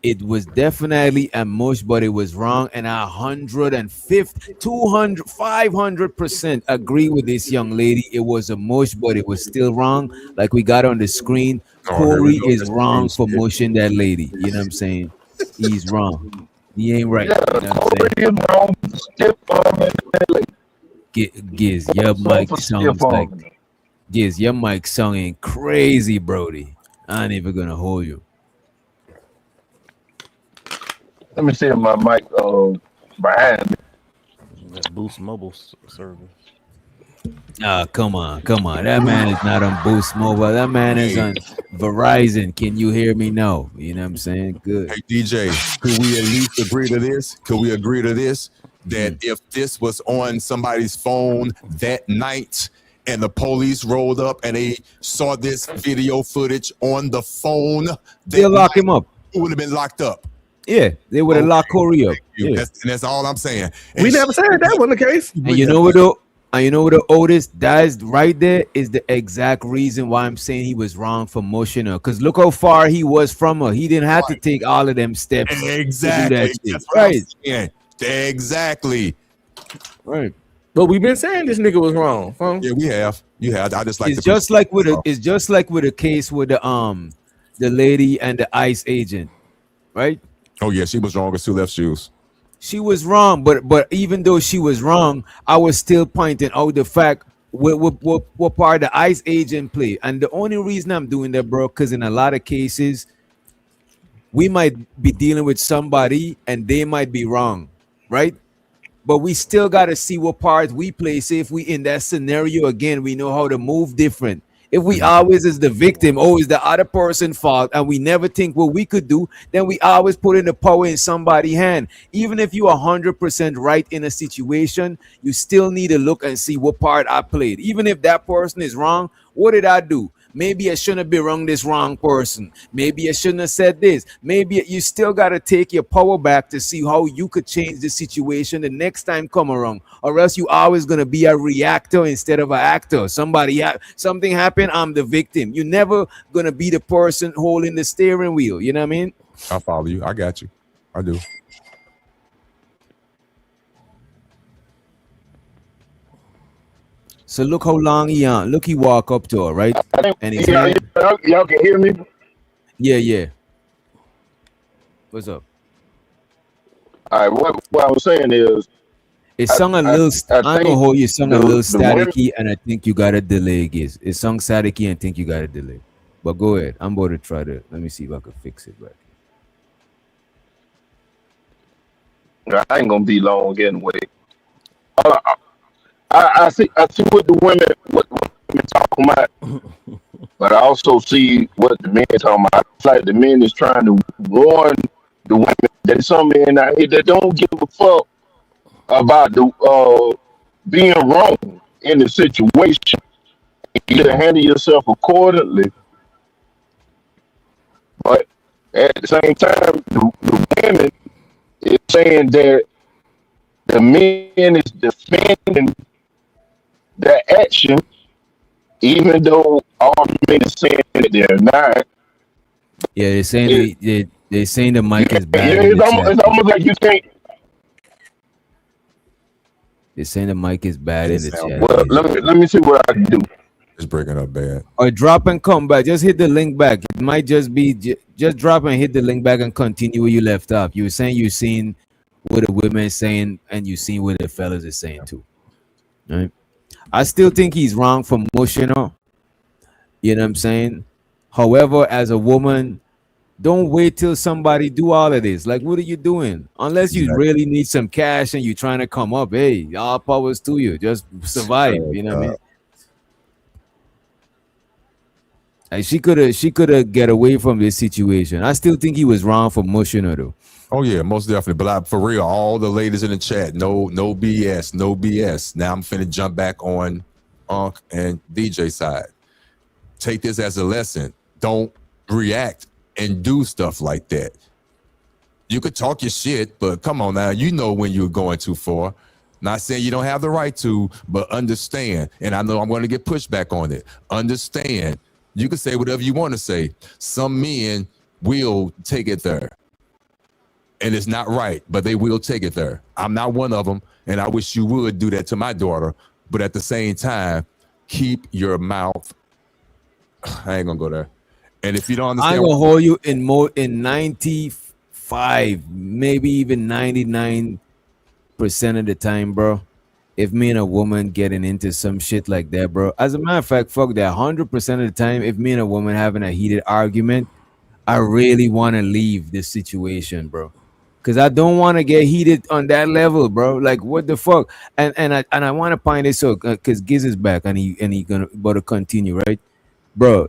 it was definitely a mush, but it was wrong. And 150, 200, 500% agree with this young lady. It was a mush, but it was still wrong. Like we got on the screen, Corey is wrong for mushing that lady. You know what I'm saying? He's wrong. He ain't right. You know what I'm saying? Giz, your mic sounds like Giz, your mic sounding crazy, Brody. I ain't even gonna hold you. Let me see if my mic behind me. That Boost Mobile service. Come on. That man is not on Boost Mobile. That man is on Verizon. Can you hear me now? You know what I'm saying? Good. Hey, DJ, could we at least agree to this? Could we agree to this? That if this was on somebody's phone that night and the police rolled up and they saw this video footage on the phone, they'll lock him up. He would have been locked up. Yeah, they would have locked Corey up. Yeah. That's all I'm saying. And we never said that wasn't the case. And you know what though? Otis, that is right there is the exact reason why I'm saying he was wrong for mushing her. Because look how far he was from her. He didn't have to take all of them steps. Exactly. To do that shit. Right. Exactly. Right. But we've been saying this nigga was wrong. Huh? Yeah, we have. You have. I just like. It's just like with a case with the lady and the ICE agent, right? Oh yeah, she was wrong with 2 left shoes. She was wrong, but even though she was wrong, I was still pointing out the fact what part the ICE agent played. And the only reason I'm doing that, bro, because in a lot of cases, we might be dealing with somebody and they might be wrong, right? But we still got to see what part we play. Say if we in that scenario again, we know how to move different. If we always is the victim, it's the other person's fault, and we never think what we could do, then we always put in the power in somebody's hand. Even if you're 100% right in a situation, you still need to look and see what part I played. Even if that person is wrong, what did I do? Maybe I shouldn't be wrong this wrong person. Maybe I shouldn't have said this. Maybe you still got to take your power back to see how you could change the situation the next time come around. Or else you always going to be a reactor instead of an actor. Something happened, I'm the victim. You're never going to be the person holding the steering wheel. You know what I mean? I follow you. I got you. I do. So look how long he on. Look, he walk up to her, right? And he's y'all can hear me? Yeah. What's up? All right, what I was saying is It sung a little. I I'm gonna think hold you. Sung a little the women. staticky, and I think you got a delay. Giz. It sung staticky, and I think you got a delay. But go ahead. I'm about to try to. Let me see if I can fix it back. I ain't gonna be long anyway. I see what the women talking about, but I also see what the men talking about. It's like the men is trying to warn the women that some men out here that don't give a fuck about the being wrong in the situation. You to handle yourself accordingly, but at the same time, the women is saying that the men is defending the action, even though all the men is saying that they're not. Yeah, they're saying they're saying the mic is bad. Yeah, it's almost like you can't. They're saying the mic is bad in the chat. Well, let me see what I can do. It's breaking up bad. Or drop and come back. Just hit the link back. It might just be just drop and hit the link back and continue where you left off. You were saying you seen what the women saying and you seen what the fellas are saying too. Right? I still think he's wrong for mushing her. You know what I'm saying? However, as a woman, don't wait till somebody do all of this. Like, what are you doing? Unless you really need some cash and you're trying to come up, hey, all powers to you. Just survive. You know what I mean? Like she could have get away from this situation. I still think he was wrong for mushing her though. Oh yeah, most definitely. But for real, all the ladies in the chat, no BS, no BS. Now I'm finna jump back on Unc and DJ side. Take this as a lesson. Don't react and do stuff like that. You could talk your shit, but come on now, you know when you're going too far. Not saying you don't have the right to, but understand. And I know I'm going to get pushback on it. Understand. You can say whatever you want to say. Some men will take it there. And it's not right, but they will take it there. I'm not one of them, and I wish you would do that to my daughter. But at the same time, keep your mouth. I ain't gonna go there. And if you don't understand, I'm gonna hold you in 95, maybe even 99% of the time, bro. If me and a woman getting into some shit like that, bro. As a matter of fact, fuck that. 100% of the time, if me and a woman having a heated argument, I really want to leave this situation, bro. Cause I don't want to get heated on that level, bro. Like what the fuck? And I want to find this out because Giz is back and he gonna about to continue, right, bro?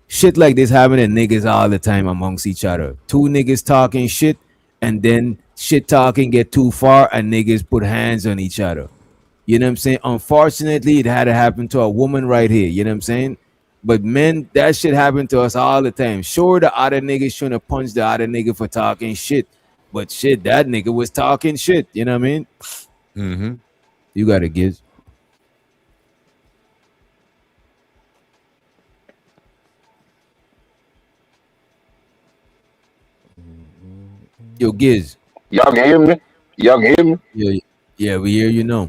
Shit like this happening to niggas all the time amongst each other. Two niggas talking shit, and then shit talking get too far, and niggas put hands on each other. You know what I'm saying? Unfortunately, it had to happen to a woman right here. You know what I'm saying? But men, that shit happened to us all the time. Sure, the other nigga shouldn't have punched the other nigga for talking shit. But shit, that nigga was talking shit. You know what I mean? Mm-hmm. You got to Giz. Yo, Giz. Y'all can hear me? Y'all can hear me? Yeah, we hear you now.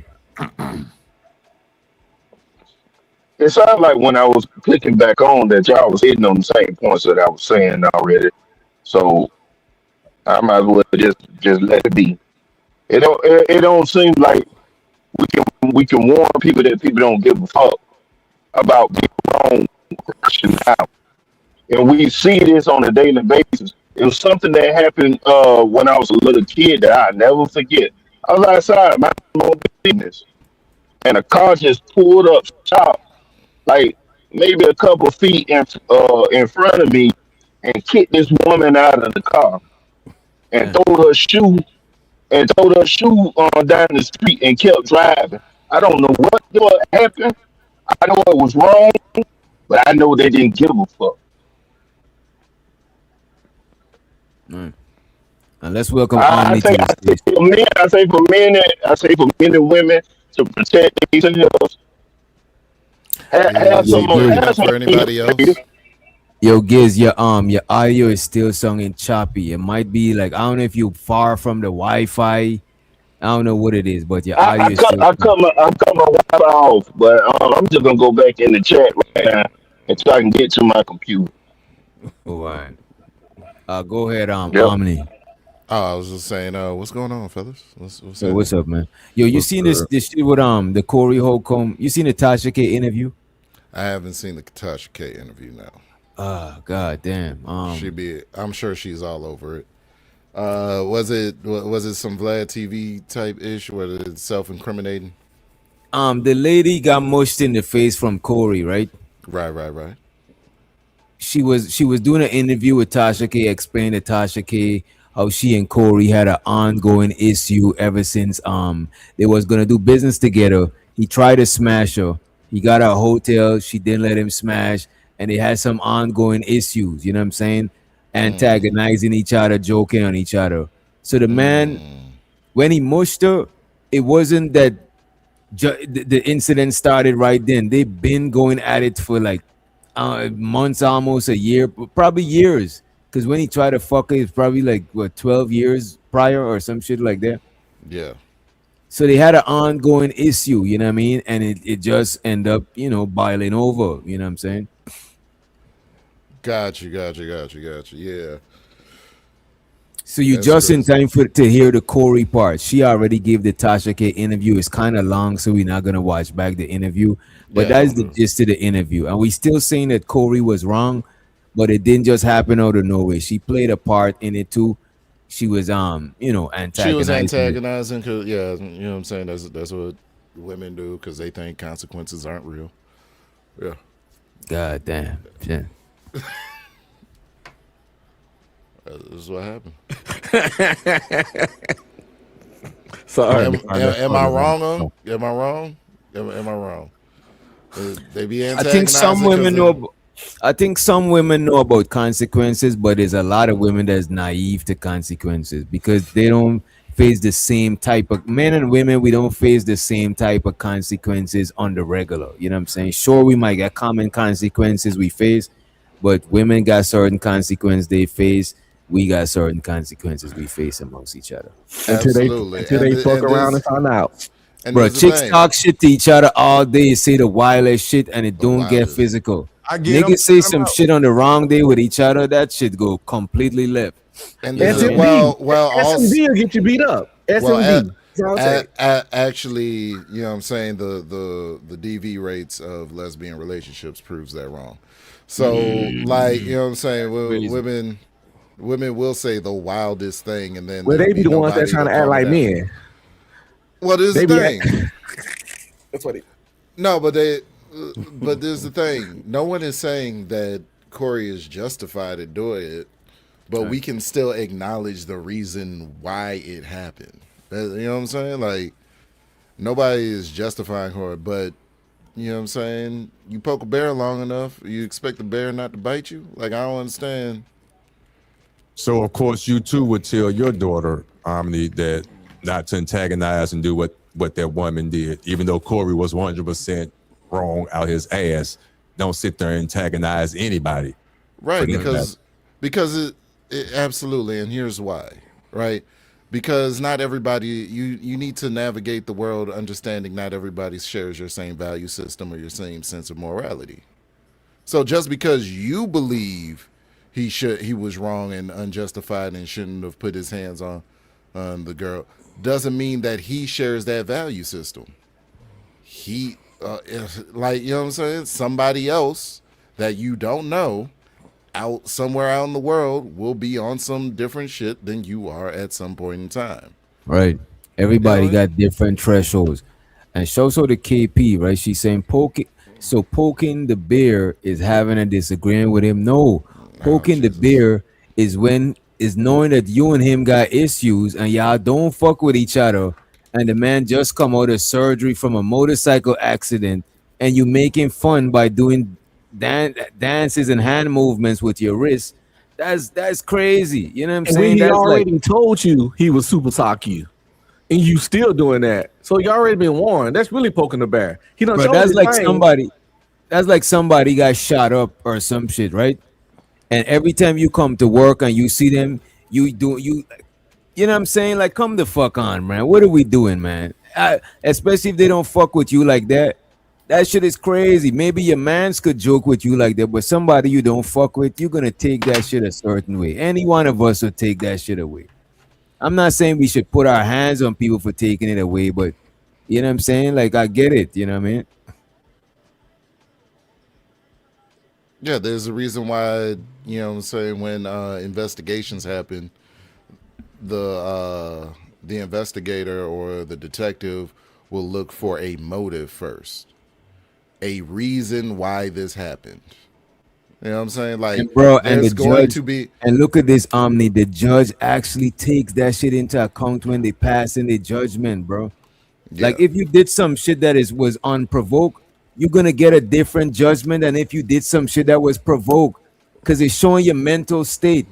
It sounded like when I was clicking back on that y'all was hitting on the same points that I was saying already. So I might as well just let it be. It don't seem like we can warn people that people don't give a fuck about being wrong now. And we see this on a daily basis. It was something that happened when I was a little kid that I never forget. I was outside my own business, and a car just pulled up sharp, like maybe a couple feet in front of me, and kicked this woman out of the car, and threw her shoe down the street and kept driving. I don't know what happened. I know it was wrong, but I know they didn't give a fuck. And let's welcome Omni to the stage. I say for men and women to protect themselves. Have some for anybody else. Yo, Giz, your audio is still sounding choppy. It might be like, I don't know if you're far from the Wi-Fi. I don't know what it is, but your audio is still. I cut my Wi-Fi off, but I'm just gonna go back in the chat right now until I can get to my computer. All right. Go ahead, Omni. Oh, I was just saying, what's going on, fellas? What's Yo, what's up, man? Yo, you seen this shit with the Corey Holcomb? You seen the Tasha K interview? I haven't seen the Tasha K interview now. God damn. I'm sure she's all over it. Was it some Vlad TV type ish where it's self-incriminating? The lady got mushed in the face from Corey, right? Right. She was doing an interview with Tasha K, explaining to Tasha K how she and Corey had an ongoing issue ever since they was gonna do business together. He tried to smash her. He got her a hotel. She didn't let him smash, and they had some ongoing issues. You know what I'm saying? Antagonizing each other, joking on each other. So the man, when he mushed her, it wasn't that the incident started right then. They've been going at it for like months, almost a year, probably years. Because when he tried to fuck her, it's probably like 12 years prior or some shit like that. Yeah. So they had an ongoing issue, you know what I mean? And it just ended up, boiling over, you know what I'm saying? Got you. Yeah. So you just in time to hear the Corey part. She already gave the Tasha K interview. It's kind of long, so we're not going to watch back the interview. But that's the gist of the interview. And we still saying that Corey was wrong, but it didn't just happen out of nowhere. She played a part in it too. She was antagonizing. She was antagonizing because you know what I'm saying. That's what women do because they think consequences aren't real. Yeah. God damn. Yeah. This is what happened. Sorry. Am I wrong? Am I wrong? They be antagonizing. I think some women know. I think some women know about consequences, but there's a lot of women that's naive to consequences because they don't face the same type of men and women. We don't face the same type of consequences on the regular. You know what I'm saying? Sure, we might get common consequences we face, but women got certain consequences they face. We got certain consequences we face amongst each other. Until they fuck around and find out. Bro, chicks talk shit to each other all day, say the wildest shit, and it don't get physical. Niggas say some shit on the wrong day with each other, that shit go completely left. And SMD will get you beat up. SMD. Actually, you know what I'm saying, the DV rates of lesbian relationships proves that wrong. So like, you know what I'm saying, women will say the wildest thing, and then they be the ones that trying to act like men. Well, this is the thing. That's what but there's the thing. No one is saying that Corey is justified in doing it, but we can still acknowledge the reason why it happened. You know what I'm saying? Like, nobody is justifying her, but you know what I'm saying? You poke a bear long enough, you expect the bear not to bite you? Like, I don't understand. So, of course, you too would tell your daughter, Omni, that not to antagonize and do what that woman did, even though Corey was 100% wrong out his ass. Don't sit there and antagonize anybody. Right, because it absolutely, and here's why, right? Because not everybody, you need to navigate the world understanding not everybody shares your same value system or your same sense of morality. So just because you believe he was wrong and unjustified and shouldn't have put his hands on the girl doesn't mean that he shares that value system. He like, you know what I'm saying, somebody else that you don't know out somewhere out in the world will be on some different shit than you are at some point in time. Right. Everybody got different thresholds. And show the KP, right? She's saying poking the bear is having a disagreement with him. No, poking the bear is knowing that you and him got issues and y'all don't fuck with each other, and the man just come out of surgery from a motorcycle accident, and you making fun by doing dances and hand movements with your wrist. That's crazy. You know what I'm saying? He already told you he was super talk you, and you still doing that. So you already been warned. That's really poking the bear. He don't. That's like somebody got shot up or some shit, right? And every time you come to work and you see them, you know what I'm saying? Like, come the fuck on, man. What are we doing, man? Especially if they don't fuck with you like that. That shit is crazy. Maybe your mans could joke with you like that, but somebody you don't fuck with, you're gonna take that shit a certain way. Any one of us would take that shit away. I'm not saying we should put our hands on people for taking it away, but you know what I'm saying? Like, I get it. You know what I mean? Yeah, there's a reason why, you know what I'm saying, when investigations happen, the investigator or the detective will look for a motive first, a reason why this happened. You know what I'm saying? Like, and bro, and the going judge, to be, and look at this, Omni. The judge actually takes that shit into account when they pass in the judgment, bro. yeah, Like, if you did some shit that was unprovoked, you're gonna get a different judgment than if you did some shit that was provoked, because it's showing your mental state.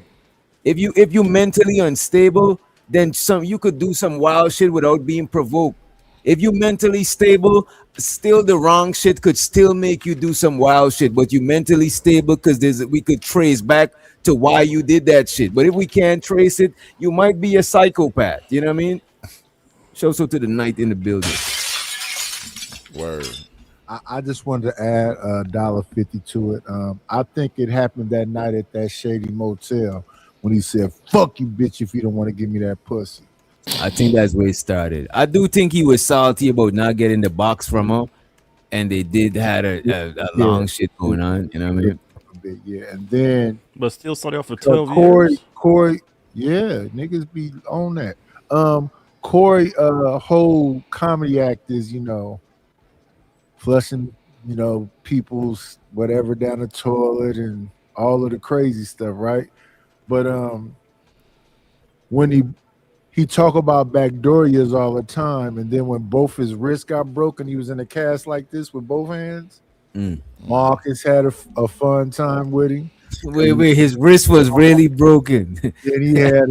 If you mentally unstable, then you could do some wild shit without being provoked. If you mentally stable, still the wrong shit could still make you do some wild shit, but you mentally stable because we could trace back to why you did that shit. But if we can't trace it, you might be a psychopath. You know what I mean? Show so to the night in the building. Word. I just wanted to add $1.50 to it. I think it happened that night at that shady motel when he said, "Fuck you, bitch, if you don't want to give me that pussy." I think that's where it started. I do think he was salty about not getting the box from her, and they did had a long shit going on. You know what I mean? Yeah, and then but still started off for 12 years. Corey, yeah, niggas be on that. Corey, whole comedy act is, flushing, people's whatever down the toilet and all of the crazy stuff, right? But when he talk about backdoorias all the time, and then when both his wrists got broken, he was in a cast like this with both hands. Marcus had a fun time with him. Wait, his wrist was really broken. Then he had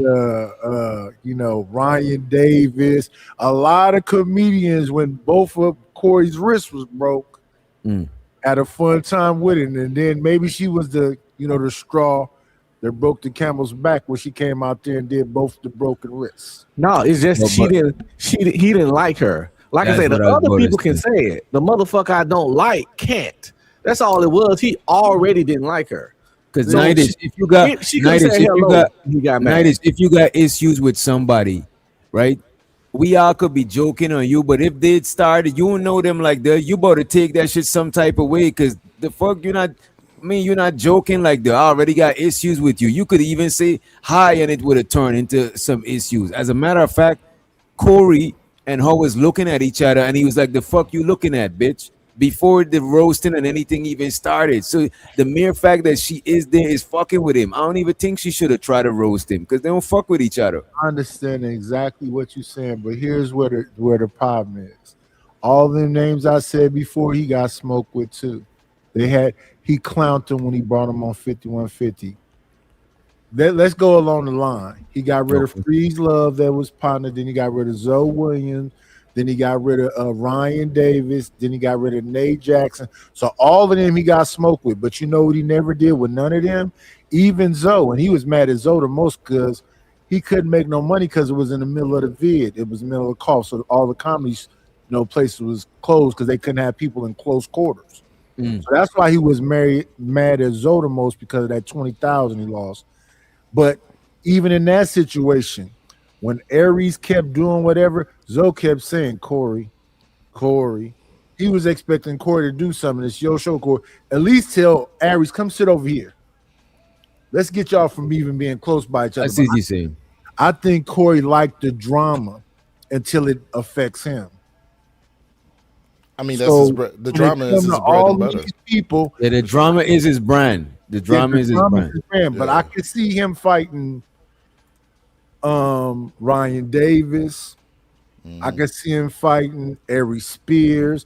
Ryan Davis, a lot of comedians when both of Corey's wrists was broke, had a fun time with him. And then maybe she was the straw that broke the camel's back when she came out there and did both the broken wrists. No, it's just he didn't like her. Like I said, the other people can say it. The motherfucker I don't like can't. That's all it was. He already didn't like her. Because if you got issues with somebody, right? We all could be joking on you, but if they started, you don't know them like that. You better take that shit some type of way, because the fuck you're not joking like they already got issues with you. You could even say hi and it would have turned into some issues. As a matter of fact, Corey and her was looking at each other and he was like, "The fuck you looking at, bitch?" Before the roasting and anything even started. So the mere fact that she is there is fucking with him. I don't even think she should have tried to roast him, because they don't fuck with each other. I understand exactly what you're saying, but here's where the problem is. All the names I said before, he got smoked with too. He clowned them when he brought him on 5150. Let's go along the line. He got rid of Freeze Love, that was partner. Then he got rid of Zoe Williams. Then he got rid of Ryan Davis. Then he got rid of Nate Jackson. So all of them he got smoked with. But you know what he never did with none of them? Even Zoe. And he was mad at Zoe the most because he couldn't make no money because it was in the middle of the vid. It was in the middle of the call. So all the comedy places was closed because they couldn't have people in close quarters. So that's why he was mad at Zoe the most, because of that 20,000 he lost. But even in that situation, when Aries kept doing whatever, Zoe kept saying, Corey. He was expecting Corey to do something. It's your show, Corey. At least tell Aries, come sit over here. Let's get y'all from even being close by each other. I see what you're saying. I think Corey liked the drama until it affects him. I mean, that's the drama is his bread and butter. People, the drama is his brand. The drama is his brand. But I could see him fighting Ryan Davis. I could see him fighting Ari Spears.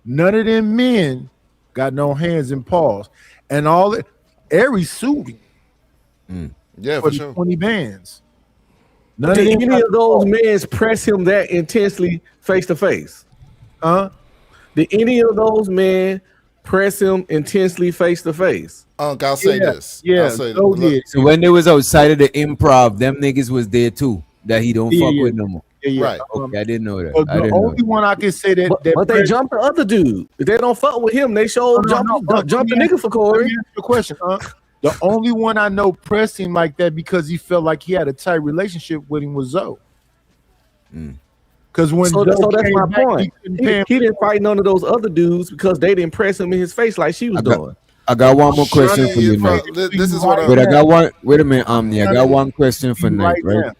None of them men got no hands and paws. And Ari sued him. Yeah, for sure. 20 bands. Did any of those men press him that intensely face to face? Did any of those men press him intensely face to face? I'll say this. Yeah, so when they was outside of the improv, them niggas was there too, that he don't fuck with no more. Right. Okay, I didn't know that. The only one I can say that but they jumped the other dude. If they don't fuck with him, they jump the nigga for Corey. Let me ask you a question, The only one I know pressed him like that because he felt like he had a tight relationship with him was Zoe. Because when so that's my back, point. He didn't fight none of those other dudes because they didn't press him in his face like she was doing. I got one more question for you, Nate. This is what But I got one. Wait a minute, I got one question for Nate, right?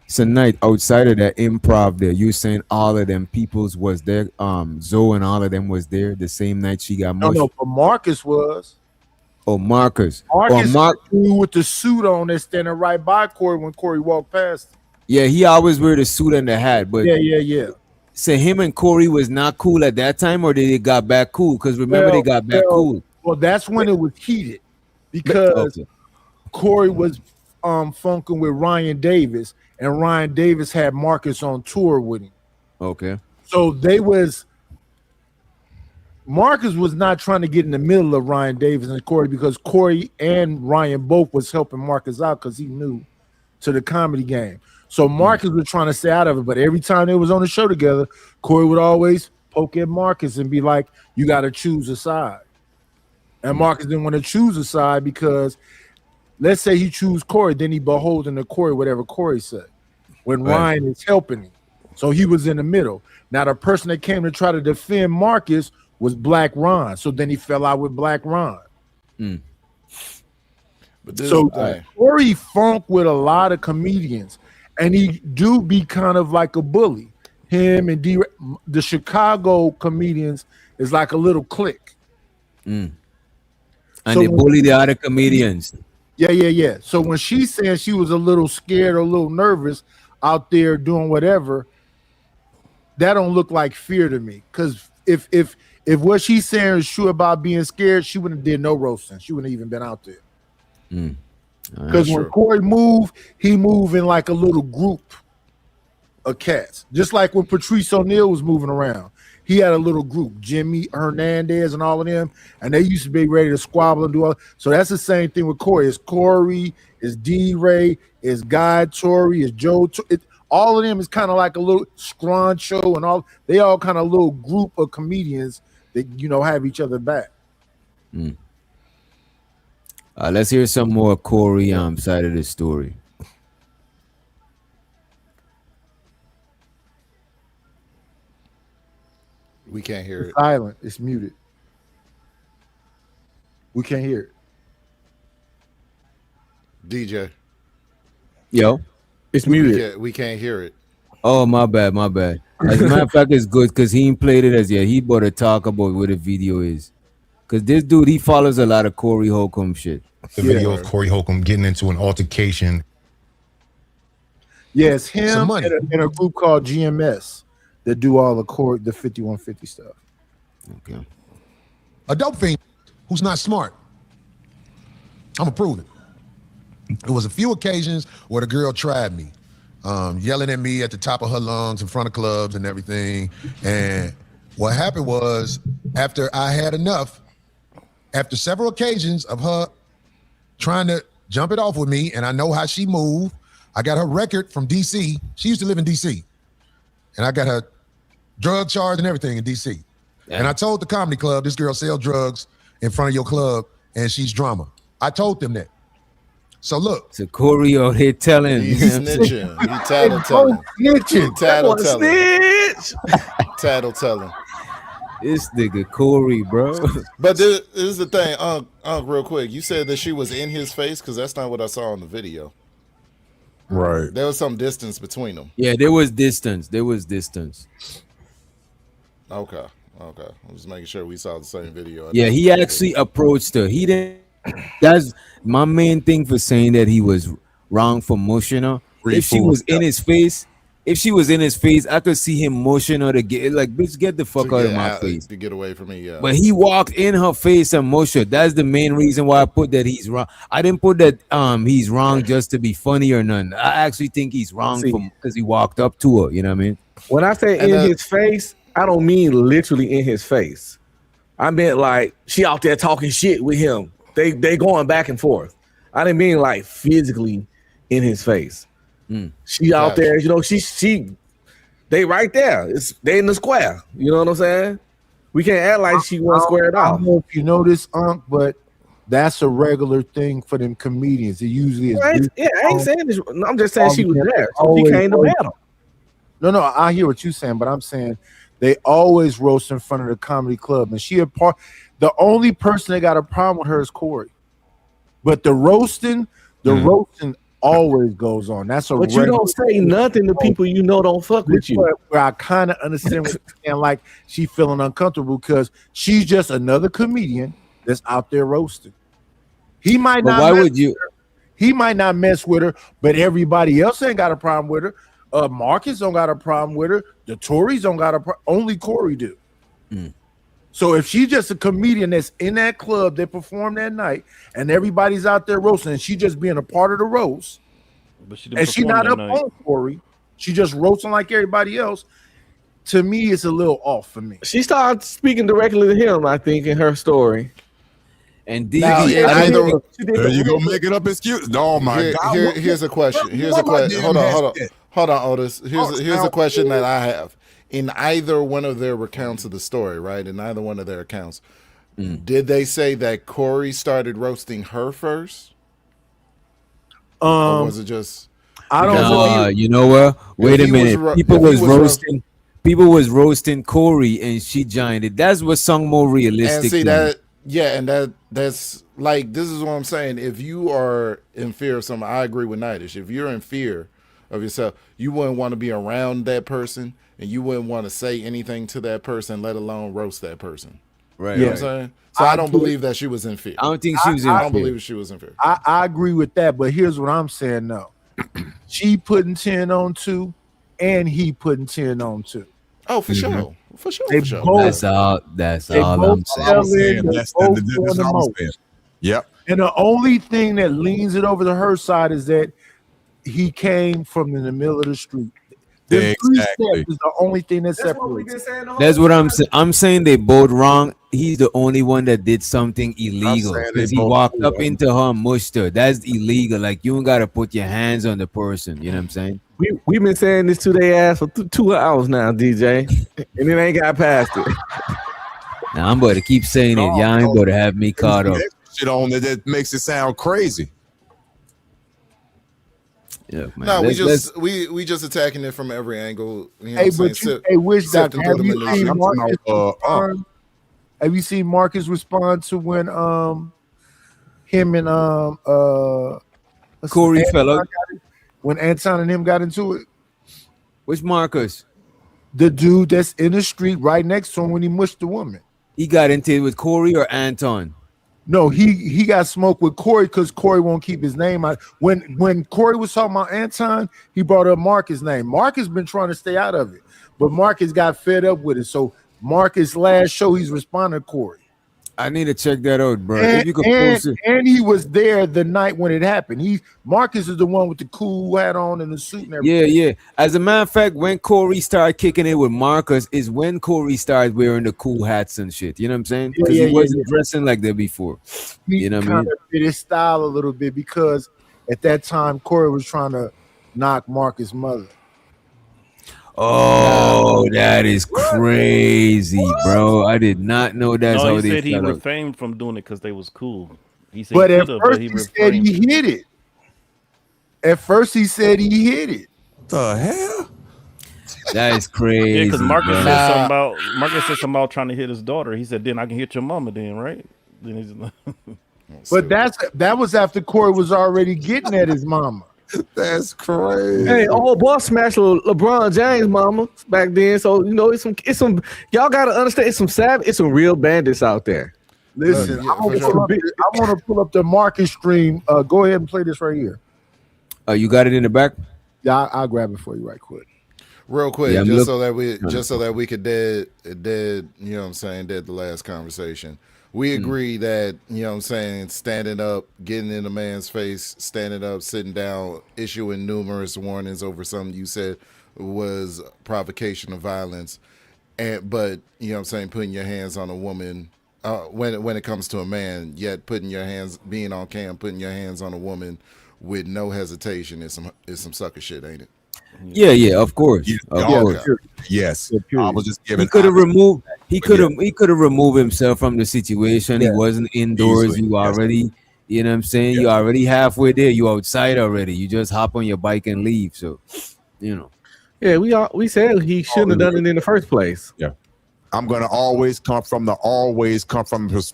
So Nate, outside of that improv there, you saying all of them peoples was there, Zoe and all of them was there the same night she got mushed? No, but Marcus was. Oh, Marcus. Marcus with the suit on that's standing right by Corey when Corey walked past him. Yeah, he always wear the suit and the hat, but yeah. So him and Corey was not cool at that time, or they got back cool? Because remember, they got back cool. Well, that's when it was heated because Corey was funking with Ryan Davis, and Ryan Davis had Marcus on tour with him. Okay. So Marcus was not trying to get in the middle of Ryan Davis and Corey because Corey and Ryan both was helping Marcus out because he knew to the comedy game. So Marcus was trying to stay out of it, but every time they was on the show together, Corey would always poke at Marcus and be like, you got to choose a side. And Marcus didn't want to choose a side because let's say he choose Corey, then he beholden to Corey, whatever Corey said, when Ryan is helping him. So he was in the middle. Now the person that came to try to defend Marcus was Black Ron. So then he fell out with Black Ron. But so Corey funk with a lot of comedians, and he do be kind of like a bully. Him and the Chicago comedians is like a little clique. And they bully the other comedians. Yeah. So when she said she was a little scared or a little nervous out there doing whatever, that don't look like fear to me. Because if what she's saying is true about being scared, she wouldn't have did no roasting. She wouldn't have even been out there. Because when Corey moved, he moved in like a little group of cats. Just like when Patrice O'Neal was moving around. He had a little group, Jimmy Hernandez and all of them, and they used to be ready to squabble and do all. So that's the same thing with Corey. It's Corey, it's D-Ray, it's Guy Torrey, it's Joe. All of them is kind of like a little scrunch show and all. They all kind of little group of comedians that, have each other back. Let's hear some more Corey side of the story. We can't hear it. Silent. It's muted. We can't hear it. DJ. Yo, it's muted. We can't hear it. Oh, my bad. As a matter of fact, it's good because he ain't played it as yet. He better talk about what the video is. Because this dude, he follows a lot of Corey Holcomb shit. The video of Corey Holcomb getting into an altercation. Yeah, it's him in a group called GMS that do all the 5150 stuff. Okay. A dope fiend who's not smart. I'm gonna prove it. It was a few occasions where the girl tried me, yelling at me at the top of her lungs in front of clubs and everything. And what happened was, after I had enough, after several occasions of her trying to jump it off with me, and I know how she moved, I got her record from DC. She used to live in DC. And I got her drug charge and everything in DC. And I told the comedy club, this girl sell drugs in front of your club and she's drama. I told them that. So look. So Corey out here telling. He's snitching. He tattletelling. Tattletelling. This nigga Corey, bro. But this is the thing, real quick. You said that she was in his face because that's not what I saw in the video. Right. There was some distance between them. Yeah, there was distance. Okay. I'm just making sure we saw the same video. Yeah, he actually approached her. He didn't. That's my main thing for saying that he was wrong for mushing her. If she was in his face, I could see him mushing her to get like, bitch, get the fuck out of my face. To get away from me, yeah. But he walked in her face and mushed her. That's the main reason why I put that he's wrong. I didn't put that he's wrong just to be funny or nothing. I actually think he's wrong because he walked up to her. You know what I mean? When I say in his face, I don't mean literally in his face. I meant like she out there talking shit with him. They going back and forth. I didn't mean like physically in his face. She out there, she they right there. They in the square. You know what I'm saying? We can't act like she wasn't squared off. I don't know if you know this, but That's a regular thing for them comedians. It usually is. I ain't saying this. I'm just saying she was there, so she came to battle. No, I hear what you're saying, but I'm saying they always roast in front of the comedy club, and she a part. The only person that got a problem with her is Corey, but the roasting always goes on. That's a. But you don't say nothing to people you know don't fuck with you. Where I kind of understand what you're saying, like she feeling uncomfortable because she's just another comedian that's out there roasting. He might not. Why would you? He might not mess with her, but everybody else ain't got a problem with her. Marcus don't got a problem with her. The Tories don't got a problem. Only Corey do. So if she's just a comedian that's in that club that performed that night, and everybody's out there roasting, and she just being a part of the roast, but she and she not up on Corey, she just roasting like everybody else. To me, it's a little off for me. She started speaking directly to him, I think, in her story. And there you go, making up excuse. Oh my God! Here's a question. Hold on, Otis. Here's a question that I have. In either one of their accounts of the story, right? In either one of their accounts, did they say that Corey started roasting her first? Or was it just? I don't know. You know what? Wait a minute. People was roasting Corey, and she joined it. That's what sung more realistic. And see that's like, this is what I'm saying. If you are in fear of something, I agree with Nightish. If you're in fear of yourself, you wouldn't want to be around that person, and you wouldn't want to say anything to that person, let alone roast that person. Right. You know what I'm saying? So I don't believe that she was in fear. I don't think she was in fear. I don't believe she was in fear. I agree with that, but here's what I'm saying though. She putting 10 on 2, and he putting 10 on 2. Oh, for sure. For sure. That's all I'm saying. That's all I'm saying. Yep. And the only thing that leans it over to her side is that he came from in the middle of the street. The 3 steps is the only thing that separates. That's what I'm saying. I'm saying they both wrong. He's the only one that did something illegal because he walked up into her and mushed her. That's illegal. Like, you don't gotta put your hands on the person. You know what I'm saying? We've been saying this to their ass for 2 hours now, DJ, and it ain't got past it. Now I'm about to keep saying it. Y'all ain't about to have me caught up. Shit on that makes it sound crazy. Yeah, man. No, we just attacking it from every angle. You know Wish Doctor, have you seen Marcus respond to when him and Corey fell out? When Anton and him got into it? Which Marcus? The dude that's in the street right next to him when he mushed the woman. He got into it with Corey or Anton? No, he got smoked with Corey because Corey won't keep his name out. When Corey was talking about Anton, he brought up Marcus' name. Marcus been trying to stay out of it, but Marcus got fed up with it. So Marcus' last show, he's responding to Corey. I need to check that out, bro. And, if you could post it. And he was there the night when it happened. Marcus is the one with the cool hat on and the suit and everything. Yeah. As a matter of fact, when Corey started kicking it with Marcus is when Corey started wearing the cool hats and shit. You know what I'm saying? Because he wasn't dressing like that before. You know what I mean? Fit his style a little bit because at that time Corey was trying to knock Marcus' mother. Oh, that is crazy, bro. I did not know that's how he they said he felt. refrained from doing it because they was cool. He said but he at first he said he hit it. At first he said he hit it. The hell? That is crazy. Yeah, because Marcus said something about trying to hit his daughter. He said, "Then I can hit your mama." Then, right? Then he's like, but that was after Corey was already getting at his mama. That's crazy. Hey, old boss smashed LeBron James' mama back then. So it's some. Y'all gotta understand. It's some real bandits out there. Listen, I want to pull up the Marcus stream. Go ahead and play this right here. You got it in the back? Yeah, I'll grab it for you right quick. Real quick, so that we could dead, you know what I'm saying, dead the last conversation. We agree that, you know what I'm saying, standing up, getting in a man's face, standing up, sitting down, issuing numerous warnings over something you said was provocation of violence. But, you know what I'm saying, putting your hands on a woman, when it comes to a man, yet being on cam, putting your hands on a woman with no hesitation is some sucker shit, ain't it? Yeah, of course. Yes. I was just giving. He could have removed. He could have removed himself from the situation. Yeah. He wasn't indoors. Easily, You already, you know what I'm saying? You already halfway there. You outside already. You just hop on your bike and leave. So, you know. Yeah, we said he shouldn't have done it in the first place. Yeah. I'm going to always come from the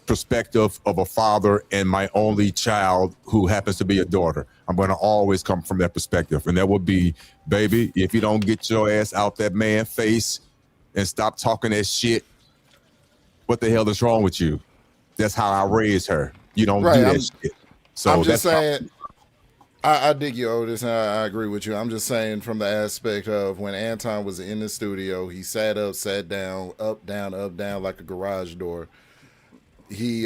perspective of a father and my only child who happens to be a daughter. I'm going to always come from that perspective. And that would be, baby, if you don't get your ass out that man's face and stop talking that shit, what the hell is wrong with you? That's how I raised her. You don't do that shit. So I'm just saying, I dig you, Otis, and I agree with you. I'm just saying from the aspect of when Anton was in the studio, he sat up, sat down, up, down, like a garage door. He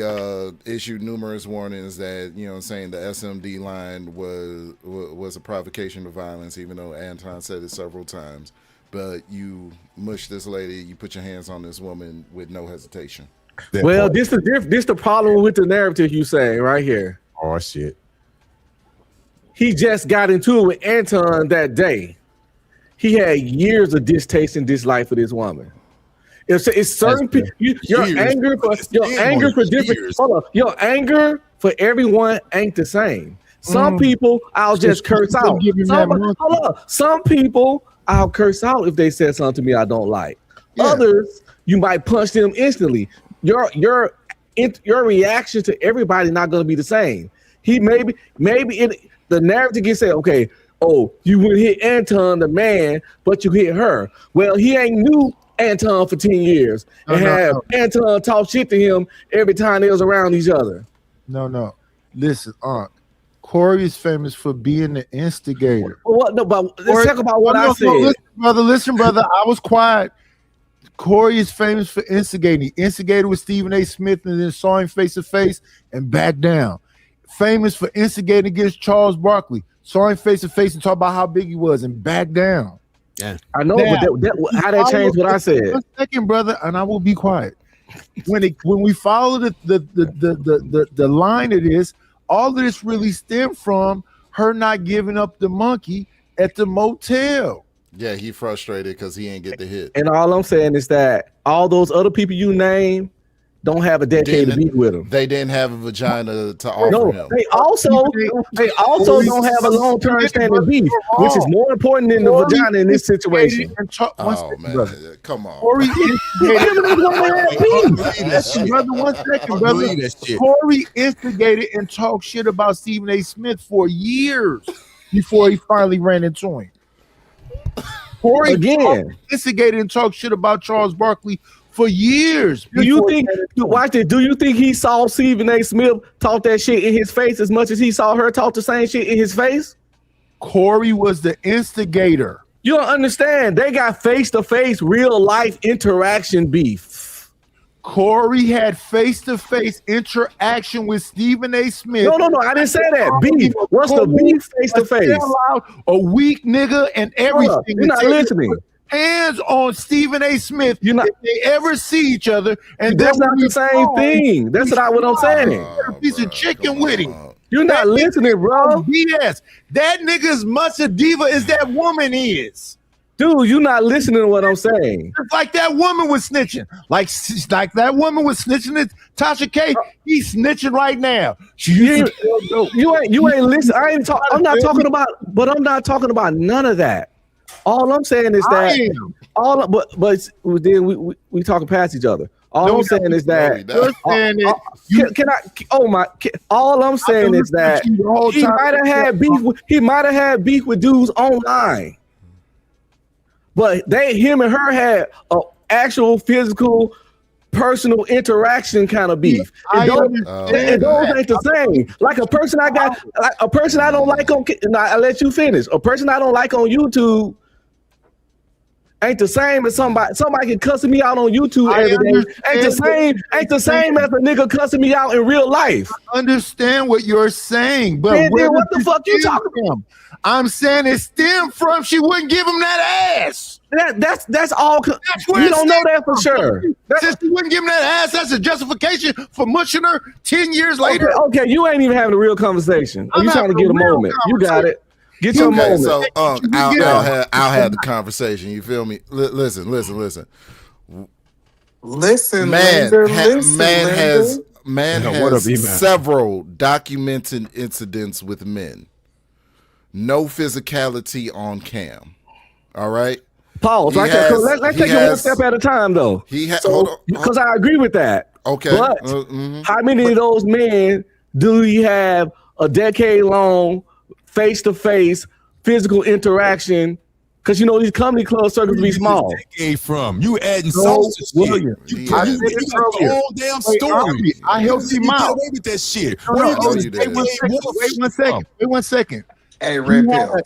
issued numerous warnings that, you know what I'm saying, the SMD line was a provocation of violence, even though Anton said it several times. But you mush this lady, you put your hands on this woman with no hesitation. Well, this the problem with the narrative you saying right here. Oh, shit. He just got into it with Anton that day. He had years of distaste and dislike for this woman. It's certain people. Your anger for different. Hold on. Your anger for everyone ain't the same. Some people I'll just curse out. Some people I'll curse out if they said something to me I don't like. Yeah. Others, you might punch them instantly. Your reaction to everybody not going to be the same. He maybe the narrative can say, okay, oh, you would hit Anton, the man, but you hit her. Well, he ain't knew Anton for 10 years and Anton talk shit to him every time they was around each other. No. Listen, Corey is famous for being the instigator. Well, no, but let's talk about what I said. Listen, brother, I was quiet. Corey is famous for instigating. He instigated with Stephen A. Smith and then saw him face to face and backed down. Famous for instigating against Charles Barkley. Saw him face to face and talk about how big he was and backed down. Yeah, I know, but how that changed what I said. 1 second, brother, and I will be quiet. When we follow the line of this, all of this really stemmed from her not giving up the monkey at the motel. Yeah, he frustrated because he ain't get the hit. And all I'm saying is that all those other people you name don't have a dedicated beat with them. They didn't have a vagina to offer him. They also don't have a long-term standing beef, which is more important than the vagina in this situation. Oh man, come on. Corey Corey instigated and talked shit about Stephen A. Smith for years before he finally ran into him. Corey instigated and talked shit about Charles Barkley for years. Do you think he saw Stephen A. Smith talk that shit in his face as much as he saw her talk the same shit in his face? Corey was the instigator. You don't understand. They got face-to-face, real-life interaction beef. Corey had face-to-face interaction with Stephen A. Smith. No, I didn't say that. Beef. What's the beef face-to-face? A weak nigga and everything. You're not listening. Hands on Stephen A. Smith if they ever see each other, and that's not the same thing. That's not what I'm saying. A piece of chicken with him. You're not listening, bro. BS. That nigga as much a diva as that woman is. Dude, you're not listening to what I'm saying. It's like that woman was snitching. Like that woman was snitching at Tasha K. He's snitching right now. You ain't listening. I'm not talking about none of that. All I'm saying is that but then we talking past each other. All I'm saying is that all I'm saying is that he might have had beef with dudes online. But him and her had an actual physical, personal interaction kind of beef. And those ain't the same. Like a person I don't like on. I'll let you finish. A person I don't like on YouTube ain't the same as somebody can cussing me out on YouTube every day. Ain't the same as a nigga cussing me out in real life. I understand what you're saying, but then what the fuck you talking about? I'm saying it stemmed from she wouldn't give him that ass. That's all. You don't know that for sure. Since she wouldn't give him that ass, that's a justification for mushing her 10 years later. Okay, you ain't even having a real conversation. You trying to get a moment. You got it. Get your moment. So I'll have the conversation. You feel me? Listen. Listen, man Linda, listen, has What up, E-Man? several documented incidents with men. No physicality on cam. All right. Pause. Right there. Let's take it one step at a time, though. Because I agree with that. Okay. But how many of those men do he have a decade-long face-to-face physical interaction? Because these comedy club circles be small. From you adding sauce to shit. You got the whole damn story. I helped him out. Get away with that shit. Wait one second. Hey, Red Pill.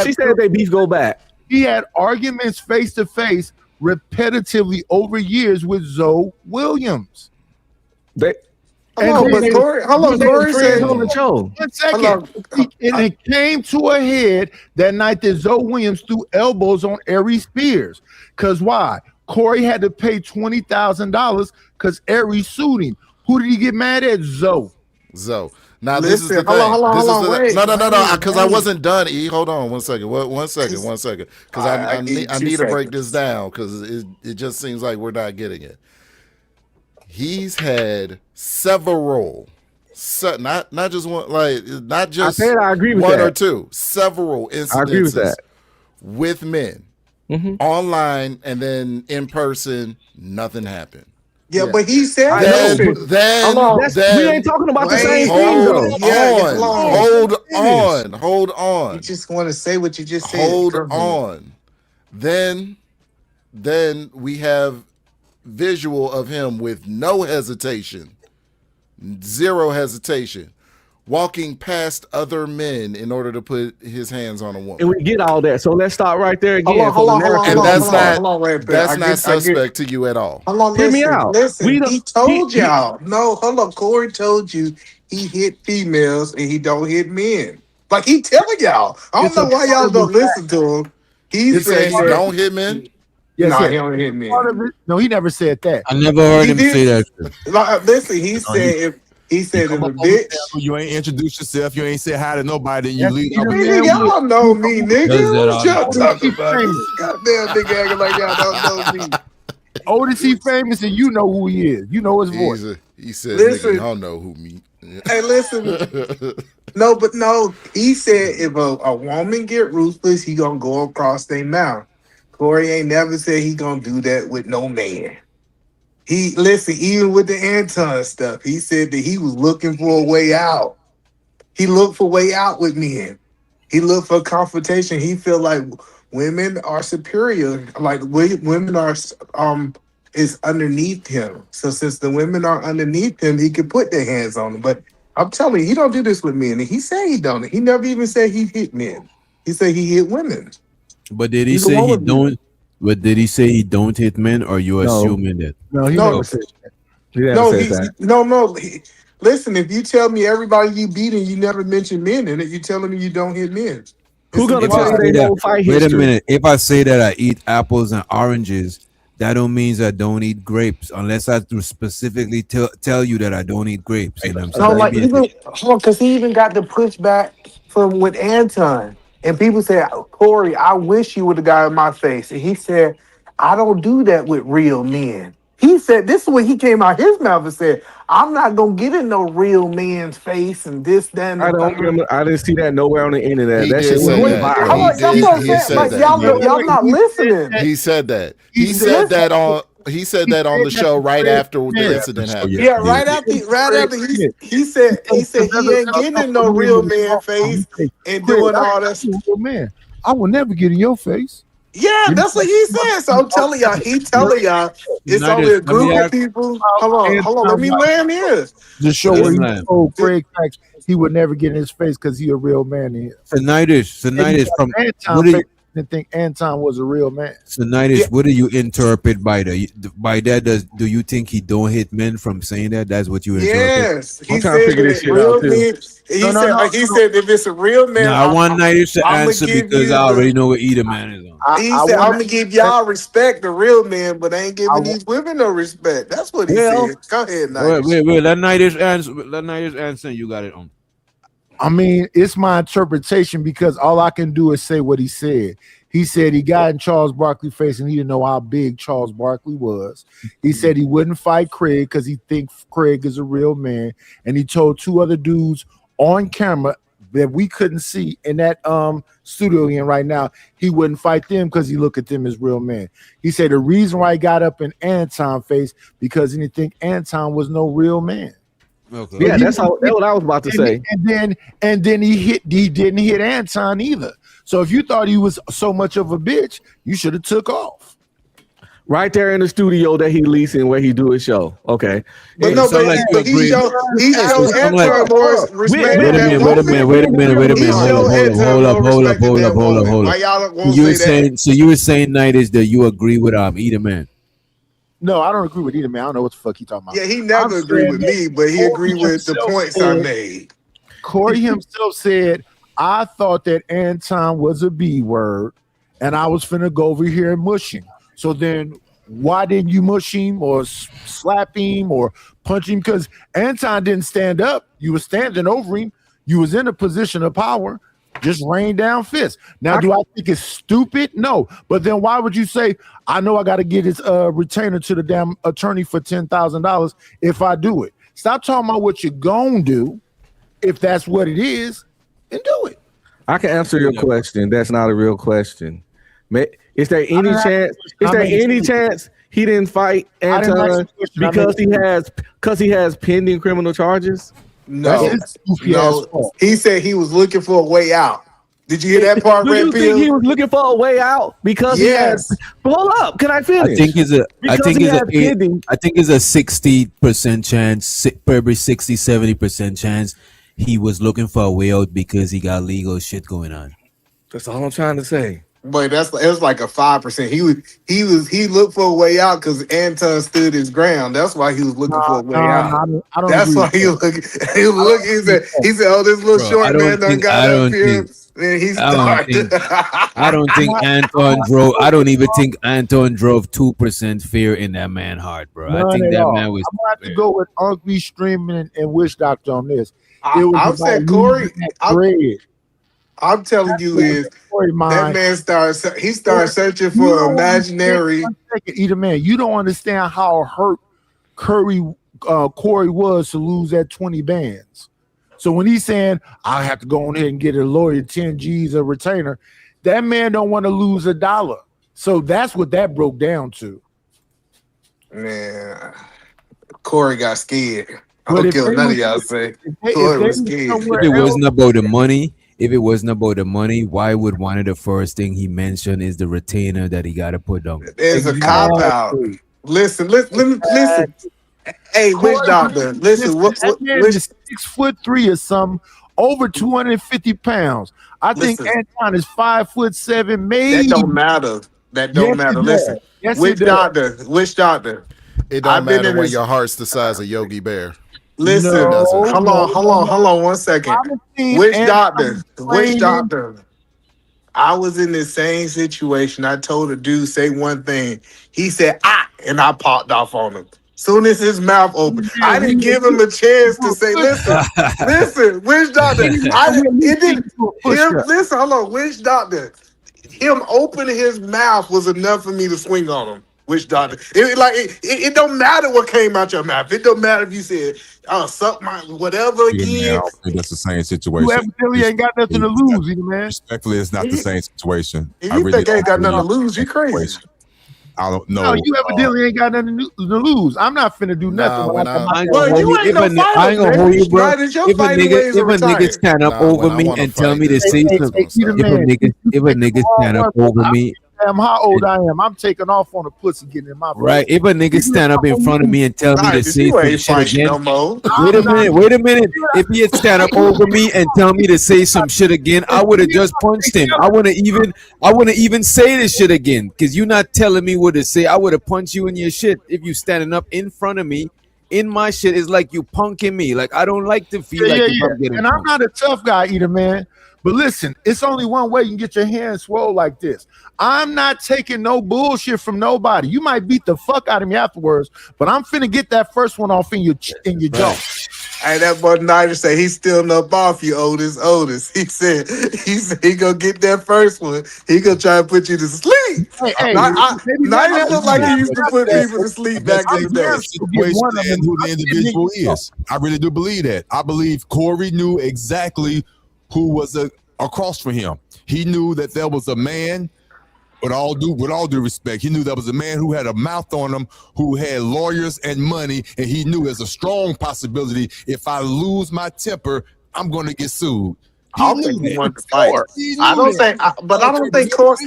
She said they beef go back. He had arguments face to face repetitively over years with Zoe Williams. Corey said on the show. 1 second. And it came to a head that night that Zoe Williams threw elbows on Aries Spears. Because why? Corey had to pay $20,000 because Aries sued him. Who did he get mad at? Zoe. Now this is the thing. No, because I wasn't done. E, hold on 1 second. One second. Because I need to break this down because it just seems like we're not getting it. He's had several, not just one, not just I said I agree with one that. or two, several incidences I agree with that. with men online and then in person. Nothing happened. Yeah, but he said we ain't talking about the same thing though. Hold on. You just want to say what you just said. Hold on. Then we have visual of him with no hesitation, zero hesitation, walking past other men in order to put his hands on a woman. And we get all that. So let's start right there again. That's not suspect to you at all. Hear me out. Listen, he told y'all. No, hold on. Corey told you he hit females and he don't hit men. Like he telling y'all. I don't know why y'all don't listen to him. He said he don't hit men. No, he don't hit men. No, he never said that. I never heard him say that. Listen, he said if a bitch, you ain't introduce yourself, you ain't say hi to nobody, and you leave. Nigga, y'all know me, nigga. What y'all talking about? Goddamn nigga acting like y'all don't know me. Otis famous, and you know who he is. You know his voice. He said, Listen, "Nigga, y'all know who me." Hey, listen. No. He said if a woman get ruthless, he gonna go across their mouth. Corey ain't never said he gonna do that with no man. Even with the Anton stuff, he said that he was looking for a way out. He looked for a way out with men. He looked for confrontation. He felt like women are superior, like women are is underneath him. So since the women are underneath him, he could put their hands on them. But I'm telling you, he don't do this with men. And he said he don't. He never even said he hit men. He said he hit women. But did he say he don't? But did he say he don't hit men, or you assuming that? No, he never said that. He never said that. No. Listen, if you tell me everybody you beat and you never mention men in it, you telling me you don't hit men. Who gonna tell you they don't fight history? Wait a minute. If I say that I eat apples and oranges, that don't mean I don't eat grapes, unless I specifically tell you that I don't eat grapes. You know what I'm saying? Because he even got the pushback from with Anton. And people said, Corey, I wish you would have got in my face. And he said, I don't do that with real men. He said, this is what he came out his mouth and said, I'm not going to get in no real man's face and this, that, and I don't remember. I didn't see that nowhere on the internet. That shit was y'all not listening. He said that. He said that on the show right after the incident happened. Yeah, right after he said he ain't getting in no real man face and doing all that. Man, I will never get in your face. Yeah, that's what he said. So I'm telling y'all, it's only a group of people. Hold on, let me land here. The show where he told Craig Facts he would never get in his face because he a real man. Sinitis from Anton didn't think Anton was a real man. Sinitis, what do you interpret by that? Do you think he don't hit men from saying that? That's what you interpret? Yes, he said he said if it's a real man, I want Nitis to answer because I already know what either man is on. He said I'm gonna give y'all respect, the real man, but I ain't giving these women no respect. That's what he said. Go ahead, Nitis. Wait. Let Nitis answer. You got it on. I mean, it's my interpretation because all I can do is say what he said. He said he got in Charles Barkley's face and he didn't know how big Charles Barkley was. He said he wouldn't fight Craig because he thinks Craig is a real man. And he told 2 other dudes on camera that we couldn't see in that studio in right now, he wouldn't fight them because he looked at them as real men. He said the reason why he got up in Anton's face because he didn't think Anton was no real man. Okay. Yeah, that's what I was about to say. And then he didn't hit Anton either. So if you thought he was so much of a bitch, you should have took off. Right there in the studio that he leasing where he do his show. Okay. But no, but he showed Anton more respect. Wait a minute. Hold up. You were saying, Knight, is that you agree with either man? No, I don't agree with either man. I don't know what the fuck he talking about. Yeah, he never agreed with me, but he agreed with the points I made. Corey himself said, I thought that Anton was a B word, and I was finna go over here and mush him. So then why didn't you mush him or slap him or punch him? Because Anton didn't stand up. You were standing over him. You was in a position of power. Just rain down fists. Now, do I think it's stupid? No. But then why would you say, I know I got to get his retainer to the damn attorney for $10,000 if I do it? Stop talking about what you're going to do if that's what it is and do it. I can answer your question. That's not a real question. Is there any chance? Is there any chance he didn't fight Anton because he has pending criminal charges? No. He said he was looking for a way out. Did you hear that part, Do you think he was looking for a way out because he has? Hold up, can I finish? I think it's a 60% chance, probably 60-70% chance he was looking for a way out because he got legal shit going on. That's all I'm trying to say. But it was like a 5%. He looked for a way out because Anton stood his ground. That's why he was looking for a way out. I don't That's why he look. He said, "Oh, this little short man done got up here." Then he started. I don't think Anton drove. I don't even think Anton drove 2% fear in that man's heart, bro. I think that man was. I'm gonna have to go with Uncle Streaming and Wish Doctor on this. I'm saying Corey. I'm telling you is that man started searching for imaginary. Either man, you don't understand how hurt Corey was to lose that 20 bands. So when he's saying I have to go on here and get a lawyer 10 G's a retainer, that man don't want to lose $1. So that's what that broke down to. Man, Corey got scared. I don't care what none of y'all say. Corey was scared. If it wasn't about the money, why would one of the first thing he mentioned is the retainer that he got to put on? There's a cop out. Listen. Hey, Witch Doctor, listen. What 6'3" or something, over 250 pounds. I think Anton is 5'7", maybe. That don't matter. Listen, Witch Doctor. It don't matter when your heart's the size of Yogi Bear. Listen, hold on 1 second. Witch Doctor. I was in the same situation. I told a dude say one thing. He said and I popped off on him. Soon as his mouth opened, I didn't give him a chance to say, listen, Witch Doctor. Listen, hold on, Witch Doctor. Him opening his mouth was enough for me to swing on him. Witch Doctor. It don't matter what came out your mouth. It don't matter if you said, suck my whatever again. Yeah, I don't think that's the same situation. You evidently ain't got nothing to lose, either, man. Respectfully, it's not the same situation. If you think I ain't got nothing to lose, you crazy. I don't know. No, you evidently ain't got nothing to lose. I'm not finna do nothing. If a nigga stand up over me and tell me to say something, if a nigga stand up over me. How old I am? I'm taking off on a pussy getting in my face. Right. If a nigga stand up in front of me and tell me to say some shit again, wait a minute. If he had stand up over me and tell me to say some shit again, I would have just punched him. I wouldn't even say this shit again because you're not telling me what to say. I would have punched you in your shit if you standing up in front of me. In my shit is like you punking me. Like I don't like to feel I'm getting and I'm not a tough guy either, man. But listen, it's only one way you can get your hands swole like this. I'm not taking no bullshit from nobody. You might beat the fuck out of me afterwards, but I'm finna get that first one off in your jaw. Hey, that boy Nigel say he's still up off you, Otis. He said he gonna get that first one. He gonna try to put you to sleep. Hey, Nigel look like he used to put people to sleep back in the day. Situation and who the individual is. I really do believe that. I believe Corey knew exactly who was across from him. He knew that there was a man. With all due respect, he knew there was a man who had a mouth on him, who had lawyers and money, and he knew there's a strong possibility if I lose my temper, I'm going to get sued. I don't think he wanted to fight. I don't think Corey.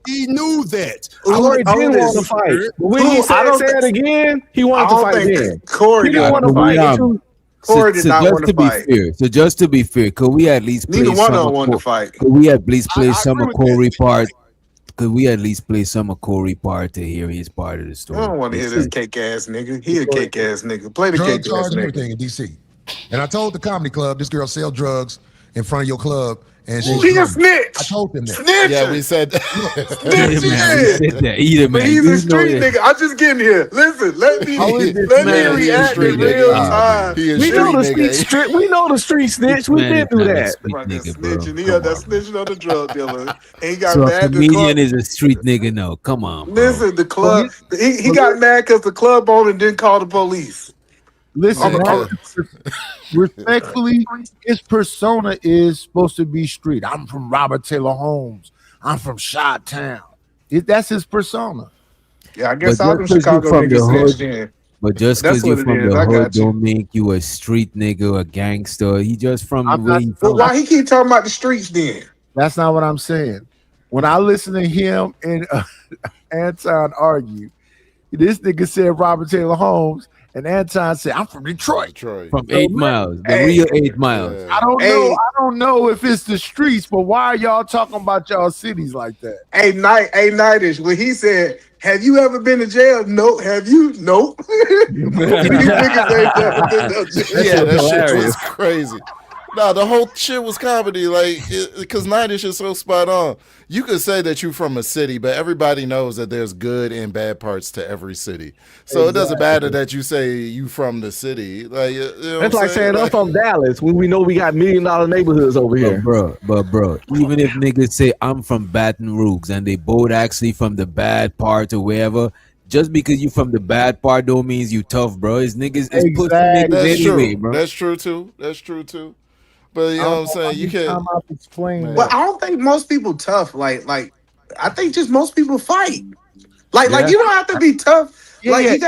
He knew that. Corey did want to fight. But when he said it again, he wanted to fight again. Corey didn't want to fight. Corey did not want to fight. So just to be fair, could we at least play neither one of them wanted to fight? Could we at least play some of Corey part? Could we at least play some of Corey part to hear his part of the story? I don't want to hear this cake ass nigga. He a cake ass nigga. Play the cake ass nigga. Everything in DC. And I told the comedy club, this girl sell drugs in front of your club. And she a snitch. I told them that. Snitch. Yeah, we said that. Either man. But he's a street nigga. I'm just getting here. Listen, let me react in real time. We know the street. We know the street snitch. We did do that. Snitching. He got that snitching on the drug dealer. And he got So mad. a comedian is a street nigga. No, come on. Bro. Listen, the club. He got mad because the club owner didn't call the police. Listen, respectfully, his persona is supposed to be street. I'm from Robert Taylor Holmes. I'm from Chi-Town. That's his persona. Yeah, I guess all them Chicago niggas snitched in. But just because you're from the hood don't make you a street nigga, a gangster. He just from the way he from. Why he keep talking about the streets then? That's not what I'm saying. When I listen to him and Anton argue, this nigga said Robert Taylor Holmes. And Anton said, "I'm from Detroit, from 8 miles, the real 8 miles." I don't know. I don't know if it's the streets, but why are y'all talking about y'all cities like that? Nightish. When he said, "Have you ever been to jail?" No. Have you? Nope. That shit was crazy. No, the whole shit was comedy, like, because Nightish is so spot on. You could say that you're from a city, but everybody knows that there's good and bad parts to every city. So It doesn't matter that you say you from the city. Like, you know that's like saying I'm from Dallas when we know we got $1 million neighborhoods over here. But bro, even if niggas say I'm from Baton Rouge and they both actually from the bad part or wherever, just because you from the bad part don't means you tough, bro. It's niggas. It's pussy niggas anyway, bro. That's true too. But you know what I'm saying? You can't explain. Well, I don't think most people tough. Like I think just most people fight. Like you don't have to be tough. I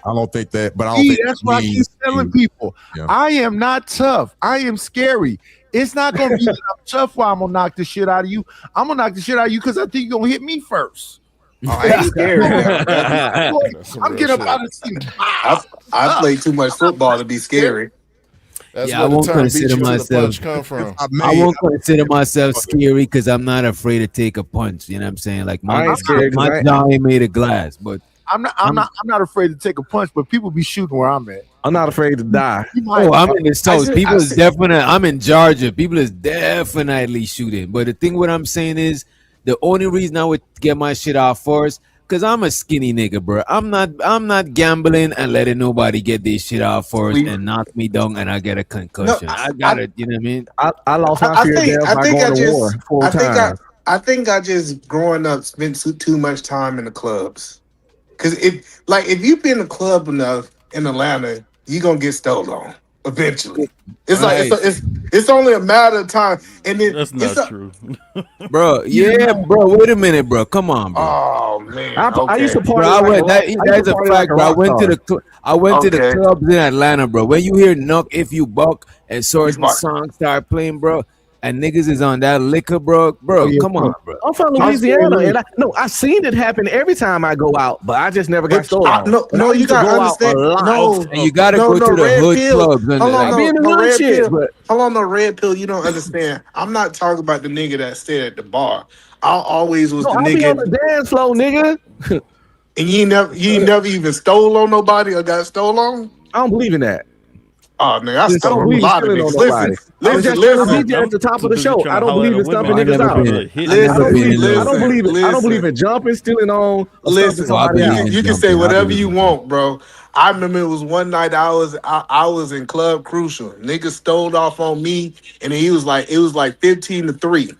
don't think that, but I don't think that's why I keep telling people. Yeah. I am not tough. I am scary. It's not gonna be that I'm tough while I'm gonna knock the shit out of you. I'm gonna knock the shit out of you because I think you're gonna hit me first. I ain't scared. I'm getting up out of the seat. I play too much football to be scary. That's I won't consider myself. I won't consider myself scary because I'm not afraid to take a punch. You know what I'm saying? Like my jaw ain't made of glass, but I'm not afraid to take a punch. But people be shooting where I'm at. I'm not afraid to die. Oh, I'm in the South. People is definitely. I'm in Georgia. People is definitely shooting. But the thing, what I'm saying is, the only reason I would get my shit off first. Cause I'm a skinny nigga, bro. I'm not gambling and letting nobody get this shit off first and knock me down and I get a concussion. No, I got it. You know what I mean? I lost my fear death by going to war 4 times. I think I just growing up spent too much time in the clubs. Cause if you've been in a club enough in Atlanta, you gonna get stolen on eventually. It's right. It's only a matter of time. And then that's not true, bro. Yeah, bro. Wait a minute, bro. Come on, bro. Oh man, I used to party. Bro, that's a fact, bro. I went to the clubs in Atlanta, bro. When you hear "Nuck If You Buck" and certain songs start playing, bro, and niggas is on that liquor, bro. Come on, bro. I'm from Louisiana, and I've seen it happen every time I go out, but I just never got stolen. No, you gotta understand. And you gotta go to the hood clubs. Hold on, the red pill. You don't understand. I'm not talking about the nigga that stayed at the bar. I always was the nigga. Be on the dance floor, nigga. And you never even stole on nobody or got stolen on? I don't believe in that. Oh, man, I stole a lot of niggas. Listen. At the top of the show, I don't believe in stumping niggas out. I don't believe in jumping, stealing on. Listen, you can say whatever you want, bro. I remember it was one night I was in Club Crucial. Nigga stole off on me, and it was like 15-3.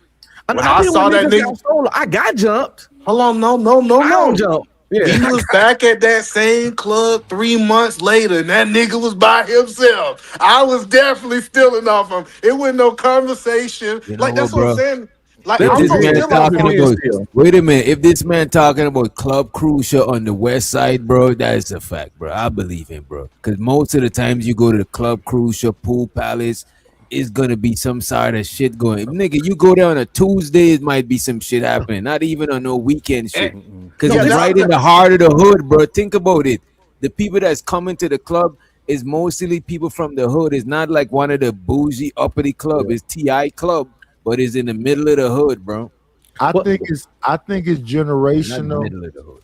When I saw that nigga, I got jumped. Hold on, no. I don't jump. Yeah. He was back at that same club 3 months later, and that nigga was by himself. I was definitely stealing off him. It wasn't no conversation. Like that's what I'm saying. Like If I'm this gonna man steal off talking him. about, wait a minute. If this man talking about Club Crucial on the west side, bro, that is a fact, bro. I believe him, bro. Because most of the times you go to the Club Crucial, Pool Palace, it's gonna be some sort of shit going. Nigga, you go there on a Tuesday, it might be some shit happening. Not even on no weekend shit. Because it's right in the heart of the hood, bro. Think about it. The people that's coming to the club is mostly people from the hood. It's not like one of the bougie uppity club. It's TI club, but it's in the middle of the hood, bro. I think it's generational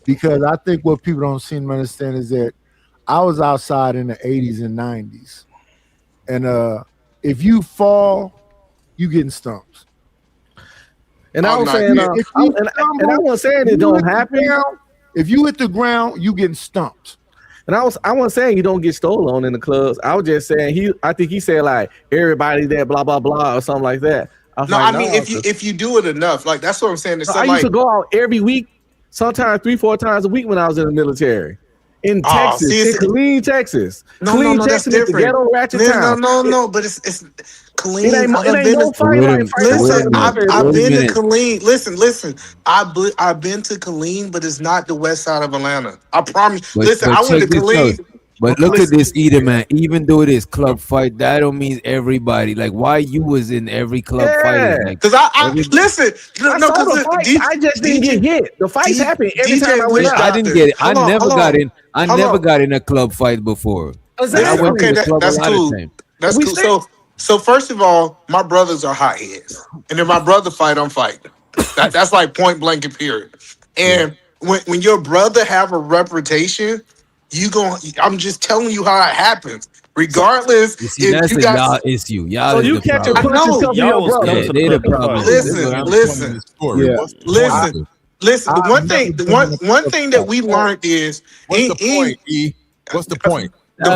because I think what people don't seem to understand is that I was outside in the 80s and 90s, and if you fall, you getting stumped. And I was saying, and I wasn't saying it don't happen. If you hit the ground, you getting stumped. And I wasn't saying you don't get stolen on in the clubs. I was just saying I think he said like everybody there, blah blah blah, or something like that. I mean, if you do it enough, like that's what I'm saying. I used to go out every week, sometimes 3-4 times a week when I was in the military. In Texas, in Killeen, Texas. No, Texas is the ghetto ratchet town. No, but it's Killeen. It ain't no fight like listen, I've been to Killeen. Listen. I've been to Killeen, but it's not the west side of Atlanta. I promise. Listen, I went to Killeen. But look at this, Eden, man. Even though it is club fight, that don't mean everybody. Like, why you was in every club fighting? Like, because I listen. No, because I just didn't get hit. The fights happen every time I went out. I didn't get it. I never got in. I never got in a club fight before. Exactly. Okay, that's cool. That's cool. So first of all, my brothers are hotheads, and if my brother fight, I'm fighting. That's like point blank and period. And when your brother have a reputation, I'm just telling you how it happens. Regardless, that's a y'all issue. Y'all so you catch a punch and y'all they the problem. Listen. The one thing that we learned is what's the point? E? What's the point? The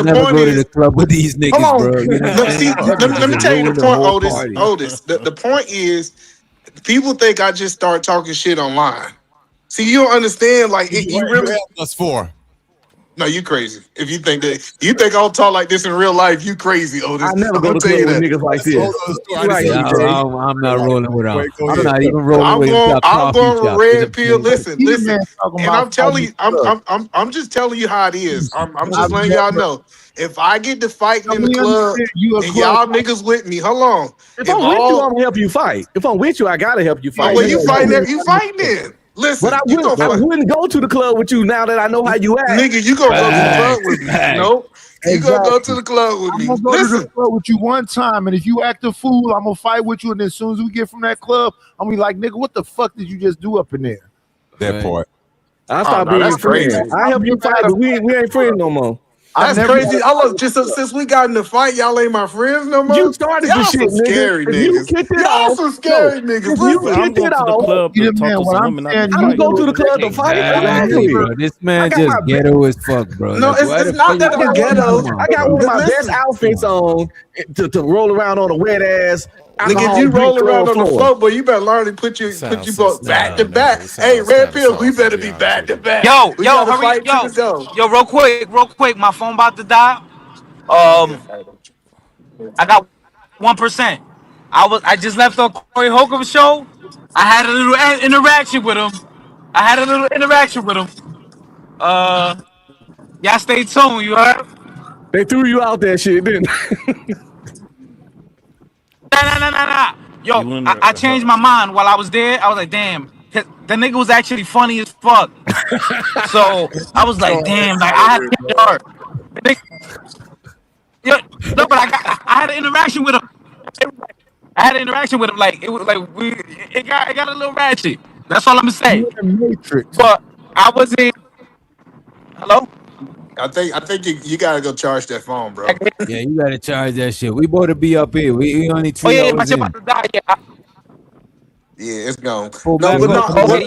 point is the club with these niggas, bro. Let me tell you the point, Otis. The point is, people think I just start talking shit online. See, you don't understand. Like, you really us for. No, you crazy. If you think I'll talk like this in real life, you crazy, Otis. I never go to club with niggas like this. I'm not rolling with them. I'm not even rolling with them. I'm going with red pill. Listen. And I'm telling you, I'm just telling you how it is. I'm just letting y'all know. If I get to fighting in the club and y'all niggas with me, hold on. If I'm with you, I'm gonna help you fight. If I'm with you, I gotta help you fight. Well, you fighting then. Listen, but I wouldn't go to the club with you now that I know how you act. Nigga, you gonna go to the club with me? Nope. You gonna go to the club with me? I'm gonna go to the club with you one time, and if you act a fool, I'm gonna fight with you. And as soon as we get from that club, I'm gonna be like, nigga, what the fuck did you just do up in there? That part. I stop being your friend. I help you fight, but we ain't friends no more. That's crazy. I love just since we got in the fight, y'all ain't my friends no more. You started y'all this shit, some scary niggas. You kicked it y'all some scary niggas. You kicked it off. I'm go to the club to fight. Bro. This man just ghetto as fuck, bro. No, it's not that I'm ghetto. I got one of my best outfits on to roll around on a wet ass. Nigga, if you roll around on the floor, boy, you better learn to put you both back to back. Hey, red pill, we better be back to back. Yo, hurry, yo, real quick, my phone about to die. I got 1%. I just left on Corey Holcomb show. I had a little interaction with him. Y'all stay tuned, you heard? They threw you out that shit, didn't they? Nah. Yo, I changed my mind while I was there. I was like, damn, the nigga was actually funny as fuck. So I was like, damn, like I had to hit hard. No, but I had an interaction with him. Like it was like it got a little ratchet. That's all I'm gonna say. Matrix. But I was in. Hello. I think you gotta go charge that phone, bro. Yeah, you gotta charge that shit. We both to be up here. We only 3 my hours shit in. about to die. Yeah, it's gone. I'm about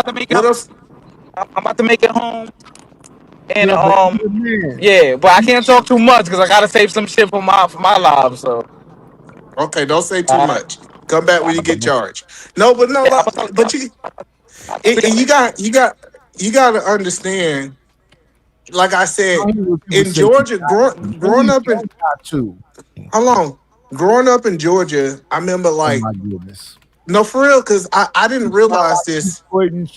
to make it home. And yeah, but I can't talk too much because I gotta save some shit for my live. So Okay, don't say too much. Come back when you get charged. No, but no, but you and you got to understand. Like I said, in Georgia, growing up in how long? Growing up in Georgia, I remember oh like my goodness. no for real because I didn't realize this.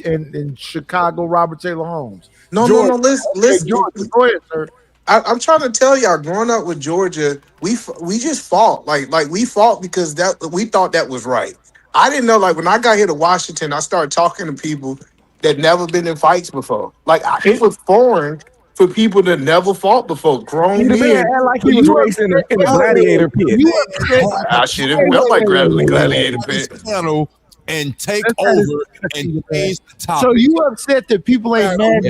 In Chicago, Robert Taylor Holmes. No, Georgia. listen. Georgia, go ahead, sir. I'm trying to tell y'all, growing up with Georgia, we just fought like we fought because that we thought that was right. I didn't know like when I got here to Washington, I started talking to people that never been in fights before. Like it was foreign for people that never fought before. Grown The man men. act like he was raised in the gladiator pit. I should have felt like grabbing the gladiator pit. And take over and change the topic. So you upset that people ain't mad?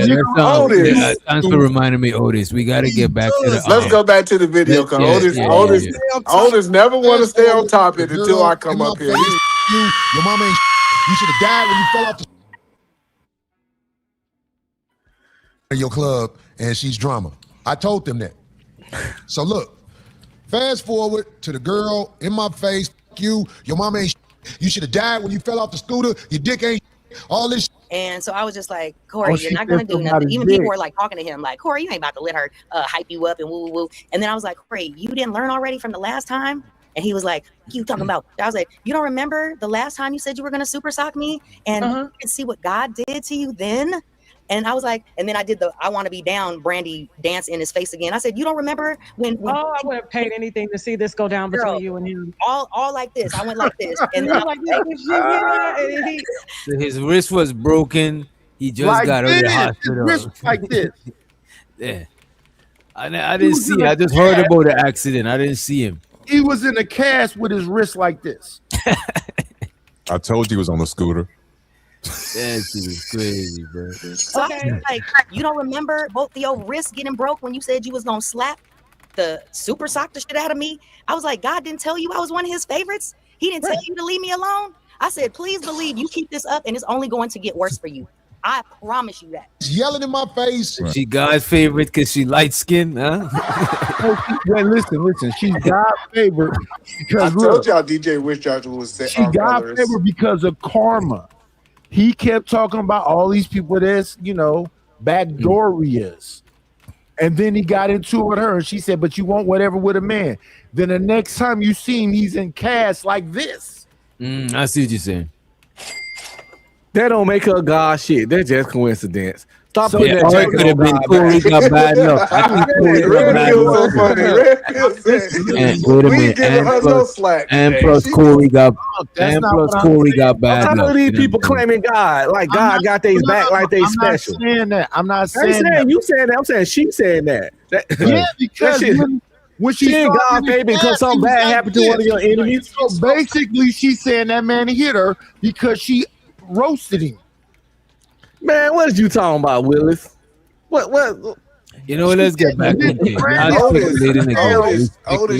Thanks for reminding me, Otis. We got to get back to the. Let's go back to the video. Otis never want to stay on topic until I come up here. Your mama ain't. You should have died when you fell off the your club, and she's drama. I told them that. So look, fast forward to the girl in my face. You, your mama ain't. You should have died when you fell off the scooter. Your dick ain't all this. And so I was just like, Corey, you're not gonna do nothing. Even people were like talking to him, like, Corey, you ain't about to let her hype you up and woo woo woo. And then I was like, Corey, you didn't learn already from the last time? And he was like, you talking about? I was like, you don't remember the last time you said you were gonna super sock me and you could see what God did to you then? And I was like, and then I did the I want to be down Brandy dance in his face again. I said, you don't remember when I would have paid anything to see this go down between you and him. All like this. I went like this. And then like So his wrist was broken. He just like got out of the this. hospital. His wrist like this. Yeah. I didn't see. I just heard about the accident. I didn't see him. He was in a cast with his wrist like this. I told you he was on the scooter. That shit is crazy, bro. So I was like, you don't remember both of your wrists getting broke when you said you was gonna slap the super sock the shit out of me? I was like, God didn't tell you I was one of his favorites. He didn't tell you to leave me alone. I said, please believe you keep this up and it's only going to get worse for you. I promise you that. Yelling in my face. She God's favorite because she light skinned, huh? Well, listen. She's God's favorite because I told y'all DJ Wish Joshua was saying she's God's favorite because of karma. He kept talking about all these people that's, backdoorias. And then he got into it with her and she said, but you want whatever with a man. Then the next time you see him, he's in cast like this. I see what you're saying. That don't make her God shit. That's just coincidence. Stop So putting yeah, that could have been Corey got bad luck. I think Corey got bad luck. And plus Corey got bad luck. Some of these people claiming God, like God got their back, like they special. I'm not saying that. You saying that. I'm saying she saying that. Yeah, because when she ain't God favorite because something bad happened to one of your enemies. So basically, she's saying that man hit her because she roasted him. Man, what is you talking about, Willis? What? You know what? Let's get back into it. Otis,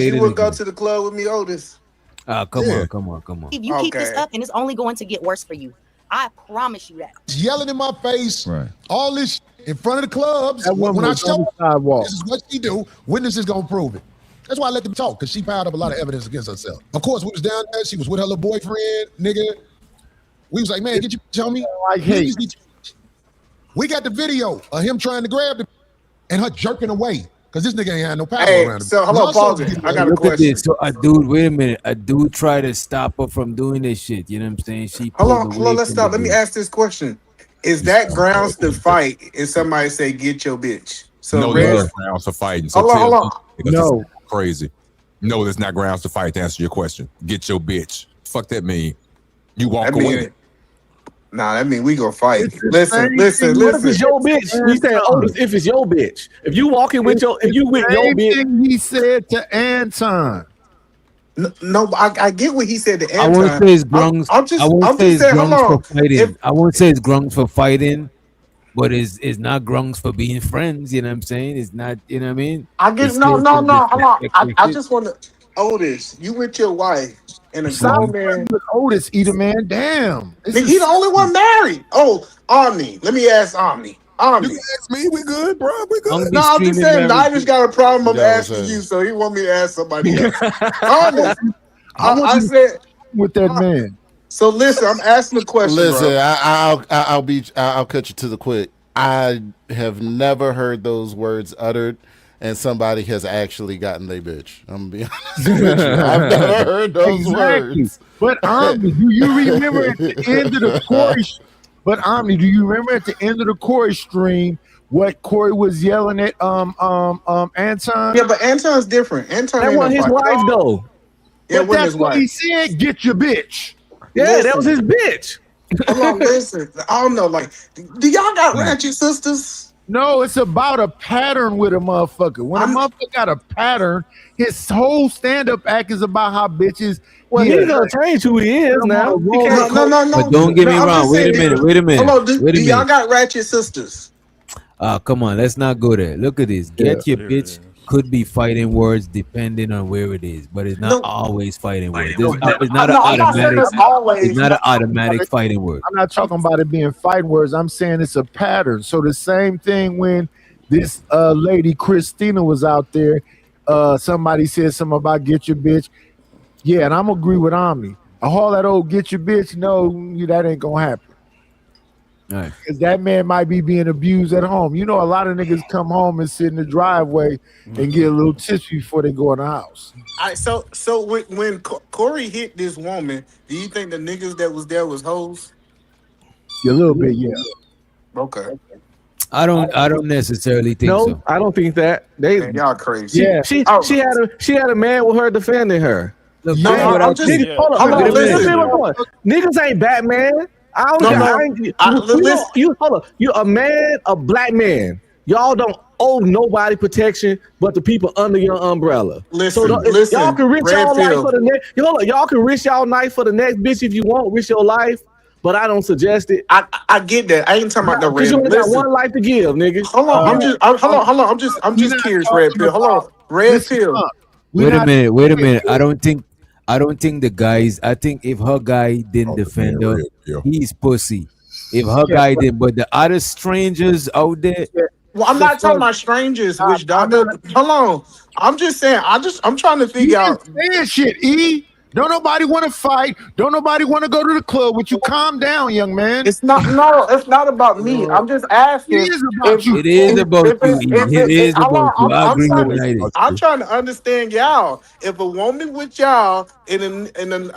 you wouldn't go to the club with me, Otis. Come on. If you keep this up and it's only going to get worse for you. I promise you that. Yelling in my face, all this in front of the clubs. When I show this is what she do, witnesses gonna prove it. That's why I let them talk, because she piled up a lot of evidence against herself. Of course, we was down there. She was with her little boyfriend, nigga. We was like, man, get your homie. We got the video of him trying to grab the and her jerking away because this nigga ain't had no power around him. So hello, Paul. I got a question. So a dude, wait a minute. A dude tried to stop her from doing this shit. You know what I'm saying? Hold on. Let's stop. Let me ask this question: is that grounds to fight if somebody say get your bitch? So no, there's grounds for fighting. So hold on. No, crazy. No, there's not grounds to fight. To answer your question, get your bitch. Fuck that mean. You walk away. Nah, that mean we gonna fight. Listen. What if it's your bitch? We said, if it's your bitch. If you walking with your bitch. He said to Anton. No, I get what he said to Anton. I won't say it's grunts. I won't say it's grunts for fighting. I won't say it's grunts for fighting, but it's not grunts for being friends. You know what I'm saying? It's not. You know what I mean? I guess no. Hold on. I just want to. Otis, you with your wife and a grown man. Otis, either man. Damn. He the only one married. Oh, Omni. Let me ask Omni. Army. You can ask me. We good, bro. We good. No, I'm just saying, Nigel got a problem. I'm asking you, so he want me to ask somebody else. Honest. I said with that man. So listen, I'm asking a question. Listen, bro. I'll cut you to the quick. I have never heard those words uttered, and somebody has actually gotten their bitch. I'm gonna be honest with you. I've never heard those words. But Omni, do you remember at the end of the Corey? But Omni, do you remember at the end of the Corey stream what Corey was yelling at Anton? Yeah, but Anton's different. Anton That wasn't his wife though. Yeah, but that's what he said. Get your bitch. Yeah, that was his bitch. Hold on, listen. I don't know. Like, do y'all got ratchet sisters? No, it's about a pattern with a motherfucker. When a motherfucker got a pattern, his whole stand-up act is about how bitches. Well, he's gonna change who he is now. No. But don't get me wrong. Wait a minute. Hold on, do y'all got ratchet sisters? Come on, let's not go there. Look at this. Get your bitch could be fighting words depending on where it is, but it's not always fighting words. It's not an automatic. It's not an automatic fighting word. I'm not talking about it being fighting words. I'm saying it's a pattern. So the same thing when this lady Christina was out there, somebody said something about get your bitch. Yeah, and I'm agree with Omni. All that old get your bitch, no, that ain't gonna happen. Right. Because that man might be being abused at home. You know, a lot of niggas come home and sit in the driveway and get a little tipsy before they go in the house. So when Corey hit this woman, do you think the niggas that was there was hoes? Yeah, a little bit, yeah. Okay. I don't necessarily think so. No, I don't think that. Man, y'all crazy. She had a man with her defending her. Look, Hold on, listen. Niggas ain't Batman. You're a man, a black man. Y'all don't owe nobody protection but the people under your umbrella. Listen, y'all can risk y'all life for the next. Y'all can risk y'all life for the next bitch if you want. Risk your life, but I don't suggest it. I get that. I ain't talking about the red. You only got one life to give, nigga. Hold on. I'm just curious. Red pill. Hold on. Red pill. Wait a minute. I don't think the guys. I think if her guy didn't defend her, he's pussy. If her guy did, but the other strangers out there. Well, I'm not talking about strangers. Which doctor? Hold on. I'm just saying. I'm trying to figure out. Saying shit. Don't nobody want to fight. Don't nobody want to go to the club. Would you calm down, young man? It's not about me. I'm just asking. It is about you. It is about you. It is about you. I agree with that. I'm trying to understand y'all. If a woman with y'all and a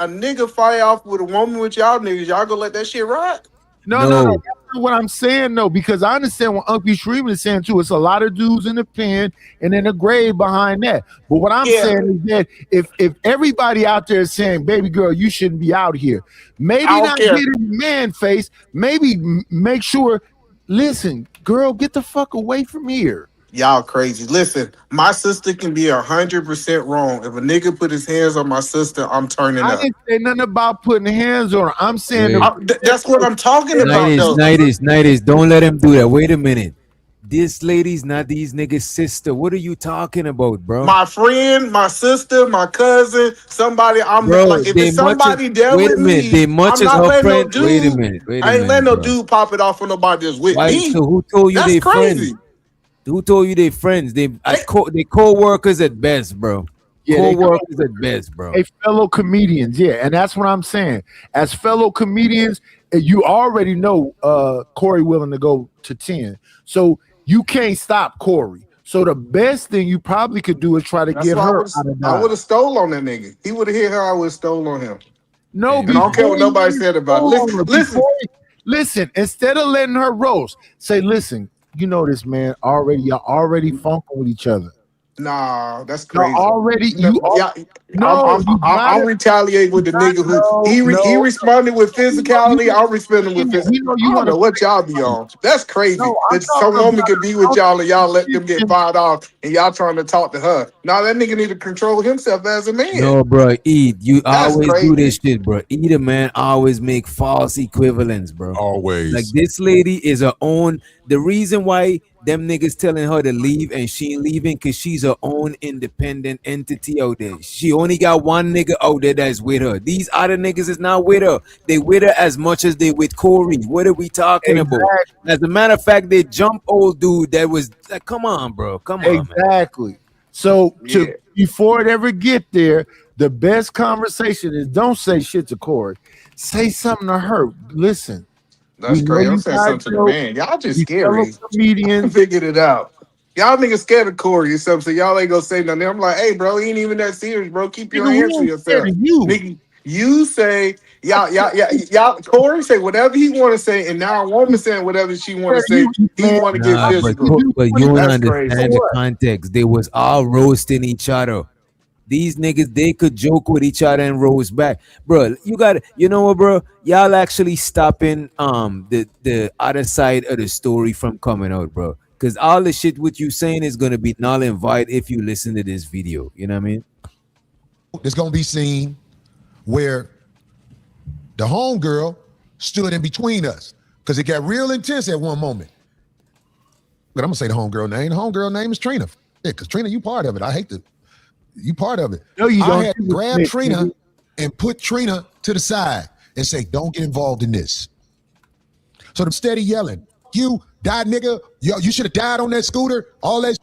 nigga fight off with a woman with y'all niggas, y'all gonna let that shit ride? No. That's not what I'm saying, though, because I understand what Uncle Shreeman is saying too. It's a lot of dudes in the pen and in the grave behind that. But what I'm saying is that if everybody out there is saying, "Baby girl, you shouldn't be out here," maybe not get in the man face. Maybe make sure. Listen, girl, get the fuck away from here. Y'all crazy. Listen, my sister can be 100% wrong. If a nigga put his hands on my sister, I'm turning up. I didn't say nothing about putting hands on her. I'm saying that's what I'm talking about. Nighties, don't let him do that. Wait a minute. This lady's not these niggas' sister. What are you talking about, bro? My friend, my sister, my cousin, somebody. If it's somebody there with me, I'm not letting no dude. Wait a minute. I ain't letting no dude pop it off on nobody that's with me. So who told you they crazy? Friends? Who told you they friends? They co-workers at best, bro. Yeah, co-workers at best, bro. They fellow comedians, and that's what I'm saying. As fellow comedians, you already know Corey willing to go to 10. So you can't stop Corey. So the best thing you probably could do is try to get her out of I would have stole on that nigga. He would have hit her, I would have stole on him. No, I don't care what nobody said about it. Listen, instead of letting her roast, say, listen, you know this man y'all already funking with each other. Nah, that's crazy. I'm retaliating with the nigga who he responded with physicality. I'm responding with physicality. I don't know what y'all be on. That's crazy. That some woman could be with y'all and y'all let them get fired off and y'all trying to talk to her. Now that nigga need to control himself as a man. No, bro, you always do this shit, bro. A man always make false equivalents, bro. Always. Like this lady is her own. The reason why them niggas telling her to leave and she ain't leaving because she's her own independent entity out there. She only got one nigga out there that's with her. These other niggas is not with her. They with her as much as they with Corey. What are we talking about? As a matter of fact, they jump old dude that was like, come on, bro. Come on, exactly. Man. So before it ever get there, the best conversation is don't say shit to Corey. Say something to her. Listen. That's great. I'm saying something to the man. Y'all just scary. Comedians figured it out. Y'all niggas scared of Corey or something, so y'all ain't gonna say nothing. I'm like, hey, bro, he ain't even that serious, bro. Keep your hands to yourself. Nigga, you say, y'all, Corey say whatever he want to say, and now a woman saying whatever she want to say. He want to get physical. But you don't understand the context. They was all roasting each other. These niggas, they could joke with each other and roast back. Bro, you know what, bro? Y'all actually stopping the other side of the story from coming out, bro. Because all the shit what you saying is gonna be null and void if you listen to this video. You know what I mean? There's gonna be scene where the homegirl stood in between us because it got real intense at one moment. But I'm gonna say the homegirl name. The homegirl name is Trina. Yeah, because Trina, you part of it. I hate to. You part of it. No, you don't. I had to grab Trina and put Trina to the side and say, don't get involved in this. So them steady yelling, you died nigga, yo, you should have died on that scooter, all that.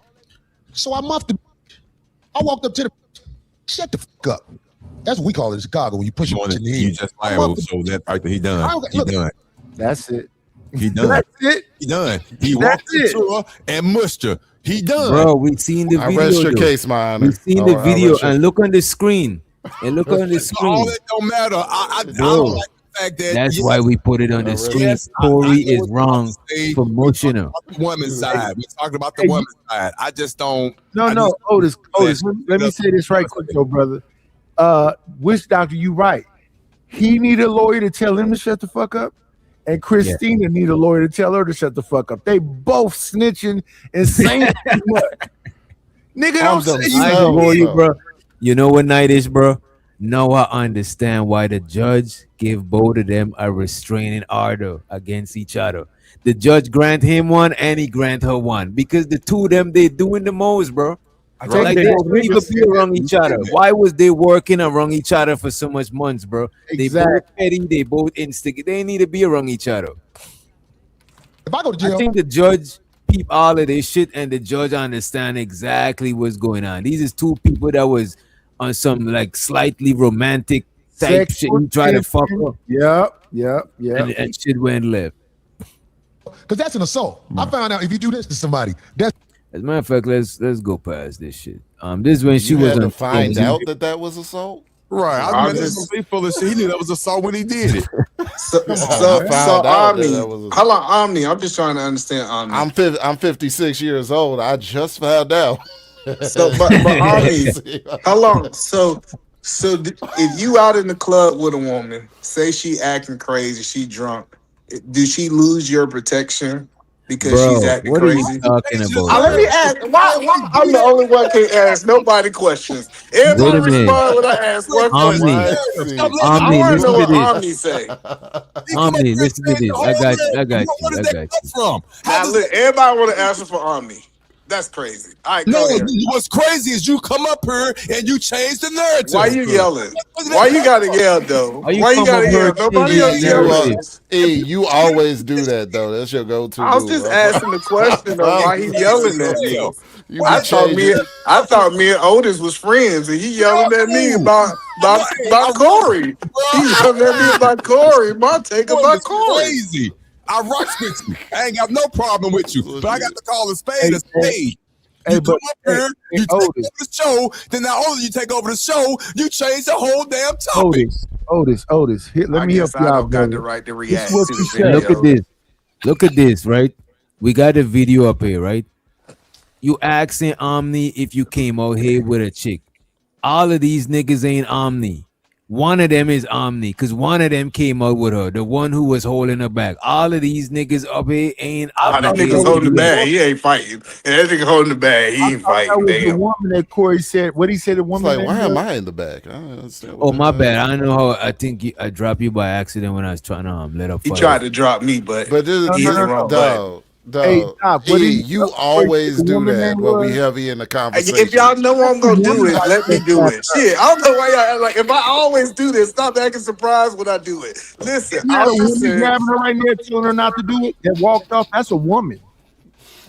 So I muffed the. I walked up to the, shut the fuck up. That's what we call it in Chicago when you push him in the head. You just liable, so that right there, he done. He done. That's it. He done. That's it. He done. He walked into her and mushed her. He done. Bro, we seen the video. I rest your case, my honor. We seen the video and look on the screen. And look on the screen. All that don't matter. I don't like the fact that that's why we put it on the screen. Yes, Corey is wrong for motion. The woman's side. We talked about the woman's side. I just don't. No, Otis. Let me say this right quick, though, brother. Witch doctor, you right. He need a lawyer to tell him to shut the fuck up. And Christina need a lawyer to tell her to shut the fuck up. They both snitching and saying what? Nigga, don't say you bro. You know what night is, bro? Now I understand why the judge gave both of them a restraining order against each other. The judge grant him one and he grant her one because the two of them, they doing the most, bro. Like they could be around each other. Why was they working around each other for so much months, bro? They both petty, they both instigate. They need to be around each other. If I go to jail, I think the judge peep all of this shit and the judge understand exactly what's going on. These is two people that was on some like slightly romantic type shit. You try to fuck up. Yep. And shit went left. Because that's an assault. I found out if you do this to somebody, that's. As a matter of fact, let's go past this shit. This is when she was to find out that was assault. Right. I mean, he full of shit. He knew that was assault when he did it. So Omni, how long Omni? I'm just trying to understand Omni. I'm 56 years old. I just found out. So, but Omni, how long? So if you out in the club with a woman, say she acting crazy, she drunk, do she lose your protection? Because she's acting crazy. Let me ask. Why I'm the only one can ask nobody questions. Everybody respond when I ask one question. I want to know what Omni say. Omni, listen to this. I got you. Now, look, everybody want to answer for Omni. That's crazy. All right, no, what's crazy is you come up here and you change the narrative. Why you yelling? Why you gotta yell though? Why you gotta yell? Nobody else yelling. Hey, you always do that though. That's your go-to. I was just asking the question of why he yelling at me. I thought me and Otis was friends, and he yelling at me about Corey. He yelling at me about Corey. My take about Corey. Crazy. I rocks with you. I ain't got no problem with you. But I got to call a spade a spade. You come up here, you take over the show, then not only you take over the show, you change the whole damn topic. Otis. Here, let me help you out, got the right to react to the video. Look at this, right? We got the video up here, right? You asking Omni if you came out here with a chick. All of these niggas ain't Omni. One of them is Omni, because one of them came out with her, the one who was holding her back. All of these niggas up here ain't Omni. That nigga's holding the bag. He ain't fighting. And that nigga holding the bag. He ain't fighting. That was the woman that Corey said. What he said, the woman. Like, why am I in the back? Oh, my bad. I don't know how. I think I dropped you by accident when I was trying to let up. He tried to drop me, but this is wrong. Dog. Hey, Doc, what you always do that when we heavy in the conversation. If y'all know what I'm gonna do it, let me do it. Shit, I don't know why y'all like. If I always do this, stop acting surprised when I do it. Listen, You had I'm a just woman saying. grabbing her right there, telling her not to do it. That walked off. That's a woman.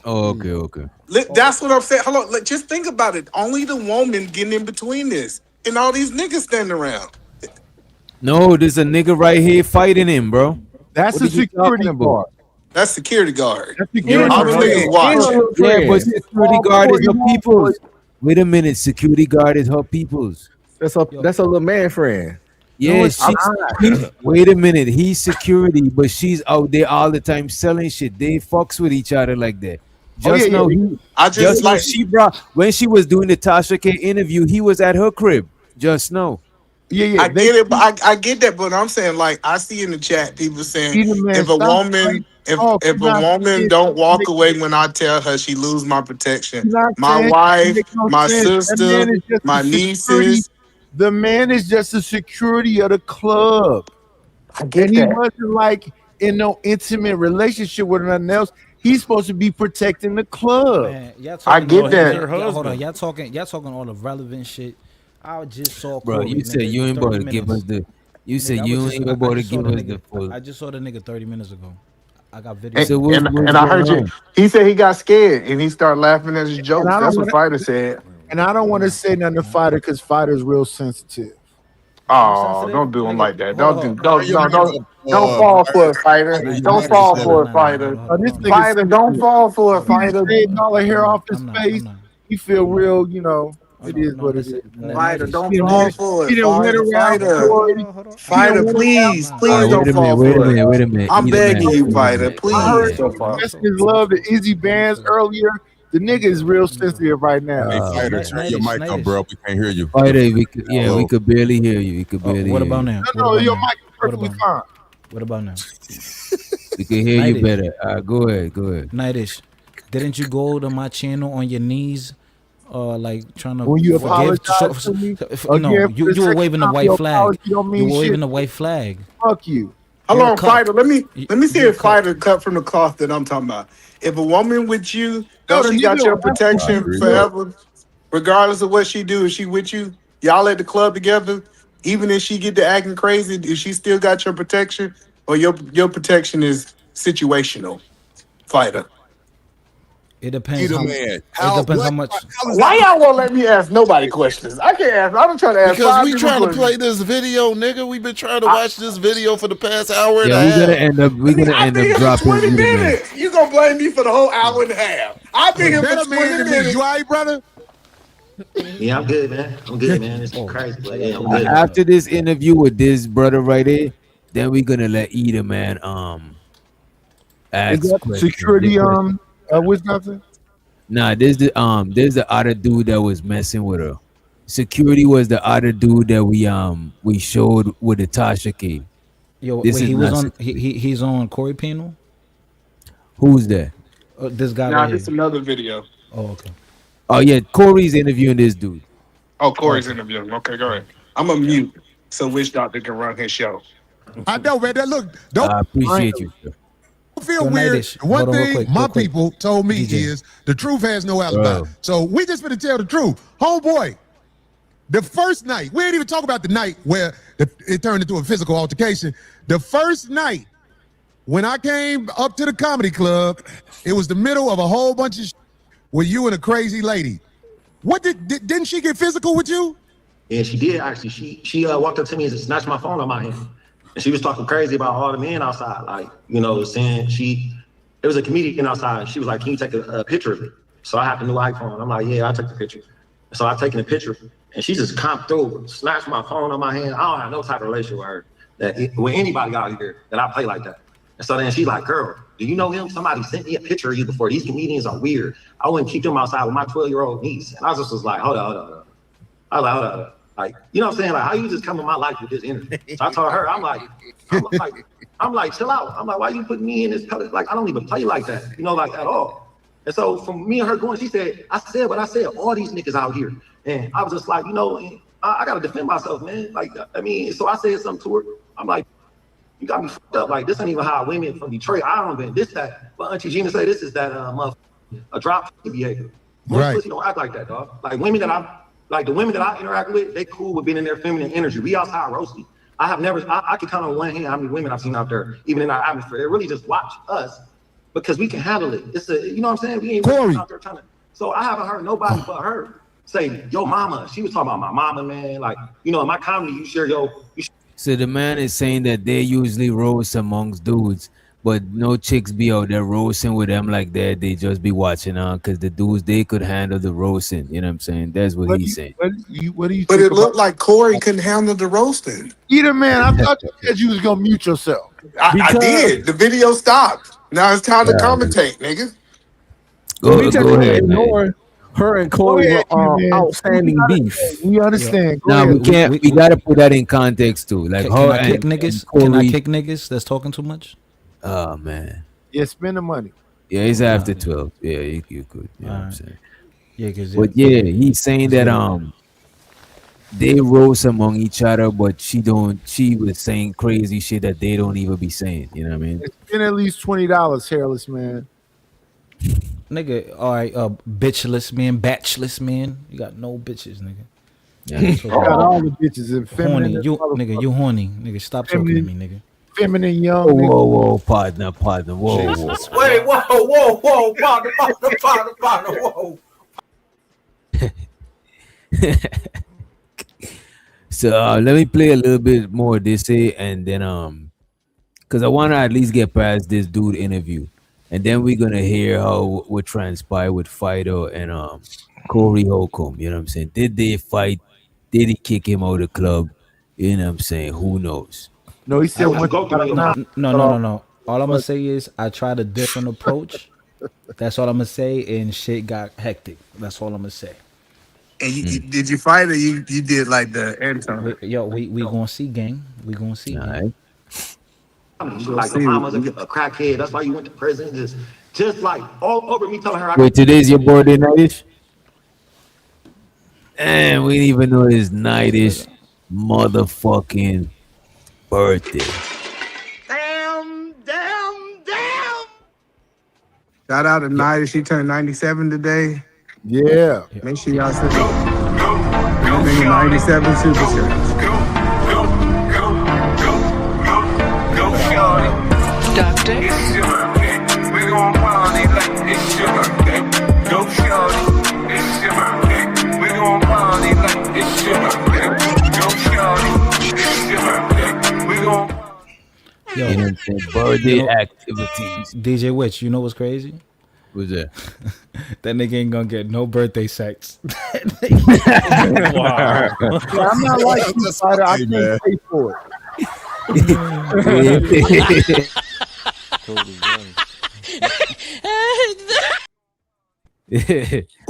Oh, okay. That's what I'm saying. Hold on, just think about it. Only the woman getting in between this, and all these niggas standing around. No, there's a nigga right here fighting him, bro. That's a security guard. That's security guard. That's security All the guard. niggas watching. Yeah, but security guard is her people's. Wait a minute, security guard is her people's. That's a little man friend. Yeah, wait a minute. He's security, but she's out there all the time selling shit. They fucks with each other like that. Just know she brought when she was doing the Tasha K interview, he was at her crib. Just know. I get it, but I get that, but I'm saying, like, I see in the chat people saying if a woman don't walk away when I tell her, she lose my protection. My wife, my sister, my nieces. The man is just a security of the club. And he wasn't like in no intimate relationship with nothing else. He's supposed to be protecting the club. Man, I get that. Hold on, y'all talking all the relevant shit. I just saw Bro, Corey, you said nigga, you ain't about to 30 give us minutes. the. You said you ain't about to give us the full. I just saw the nigga 30 minutes ago. I got video. And I heard you. He said he got scared and he started laughing at his jokes. That's what Fighter said. And I don't want to say nothing to Fighter because Fighter's real sensitive. Oh, don't do him like that. Don't fall for it, Fighter. Don't fall for it, Fighter. Fighter, don't fall for it, Fighter. Shaved all the hair off his face. He feel real, it is what it is. Fighter, don't fall for it. Fighter, please don't fall for it. Wait a minute. I'm begging you, Fighter, please. I heard his love to Izzy Bands earlier. The nigga is real sensitive right now. Hey, Fighter, turn your mic on, bro. We can't hear you. Fighter, we could barely hear you. We could barely. What about now? No, your mic is perfectly fine. What about now? We can hear you better. Go ahead. Nightish, didn't you go to my channel on your knees? Like trying to when you apologize to me? No, you were waving the white flag. You were waving the white flag. Fuck you. Hold on, Fighter. Let me see if Fighter cut from the cloth that I'm talking about. If a woman with you, she got your protection forever, regardless of what she do. If she with you, y'all at the club together, even if she get to acting crazy, if she still got your protection, or your protection is situational, Fighter. It depends. How much. Why y'all won't let me ask nobody questions? I can't ask. I'm trying to ask. Because we trying to play this video, nigga. We've been trying to watch this video for the past hour and a half. We're gonna end up dropping 20 minutes. You gonna blame me for the whole hour and a half? I've been here for 20 minutes. You all right, brother? Yeah, I'm good, man. It's crazy, but yeah, I'm good. After this interview with this brother right here, then we're gonna let Eda, man, ask security Wisconsin? Nah, there's the other dude that was messing with her. Security was the other dude that we showed with the Tasha K. Yo, wait, he's on Corey panel. Who's that? This guy. Nah, this is another video. Oh, okay. Oh yeah, Corey's interviewing this dude. Oh, Corey's interviewing. Okay, go ahead. I'm a mute so Witch Doctor can run his show. I know, man. I appreciate you. Don't feel weird. One thing my people told me is the truth has no alibi. Bro. So we just gonna tell the truth. Homeboy, the first night, we ain't even talk about the night where it turned into a physical altercation. The first night when I came up to the comedy club, it was the middle of a whole bunch of with you and a crazy lady. What didn't she get physical with you? Yeah, she did actually. She walked up to me and snatched my phone on my hand. And she was talking crazy about all the men outside, like, saying it was a comedian outside. She was like, can you take a picture of it? So I have the new iPhone. I'm like, yeah, I'll take the picture. So I've taken a picture and she just comped through, snatched my phone on my hand. I don't have no type of relationship with her with anybody out here that I play like that. And so then she's like, girl, do you know him? Somebody sent me a picture of you before. These comedians are weird. I wouldn't keep them outside with my 12-year-old niece. And I just was like, hold on. I was like, hold on. Like, you know what I'm saying? Like, how you just come in my life with this energy? So I told her, I'm like, chill out. I'm like, why you putting me in this color? Like, I don't even play like that, like at all. And so from me and her going, she said, I said all these niggas out here. And I was just like, I got to defend myself, man. Like, so I said something to her. I'm like, you got me fucked up. Like, this ain't even how women from Detroit, I don't even, this, that. But Auntie Gina say this is that motherfucker, a drop behavior. Most pussy don't act like that, dog. Like, women that the women that I interact with, they cool with being in their feminine energy. We outside roasting. I can count on one hand how many women I've seen out there, even in our atmosphere. They really just watch us because we can handle it. It's you know what I'm saying? We ain't really out there trying to. So I haven't heard nobody but her say, yo, mama. She was talking about my mama, man. Like, in my comedy, you share So the man is saying that they usually roast amongst dudes, but no chicks be out there roasting with them like that. They just be watching on because the dudes, they could handle the roasting. You know what I'm saying? That's what he's saying. What do you But it looked like Corey couldn't handle the roasting. Either man, I thought you said you was gonna mute yourself. I did. The video stopped. Now it's time to commentate, nigga. Go ahead, ignore her and Corey outstanding beef. We understand. Now we can't. We gotta put that in context too. Like, can I kick niggas? Can I kick niggas that's talking too much? Oh man. Yeah, spend the money. Yeah, it's after 12. Yeah, you could. You know what I'm saying? Yeah, because he's saying that they roast among each other, but she was saying crazy shit that they don't even be saying. You know what I mean? Spend at least $20, hairless man. Nigga, all right, bitchless man, batchless man. You got no bitches, nigga. Yeah, you got all the bitches in horny. You horny, nigga. Stop talking to me, nigga. Feminine young. Whoa, partner. Whoa. Wait, whoa, partner, whoa. So let me play a little bit more of this, and then because I want to at least get past this dude interview, and then we're gonna hear how what transpired with Fido and Corey Holcomb. You know what I'm saying? Did they fight? Did he kick him out of the club? You know what I'm saying? Who knows? No, he said no. All I'm gonna say is I tried a different approach. That's all I'm gonna say, and shit got hectic. That's all I'm gonna say. And did you fight or you did like the Anton? We gonna see, gang. We gonna see. All right. Like the mama's a crackhead. That's why you went to prison. Just like all over me telling her. Wait, today's your birthday, Nightish? And we didn't even know his Nightish motherfucking birthday. Damn. Shout out to Nightish. She turned 97 today. Yeah. Make sure y'all say 97 super shirts. Duct. It's your birthday. We're gonna party like it's your birthday. Go shorty. It's your birthday. We're gonna party like it's your birthday. Go shorty. It's your birthday. We're gonna birthday activities. DJ Witch, you know what's crazy? Who's that? That nigga ain't gonna get no birthday sex. Wow. I'm not like you, Spider. I can't pay for it.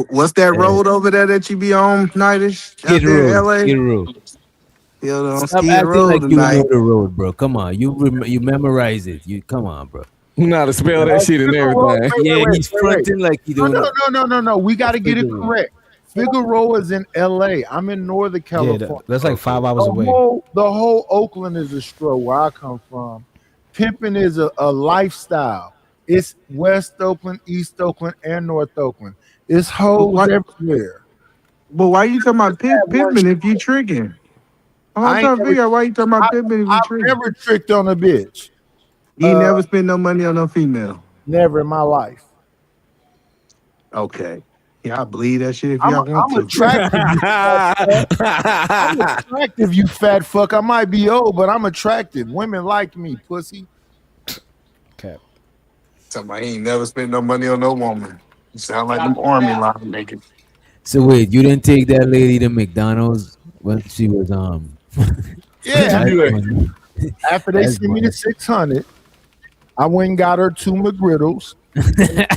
What's that road over there that you be on, Nightish? Skid Road. Stop acting like you know the road, bro. Come on, you memorize it. You come on, bro. You know how to spell that shit and everything. He's fronting like he don't know. No. We got to get it correct. Figueroa is in LA. I'm in Northern California. Yeah, that's like 5 hours away. The whole Oakland is a stroll where I come from. Pimping is a lifestyle. It's West Oakland, East Oakland, and North Oakland. It's hoes everywhere. But why you talking about pimping if you tricking? I'm trying to figure out why you talking about pimping if you tricking. I've never tricked on a bitch. You never spend no money on no female? Never in my life. Okay. Yeah, I believe that shit if y'all want to. I'm attractive, you fat fuck. I might be old, but I'm attractive. Women like me, pussy. Cap. Somebody ain't never spent no money on no woman. You sound like them army line niggas. So wait, you didn't take that lady to McDonald's when she was Yeah. After they sent me the 600, I went and got her 2 McGriddles. And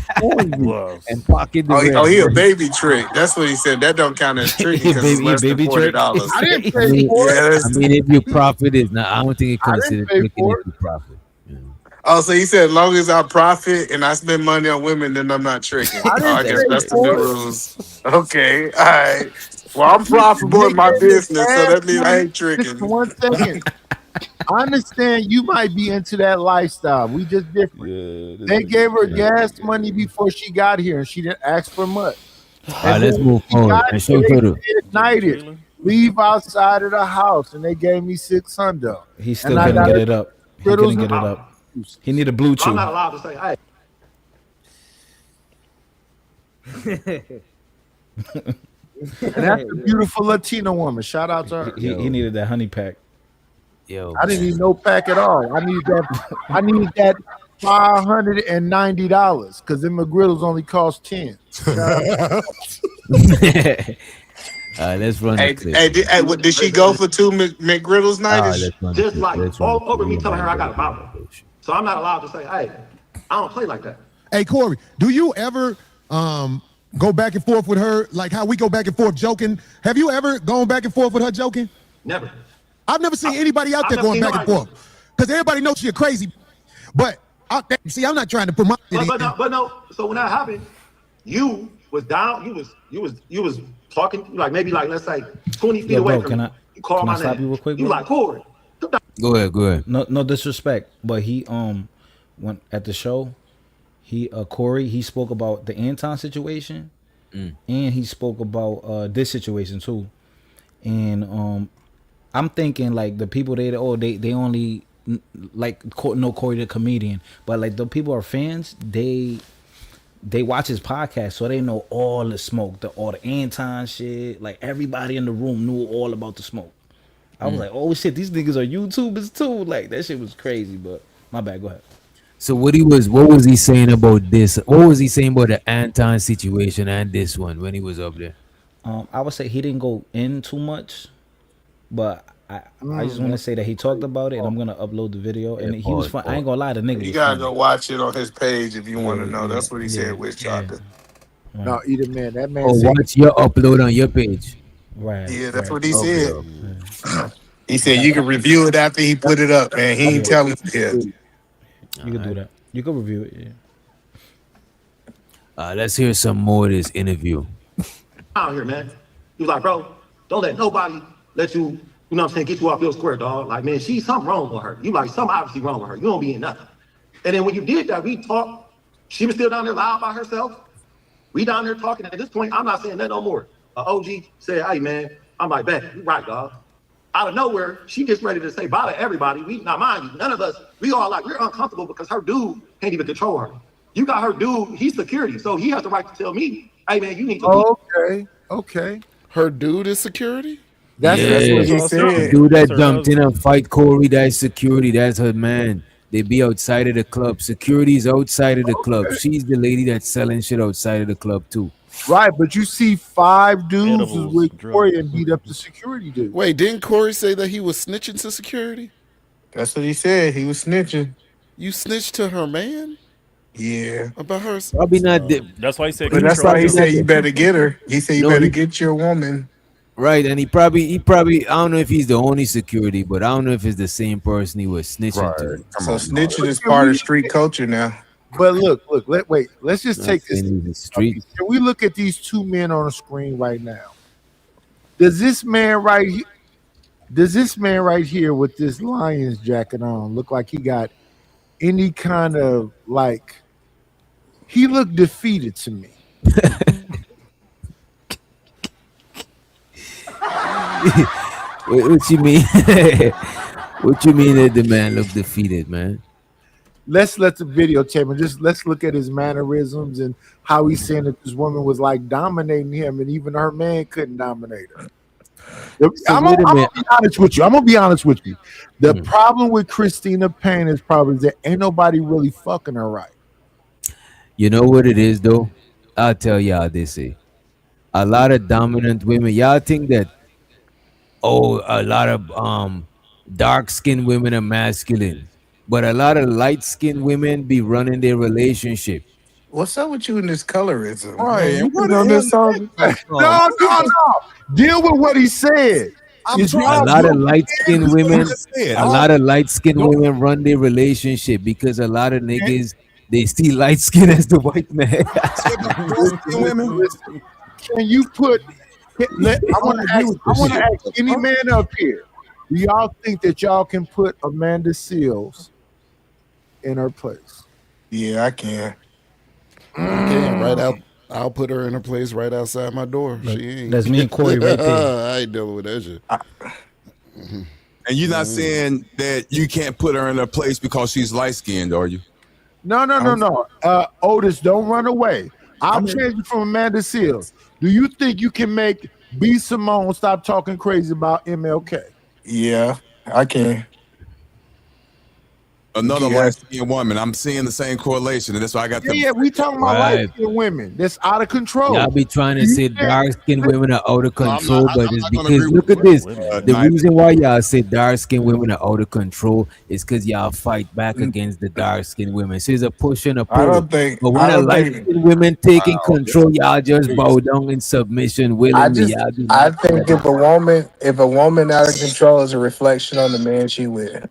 pocket the he a baby trick. That's what he said. That don't count as tricking because it's less than $40. I didn't pay for it. I mean, if your profit is not, I don't think it considers tricking if you profit. Oh, so he said, as long as I profit and I spend money on women, then I'm not tricking. I guess that's the new rules. Okay, all right. Well, I'm profitable in my business, so that means I ain't tricking. 1 second. I understand you might be into that lifestyle. We just different. Yeah, they gave her gas money before she got here, and she didn't ask for much. And Let's then move she forward. got And here, show they photo. ignited. Leave outside of the house, and they gave me $600. He still couldn't get it up. He couldn't get it and- up. He need a blue I'm chew. not allowed to say, hey. And that's a beautiful Latina woman. Shout out to her. He needed that honey pack. Yo, I didn't need no pack at all. I need that. I need that $590 because them McGriddles only cost 10. Let's run. Hey, did she go for two McGriddles night? Just like all over me telling her I got a problem. So I'm not allowed to say, hey, I don't play like that. Hey, Corey, do you ever go back and forth with her like how we go back and forth joking? Have you ever gone back and forth with her joking? Never. I've never seen anybody out there going back and forth because everybody knows you're crazy. But see, I'm not trying to put my. But no. So when that happened, you was down. You was talking like maybe like let's say 20 feet away from me. You call my name. Stop you real quick? You bro? like Corey. Go ahead. No disrespect, but he went at the show. Corey he spoke about the Anton situation, and he spoke about this situation too, and I'm thinking like the people they only like know Corey the comedian, but like the people are fans. They watch his podcast, so they know all the smoke, all the Anton shit. Like everybody in the room knew all about the smoke. I was like, oh shit, these niggas are YouTubers too. Like that shit was crazy. But my bad. Go ahead. So what was he saying about this? What was he saying about the Anton situation and this one when he was up there? I would say he didn't go in too much, but I just want to say that he talked about it, and I'm gonna upload the video. And he was fun. I ain't gonna lie, the nigga. You was gotta funny. go watch it on his page if you want to know. That's what he said with Chaka. No, either man. That man. Watch your upload on your page. Right. Yeah, that's what he said. He said you can review it after he put it up, man. He ain't telling you yet. You can do that. You can review it. Yeah. Let's hear some more of this interview. Out here, man. He was like, bro, don't let nobody let you, you know what I'm saying, get you off your square, dog. Like, man, something wrong with her. You like, something obviously wrong with her. You don't be in nothing. And then when you did that, we talked. She was still down there loud by herself. We down there talking. At this point, I'm not saying that no more. OG said, hey, man. I'm like, man, you right, dog. Out of nowhere, she gets ready to say bye to everybody. Now, mind you, none of us, we all like, we're uncomfortable because her dude can't even control her. You got her dude, he's security, so he has the right to tell me, hey, man, you need to Okay. Her dude is security? That's what he said. Dude that jumped in and fight Corey, that's security, that's her man. They be outside of the club. Security's outside of the club. She's the lady that's selling shit outside of the club too. Right, but you see 5 dudes was with Corey and beat up the security dude. Wait, didn't Corey say that he was snitching to security? That's what he said. He was snitching. You snitched to her man? Yeah. About her? Probably not. That's why he said. But that's why he said you better get her. He said you better get your woman. Right, and he probably I don't know if he's the only security, but I don't know if it's the same person he was snitching to. So snitching is part of street culture now. But look, let's just take this. Street. Can we look at these 2 men on the screen right now? Does this man right here with this Lions jacket on look like he got any kind of like? He looked defeated to me. What you mean? What you mean that the man looked defeated, man? Let's let the videotape and let's look at his mannerisms and how he's saying that this woman was like dominating him, and even her man couldn't dominate her. I'm gonna be honest with you. The problem with Christina Payne is probably that ain't nobody really fucking her right. You know what it is though? I'll tell y'all this. A lot of dominant women. Y'all think that a lot of dark-skinned women are masculine, but a lot of light-skinned women be running their relationship. What's up with you in this colorism? Right. You put on this song? No. Deal with what he said. A lot of light-skinned women, women run their relationship because a lot of niggas they see light skin as the white man. Can you put? I want to ask any man up here. Do y'all think that y'all can put Amanda Seals in her place? Yeah, I can. I can right out. I'll put her in her place right outside my door. She ain't. That's me and Corey right there. I ain't dealing with that shit. And you're not saying that you can't put her in her place because she's light skinned, are you? No. Otis, don't run away. I'm changing from Amanda Seals. Do you think you can make B. Simone stop talking crazy about MLK? Yeah, I can. Another light-skinned woman. I'm seeing the same correlation, and that's why I got Yeah, we talking about light-skinned women. That's out of control. Y'all be trying to say dark-skinned women are out of control, but it's because look at this. The reason why y'all say dark-skinned women are out of control is because y'all fight back against the dark-skinned women. So it's a push and a pull. I don't think. But when the light-skinned women taking control, y'all just bow down in submission willingly. I think if a woman out of control is a reflection on the man she with.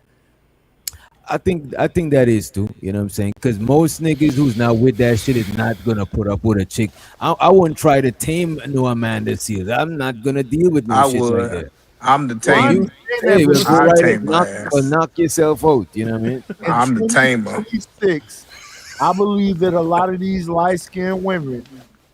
I think that is too. You know what I'm saying? Because most niggas who's not with that shit is not gonna put up with a chick. I wouldn't try to tame no Amanda Seals. I'm not gonna deal with no shit like that. I'm the tamer. Hey, knock yourself out. You know what I mean? I'm the tamer. I believe that a lot of these light-skinned women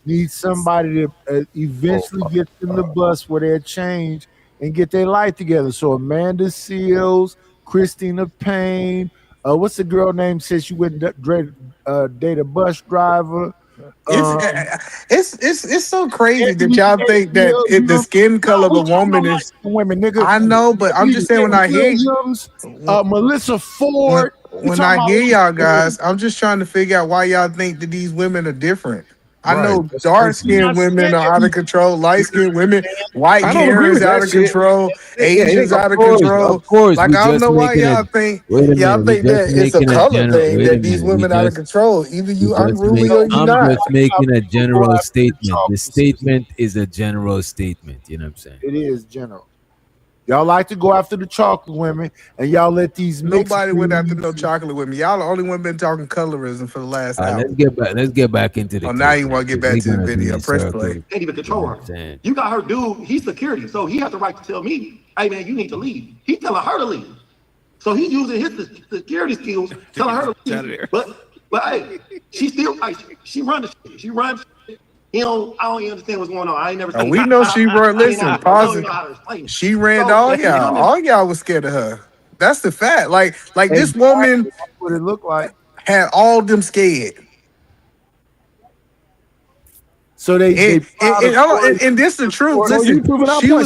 need somebody to eventually get them the bus where they're changed and get their life together. So Amanda Seals, Christina Payne, what's the girl name says she went date a bus driver? It's so crazy that y'all think that if the skin color of a woman is women, nigga. I know, but I'm just saying when I hear Melissa Ford, when I hear y'all guys, I'm just trying to figure out why y'all think that these women are different. I know dark-skinned women are out of control, light-skinned women, white hair is out of control, Asians out of control. Of course, like I don't know why y'all think that it's a color thing that these women out of control. Either you unruly or you not. I'm just making a general statement. The statement is a general statement. You know what I'm saying? It is general. Y'all like to go after the chocolate women, and y'all let these nobody went after no chocolate women. Y'all the only one been talking colorism for the last hour. Let's get back into the. Oh, now you want to get back to the video? Press play. Can't even control her. You got her dude. He's security, so he has the right to tell me, "Hey man, you need to leave." He's telling her to leave, so he's using his security skills, telling her to leave. But hey, she still she runs the shit. She runs. I don't even understand what's going on. I ain't never seen. We know she run. Listen, positive. She ran to all y'all. All y'all was scared of her. That's the fact. Like this woman. What it looked like had all them scared. So and this is the truth. Listen,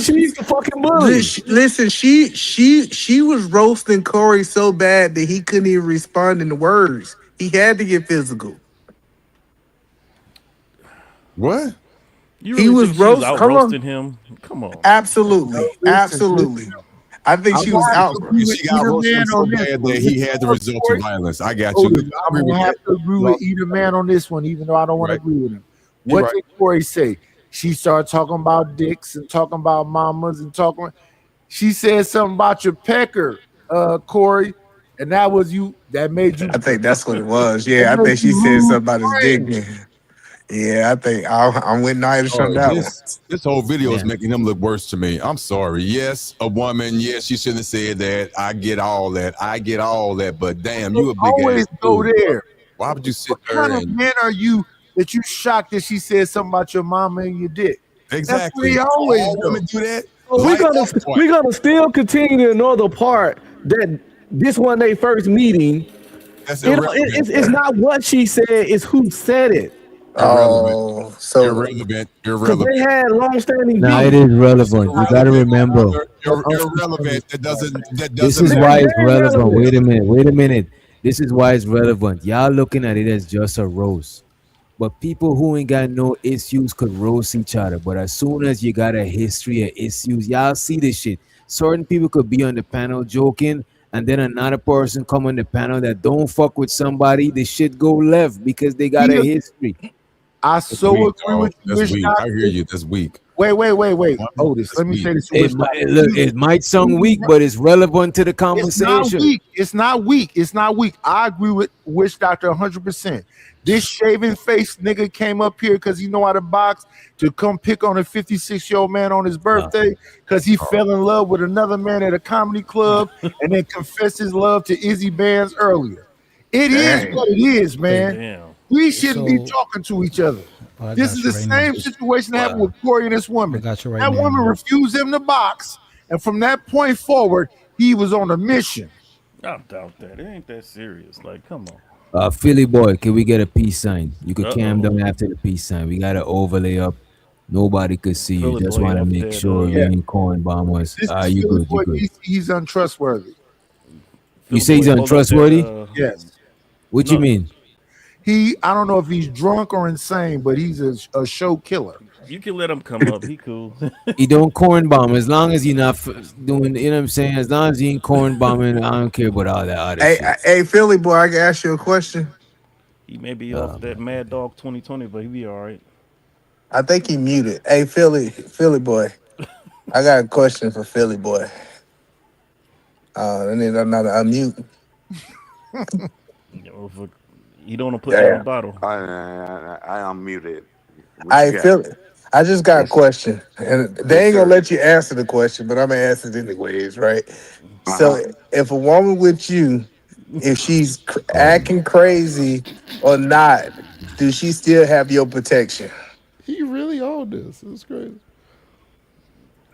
she's the fucking bully. Listen, she was roasting Corey so bad that he couldn't even respond in the words. He had to get physical. What? He was roasting him. Come on. Absolutely. I think she was out. She got roasted so bad that he had the result of violence. I got you. I'm gonna have to agree with either man on this one, even though I don't want to agree with him. What did Corey say? She started talking about dicks and talking about mamas and talking. She said something about your pecker, Corey, and that was you. That made you. I think that's what it was. Yeah, I think she said something about his dick. Yeah, I think I'm with Nigel on that one. This whole video is making him look worse to me. I'm sorry. Yes, a woman. Yes, she shouldn't have said that. I get all that. But damn, you a big always go there. Why would you sit what there? What kind of man are you that you shocked that she said something about your mama and your dick? Exactly. That's what he always do that. We're gonna still continue to know the part that this one they first meeting. It's not what she said; it's who said it. Oh, so irrelevant. They had long-standing. No, it is relevant. You gotta remember. Irrelevant. That doesn't. This is why it's relevant. Wait a minute. This is why it's relevant. Y'all looking at it as just a roast, but people who ain't got no issues could roast each other. But as soon as you got a history of issues, y'all see this shit. Certain people could be on the panel joking, and then another person come on the panel that don't fuck with somebody. The shit go left because they got a history. I so agree with you. That's weak. I hear you. That's weak. Wait. Otis, let me say this. It might sound weak, but it's relevant to the conversation. It's not weak. I agree with Witch Doctor 100%. This shaven face nigga came up here because he know how to box to come pick on a 56-year-old man on his birthday because he fell in love with another man at a comedy club and then confessed his love to Izzy Bands earlier. It is what it is, man. Damn. We shouldn't be talking to each other. This is the same situation that happened with Corey and this woman. That woman refused him to box, and from that point forward, he was on a mission. I doubt that. It ain't that serious. Like, come on. Philly boy, can we get a peace sign? You could cam down after the peace sign. We got to overlay up. Nobody could see you. Just want to make sure you ain't calling bombers. You good? You good? He's untrustworthy. You say he's untrustworthy? Yes. What you mean? I don't know if he's drunk or insane, but he's a show killer. You can let him come up. He cool. He don't corn bomb as long as you're not doing. You know what I'm saying? As long as you ain't corn bombing, I don't care about all that other shit. Hey, Philly boy, I can ask you a question. He may be off that Mad Dog 2020, but he be all right. I think he muted. Hey, Philly boy, I got a question for Philly boy. I need another unmute. You don't want to put that in a bottle. I unmuted. I just got a question, and they ain't gonna let you answer the question, but I'm gonna answer it anyways, right? So, if a woman with you, if she's acting crazy or not, do she still have your protection? He really owned this. It's crazy.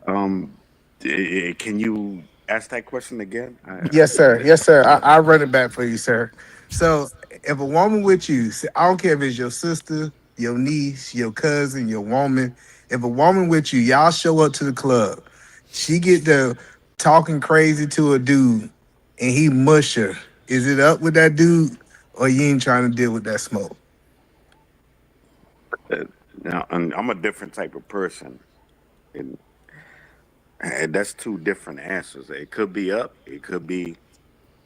Can you ask that question again? Yes, sir. I'll run it back for you, sir. So, if a woman with you, I don't care if it's your sister, your niece, your cousin, your woman, if a woman with you, y'all show up to the club, she get to talking crazy to a dude and he mush her, is it up with that dude or you ain't trying to deal with that smoke? Now, I'm a different type of person, and that's two different answers. It could be up, it could be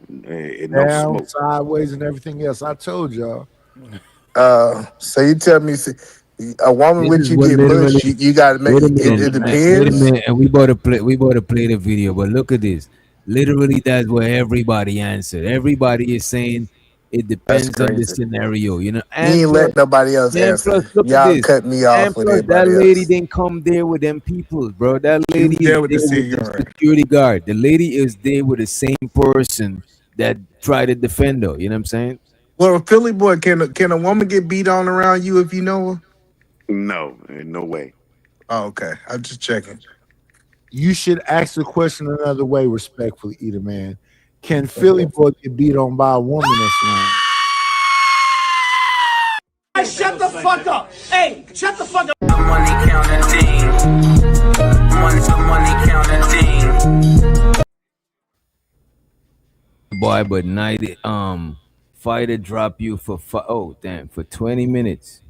no Down, smoke, sideways, and everything else. I told y'all. So you tell me, a woman with you get mushed, you gotta make it depends. Wait a minute, and we about to play the video, but look at this. Literally, that's what everybody answered. Everybody is saying it depends on the scenario, you know. And you ain't let nobody else answer. plus, look Y'all at this. cut me off And with plus, that everybody lady else. didn't come there with them people, bro. That lady there is with there the with the security guard. The lady is there with the same person that tried to defend her. You know what I'm saying? Well, Philly boy, can a woman get beat on around you if you know her? no way. Oh, okay. I'm just checking. You should ask the question another way, respectfully, Eater Man. Can Philly boy get beat on by a woman that's wrong? Shut the fuck up. Hey, shut the fuck up. Boy, but night fighter drop you for 20 minutes.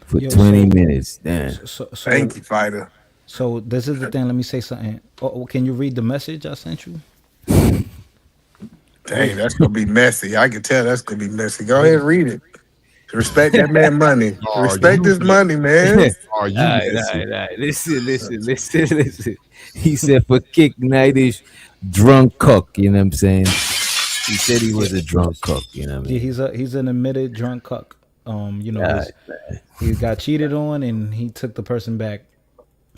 For 20 minutes, damn. So, Thank you, fighter. So this is the thing. Let me say something. Can you read the message I sent you? Dang, that's gonna be messy. I can tell that's gonna be messy. Go ahead and read it. Respect that man money. Respect his money, man. All right. Listen. He said for kick nightish drunk cook, you know what I'm saying? He said he was a drunk cook, you know what I mean? Yeah, he's an admitted drunk cuck. You know, he got cheated on and he took the person back.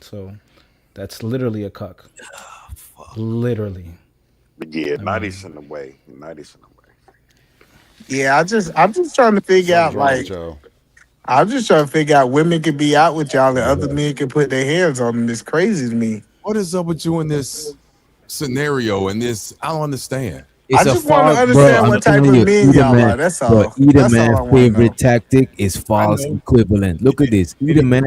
So that's literally a cuck. Literally. But yeah, nighty's in the way. Yeah, I'm just trying to figure out I'm just trying to figure out women can be out with y'all and other men can put their hands on them. It's crazy to me. What is up with you in this scenario? I don't understand. I just want to understand what type of men y'all are. That's all. Either man's favorite tactic is false equivalent. Look at this. Either man,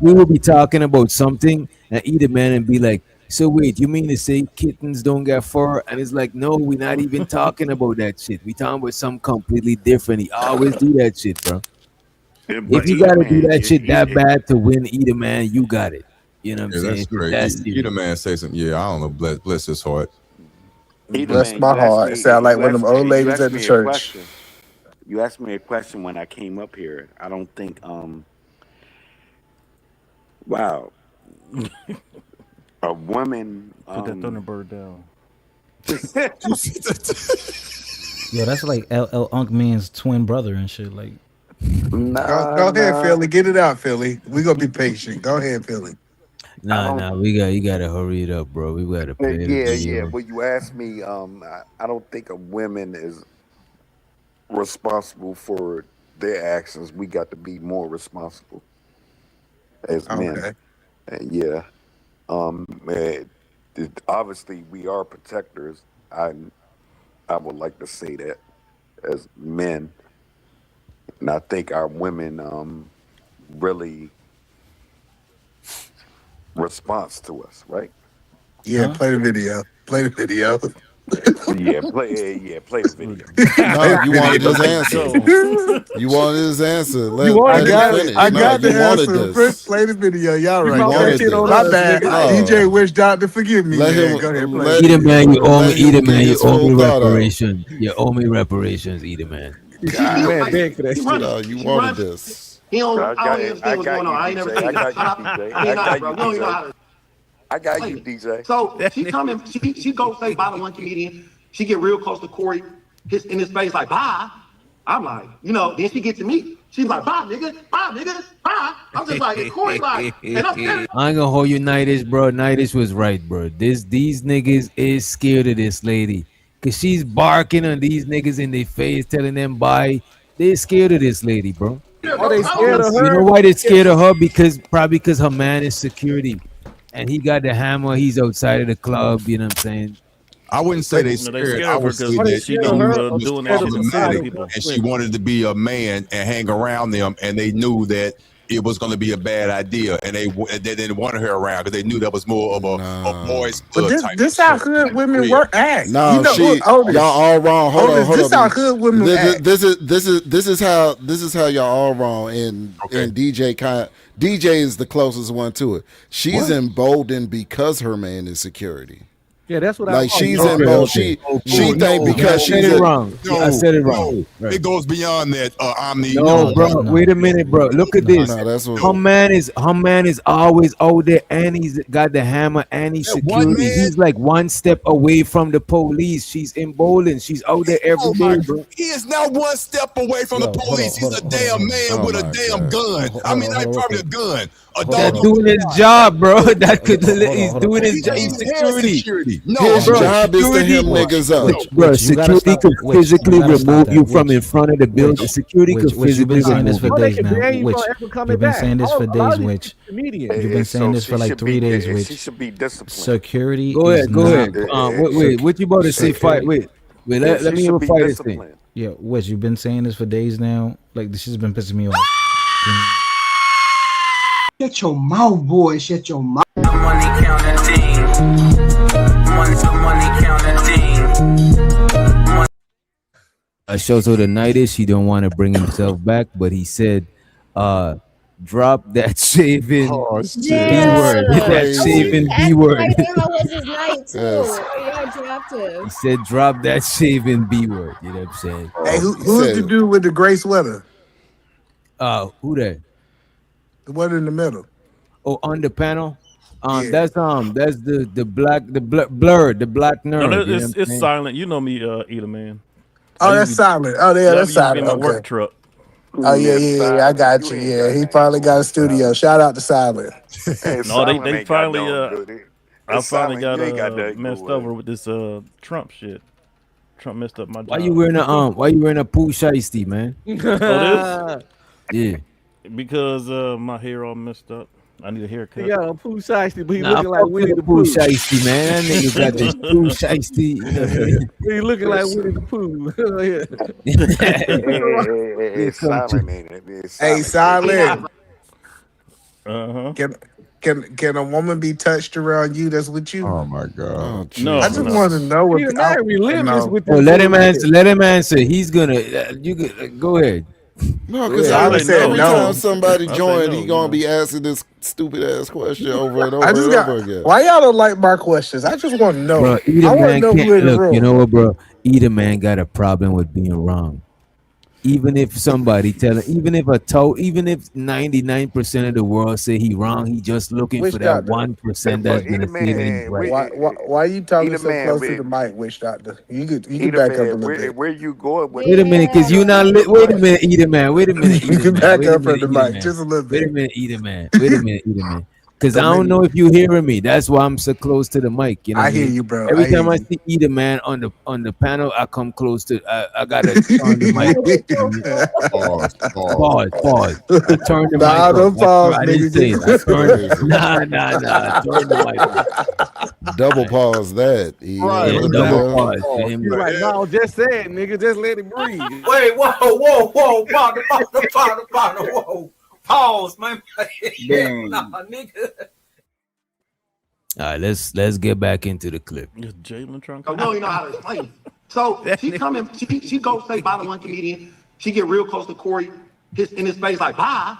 we will be talking about something, and either man and be like, "So wait, you mean to say kittens don't get fur?" And it's like, no, we're not even talking about that shit. We talking about something completely different. He always do that shit, bro. If you gotta do that shit that bad to win either man, you got it. You know what I'm saying? That's great. Either man say something. Yeah, I don't know. Bless his heart. Bless my heart. It sound like one of them old ladies at the church. You asked me a question when I came up here. I don't think Wow. A woman. Put that Thunderbird down. Yo, that's like LL Unk Man's twin brother and shit. Like, Go ahead, Philly. Get it out, Philly. We gonna be patient. Go ahead, Philly. Nah, you gotta hurry it up, bro. We gotta play the Yeah. video. Well, you asked me. I don't think a woman is responsible for their actions. We got to be more responsible as men. Yeah. Obviously, we are protectors. I would like to say that as men, and I think our women really response to us, right? Yeah, play the video. Play the video. play the video. No, you wanted his answer. You wanted his answer. I got the answer. Play the video. Y'all right. My bad. DJ Wish Doctor, forgive me. Let man. him, Go ahead, play. Eat it, man. You owe me. Eat it, man. You owe me reparations. You owe me reparations. Eat it, man. Man, beg for that shit. You wanted this. He don't. I don't understand what's going on. I ain't never seen I got you, DJ. So she come in, she go say bye to one comedian. She get real close to Corey, in his face like bye. I'm like, then she get to me. She's like, bye, nigga, bye. I'm just like, Corey, like, and I'm I ain't gonna hold you, Nightish, bro. Nightish was right, bro. These niggas is scared of this lady. Cause she's barking on these niggas in their face, telling them bye. They're scared of this lady, bro. Are they scared of her? You know why they're scared of her? Probably because her man is security. And he got the hammer. He's outside of the club. You know what I'm saying? I wouldn't say they scared. I would say that she was doing that problematic, and she wanted to be a man and hang around them, and they knew that it was going to be a bad idea, and they didn't want her around because they knew that was more of a boys' club type. This how hood women work act. No, y'all all wrong. Hold on. This how hood women act. This is how y'all all wrong. And DJ is the closest one to it. She's emboldened because her man is security. Yeah, that's what she's emboldened. She think because she's wrong. I said it wrong. Right. It goes beyond that. Bro. Wait a minute, bro. Look at this. Her man is always out there, and he's got the hammer, and he's security. He's like one step away from the police. She's emboldened. She's out there every day, bro. He is now one step away from the police. He's a damn man with a damn gun. I mean, not probably a gun. That's doing his job, bro. He's doing his job. He's security. His job is to him niggas up. Bro, security could physically remove you from in front of the building. Security could physically remove you. You've been saying this for days, Which you've been saying this for like 3 days, Which she should be disciplined. Security. Go ahead. Wait. What you about to say? Fight. Wait. Let me hear fight this thing. Yeah, Which you've been saying this for days now. Like this has been pissing me off. Shut your mouth, boy. Shut your mouth. Money counting. A show to the Nightish. He don't want to bring himself back, but he said, drop that shaving B word. That shaving B word. That was his night too. Yeah, I dropped him. He said, drop that shaving B word. You know what I'm saying? Hey, who's the dude with the gray sweater? Who that? The one in the middle. Oh, on the panel. That's the black blur, the black nerd. No, it's silent. You know me, Eater Man. Oh, that's silent. Oh, yeah, that's silent. Okay. Work truck. Oh yeah. I got you. Yeah, he probably got a studio. Shout out to Silent. No, they finally. I finally got messed over with this Trump shit. Trump messed up my job. Why you wearing a poo shiesty, man? Oh, yeah. Because my hair all messed up. I need a haircut. He got a poo shiesty, but he looking like Winnie the Pooh. Poo shiesty, man. That nigga got this poo shiesty. You know what I mean? He looking like Winnie the Pooh. It's silent, man. Hey, Silent. Uh-huh. Can a woman be touched around you that's with you? Oh my god. No. I just want to know what let him answer. He's gonna go ahead. No, because every time somebody joined, he gonna be asking this stupid ass question over and over again. Why y'all don't like my questions? I just want to know. Bro, I want to know who in the room. You know what, bro? Either man got a problem with being wrong. even if somebody tell him, even if 99% of the world say he wrong, he just looking Witch for that doctor. 1% that's gonna say that he's right. Why you talking so man, close to the mic, Witch Doctor? You can Either back up a man, little bit. where you going with Wait a minute, cause you not wait a minute, eat a man. Wait a minute, You eat a can man. back Wait a up from minute, the eat a mic man. just a little Wait a bit. minute, eat a man. Wait a minute, eat a man. Cause I Don't don't make know me- if you hearing me. That's why I'm so close to the mic. You know I what hear mean? you, bro. Every I hear time I you. see eat a man on the panel, I come close to. I gotta turn the mic up. Pause. I turned the Nah, mic don't up. pause, I didn't nigga. say it. I That's turned. crazy. Nah. I turned the mic up. Double pause that. Right. Yeah, What the double hell? pause for him. He's like, no, just say it, nigga. Just let it breathe. Wait, whoa, partner, whoa. Pause, man. Nah, nigga. All right, let's get back into the clip. Is Jalen trying We don't even know how to explain it. So she come in, she go say bye to one comedian. She get real close to Corey, in his face like bye.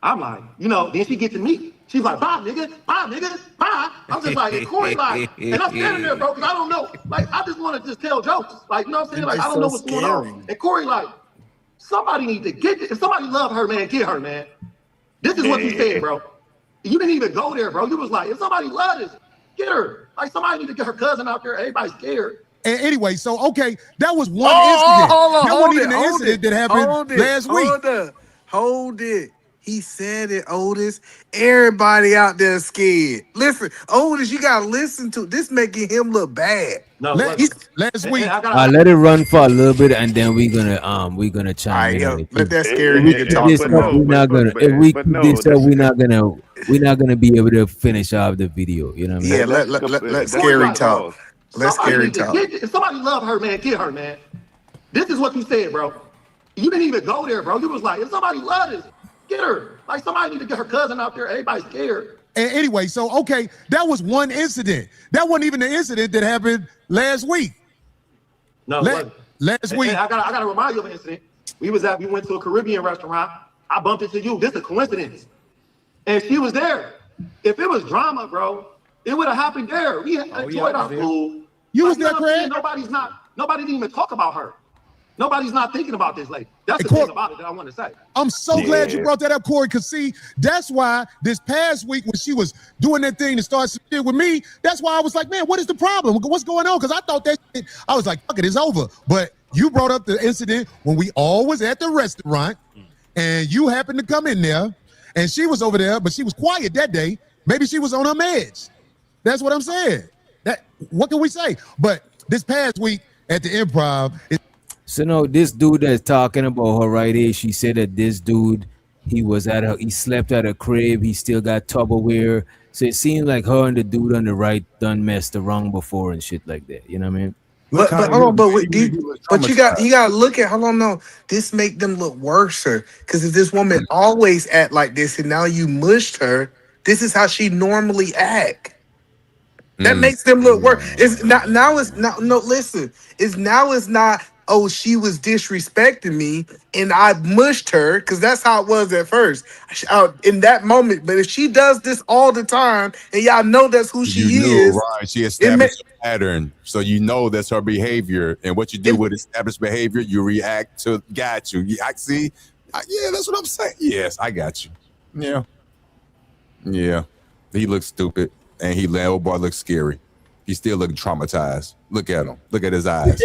I'm like, then she gets to me. She's like, bye, nigga, bye. I'm just like, and Corey like, and I'm standing there, bro, because I don't know. Like, I just want to just tell jokes. Like, you know what I'm saying? Like, I don't know what's going on. And Corey like, somebody need to get this. If somebody love her, man, get her, man. This is what you said, bro. You didn't even go there, bro. You was like, if somebody love this, get her. Like, somebody need to get her cousin out there. Everybody's scared. And anyway, so okay, that was one incident. That wasn't even the incident that happened last week. Hold it. He said it, Otis. Everybody out there scared. Listen, Otis, you gotta listen to this, making him look bad. No, last week. Let it run for a little bit, and then we're gonna chime in. On it. Let that scary nigga talk. If we keep this up, we're not gonna be able to finish off the video. You know what I mean? Yeah, let scary talk. Let scary talk. If somebody love her, man, get her, man. This is what you said, bro. You didn't even go there, bro. You was like, if somebody love this, get her. Like, somebody need to get her cousin out there. Everybody's scared. And anyway, so okay, that was one incident. That wasn't even the incident that happened last week. No, last week. I gotta remind you of an incident. We went to a Caribbean restaurant. I bumped into you. This is a coincidence. And she was there. If it was drama, bro, it would have happened there. We enjoyed our food. You was there, Craig. Nobody didn't even talk about her. Nobody's not thinking about this lady. That's the thing about it that I want to say. I'm so glad you brought that up, Corey, because see, that's why this past week when she was doing that thing to start some shit with me, that's why I was like, man, what is the problem? What's going on? Because I thought that shit, I was like, fuck it, it's over. But you brought up the incident when we all was at the restaurant and you happened to come in there and she was over there, but she was quiet that day. Maybe she was on her meds. That's what I'm saying. What can we say? But this past week at the Improv, so no, this dude that's talking about her right here, she said that this dude, he slept at her crib, he still got Tupperware. So it seems like her and the dude on the right done messed around before and shit like that. You know what I mean? But you got to look at, hold on, no, this make them look worse, because if this woman always act like this and now you mushed her, this is how she normally act. That makes them look worse. It's not now. It's not. No, listen. It's not. Oh, she was disrespecting me and I mushed her, because that's how it was at first. In that moment. But if she does this all the time and y'all know that's who she is, right? She established a pattern, so you know that's her behavior. And what you do with established behavior, you react to. Got you. I see. Yeah, that's what I'm saying. Yes, I got you. Yeah. He looks stupid. And old boy looks scary. He still looking traumatized. Look at him. Look at his eyes.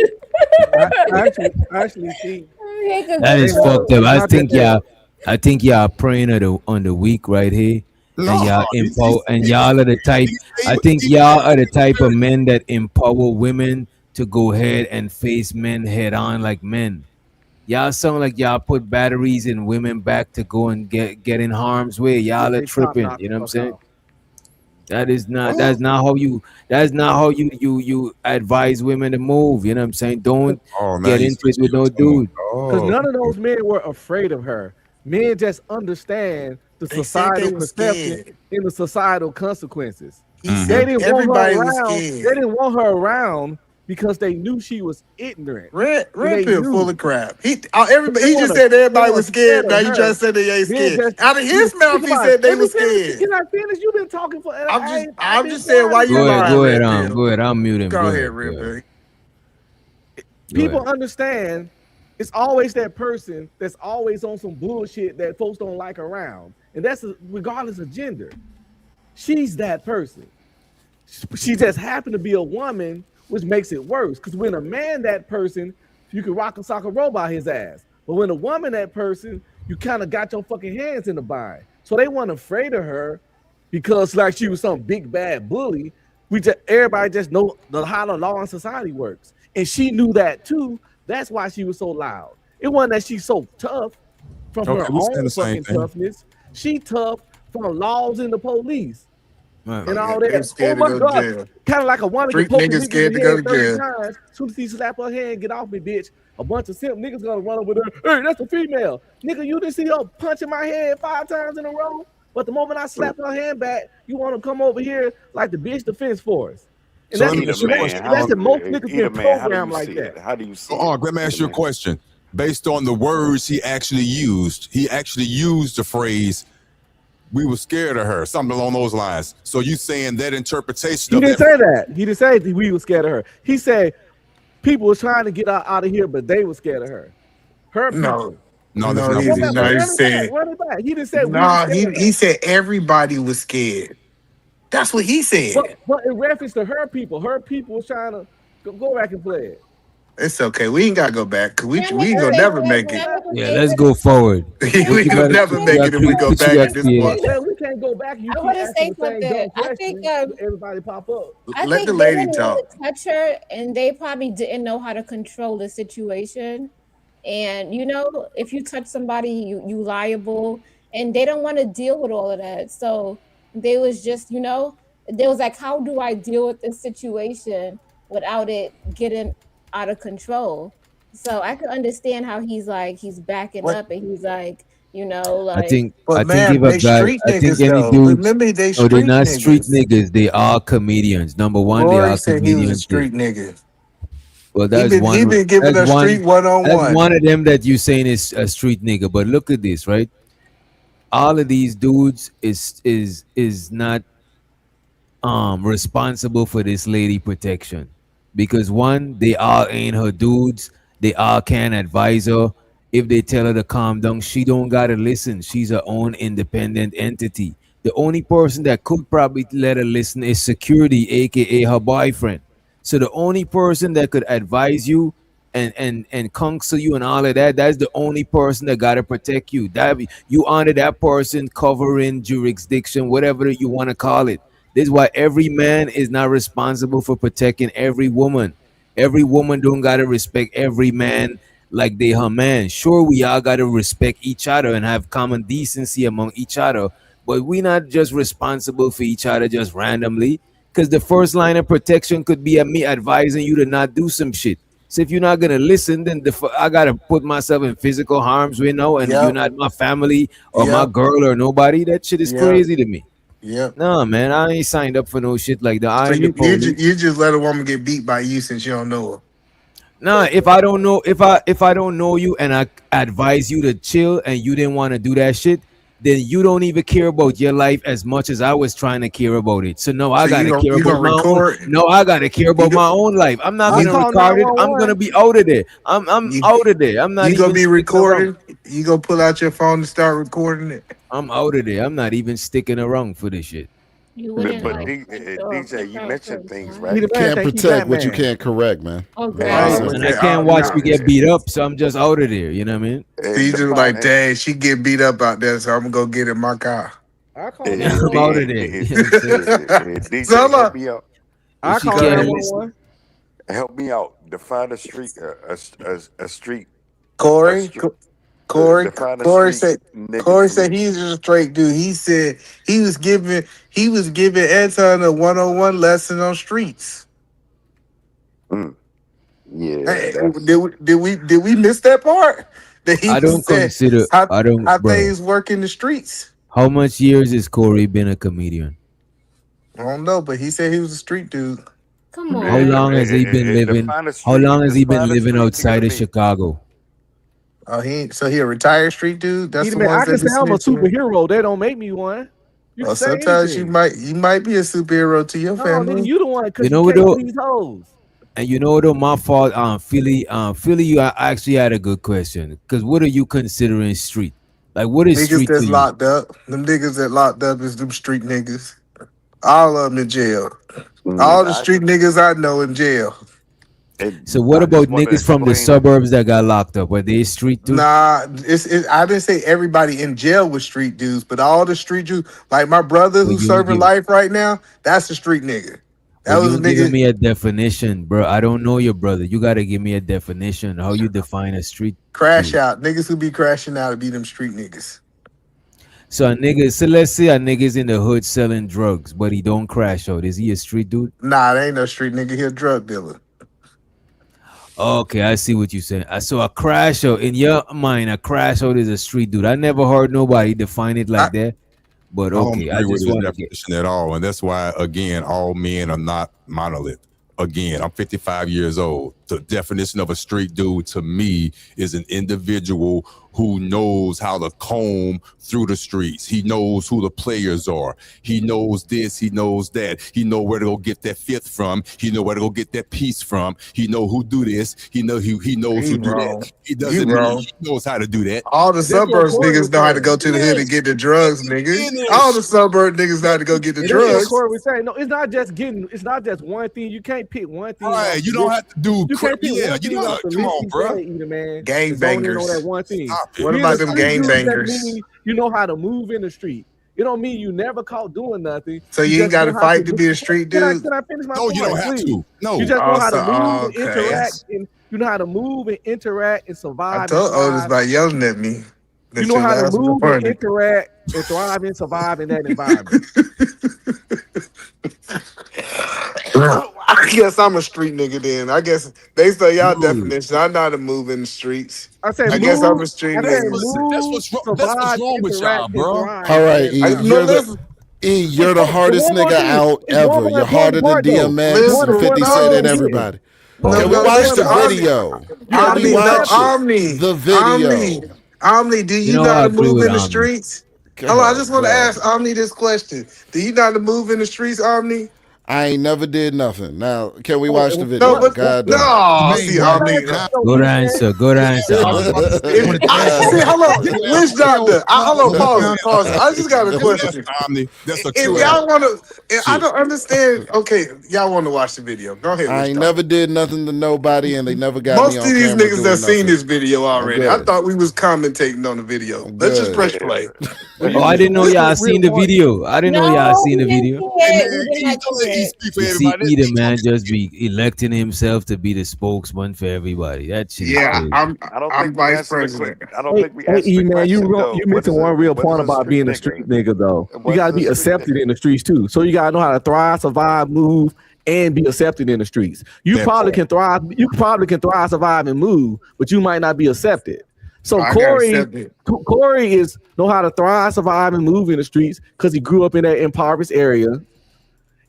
I actually think that is fucked up. I think y'all praying on the weak right here. And y'all are the type. I think y'all are the type of men that empower women to go ahead and face men head on like men. Y'all sound like y'all put batteries in women back to go and get in harm's way. Y'all are tripping. You know what I'm saying? That's not how you advise women to move. You know what I'm saying? Don't get into it with no dude. Because none of those men were afraid of her. Men just understand the societal perception and the societal consequences. They didn't want her around because they knew she was ignorant. Red pill full of crap. He just said everybody was scared. Now you trying to say they ain't scared. Out of his mouth, he said they were scared. Can I finish? You've been talking for. I'm just saying why you lying. Go ahead. I'll mute him. Go ahead, Red Pill. People understand It's always that person that's always on some bullshit that folks don't like around, and that's regardless of gender. She's that person. She just happened to be a woman, which makes it worse. Because when a man that person, you can rock and sock a robot his ass. But when a woman that person, you kind of got your fucking hands in the bind. So they weren't afraid of her because like she was some big bad bully. Everybody just know how the law and society works, and she knew that too. That's why she was so loud. It wasn't that she's so tough from her own fucking toughness. She tough from laws and the police. And all that. Oh my God. Kind of like a woman Street niggas scared to go to jail. Times. As soon as he slap her hand, get off me, bitch. A bunch of simp niggas gonna run over there. Hey, that's a female. Nigga, you didn't see her punching my head 5 times in a row? But the moment I slap her hand back, you want to come over here like the bitch defense force. And So that's the most niggas get programmed like that. How do you see it? Let me ask you a question. Based on the words he actually used the phrase, we were scared of her, something along those lines. So you saying that interpretation He didn't say that. He didn't say we were scared of her. He said people were trying to get her out of here, but they were scared of her. Her people. He said. He didn't say. No, he said everybody was scared. That's what he said. But in reference to her people was trying to go back and play it. It's okay. We ain't gotta go back because we ain't gonna never make it. Yeah, let's go forward. We gonna never make it if we go back at this point. Yeah, we can't go back. You I want to say something. I think everybody pop up. Let the lady talk. Touch her, and they probably didn't know how to control the situation. And you know, if you touch somebody, you liable, and they don't want to deal with all of that. So they was just, you know, they was like, how do I deal with this situation without it getting out of control? So I could understand how he's backing up, and he's like, you know, like. I think if a guy, I think any dude. They're not street niggas. They are comedians. Number one, they are comedians. He was a street nigga. Well, that's one. He been giving us street 101. That's one of them that you saying is a street nigga. But look at this, right? All of these dudes is not responsible for this lady protection, because one, they all ain't her dudes. They all can't advise her. If they tell her to calm down, she don't gotta listen. She's her own independent entity. The only person that could probably let her listen is security, aka her boyfriend. So the only person that could advise you and counsel you and all of that, that's the only person that gotta protect you. That you honor that person, covering jurisdiction, whatever you want to call it. This is why every man is not responsible for protecting every woman. Every woman don't gotta respect every man like they her man. Sure, we all gotta respect each other and have common decency among each other, but we not just responsible for each other just randomly. Because the first line of protection could be me advising you to not do some shit. So if you're not gonna listen, then I gotta put myself in physical harm's way now, and you're not my family or my girl or nobody. That shit is crazy to me. Yeah. No, man, I ain't signed up for no shit like that. So you just let a woman get beat by you since you don't know her. No, if I don't know, if I don't know you and I advise you to chill and you didn't want to do that shit, then you don't even care about your life as much as I was trying to care about it. So no, I gotta care about my own. No, I gotta care about my own life. I'm not gonna record it. I'm gonna be out of there. I'm out of there. I'm not. You gonna be recorded? You gonna pull out your phone and start recording it? I'm out of there. I'm not even sticking around for this shit. But DJ, you mentioned things, right? You can't protect what you can't correct, man. Okay. And I can't watch me get beat up, so I'm just out of there. You know what I mean? You just like, dang, she get beat up out there, so I'm gonna go get in my car. I'm out of there. DJ, help me out. I call 911. Help me out. Define a street. A street. Corey said he's a straight dude. He said he was giving Anton a 101 lesson on streets. Yeah. Hey, did we miss that part? That he I don't consider how things work in the streets. How much years has Corey been a comedian? I don't know, but he said he was a street dude. Come on. How long has he been living? How long has he been living outside of Chicago? Oh, he a retired street dude. That's the I ones can that say I'm a superhero. They don't make me one. Sometimes you might be a superhero to your family. You the one because you know what these hoes. And you know, though, my fault, Philly, you actually had a good question. Because what are you considering street? Like, what is Niggas street to that's you? locked up. Them niggas that locked up is them street niggas. All of them in jail. All the street niggas I know in jail. So what about niggas from the suburbs that got locked up? Were they street too? Nah, I didn't say everybody in jail was street dudes, but all the street dudes, like my brother But who's you ain't serving give, life right now, that's a street nigga. That but was you a ain't giving nigga. me a definition, bro. I don't know your brother. You gotta give me a definition. How you define a street Crash dude? out. Niggas who be crashing out to be them street niggas. So a nigga, so let's say a nigga's in the hood selling drugs, but he don't crash out. Is he a street dude? Nah, they ain't no street nigga. He a drug dealer. Okay, I see what you're saying. So a crash out, in your mind, a crash out is a street dude. I never heard nobody define it like that. But I don't okay, I agree with just his want to get. definition at all. And that's why, again, all men are not monolith. Again, I'm 55 years old. The definition of a street dude to me is an individual who knows how to comb through the streets. He knows who the players are. He knows this. He knows that. He know where to go get that fifth from. He know where to go get that piece from. He know who do this. He knows who do that. He doesn't. He knows how to do that. All the suburbs niggas know how to go to the hood and get the drugs, nigga. All the suburb niggas know how to go get the And that's what drugs. Corey was saying. No, it's not just one thing. You can't pick one thing. Right, you don't have to do. You can't pick Yeah, one you thing know. off the Come list on, he bro. said, either, man. Gang Zone in on bangers. that one thing. What Being about a them street gang dude doesn't bangers? mean you know how to move in the street. It don't mean you never caught doing nothing. So you ain't just got know to how fight to be a street dude? Can I finish my No, point? you don't have please? to. No. You just know how to Also, move and okay. interact, and you know how to move and interact and survive. I told and Otis thrive. by yelling at me. You know how to move and interact and thrive and survive in that environment. I guess I'm a street nigga then. I guess based on y'all definition, I know how to move in the streets. I said, I guess I'm a street nigga. That's what's wrong with y'all, bro. All right, E, you're the hardest nigga out ever. You're harder than DMX and 50 Cent and everybody. Can we watch the video? Can we watch the video? Omni, do you know how to move in the streets? Hold on, I just want to ask Omni this question. Do you know how to move in the streets, Omni? I ain't never did nothing. Now, can we watch the video? No, but God no, see, Omni. Good answer. Good answer. See, hold on, which doctor? Hold on, pause. I just got a question. Omni, that's a If y'all want to, I don't understand. Okay, y'all want to watch the video? Go ahead. I ain't never did nothing to nobody, and they never got Most me of on these camera niggas doing have seen nothing. this video already. I good. thought we was commentating on the video. Let's just press play. Oh, I didn't know y'all seen the video. I didn't know y'all seen the video. You see, either man just be electing himself to be the spokesman for everybody. That shit. Yeah, is crazy. I'm vice president. I don't think we Hey, answered E, the man, question, you though. mentioned one real point what is a about being a street nigga, though. You gotta be accepted in the streets too. So you gotta know how to thrive, survive, move, and be accepted in the streets. You probably can thrive. You probably can thrive, survive, and move, but you might not be accepted. So I got accepted. Corey is know how to thrive, survive, and move in the streets because he grew up in that impoverished area,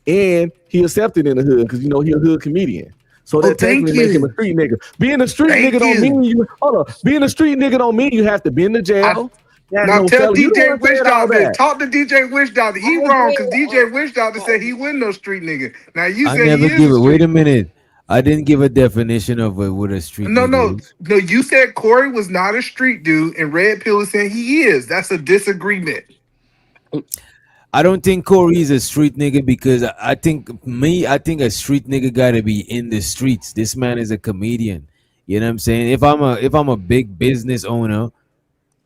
and he accepted in the hood because he a hood comedian. So that technically makes him a street nigga. Being a street nigga don't mean you. Hold up. Being a street nigga don't mean you have to be in the jail. Now tell DJ Wish Doctor. Talk to DJ Wish Doctor. He wrong because DJ Wish Doctor said he wasn't no street nigga. Now you I said never he is give a it. street. Wait a minute. I didn't give a definition of what a street. No. You said Corey was not a street dude, and Red Pill is saying he is. That's a disagreement. I don't think Corey is a street nigga because I think a street nigga gotta be in the streets. This man is a comedian. You know what I'm saying? If I'm a big business owner,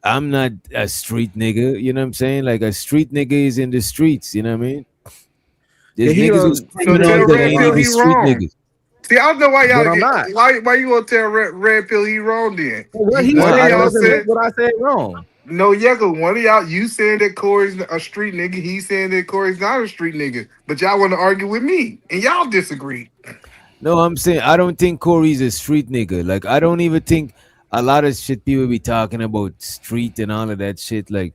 I'm not a street nigga. You know what I'm saying? Like a street nigga is in the streets. You know what I mean? There's niggas who's criminals that ain't even street niggas. See, I don't know why y'all. But I'm not. Why you gonna tell Red Pill he wrong then? What he One of said y'all wasn't said what I said wrong. no. Yeah, cause one of y'all you saying that Corey's a street nigga. He saying that Corey's not a street nigga. But y'all want to argue with me, and y'all disagree. No, I'm saying I don't think Corey's a street nigga. Like I don't even think a lot of shit people be talking about street and all of that shit. Like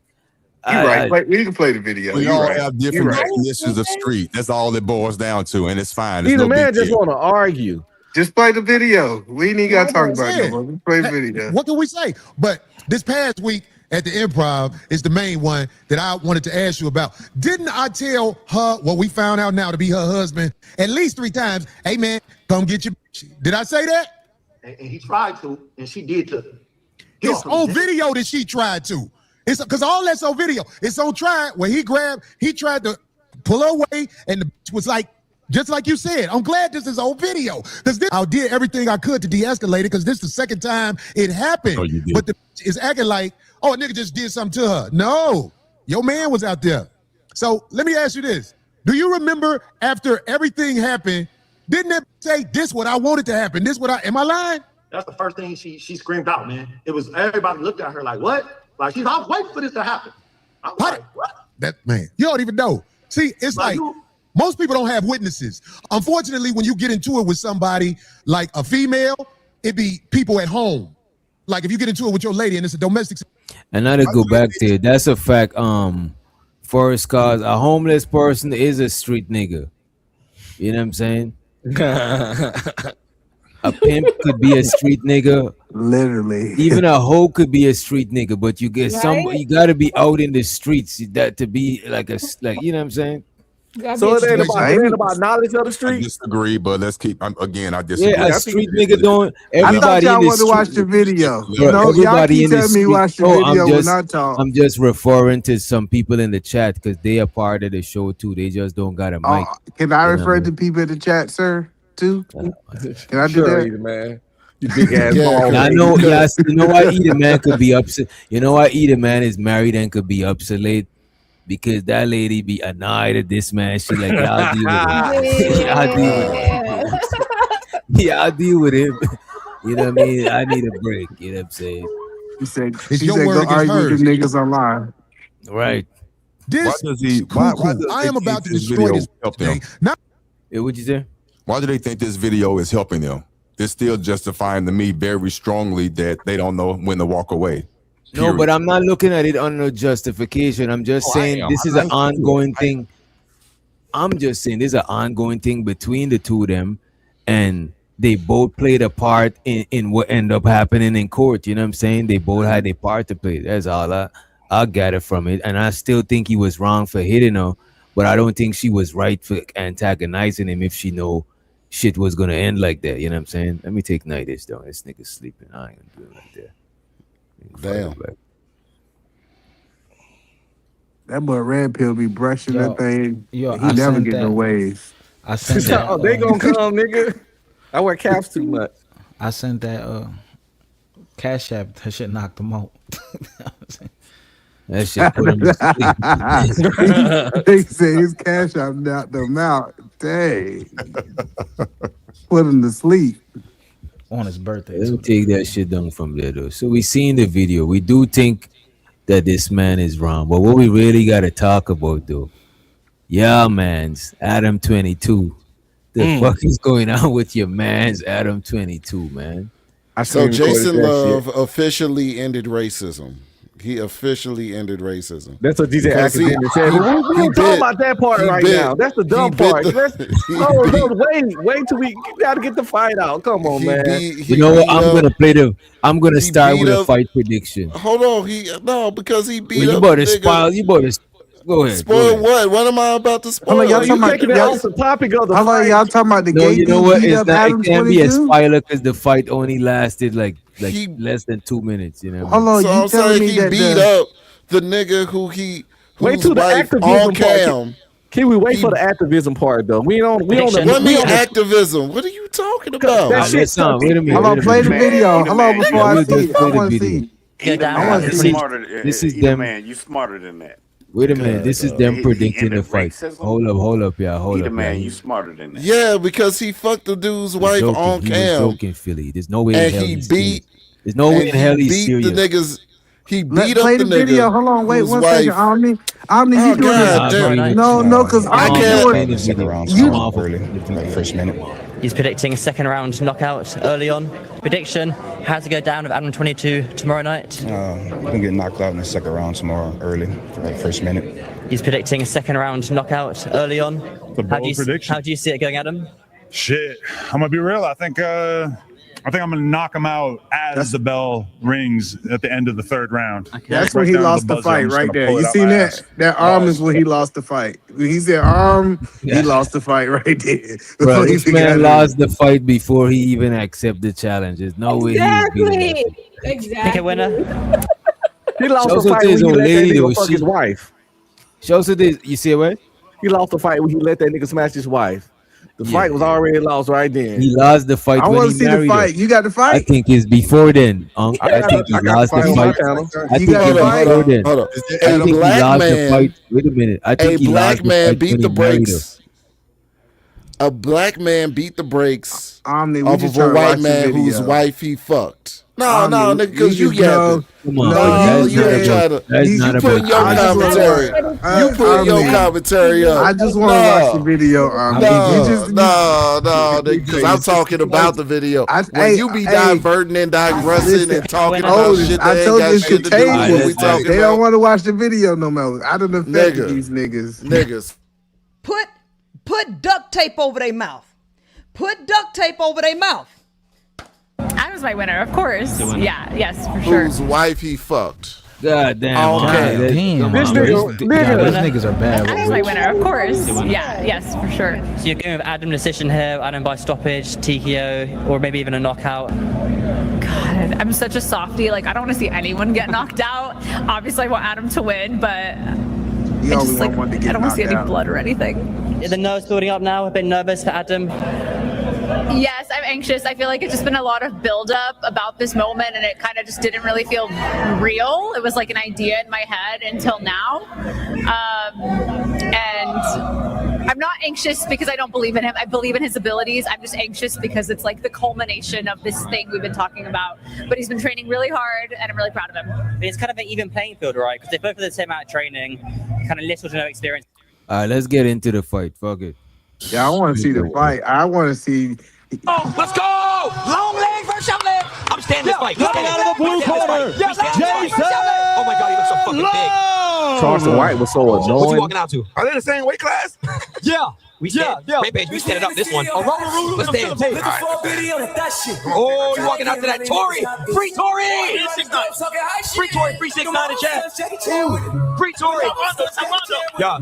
You're right. We can play the video. We You're all right. have different definitions of street. That's all it boils down to, and it's fine. It's Either no man big just deal. want to argue. Just play the video. We ain't got to talk about Yeah. it. No more. Play the video. What can we say? But this past week, at the Improv is the main one that I wanted to ask you about. Didn't I tell her what we found out now to be her husband at least 3 times? Hey man, come get your bitch. Did I say that? And he tried to, and she did too. It's on video that she tried to. It's because all that's on video. It's on trial where he tried to pull her away, and the bitch was like, just like you said, I'm glad this is on video. Because I did everything I could to de-escalate it, because this is the second time it happened. Oh, you did. But the bitch is acting like, oh, a nigga just did something to her. No, your man was out there. So let me ask you this. Do you remember after everything happened, didn't that say, this what I wanted to happen? Am I lying? That's the first thing she screamed out, man. It was, everybody looked at her like, what? Like, I was waiting for this to happen. I was like, what? That man, you don't even know. See, it's like most people don't have witnesses. Unfortunately, when you get into it with somebody like a female, it be people at home. Like if you get into it with your lady and it's a domestic. And now to go back to it, that's a fact. First, cause a homeless person is a street nigga. You know what I'm saying? A pimp could be a street nigga. Literally. Even a hoe could be a street nigga, but you get you gotta be out in the streets that to be like you know what I'm saying? So it ain't about knowledge of the street. I disagree, but let's keep. I disagree. Yeah, a street nigga doing. I thought y'all wanted to watch the video. No, y'all keep telling me watch the video when I talk. I'm just referring to some people in the chat because they are part of the show too. They just don't got a mic. Can I refer to people in the chat, sir? Too? Can I do that, man? You big ass ball. I know. Yes, you know why either man could be upset. You know why either man is married and could be obsolete. Because that lady be annoyed at this man. She like, yeah, I'll deal with it. I'll deal with him. You know what I mean? I need a break. You know what I'm saying? She said go argue with the niggas online. Right. Why does I am about to destroy this today. What'd you say? Why do they think this video is helping them? It's still justifying to me very strongly that they don't know when to walk away. No, but I'm not looking at it under justification. I'm just saying this is an ongoing thing. I'm just saying there's an ongoing thing between the two of them, and they both played a part in what ended up happening in court. You know what I'm saying? They both had a part to play. That's all I gather from it. And I still think he was wrong for hitting her, but I don't think she was right for antagonizing him if she know shit was gonna end like that. You know what I'm saying? Let me take nightish though. This nigga's sleeping. I ain't gonna do it like that. Damn. That boy Red Pill be brushing that thing. Yo, he never get no waves. I sent that. Oh, they gonna come, nigga. I wear caps too much. I sent that Cash App. That shit knocked him out. That shit put him to sleep. They say his Cash App knocked them out. Dang. Put him to sleep. On his birthday. Let's take that shit down from there though. So we seen the video. We do think that this man is wrong. But what we really gotta talk about though, yeah, man's Adam 22. The fuck is going on with your man's Adam 22, man? So Jason Love officially ended racism. He officially ended racism. That's what DJ Accusation said. We don't talk about that part right now. That's the dumb part. Wait till we gotta get the fight out. Come on, man. You know what? I'm gonna start with a fight prediction. Hold on, because he beat up. You better go ahead. Spoil what? What am I about to spoil? Y'all taking it off the topic of the fight. Y'all talking about the game? You know what? It can't be a spoiler because the fight only lasted like less than 2 minutes. You know. Hold on, so I'm saying he beat up the nigga whose wait till the wife activism on cam. Can we wait for the activism part though? What mean activism? What are you talking about? That shit. Wait a minute. Hold on, play the video. Hold on, before I see it. I want to see. This is them. Man, you smarter than that. Wait a minute, this is them predicting the fight. Hold up, y'all. Man, you smarter than that. Yeah, because he fucked the dude's wife on cam. He was joking, Philly. There's no way in hell he beat. There's no way in hell he's serious. The niggas. He beat up play the the video. Hold on, wait 1 second. Omni, you doing this? No, because I can't do it. You early, first minute. He's predicting a second round knockout early on. Prediction: how to go down with Adam 22 tomorrow night. I'm gonna get knocked out in the second round tomorrow early, first minute. He's predicting a second round knockout early on. The bold prediction. How do you see it going, Adam? Shit, I'm gonna be real. I think I think I'm going to knock him out as the bell rings at the end of the third round. That's when he lost the fight right there. You seen that? That arm is when he lost the fight. When he said arm, he lost the fight right there. Bro, this man lost the fight before he even accepted the challenges. No way. Exactly. Pick a winner. He lost the fight when he let that nigga fuck his wife. Shows it this. You see what? He lost the fight when he let that nigga smash his wife. The fight was already lost right then. He lost the fight. I want to see the fight. You got the fight? I think it's before then. I think he lost the fight. I think it's before then. Hold on. I think he lost the fight. Wait a minute. I think he black lost the man fight beat when the he married brakes. A black man beat the brakes Omni, off of a white man whose wife he fucked. No, nigga, because you yapping. Come on, no, you ain't trying to. You putting your commentary. You putting your commentary up. I just want to watch the video. No, because I'm talking about the video. When you be diverting and digressing and talking about shit that ain't got shit to do with what we talking about. They don't want to watch the video no more. I done affected these niggas. Put duct tape over their mouth. Put duct tape over their mouth. Adam's my winner, of course. Yeah, yes, for sure. Whose wife he fucked. God damn. Okay. Damn. These niggas are bad. Adam's my winner, of course. Yeah, yes, for sure. So you're going with Adam decision here, Adam by stoppage, TKO, or maybe even a knockout. God, I'm such a softie. Like, I don't want to see anyone get knocked out. Obviously, I want Adam to win, but I don't want to see any blood or anything. Is the nerves building up now? A bit nervous for Adam? Yes, I'm anxious. I feel like it's just been a lot of buildup about this moment, and it kind of just didn't really feel real. It was like an idea in my head until now. And I'm not anxious because I don't believe in him. I believe in his abilities. I'm just anxious because it's like the culmination of this thing we've been talking about. But he's been training really hard, and I'm really proud of him. It's kind of an even playing field, right? Because they both have the same amount of training, kind of little to no experience. All right, let's get into the fight. Fuck it. Yeah, I want to see the fight. I want to see. Oh, let's go! Long leg versus short leg. I'm standing this fight. Coming out of the blue corner, Jason. Oh my God, he looks so fucking big. Charleston White was so annoying. What you walking out to? Are they in the same weight class? Yeah. We stand. Rampage, we standing up this one. Let's stand. Oh, you walking out to that Tory? Free Tory! Free Tory, free 6'9" in chat. Free Tory. Yeah.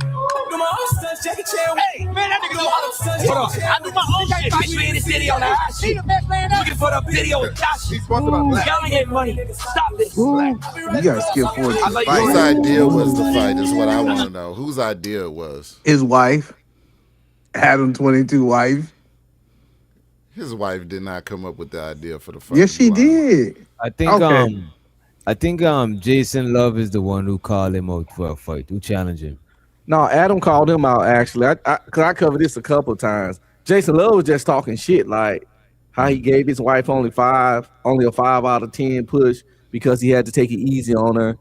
Hey, man, that nigga hold on. I do my own shit. Fight me in this video now. Looking for the video of Tasha. Y'all ain't getting money. Stop this. You gotta skip forward to the fight. Whose idea was the fight is what I want to know. Whose idea it was? His wife. Adam 22 wife. His wife did not come up with the idea for the fight. Yes, she did. I think Jason Love is the one who called him out for a fight. Who challenged him? No, Adam called him out actually. Cause I covered this a couple of times. Jason Love was just talking shit, like how he gave his wife only a 5 out of 10 push because he had to take it easy on her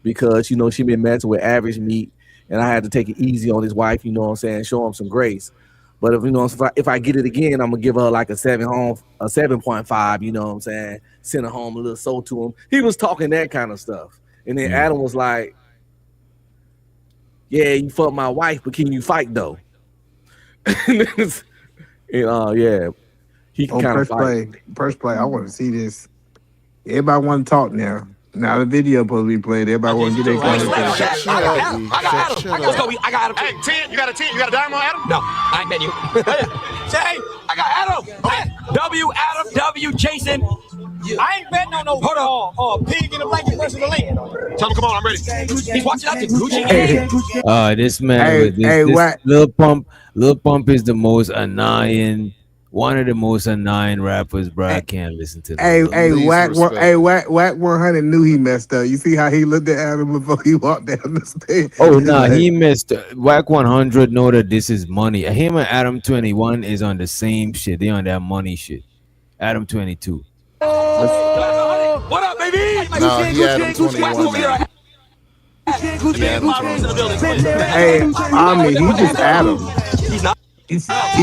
because she been messing with average meat. And I had to take it easy on his wife, you know what I'm saying, show him some grace. But if I get it again, I'm gonna give her like a 7.5, you know what I'm saying, send her home a little soul to him. He was talking that kind of stuff. And then Adam was like, yeah, you fucked my wife, but can you fight though? Yeah. He can kind of fight. First play, I want to see this. Everybody want to talk now. Now the video supposed to be played. Everybody want to get their conversation. I got Adam. I got Adam. Hey, 10. You got a 10? You got a dime on Adam? No, I ain't bet you. Say, I got Adam. Okay. W, Adam, W, Jason. I ain't betting on no pig in a blanket versus a lamb. Tell him, come on, I'm ready. He's watching out the Gucci. This man, Lil Pump is the most annoying. One of the most annoying rappers, bro. I can't listen to that. Whack 100 knew he messed up. You see how he looked at Adam before he walked down the stairs? Oh, no, he messed up. Whack 100 know that this is money. Him and Adam 21 is on the same shit. They on that money shit. Adam 22. What up, baby? No, he Adam 21. Hey, I mean, he just Adam. He's not. He's just Adam.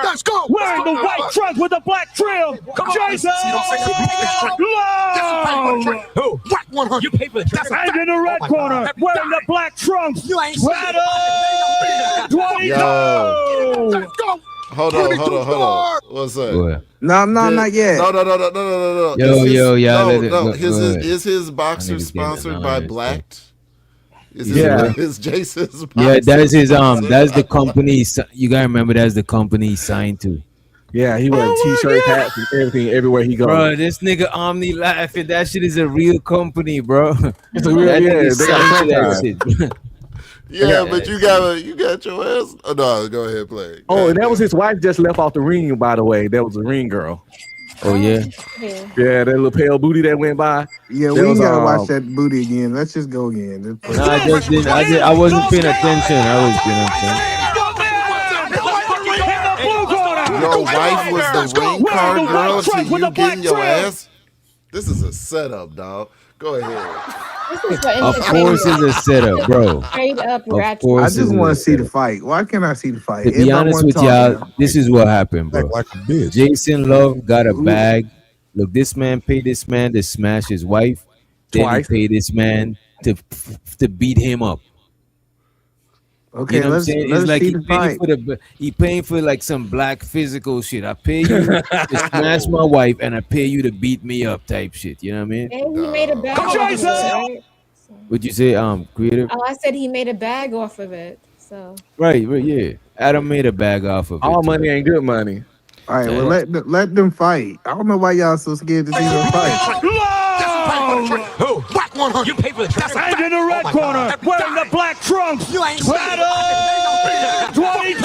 Let's go. Wearing the white trunk with a black trim. Jason Love. Who? Whack 100. You pay for the trip. And in the red corner, wearing the black trunks. You ain't Adam 22. Yo. Hold on. What's up? No, not yet. No. Is his boxer sponsored by Blacked? Is Jason's boxer? Yeah, that's his that's the company. You gotta remember that's the company he signed to. Yeah, he wears t-shirts, hats, and everything everywhere he goes. Bro, this nigga Omni laughing. That shit is a real company, bro. It's a real, they got that shit. Yeah, but you got your ass. Oh, no, go ahead, play. Oh, and that was his wife just left off the ring, by the way. That was a ring girl. Oh yeah. Yeah, that little pale booty that went by. Yeah, we gotta watch that booty again. Let's just go again. No, I wasn't paying attention. I was paying attention. Your wife was the ring card girl to you getting your ass? This is a setup, dog. Go ahead. Of course it's a setup, bro. Straight up ratchet. I just want to see the fight. Why can't I see the fight? To be honest with y'all, this is what happened, bro. Jason Love got a bag. Look, this man paid this man to smash his wife. Then he paid this man to beat him up. Okay, you know let's it's like see the fight. He paying for like some black physical shit. I pay you to smash my wife, and I pay you to beat me up, type shit. You know what I mean? And he made a bag off of it, right? What'd you say, creative? Oh, I said he made a bag off of it. So Right, yeah. Adam made a bag off of it. All money ain't good money. All right, well let them fight. I don't know why y'all so scared to see them fight. Who? Whack 100. You pay for the trip. And in the red corner, wearing the black trunks. You ain't Adam 22.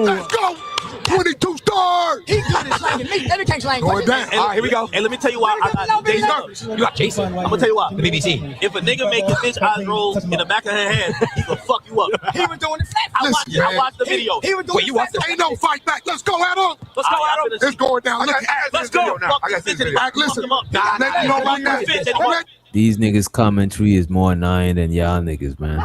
Let's go. 22 stars. He got it slanging me. Every can't slang. Going down. All right, here we go. And let me tell you why. He's nervous. You got Jason. I'm gonna tell you why. The BBC. If a nigga make the bitch eyes roll in the back of her head, he gonna fuck you up. He was doing it. I watched the video. He was doing it. Wait, ain't no fight back. Let's go, Adam. Let's go, Adam. It's going down. Let's go. I got this video. Listen. You don't like that? These niggas' commentary is more annoying than y'all niggas, man.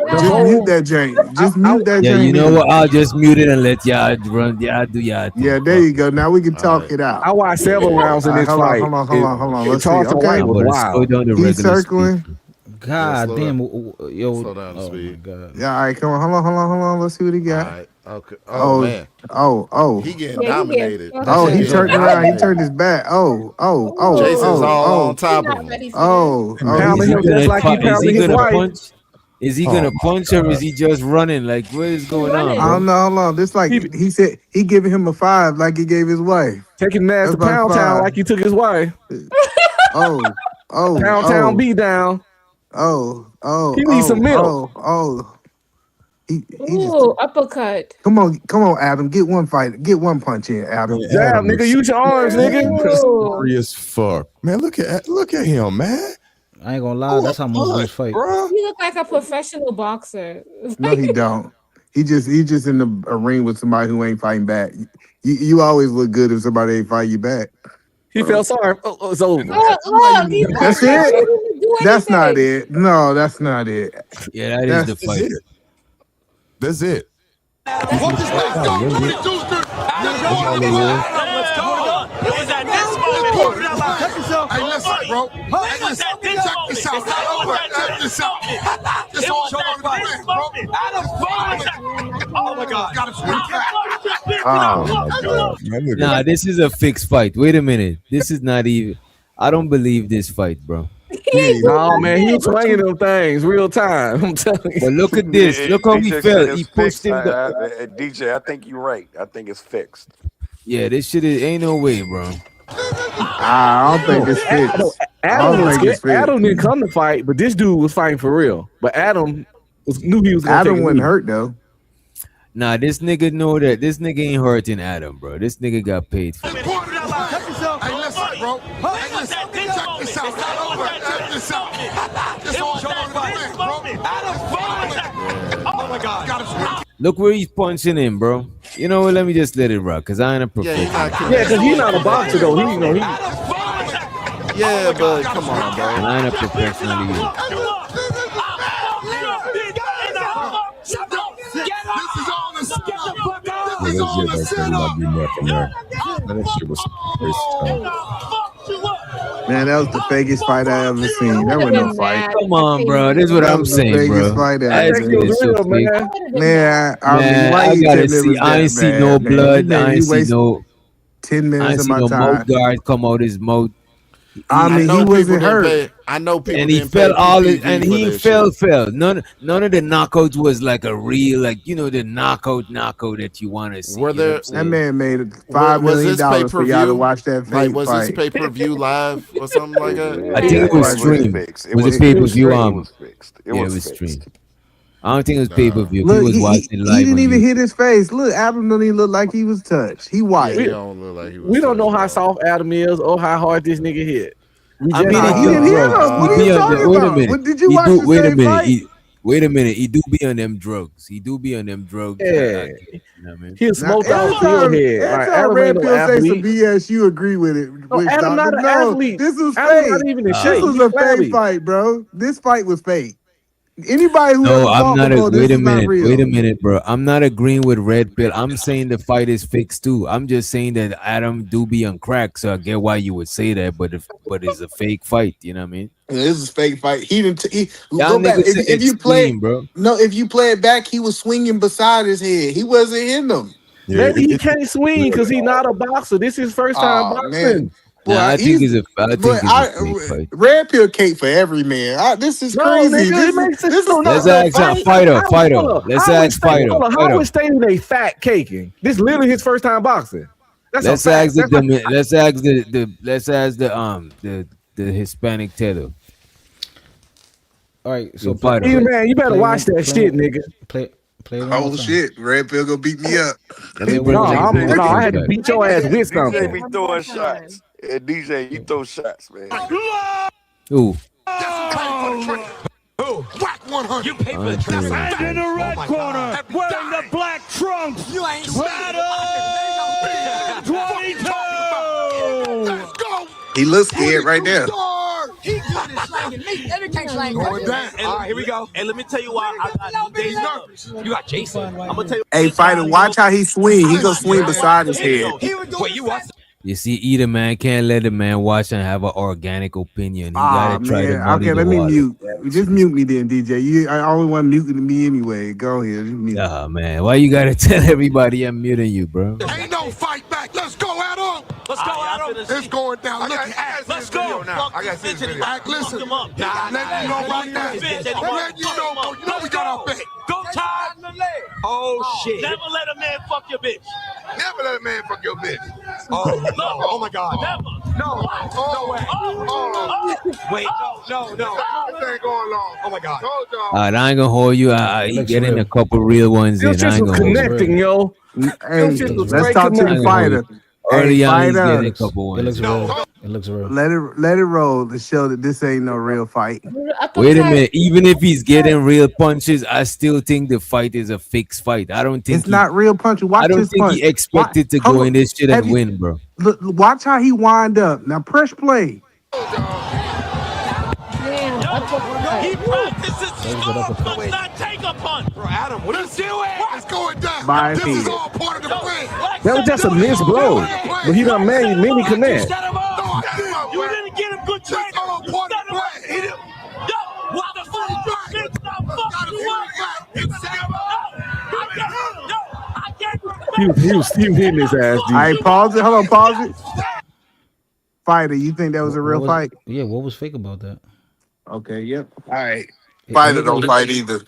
Just mute that Jane. Just mute that Yeah, Jane. you know what? I'll just mute it and let y'all run. Y'all do y'all thing. Yeah, there you go. Now we can talk it out. I watched several rounds in this fight. Hold on. Let's see. Charleston White was wild. He's circling. God damn, yo. Slow down the speed. God. Yeah, all right, come on. Hold on. Let's see what he got. All right. Okay. Oh, man. Oh. He getting dominated. He turned around. He turned his back. Oh. Jason's all on top of him. Is he gonna punch or is he just running? Like, what is going on? I don't know. Hold on. This like he said he giving him a 5 like he gave his wife. Taking the ass to Pound Town like he took his wife. Pound Town beat down. He needs some milk. He ooh, uppercut. Come on, Adam. Get one fight. Get one punch in, Adam. Damn, nigga, use your arms, nigga. Sorry as fuck, man. Look at him, man. I ain't gonna lie, that's how most boys fight. You look like a professional boxer. No, he don't. He just in the ring with somebody who ain't fighting back. You always look good if somebody ain't fight you back. He felt sorry. It's over. That's it. That's not it. No, that's not it. Yeah, that is the fight. That's it. Hey, listen, bro. Hey, listen. Check this out. Check this out. This all oh my God. Got Oh, nah, this is a fixed fight. Wait a minute. This is not even. I don't believe this fight, bro. No, man, he was swinging them things real time. I'm telling you. But look at this. Look how he fell. He pushed him. DJ, I think you're right. I think it's fixed. Yeah, this shit ain't no way, bro. I don't think it's fixed. Adam didn't come to fight, but this dude was fighting for real. But Adam knew he was going to Adam wasn't hurt, though. Nah, this nigga know that this nigga ain't hurting Adam, bro. This nigga got paid for it. Hey, listen, bro. Hey, listen. Check this out. Check this out. This all oh my God. Look where he's punching in, bro. You know what? Let me just let it rock, cause I ain't a professional. Yeah, because he's not a boxer though. Yeah, but come on, bro. And I ain't a professional either. This is all the stuff. Yeah, that's it right there. Not getting that from there. Man, that shit was crazy. Man, that was the fakest fight I ever seen. That was no fight. Come on, bro. This is what That I'm was the saying, fakest bro. fight I ever. think it was real, man. Man, I mean, Man, why I you gotta telling me it see. was I that ain't see no bad, man? blood. I You ain't see waste no. 10 I minutes ain't of see my no mouth time. guard come out his mouth. I mean, he wasn't hurt. I know people And he didn't pay fell all it, PPV and for he this fell. shit. None of the knockouts was like a real, like, you know, the knockout that you want to see. Were You know what there? I'm That saying? man made $5 Was million this pay dollars per for y'all to view? watch that Like, fake was this fight. pay per view live or something like that? I think Yeah, it was it was streamed. fixed. It Was was it pay per fixed. view? It was fixed. It Yeah, it was was fixed. streamed. I don't think it was pay per view. Look, People was watching he live didn't on even hit YouTube. his face. Look, Adam don't even look like he was touched. He white. He don't look like he was. We don't know how soft Adam is or how hard this nigga hit. We I just mean, know he He do didn't hit drugs. him. What He are you be on talking the. Wait a about? minute. Did you He watch do. the Wait a same minute. fight? Wait a minute. He do be on them drugs. He do be on them drugs. Yeah. You know what I mean? He a Now, smoked out field head. Like every time Adam ain't Red no Pill say some athlete. BS, you agree with it, No, with Adam Doctor. not an No, athlete. this was Adam fake. not even in This shape. was He's a fake flabby. fight, bro. This fight was fake. Anybody who No, ever I'm fought not. before, this Wait a is not minute. Wait real. a minute, bro. I'm not agreeing with Red Pill. I'm saying the fight is fixed too. I'm just saying that Adam do be on crack, so I get why you would say that. But it's a fake fight. You know what I mean? This is a fake fight. He didn't. Y'all Go back. niggas say If you play, extreme, bro. no, if you play it back, he was swinging beside his head. He wasn't hitting him. Yeah, Maybe he it's can't swing real because at he's all. not a boxer. This is his first time Oh man, boxing. boy, Nah, I think he's. it's a. I But think it's a fake fight. Red pill cake for every man. This is No, crazy. nigga, it makes sense. This is No, not Let's no ask fight. Fighter. Hold up. Let's How is ask Fighter. How is stating a fat caking? This literally his first time boxing. That's a Let's fact. ask let's ask the Hispanic tether. All right, so play, Hey, man, you better play watch one- that play shit, one- nigga. Play one more Oh time. shit, Red pill gonna beat me up. Let me bring No, it back. I had to beat your ass with DJ something. be throwing shots. Yeah, DJ, you throw shots, man. Ooh. Whack 100. You pay for the Andre traffic. Ward. In the red corner, wearing the black trunks. You ain't battle 22. Let's go. He looks scared right there. He good at slanging me. Every can't slang going down. All right, here we go. And let me tell you why I got these nervous. You got Jason. I'm gonna tell you. Hey, fighter, watch how he swing. He gonna swing beside his head. Wait, you watch? You see, either man can't let a man watch and have an organic opinion. He Ah gotta try to man. muddy Okay, the let me water. mute. Just mute me then, DJ. I only want muting me anyway. Go ahead. Just mute. Ah man, why you gotta tell everybody I'm muting you, bro? Ain't no fight back. Let's go, Adam. Let's go, Adam. It's going down. Look, let's go. Now. I got to see this video. Listen, I'm letting you know right now. I'm letting you know. You know we got our back. Go, Todd. Oh, shit. Never let a man fuck your bitch. Never let a man fuck your bitch. Oh, no. Oh, my God. Never. No. No way. Wait. No. This ain't going long. Oh, my God. I ain't gonna hold you. I getting a couple real ones in. This I shit ain't was gonna hold you. connecting, yo. Hey, shit was let's straight talk to the connecting. fighter. Early Hey, on, he's fighter. getting a couple It looks ones. real. It looks real. Let it roll to show that this ain't no real fight. Wait a minute. Even if he's getting real punches, I still think the fight is a fixed fight. I don't think It's not real punch. Watch I don't this think punch. he expected to go in this shit and win, bro. Look, watch how he wind up. Now press play. He practices to score, but not take a punch. Bro, Adam, what are you doing? What's going down? By This is feet. all part of the plan. That was just a missed blow. But he done many connect. You didn't get a good trade. It's all part of the plan. Yo, what the fuck? Bitch, stop fucking you up. He was hitting his ass. All right, pause it. Hold on, pause it. Fighter, you think that was a real fight? Yeah, what was fake about that? Okay, yep. All right. Fighter don't fight either.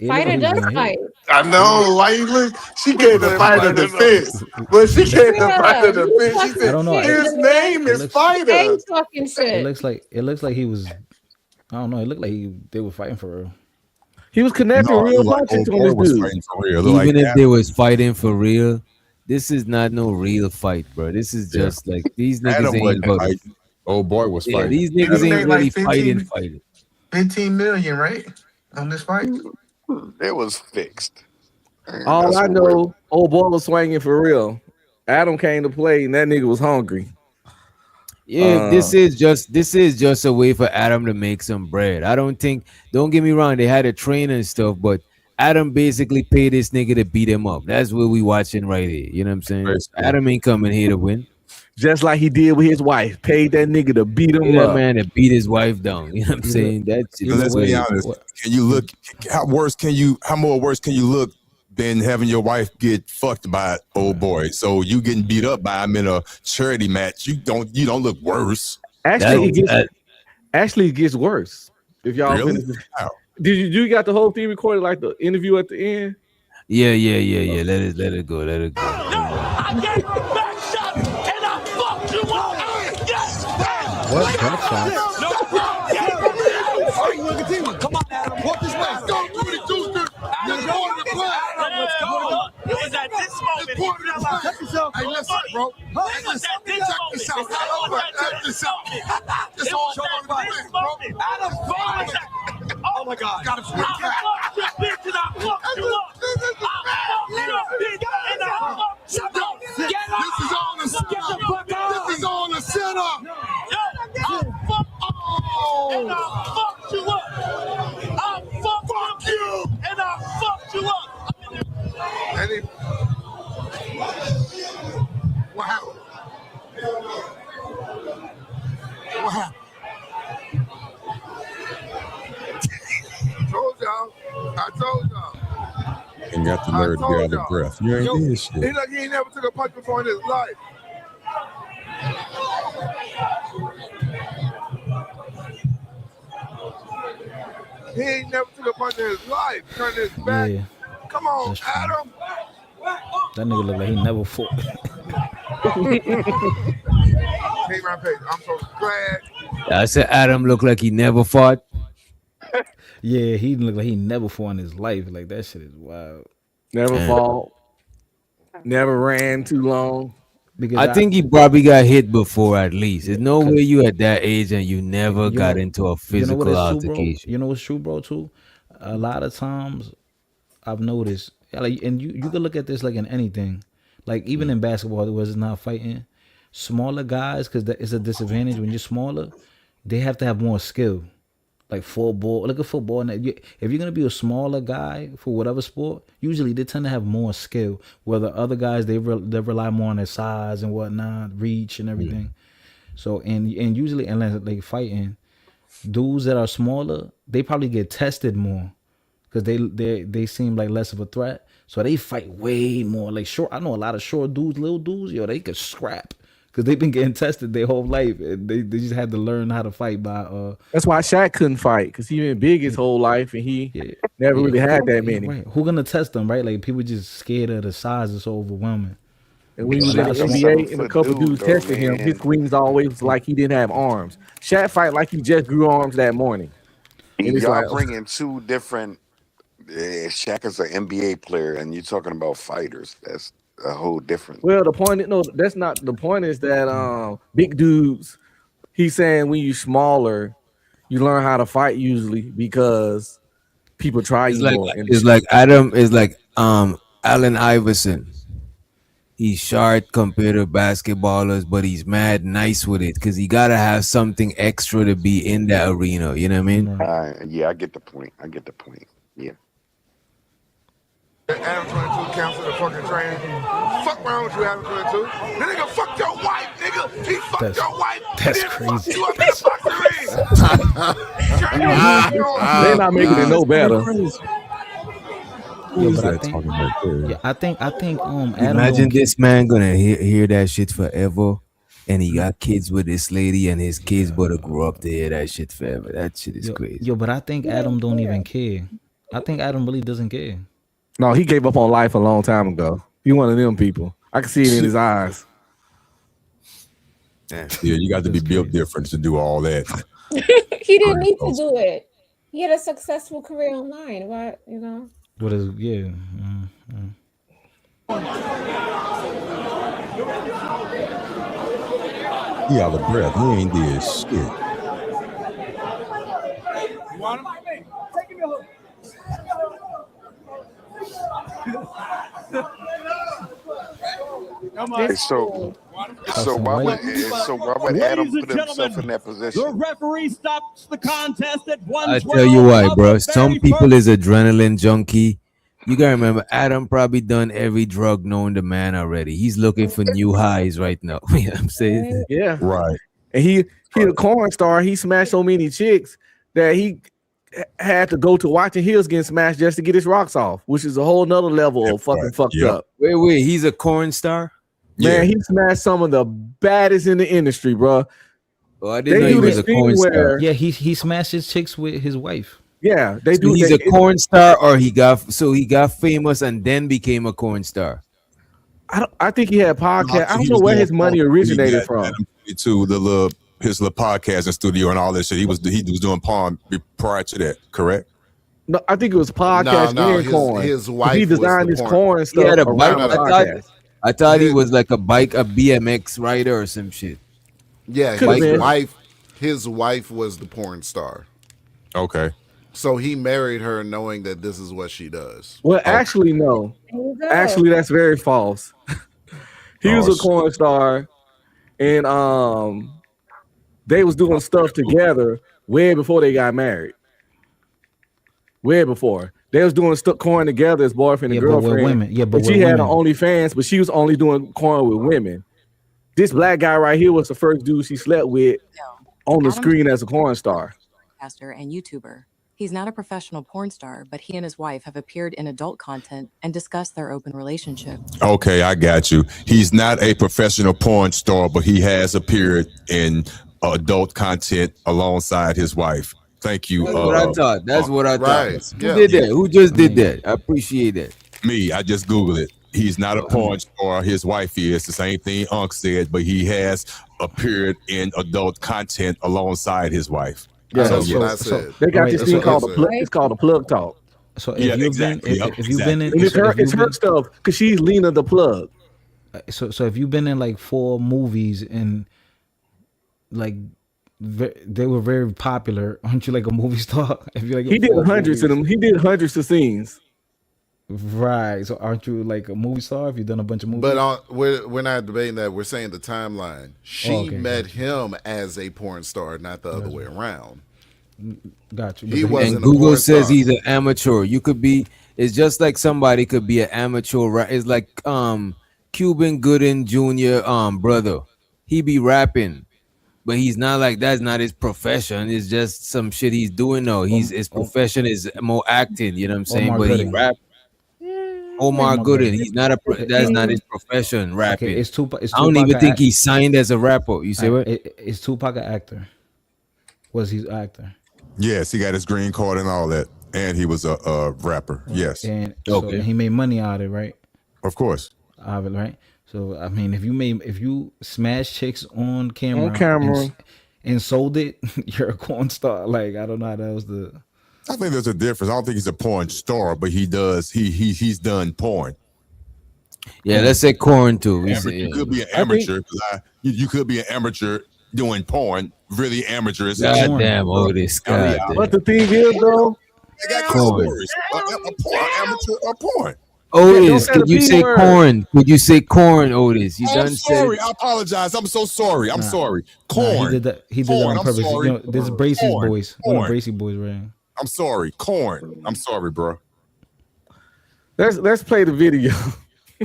Fighter does fight. I know. Why you look? She came to fight a defense. But she came to fight a defense. She I said, don't know. his name is Fighter. Hey, talking It shit. looks like he was. I don't know. It looked like they were fighting for real. He was connecting No, it real looked like punches old on this boy was dude. fighting for real. It looked Even like if they was fighting for real, this is not no real fight, bro. This is Yeah. just like these niggas Adam ain't wasn't about fighting. Old boy was Yeah, fighting. these niggas Adam ain't made really like 15. fighting. 15 million, right? On this fight? It was fixed. All That's I what know, old boy was swinging for real. Adam came to play, and that nigga was hungry. Yeah, this is just a way for Adam to make some bread. I don't think. Don't get me wrong, they had a trainer and stuff, but Adam basically paid this nigga to beat him up. That's what we watching right here. You know what I'm saying? Adam ain't coming here to win. Just like he did with his wife. Paid that nigga to beat him That up. man to beat his wife down. You know what I'm saying? That's Let's be honest. Can you look? How more worse can you look than having your wife get fucked by old boy? So you getting beat up by him in a charity match. You don't look worse. Actually, it gets worse. If y'all Really? Did you got the whole thing recorded, like the interview at the end? Yeah. Let it go. I gave her a back shot and I fucked you up. Yes. What back shot? Come on, Adam. Walk this way. Go through the juicer. You're going to the club. Let's go. It was at this moment. Check yourself. Hey, listen, bro. Check this out. Check this out. This all about this moment. Adam, oh my God. Got him straight back. I fucked your bitch and I fucked you up. This is on the setup. This is on the setup. And I fucked you up. I fucked you and I fucked you up. What happened? What happened? I told y'all. And got the nerve to get out of breath. You ain't did shit. He ain't never took a punch before in his life. He ain't never took a punch in his life. Turned his back. Yeah. Come on, Adam. That nigga look like he never fought. Hey, Rampage, I'm so glad. I said Adam looked like he never fought. Yeah, he looked like he never fought in his life. Like that shit is wild. Never fought. Never ran too long. Because I think he probably got hit before at least. There's no way you at that age and you never got into a physical altercation. You know what's true, bro, too? A lot of times I've noticed, like, and you can look at this like in anything. Like even in basketball, where it's not fighting, smaller guys, because it's a disadvantage when you're smaller, they have to have more skill. Like football, look at football. And if you're gonna be a smaller guy for whatever sport, usually they tend to have more skill. Where the other guys they rely more on their size and whatnot, reach and everything. So and usually unless they fighting, dudes that are smaller, they probably get tested more because they seem like less of a threat. So they fight way more. Like short, I know a lot of short dudes, little dudes, yo, they could scrap. Because they've been getting tested their whole life. And they just had to learn how to fight by That's why Shaq couldn't fight, because he been big his whole life and he never really had that many. Right. Who gonna test them, right? Like people just scared of the size, it's so overwhelming. And when he was in the NBA and a couple dudes tested him, his wings always like he didn't have arms. Shaq fight like he just grew arms that morning. And y'all bringing two different. Shaq is an NBA player, and you're talking about fighters. That's a whole different. Well, the point, no, that's not the point. Is that big dudes? He's saying when you're smaller, you learn how to fight usually because people try you more. It's like Adam is like Allen Iverson. He's short compared to basketballers, but he's mad nice with it because he gotta have something extra to be in that arena. You know what I mean? Yeah, I get the point. Yeah. Adam 22 cancel the fucking training. Fuck around with you, Adam 22. The nigga fucked your wife, nigga. He fucked your wife. That's crazy. You up in the fucking ring. They're not making it no better. Who is that talking right there? Yeah, I think Adam imagine this man gonna hear that shit forever, and he got kids with this lady, and his kids better grow up to hear that shit forever. That shit is crazy. Yo, but I think Adam don't even care. I think Adam really doesn't care. No, he gave up on life a long time ago. He one of them people. I can see it in his eyes. Yeah, you got to be built different to do all that. He didn't need to do it. He had a successful career online. What, you know? What is yeah? He out of breath. He ain't did shit. You want him? Take him a hook. So why would Adam put himself in that position? The referee stops the contest at 112. I tell you why, bro. Some people is adrenaline junkie, You gotta remember, Adam probably done every drug known to man already. He's looking for new highs right now. You know what I'm saying? Yeah. Right. And he a corn star. He smashed so many chicks that he had to go to watching Hills getting smashed just to get his rocks off, which is a whole nother level of fucking fucked up. Wait, he's a corn star? Man, he smashed some of the baddest in the industry, bro. Oh, I didn't know he was a corn star. Yeah, he smashed his chicks with his wife. Yeah, they So do. he's a corn star, or he got famous and then became a corn star. I think he had podcast. I don't know where his money originated from. To his little podcast and studio and all that shit. He was doing porn prior to that, correct? No, I think it was podcast and corn. His wife. He designed his corn stuff. He had a bike. Podcast. I thought he was like a BMX rider or some shit. Yeah, his wife was the porn star. Okay. So he married her knowing that this is what she does. Well, actually, no. Actually, that's very false. He was a corn star, and they was doing stuff together way before they got married. Way before. They was doing corn together as boyfriend and girlfriend. But with women. Yeah, but she had her OnlyFans, but she was only doing corn with women. This black guy right here was the first dude she slept with on the screen as a corn star. And YouTuber. He's not a professional porn star, but he and his wife have appeared in adult content and discussed their open relationship. Okay, I got you. He's not a professional porn star, but he has appeared in adult content alongside his wife. Thank you. That's what I thought. That's what I thought. Right. Who did that? Who just did that? I appreciate that. Me, I just Googled it. He's not a porn star. His wife is. The same thing Unc said, but he has appeared in adult content alongside his wife. Yeah, so they got this thing called it's called a plug talk. So if you've been in, it's her stuff because she's Lena the plug. So if you've been in like 4 movies and like they were very popular, aren't you like a movie star? If you like, he did hundreds of them. He did hundreds of scenes. Right. So aren't you like a movie star if you've done a bunch of movies? But we're not debating that. We're saying the timeline. She met him as a porn star, not the other way around. Got you. He wasn't. And Google says he's an amateur. You could be. It's just like somebody could be an amateur. Right? It's like Cuban Gooding Jr. Brother. He be rapping, but he's not like that's not his profession. It's just some shit he's doing. No, his profession is more acting. You know what I'm saying? But he rap. Omar Gooding, he's not that's not his profession, rapping. Okay, it's Tupac. I don't even think he's signed as a rapper. You say what? Is Tupac an actor? Was he an actor? Yes, he got his green card and all that, and he was a rapper. Yes, and so he made money out of it, right? Of course, out of it, right? So I mean, if you smash chicks on camera, and sold it, you're a corn star. Like I don't know how that was the. I think there's a difference. I don't think he's a porn star, but he's done porn. Yeah, let's say corn too. You could be an amateur. You could be an amateur doing porn. Really amateur. God damn, Otis. But the thing is, though, a porn. Otis, could you say corn? Could you say corn, Otis? I'm sorry. I apologize. I'm so sorry. I'm sorry. Corn. He did that on purpose. You know, this is Bracey's boys. One of Bracey boys, right? I'm sorry. Corn. I'm sorry, bro. Let's play the video.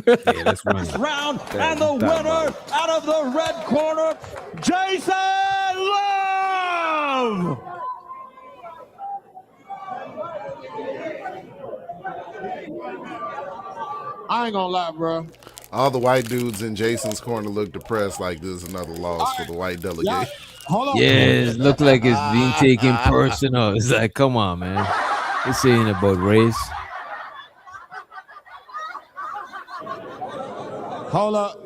Yeah, let's run. Round and the winner out of the red corner, Jason Love. I ain't gonna lie, bro. All the white dudes in Jason's corner look depressed, like this is another loss for the white delegate. Yeah, it looked like it's being taken personal. It's like, come on, man. It's saying about race. Hold up.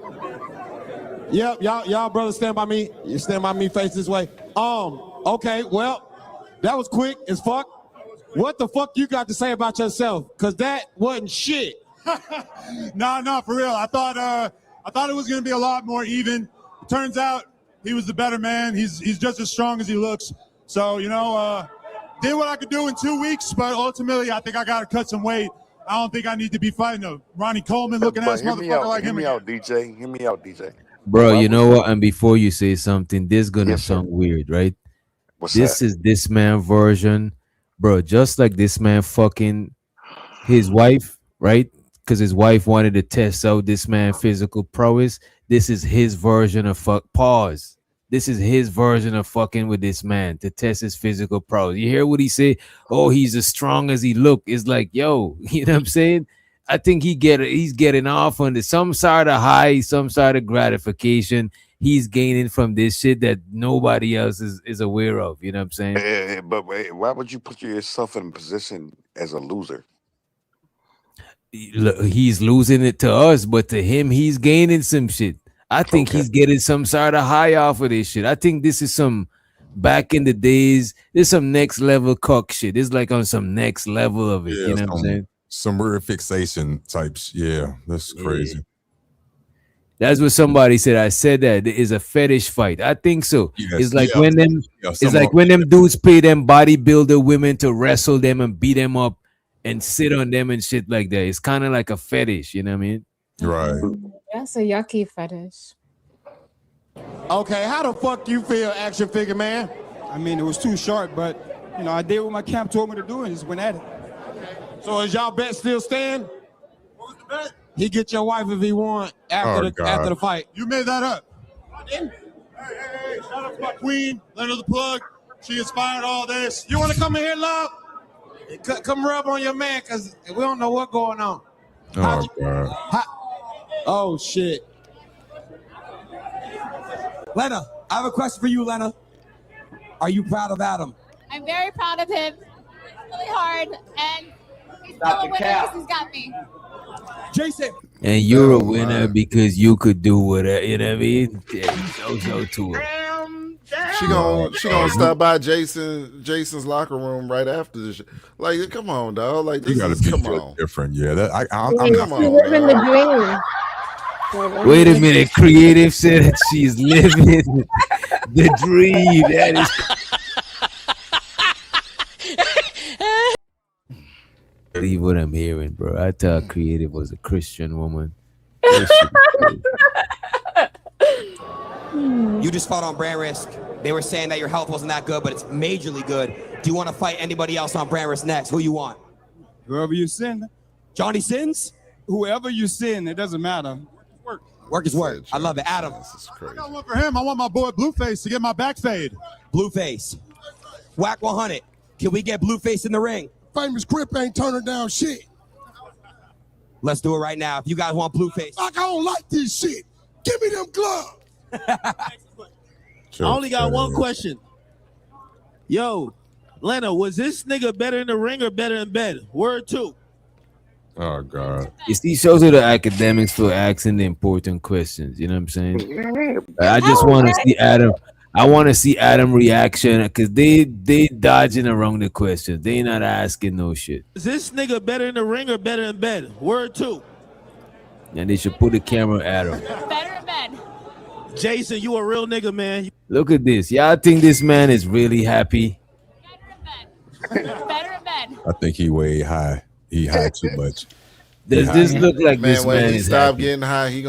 Yep, y'all brothers stand by me. You stand by me, face this way. Okay, well, that was quick as fuck. What the fuck you got to say about yourself? Cause that wasn't shit. No, for real. I thought it was gonna be a lot more even. Turns out he was the better man. He's just as strong as he looks. So, did what I could do in 2 weeks, but ultimately I think I gotta cut some weight. I don't think I need to be fighting a Ronnie Coleman looking ass motherfucker like him. Hear me out, DJ. Bro, you know what? And before you say something, this is gonna sound weird, right? This is this man version, bro. Just like this man fucking his wife, right? Because his wife wanted to test out this man's physical prowess. This is his version of fuck. Pause. This is his version of fucking with this man to test his physical prowess. You hear what he said? Oh, he's as strong as he look. It's like, yo, you know what I'm saying? I think he's getting off on some sort of high, some sort of gratification he's gaining from this shit that nobody else is aware of. You know what I'm saying? But why would you put yourself in a position as a loser? He's losing it to us, but to him, he's gaining some shit. I think he's getting some sort of high off of this shit. I think this is some back in the days. There's some next level cock shit. It's like on some next level of it. Yeah, you know what I'm saying? Some weird fixation types. Yeah, that's crazy. Yeah. That's what somebody said. I said that it is a fetish fight. I think so. Yes, it's like when them it's like when them dudes pay them bodybuilder women to wrestle them and beat them up and sit on them and shit like that. It's kind of like a fetish, you know what I mean? Right. That's a yucky fetish. Okay, how the fuck you feel, action figure man? I mean, it was too short, but you know, I did what my camp told me to do and just went at it. So is y'all bet still stand? What was the bet? He get your wife if he want after the fight. You made that up. Hey, shout out to my queen, Lena the Plug. She inspired all this. You want to come in here, love? Come rub on your man, because we don't know what's going on. Oh, God. Oh, shit. Lena, I have a question for you, Lena. Are you proud of Adam? I'm very proud of him. It's really hard, and he's still a winner because he's got me. Jason. And you're a winner because you could do whatever, you know what I mean? Yeah, so to it. She gonna stop by Jason's locker room right after this. Like, come on, dog. Like, this is come on. Different, yeah. I'm come on, living the dream. Wait a minute, creative said that she's living the dream. That is. Believe what I'm hearing, bro. I thought creative was a Christian woman. You just fought on brand risk. They were saying that your health wasn't that good, but it's majorly good. Do you want to fight anybody else on brand risk next? Who you want? Whoever you send. Johnny Sins? Whoever you send, it doesn't matter. Work is work. I love it. Adam. I got one for him. I want my boy Blueface to get my back fade. Blueface. Whack 100. Can we get Blueface in the ring? Famous Crip ain't turning down shit. Let's do it right now. If you guys want Blueface. Like, I don't like this shit. Give me them gloves. I only got one question. Yo, Lena, was this nigga better in the ring or better in bed? Word 2. Oh, God. You see, shows are the academics for asking the important questions. You know what I'm saying? I just want to see Adam. I want to see Adam reaction because they dodging around the questions. They not asking no shit. Is this nigga better in the ring or better in bed? Word 2. And they should put the camera at him. Better in bed. Jason, you a real nigga, man. Look at this. Y'all think this man is really happy? Better in bed. I think he way high. He high too much. Does this look like this when man he is stop happy? getting high, he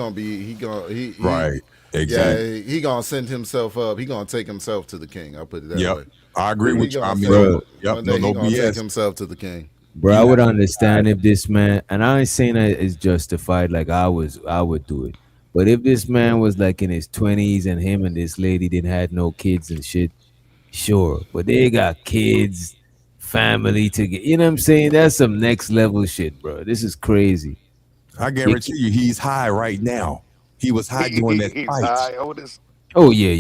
right. Exactly. Yeah, he gonna send himself up. He gonna take himself to the king. I'll put it that way. I agree with you. I mean, one no day he gonna BS. take himself to the king. Bro, I would understand if this man, and I ain't saying that it's justified like I would do it. But if this man was like in his 20s and him and this lady didn't have no kids and shit, sure. But they got kids, family to get, you know what I'm saying? That's some next level shit, bro. This is crazy. I guarantee you he's high right now. He was high doing that He's fight. high, Otis. Oh, yeah.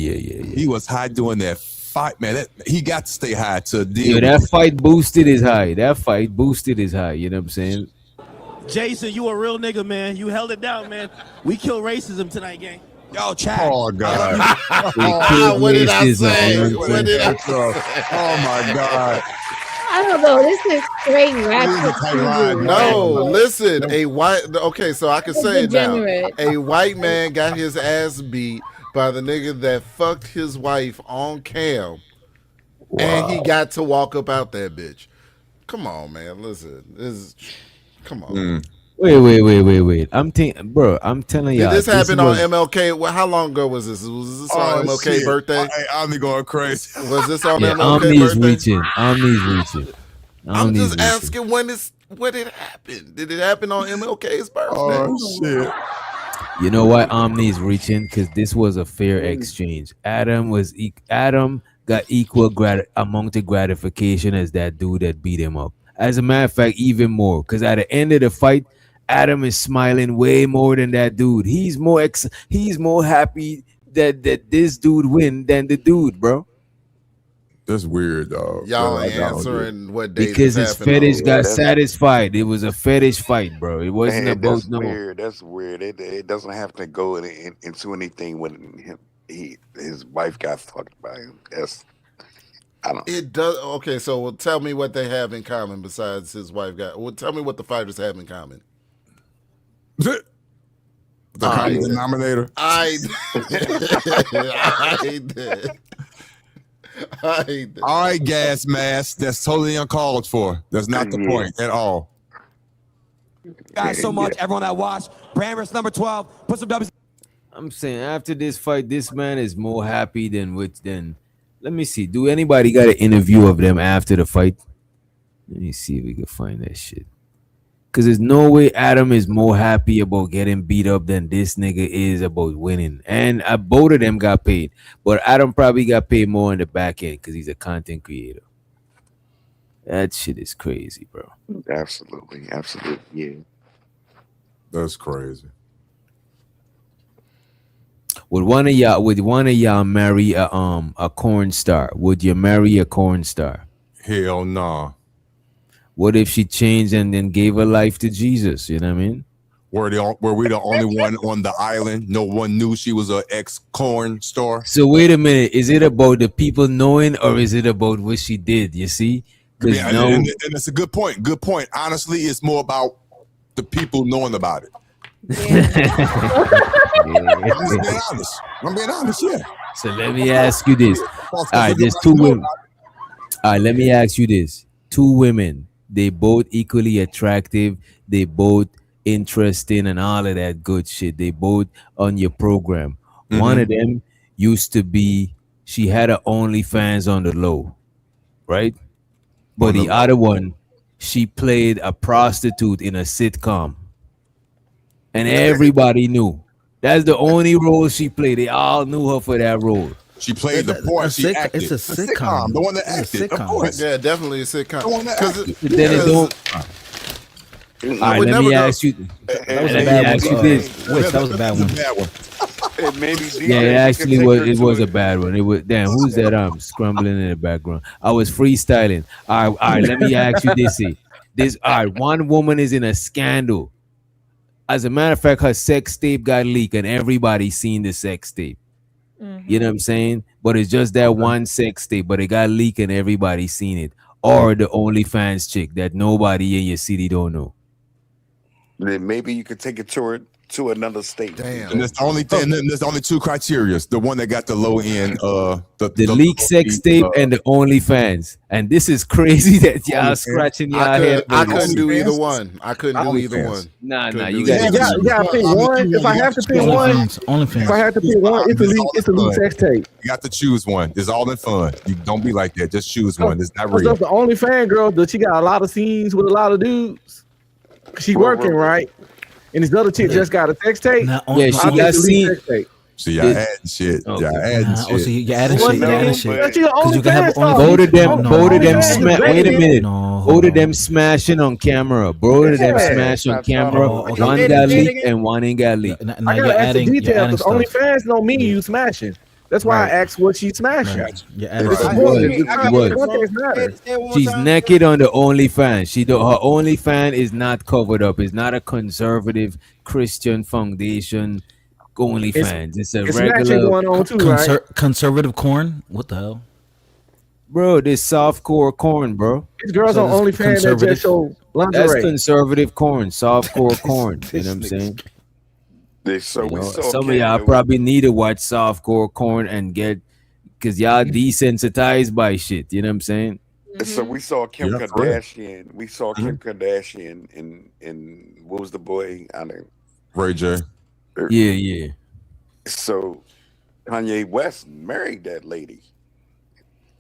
He was high doing that fight, man. He got to stay high to deal Yeah, with that fight boosted his high. That fight boosted his high, you know what I'm saying? Jason, you a real nigga, man. You held it down, man. We kill racism tonight, gang. Yo, Chad. Oh, God. What did I say? What did I say? Oh, my God. I don't know. This is straight ratchet. No, listen, a white. Okay, so I can say it now. Degenerate. A white man got his ass beat by the nigga that fucked his wife on cam, and he got to walk up out that bitch. Come on, man. Listen, come on. Wait. I'm telling you. Did this happen on MLK? Well, how long ago was this? Was this on MLK shit. birthday? Hey, I'm going crazy. Was this on Yeah, MLK Omni's birthday? reaching. Omni's reaching. I'm just asking when it's What did happen? Did it happen on MLK's birthday? Oh shit! You know why Omni is reaching? Because this was a fair exchange. Adam got equal amount of gratification as that dude that beat him up. As a matter of fact, even more. Because at the end of the fight, Adam is smiling way more than that dude. He's more happy that this dude win than the dude, bro. That's weird, dog. Y'all ain't answering what day because his fetish got that's- satisfied. It was a fetish fight, bro. It wasn't Man, about that's no. weird. That's weird. It doesn't have to go into anything when his wife got fucked by him. That's I don't. It does. Okay, so well, tell me what they have in common besides his wife got. Well, tell me what the fighters have in common. The common denominator. I did. All right, gas mask. That's totally uncalled for. That's not the point at all. Guys, so much. Everyone that watched. Branders number 12. Put some W's. I'm saying after this fight, this man is more happy than let me see. Do anybody got an interview of them after the fight? Let me see if we can find that shit. Cause there's no way Adam is more happy about getting beat up than this nigga is about winning. And both of them got paid. But Adam probably got paid more in the back end because he's a content creator. That shit is crazy, bro. Absolutely, yeah. That's crazy. Would one of y'all marry a corn star? Would you marry a corn star? Hell nah. What if she changed and then gave her life to Jesus? You know what I mean? Were we the only one on the island? No one knew she was an ex-corn star? So wait a minute. Is it about the people knowing or is it about what she did? You see? Yeah, and it's a good point. Good point. Honestly, it's more about the people knowing about it. I'm being honest, yeah. So let me ask you this. All right, there's two women. All right, let me ask you this. Two women. They both equally attractive. They both interesting and all of that good shit. They both on your program. Mm-hmm. One of them used to be, she had her OnlyFans on the low, right? But the other one, she played a prostitute in a sitcom. And everybody knew. That's the only role she played. They all knew her for that role. She played the part. She acted. It's a sitcom. The one that acted. Of course. Yeah, definitely a sitcom. The one that acted. Then it don't. All right, let me ask you. That was a bad one. That was a bad one. Yeah, it actually was. It was a bad one. It was. Damn, who's that? Scrambling in the background. I was freestyling. All right. Let me ask you this. All right. One woman is in a scandal. As a matter of fact, her sex tape got leaked, and everybody seen the sex tape. You know what I'm saying? But it's just that one sex tape, but it got leaked and everybody seen it. Or the OnlyFans chick that nobody in your city don't know. Then maybe you could take it to another state. Damn. And that's the only thing. There's only two criteria. The one that got the low end, the leak sex tape and the OnlyFans. And this is crazy that y'all scratching your head. I couldn't do either one. Nah, you gotta pick one. If I have to pick one, it's the leak sex tape. You got to choose one. It's all in fun. You don't be like that. Just choose one. It's not real. The OnlyFans girl, she got a lot of scenes with a lot of dudes. She working, right? And this other chick just got a sex tape. Yeah, she got seen. So y'all adding shit. Y'all adding shit. Oh, so you adding shit. You adding shit. Because you can have both of them. Both of them smash. Wait a minute. Both of them smashing on camera. Both of them smash on camera. One got leaked and one ain't got leaked. I gotta ask the details because OnlyFans don't mean you smashing. That's why I asked what she's smashing. She's naked on the OnlyFans. Her OnlyFans is not covered up. It's not a conservative Christian foundation OnlyFans. It's a regular going on too, right? Conservative corn. What the hell, bro? This softcore corn, bro. These girls on OnlyFans that just show lingerie. That's conservative corn, softcore corn. You know what I'm saying? Some of y'all probably need to watch softcore corn and get, because y'all desensitized by shit. You know what I'm saying? So we saw Kim Kardashian. We saw Kim Kardashian in what was the boy? I don't know. Ray J. Yeah. So Kanye West married that lady.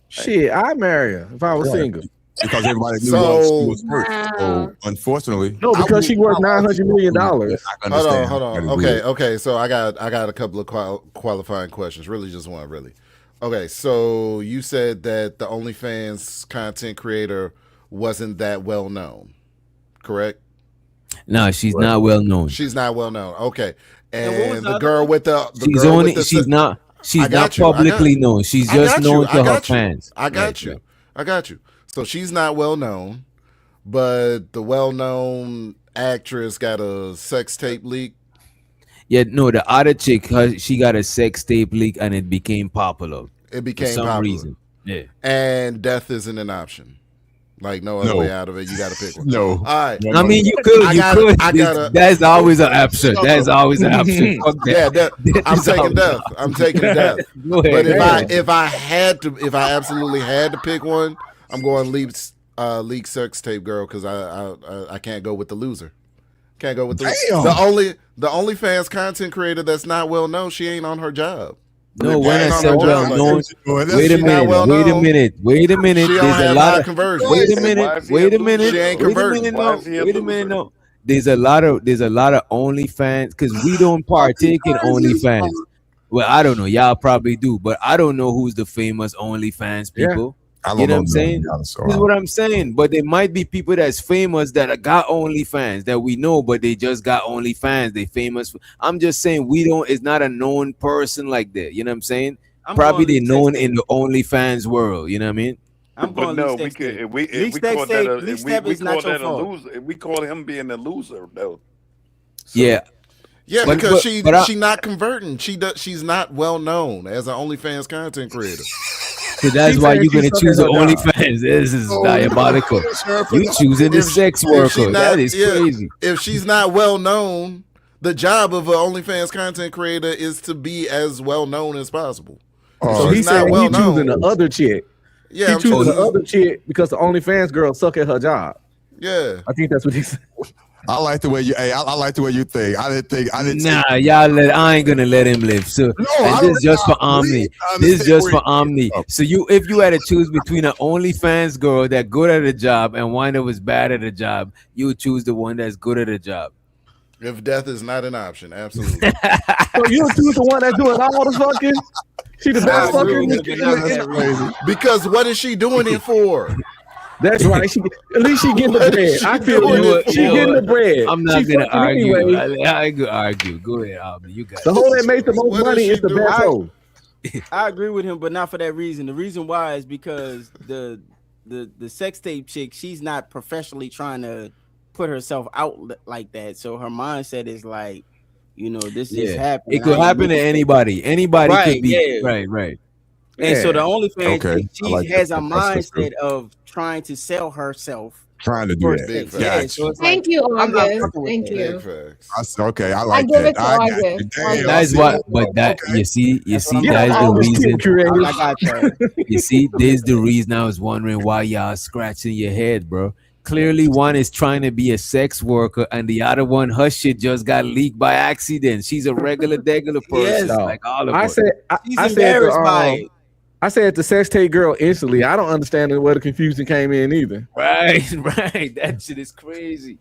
Shit, I'd marry her if I was single. because everybody knew So- she was hurt. So unfortunately, No, because she worth $900 million. Hold on. Okay. So I got a couple of qualifying questions. Really, just one. Really. Okay. So you said that the OnlyFans content creator wasn't that well known, correct? No, she's not well known. She's not well known. Okay. And what was And the the other girl one? with the She's girl only. with the She's not. She's I got not you. I got- publicly known. She's I just got you. known I to her got you. fans. I got Right, you. right. I got you. So she's not well known, but the well known actress got a sex tape leak. Yeah, no, the other chick, she got a sex tape leak and it became popular. It became for some popular. reason. Yeah. And death isn't an option. Like no other way out of it. You got to pick one. No. All right. I mean, you could. That's always an option. That's always an option. Fuck that. Yeah, I'm taking death. I'm taking death. Go ahead, But go if I absolutely had to pick one, I'm going leak sex tape girl because I can't go with the loser. Can't go with the OnlyFans content creator that's not well known. She ain't on her job. No, when I said well known, wait a minute. There's a lot of conversions. Wait a minute. She ain't converting. Wait a minute. No, there's a lot of OnlyFans because we don't partake in OnlyFans. Well, I don't know. Y'all probably do, but I don't know who's the famous OnlyFans people. I don't You know know what I'm saying? This is what I'm saying. But there might be people that's famous that got OnlyFans that we know, but they just got OnlyFans. They famous. I'm just saying it's not a known person like that. You know what I'm saying? Probably they known in the OnlyFans world. You know what I mean? But no, we could if we call that a loser. If we call him being a loser, though. Yeah. Yeah, But- because but she not converting. She's not well known as an OnlyFans content creator. So that's why you're gonna choose the OnlyFans. This is diabolical. You choosing the sex worker. That is crazy. If she's not well known, the job of an OnlyFans content creator is to be as well known as possible. So he said he choosing the other chick. Yeah, he choosing the other chick because the OnlyFans girl suck at her job. Yeah, I think that's what he said. I like the way you. Hey, I like the way you think. I didn't. Nah, I ain't gonna let him live. So and this is just for Omni. This is just for Omni. So if you had to choose between an OnlyFans girl that good at a job and one that was bad at a job, you would choose the one that's good at a job. If death is not an option, absolutely. So you choose the one that's doing all the fucking. She the best fucking. Because what is she doing it for? That's right. At least she getting the bread. I feel you. She getting the bread. I'm not gonna argue. Anyway. I ain't gonna argue. Go ahead, Omni. You got the hoe that makes the most money is the best hoe. I agree with him, but not for that reason. The reason why is because the sex tape chick, she's not professionally trying to put herself out like that. So her mindset is like, this is happening. It could happen to anybody. Anybody Right, could be yeah. right. And so the OnlyFans, Okay, she I like has that. a That's mindset of trying to sell herself. Trying to do for that. sex. Yeah, so it's Thank like, you, I'm not August. fucking with Thank that. you. Okay, I like give that. it to I got August. you. Damn, That's see? what, but that you see, that's the reason. I got that. You see, there's the reason I was wondering why y'all scratching your head, bro. Clearly, one is trying to be a sex worker, and the other one, her shit just got leaked by accident. She's a regular person, Yes. like all of I us. said, She's I said, embarrassed by it. I said the sex tape girl instantly. I don't understand where the confusion came in either. Right. That shit is crazy.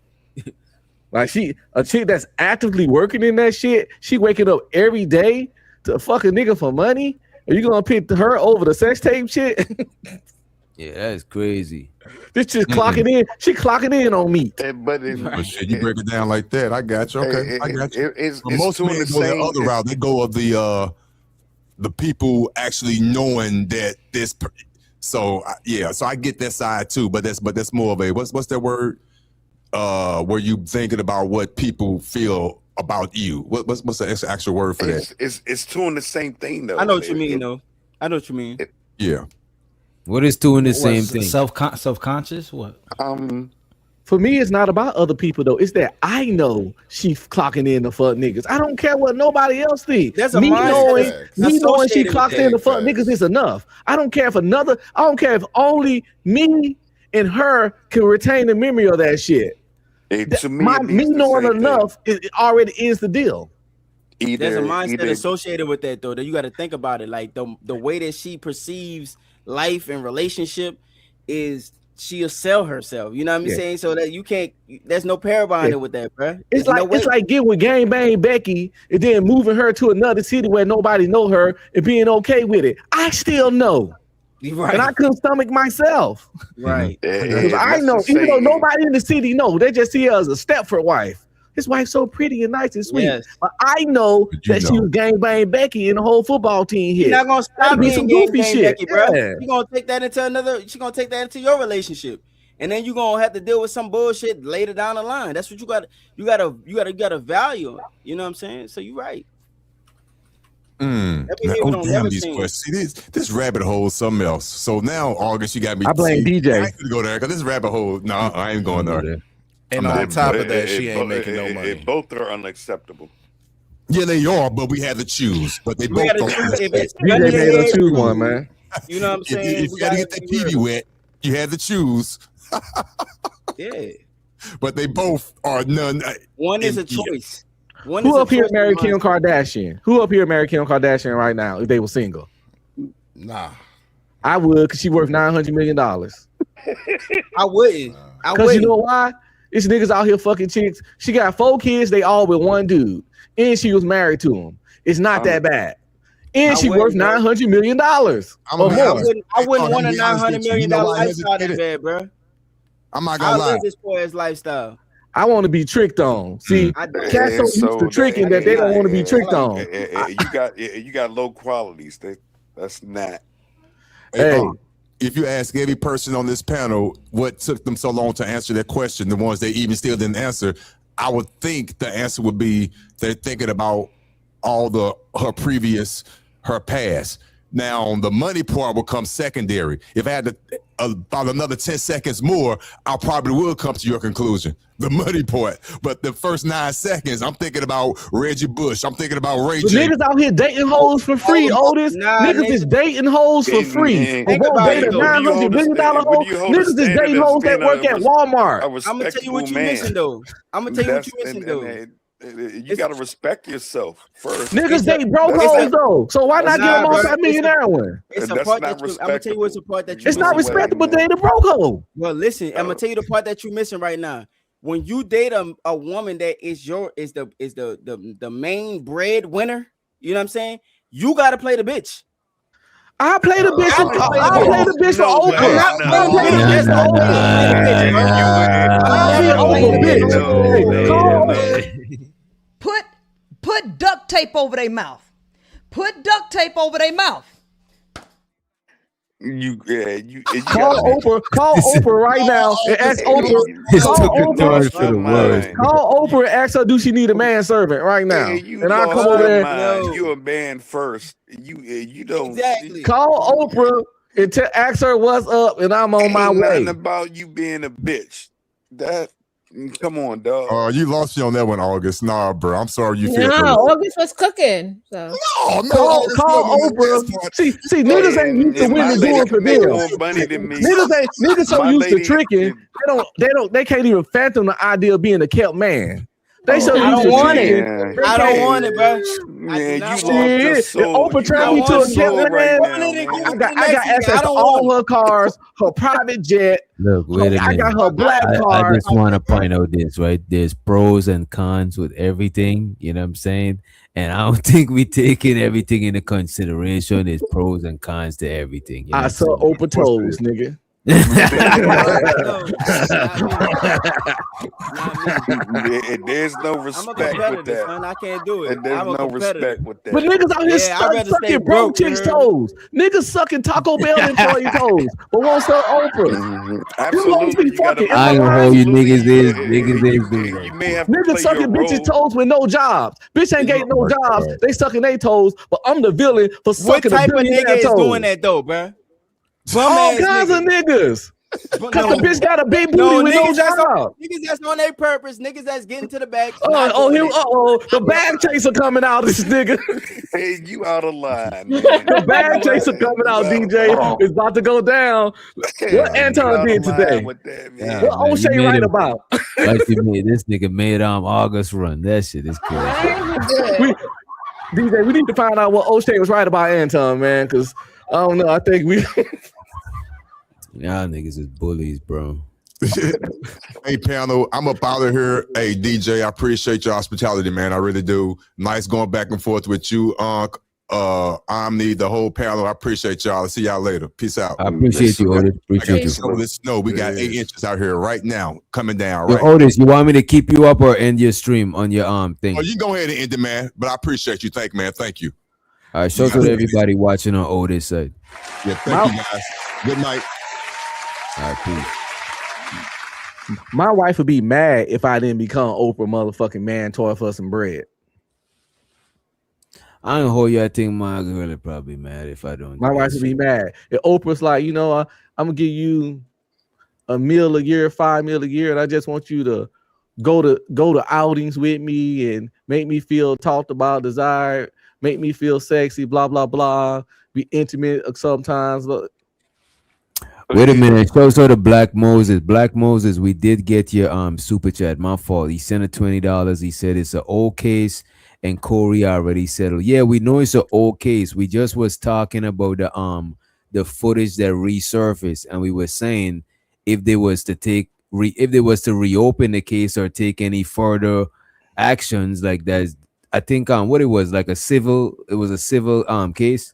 Like a chick that's actively working in that shit. She waking up every day to fuck a nigga for money. Are you gonna pick her over the sex tape shit? Yeah, that's crazy. This chick clocking in. She clocking in on me. But shit, you break it down like that. I got you. Okay, I got you. It's Most men go the other route. They go of the people actually knowing that this. So I get that side too. But that's more of a what's that word? Where you thinking about what people feel about you. What's the actual word for that? It's doing the same thing though. I know what you mean, though. I know what you mean. Yeah. What is doing the same thing? Self-conscious? What? For me, it's not about other people though. It's that I know she's clocking in to fuck niggas. I don't care what nobody else thinks. That's a me mindset. knowing she Associated clocks with in to that. fuck niggas is enough. I don't care if I don't care if only me and her can retain the memory of that shit. To me, Me knowing enough, it already is the deal. There's a mindset associated with that though. That you got to think about it. Like the way that she perceives life and relationship is she'll sell herself. You know what I'm Yeah. saying? So that you can't. There's no pair bonding with that, bro. It's like getting with gang bang Becky and then moving her to another city where nobody know her and being okay with it. I still know. Right. And I couldn't stomach myself. Right. Because I know, even though nobody in the city know, they just see her as a Stepford wife. His wife's so pretty and nice and sweet. Yes. But I know that she was gang bang Becky and the whole football team here. You're not gonna stop be being some gang goofy bang shit. Becky, bro. Yeah. You're gonna take that into another. She's gonna take that into your relationship, and then you're gonna have to deal with some bullshit later down the line. That's what you got. You gotta value. You know what I'm saying? So you're right. Damn these questions. See, this rabbit hole is something else. So now, August, you got me. I blame DJ. I could go there because this rabbit hole. No, I ain't going there. And on top of that, she ain't making no money. Both are unacceptable. Yeah, they are, but we had to choose. But they both gotta don't. choose if it's DJ made us choose one, man. You know what I'm saying? If you got to get that TV wet, you had to choose. Yeah. But they both are none. One is a choice. One Who is a up here choice married of mine. Kim Kardashian? Who up here married Kim Kardashian right now if they were single? Nah. I would, because she worth $900 million. I wouldn't. Because you know why? It's niggas out here fucking chicks. She got 4 kids, they all with one dude. And she was married to him. It's not that bad. And she worth $900 million. I wouldn't want a $900 million lifestyle that bad, bro. I'm not gonna lie. live this boy's lifestyle. I want to be tricked on. See, cats so used to tricking that they don't want to be tricked on. You got low qualities. That's not. Hey, if you ask every person on this panel what took them so long to answer that question, the ones they even still didn't answer, I would think the answer would be they're thinking about all her past. Now, the money part will come secondary. If I had to, about another 10 seconds more, I probably will come to your conclusion, the money part. But the first 9 seconds, I'm thinking about Reggie Bush. I'm thinking about Ray J. Niggas out here dating hoes for free, Otis. Niggas is dating hoes for free. They won't date a $900 million hoe. Niggas is dating hoes that work at Walmart. I'm gonna tell you what you missing though. You got to respect yourself first. Niggas date broke hoes though. So why not get a multi-millionaire one? It's a part that I'm gonna tell you what's a part that you. It's not respectable to date a broke hoe. Well, listen, I'm gonna tell you the part that you're missing right now. When you date a woman that is the main breadwinner, you know what I'm saying? You gotta play the bitch. I play the bitch. I play the bitch for Put duct tape over their mouth. Put duct tape over their mouth. You call Oprah right now and ask Oprah. Call Oprah and ask her, do she need a manservant right now? And I'll come over there. You a man first. You don't exactly call Oprah and ask her what's up, and I'm on my way. Nothing about you being a bitch. Come on, dog. You lost me on that one, August. Nah, bro. I'm sorry you feel. No, August was cooking. So. No, call Oprah. See, niggas ain't used to women doing for them. Niggas so used to tricking. They can't even fathom the idea of being a kept man. They so I used don't to want tricking. it. I don't want it, bro. Man, Oprah trapped me to a kept man. I got access to all her cars, her private jet. Look, wait a minute. I got her black car. I just want to point out this, right? There's pros and cons with everything, you know what I'm saying? And I don't think we taking everything into consideration. There's pros and cons to everything. You know I saw Oprah toes, nigga. There's no respect with that. Son. I can't do it. And there's no respect with that. But niggas out here sucking broke chicks' toes. Niggas sucking Taco Bell employee toes, but won't suck Oprah. Absolutely. I don't know who you niggas is. Niggas ain't doing that. Niggas sucking bitches' toes with no jobs. Bitch ain't getting no jobs. They sucking their toes, but I'm the villain for sucking what type a of nigga is toes. doing that though, bro? All kinds of niggas. Because the bitch got a big booty with no job. Niggas that's on their purpose. Niggas that's getting to the back. The bag chaser coming out, this nigga. Hey, you out of line. The bag chaser coming out, DJ. It's about to go down. What Anton did today? What Oshay right about? Like this nigga made August run. That shit is crazy. DJ, we need to find out what Oshay was right about Anton, man, because I don't know. I think we Y'all niggas is bullies, bro. Hey, panel, I'm up out of here. Hey, DJ, I appreciate your hospitality, man. I really do. Nice going back and forth with you, Unc. Omni, the whole panel. I appreciate y'all. I'll see y'all later. Peace out. I appreciate you, Otis. Appreciate you. Show this snow. We got 8 inches out here right now, coming down. Yo, Right. Otis, you want me to keep you up or end your stream on your thing? Oh, you can go ahead and end it, man. But I appreciate you. Thank you, man. Thank you. All right, show to everybody watching on Otis side. Yeah, thank you guys. Good night. All right, peace. My wife would be mad if I didn't become Oprah motherfucking Mantor for some bread. I don't hold you. I think my girl is probably mad if I don't. My wife would be mad. If Oprah's like, you know, I'm gonna give you a meal a year, 5 meals a year, and I just want you to go to outings with me and make me feel talked about, desired, make me feel sexy, blah blah blah, be intimate sometimes. Look. Wait a minute. So the Black Moses, we did get your super chat. My fault. He sent a $20. He said it's an old case, and Corey already settled. Yeah, we know it's an old case. We just was talking about the footage that resurfaced, and we were saying if they was to reopen the case or take any further actions like that. I think what it was like a civil case.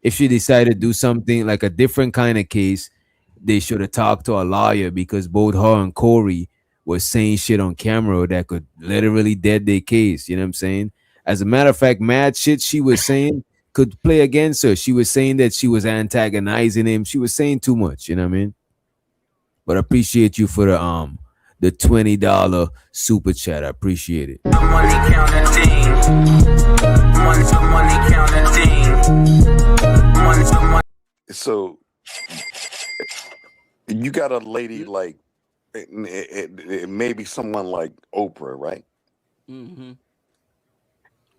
If she decided to do something like a different kind of case, they should have talked to a lawyer, because both her and Corey was saying shit on camera that could literally dead their case. You know what I'm saying? As a matter of fact, mad shit she was saying could play against her. She was saying that she was antagonizing him. She was saying too much. You know what I mean? But I appreciate you for the $20 super chat. I appreciate it. So you got a lady like maybe someone like Oprah, right? Mm-hmm.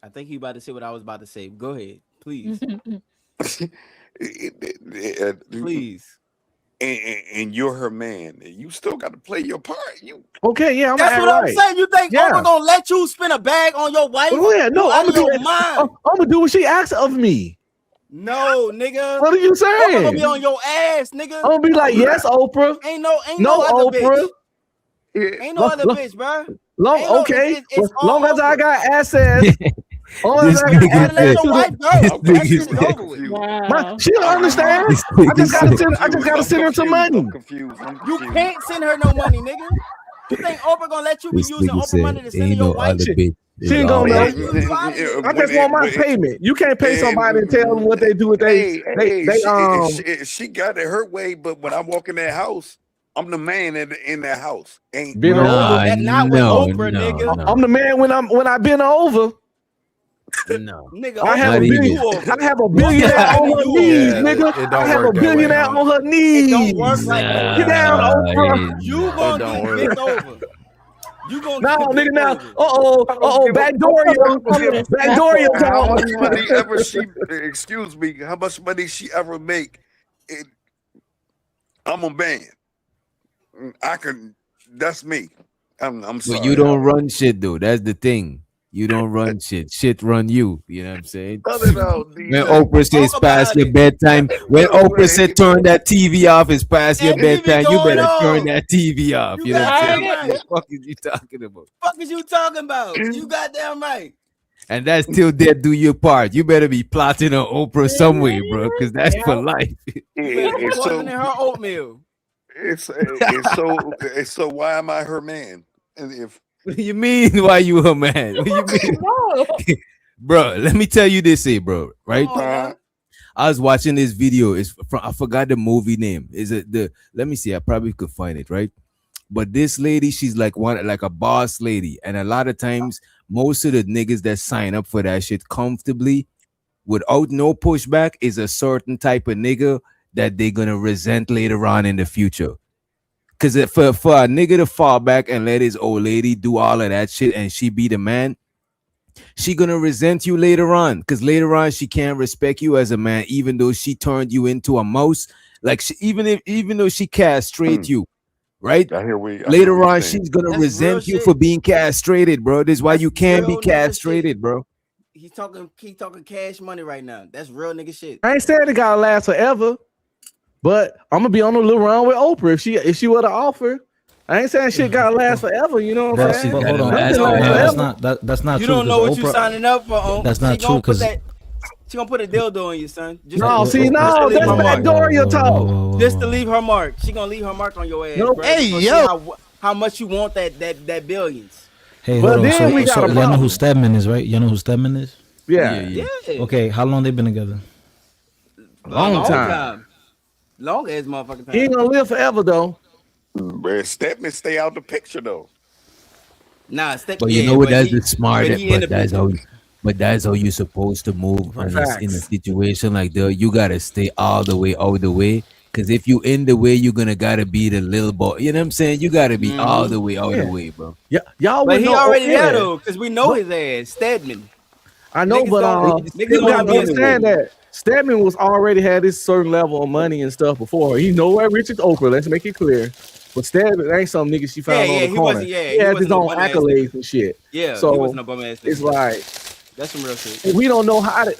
I think you about to say what I was about to say. Go ahead, please. Please. And you're her man. You still got to play your part. Okay, yeah, that's what I'm saying. You think Oprah gonna let you spin a bag on your wife? Oh yeah, no, I'm gonna do what she asks of me. No, nigga. What are you saying? Oprah gonna be on your ass, nigga. I'm gonna be like, yes, Oprah. Ain't no other Oprah. Bitch. Ain't no other bitch, bro. Okay, long as I got access. She don't understand. I just gotta send her some money. You can't send her no money, nigga. You think Oprah gonna let you be using Oprah money to send your wife? She ain't gonna know. I just want my payment. You can't pay somebody and tell them what they do with they she got it her way, but when I walk in that house, I'm the man in that house. Ain't been over. No, nigga. I'm the man when I been over. No, nigga, I have a billionaire on her knees, nigga. I have a billionaire on her knees. It don't work like that. Get down, Oprah. You gonna get bent over. You gonna nigga now. Backdoor how much money ever she excuse me, how much money she ever make? I'm a man. I can that's me. I'm sorry. But you don't run shit though. That's the thing. You don't run shit. Shit run you. You know what I'm saying? When Oprah says past your bedtime, when Oprah said turn that TV off, it's past your bedtime, you better turn that TV off. You know what I'm saying? What the fuck is you talking about? Fuck is you talking about? You goddamn right. And that's till death do your part. You better be plotting on Oprah some way, bro, because that's for life. So, in her oatmeal. So why am I her man? And if what do you mean? Why you her man? What do you mean? Bro, let me tell you this, bro. Right? I was watching this video. It's from, I forgot the movie name. Is it the? Let me see. I probably could find it. Right? But this lady, she's like a boss lady, and a lot of times, most of the niggas that sign up for that shit comfortably, without no pushback, is a certain type of nigga that they're gonna resent later on in the future. Cause for a nigga to fall back and let his old lady do all of that shit and she be the man, she gonna resent you later on. Cause later on she can't respect you as a man, even though she turned you into a mouse. Like even though she castrate you, right? Later on she's gonna resent you for being castrated, bro. This is why you can't be castrated, bro. He's talking cash money right now. That's real nigga shit. I ain't saying it gotta last forever. But I'm gonna be on a little run with Oprah if she were to offer. I ain't saying shit gotta last forever. You know what I'm saying? But hold on, Nothing that's lasts not that's not You true. don't know what Oprah, you signing up for. That's not true because She gonna put a dildo on you, son. Just no, to, see, just to no, leave that's her mark. Doria talk. Just to leave her mark. She gonna leave her mark on your ass. No, bro. hey, She gonna yo. see how much you want that billions. Hey, But hold on. then we got a y'all know who problem. Stedman is, right? Y'all know who Stedman is? Yeah. Okay, how long they been together? Long time. Long as motherfucking time. He ain't gonna live forever though. Where Stepman stay out the picture though. Nah, But you know what? That's the smart. But that's how you're supposed to move in a situation like that. You gotta stay all the way, Because if you in the way, you're gonna gotta be the little boy. You know what I'm saying? You gotta be all the way, bro. Yeah, y'all. But would he know, already yeah. there though, because we know his ass, Stedman. I know, Niggas but don't- people don't gotta be understand anyway. that Stedman was already had this certain level of money and stuff before. He nowhere rich as Oprah. Let's make it clear. But Stedman ain't some nigga she found on the he corner. wasn't. Yeah, he had his wasn't own no bum-ass accolades nigga. and shit. Yeah, so he wasn't a bum ass. it's like that's some real shit. if we don't know how to.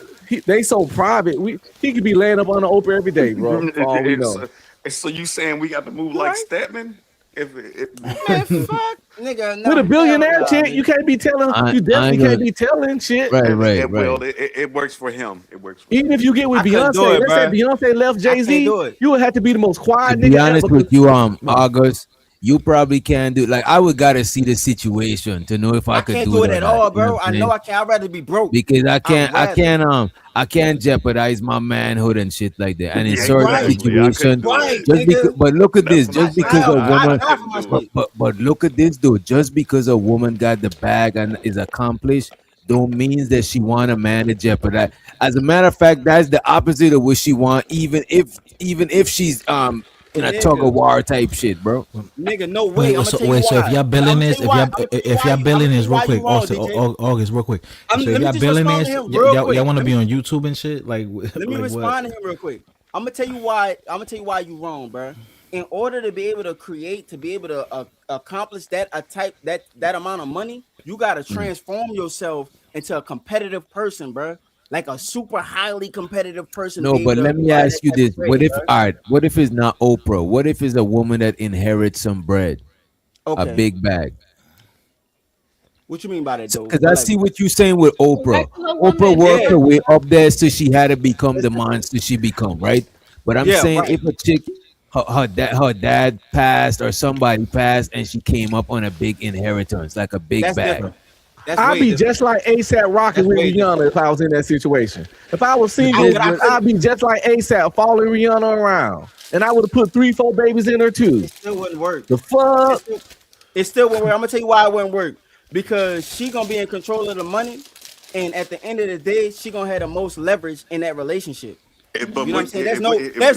They so private. He could be laying up on the Oprah every day, bro. For all we know. So you saying we got to move like Stedman? Man, fuck, nigga. With a billionaire chick, nigga. you can't be telling. You definitely can't be telling shit. Well, it works for him. It works. For Even if you get with I couldn't do Beyonce, it, let's say bruh. Beyonce left I Jay can't Z, do it. you would have to be the most To quiet be nigga honest ever. with you, August, you probably can't do. Like I would gotta see the situation to know if I could Can't do do it it or at not, all, you bro. what I I'm know saying? I can't. I'd rather be broke. Because I rather. can't jeopardize my manhood and shit like that. And in Yeah, certain right. situations, Right, just because, nigga. but look at this, That's just because a woman, I for my shit. but look at this though, just because a woman got the bag and is accomplished, don't means that she want a man to jeopardize. As a matter of fact, that's the opposite of what she want, even if she's in a tug of war type shit, bro. Nigga, no way. I'm gonna tell you Wait, why. so if y'all billionaires, if y'all billionaires, real quick, wrong, August, real quick. So if let me y'all just billionaires, respond to him real quick. y'all want to be on YouTube and shit, like Let me respond to him real quick. I'm gonna tell you why you wrong, bro. In order to be able to create, to be able to accomplish that amount of money, you gotta transform yourself into a competitive person, bro. Like a super highly competitive person. No, but let me ask you this: what if it's not Oprah? What if it's a woman that inherits some bread, a big bag? What you mean by that, though? Because I see what you're saying with Oprah. Oprah worked her way up there, so she had to become the monster she become, right? But I'm saying if a chick, her dad passed or somebody passed, and she came up on a big inheritance, like a big bag. Different. I'd be just like ASAP Rocky with Rihanna if I was in that situation. If I was single, I'd be just like ASAP following Rihanna around. And I would have put 3-4 babies in her too. It still wouldn't work. The fuck? It still wouldn't work. I'm gonna tell you why it wouldn't work. Because she gonna be in control of the money, and at the end of the day, she gonna have the most leverage in that relationship. You know what I'm saying? There's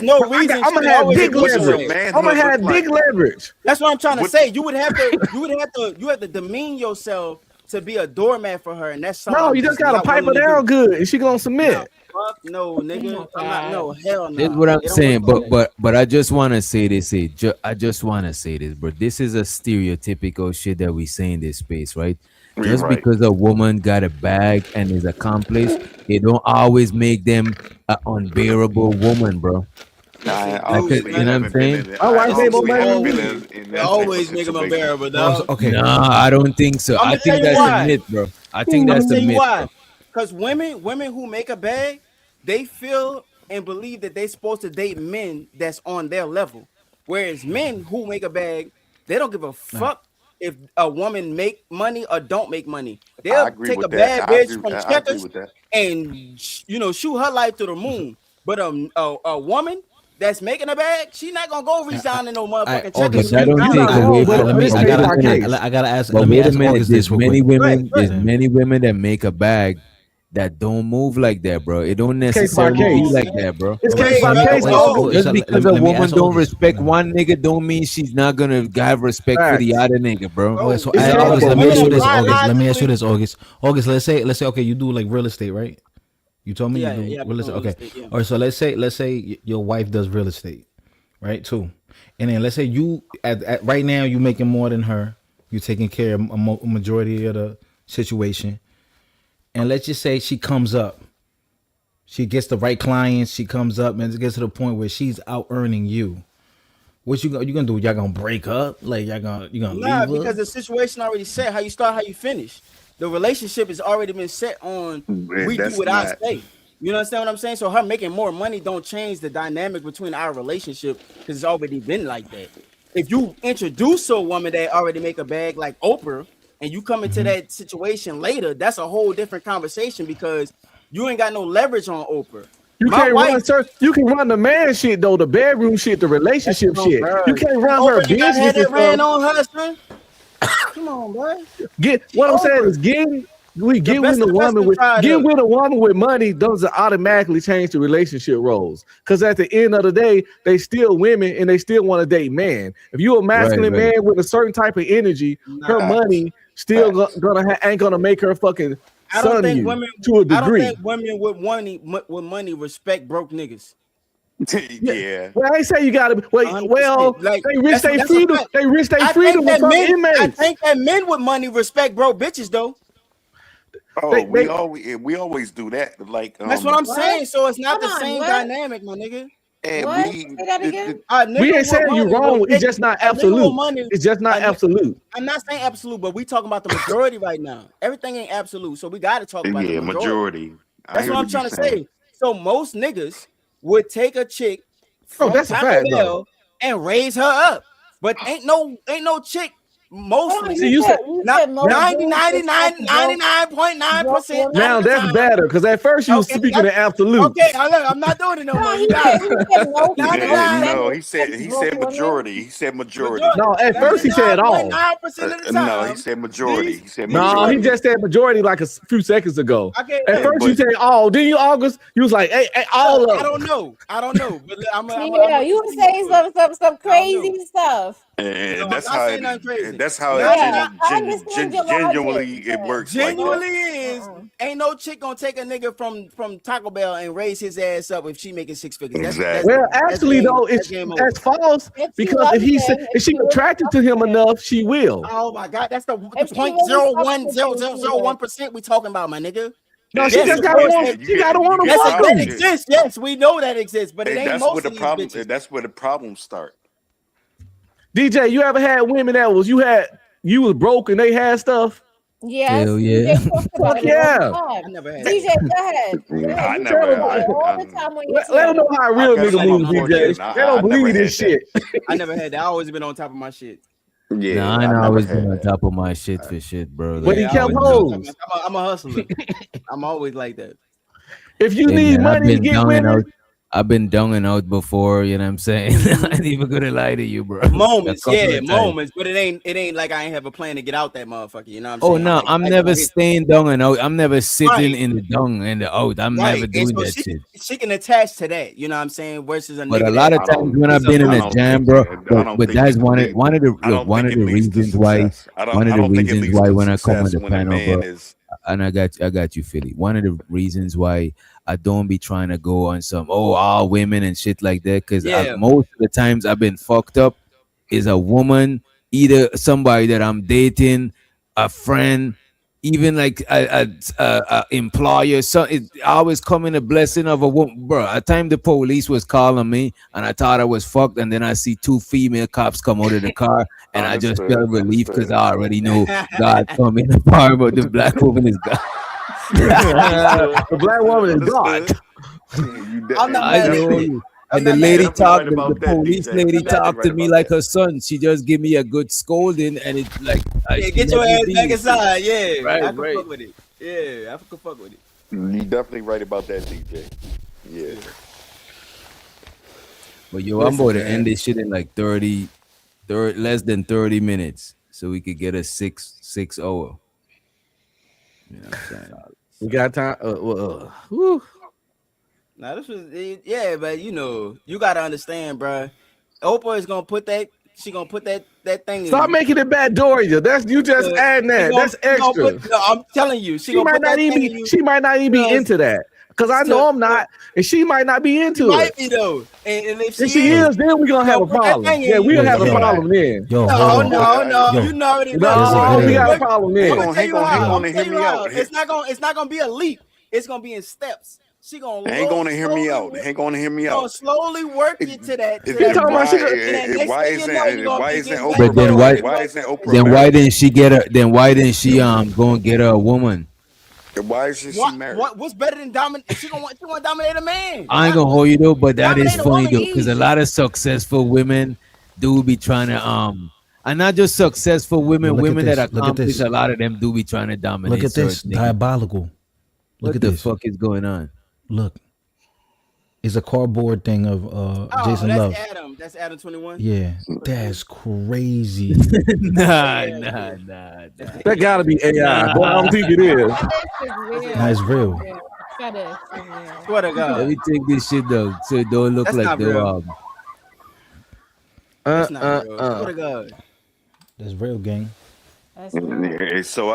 no reason. I'm gonna have big leverage. I'm gonna have big leverage. That's what I'm trying to say. You have to demean yourself to be a doormat for her, and that's something. No, you just gotta pipe her down good, and she gonna submit. Fuck no, nigga. I'm not. No, hell no. That's what I'm saying. But I just want to say this. I just want to say this, bro. This is a stereotypical shit that we say in this space, right? Just because a woman got a bag and is accomplished, it don't always make them an unbearable woman, bro. You know what I'm saying? Always make them unbearable, dog. Okay. Nah, I don't think so. I think that's a myth, bro. I think that's a myth. Why? Because women who make a bag, they feel and believe that they're supposed to date men that's on their level. Whereas men who make a bag, they don't give a fuck if a woman make money or don't make money. They'll take a bad bitch from Checkers and shoot her life to the moon. But a woman that's making a bag, she's not gonna go reach down in no motherfucking Checkers. I don't think away from I gotta ask. But Let me wait a ask minute. August this There's real many quick. women. There's many women that make a bag that don't move like that, bro. It don't necessarily be like that, bro. It's case by case. Just because a woman don't respect one nigga, don't mean she's not gonna have respect for the other nigga, bro. Okay, so August, let me ask you this, August. Let me ask you this, August. August, let's say, okay, you do like real estate, right? You told me you do real estate. Okay. All right, so let's say your wife does real estate, right? Too. And then let's say you at right now you making more than her. You taking care of a majority of the situation. And let's just say she comes up She gets the right clients. She comes up and it gets to the point where she's out earning you. What you gonna do? Y'all gonna break up? Like you gonna leave her? Because the situation already set. How you start, how you finish. The relationship has already been set on. We do what I say. You understand what I'm saying? So her making more money don't change the dynamic between our relationship because it's already been like that. If you introduce a woman that already make a bag like Oprah, and you come into that situation later, that's a whole different conversation because you ain't got no leverage on Oprah. You can't run, sir. You can run the man shit though, the bedroom shit, the relationship shit. You can't run her business. Had it ran on her, son. Come on, bro. What I'm saying is get with a woman with money doesn't automatically change the relationship roles. Because at the end of the day, they still women and they still want to date man. If you're a masculine man with a certain type of energy, her money still ain't gonna make her fucking. I don't think women to a degree. I don't think women with money respect broke niggas. Yeah. Well, I ain't say you gotta. Well, like, they risk their freedom. They risk their freedom with inmates. I think that men with money respect broke bitches though. Oh, we always do that. Like that's what I'm saying. So it's not the same dynamic, my nigga. And Say that again. We ain't saying you wrong. It's just not absolute. It's just not absolute. I'm not saying absolute, but we talking about the majority right now. Everything ain't absolute, so we got to talk about the majority. That's what I'm trying to say. So most niggas would take a chick from Taco Bell and raise her up, but ain't no chick. Mostly, see, you said 99.9%. Now that's better because at first you was speaking in absolute. Okay, I'm not doing it no more. You got no, he said majority. He said majority. No, at first he said all. No, he said majority. He said majority. No, he just said majority like a few seconds ago. At first you said all. Then you August, you was like, hey, all of. I don't know. But you were saying some crazy stuff. And that's how it genuinely it works. Genuinely is ain't no chick gonna take a nigga from Taco Bell and raise his ass up if she making 6 figures. Exactly. Well, actually though, that's false because if she attracted to him enough, she will. Oh my God, that's the 0.01001% we talking about, my nigga. No, she just gotta want. She gotta want to fuck that exists. Yes, we know that exists, but it ain't most of these bitches. That's where the problems start. DJ, you ever had women that was you was broke and they had stuff? Yes. Hell yeah. Fuck yeah. I never had. DJ, go ahead. I never had. All the time when Let them know how a real nigga moves, DJ. They don't believe this shit. I never had that. I always been on top of my shit. Yeah, nah, I always been on top of my shit for shit, bro. But he kept hoes. I'm a hustler. I'm always like that. If you need money to get women. I've been donging out before, you know what I'm saying? I ain't even gonna lie to you, bro. Moments, but it ain't like I ain't have a plan to get out that motherfucker, you know what I'm saying? Oh no, I'm never staying donging out. I'm never sitting in the dung and the out. I'm never doing that shit. She can attach to that, you know what I'm saying? Versus a but a lot of times when I've been in a jam, bro, but that's one of the reasons why when I come on the panel, bro, and I got you, Philly. One of the reasons why I don't be trying to go on some all women and shit like that because most of the times I've been fucked up is a woman, either somebody that I'm dating, a friend, even like a employer. So it always come in a blessing of a woman, bro. At time the police was calling me and I thought I was fucked, and then I see 2 female cops come out of the car and I just felt relief because I already know God come in the bar, but the black woman is God. The black woman is God. I'm not mad at you. And the lady talked, the police lady talked to me like her son. She just give me a good scolding, and it's like, get your ass back inside. Yeah, right, I can fuck with it. Yeah, I can fuck with it. You definitely right about that, DJ. Yeah. But yo, I'm about to end this shit in like 30, less than 30 minutes, so we could get a 6 hour. You know what I'm saying? We got time. Now this was but you know, you gotta understand, bro. Oprah is gonna put that. She gonna put that thing. Stop making it bad, Doria. That's you just adding that. That's extra. I'm telling you, she might not even. She might not even be into that. Because I know I'm not, and she might not be into it. Might be though, and if she is, then we're gonna have a problem. Yeah, we'll have a problem then. No, you know it. No, we got a problem then. Hang on and hear me out. It's not gonna be a leap. It's gonna be in steps. She gonna Ain't gonna hear me out. slowly Ain't gonna hear me gonna out. slowly work you to that. Why isn't Oprah? But then Why isn't Oprah Then why married? didn't she get her? Then why didn't she go and get her a woman? Why isn't she married? What's better than dominate? She gonna dominate a man. I ain't gonna hold you though, but that is Dominate a funny woman though, because a easy. lot of successful women do be trying to and not just successful women, Look at women that this, look at accomplish this. a lot of them do be trying to dominate. Look at this, certain niggas. diabolical. Look What at the this. fuck is going on? Look, it's a cardboard thing of Jason that's Love. Adam. That's Adam 21. Yeah, that's crazy. Nah. That gotta be AI. Boy, I don't think it is. No, it's real. Shut it. Swear to God. Let me take this shit though, so it don't look That's like not the real. That's not real. Swear to God. That's real, gang. That's real. Yeah, so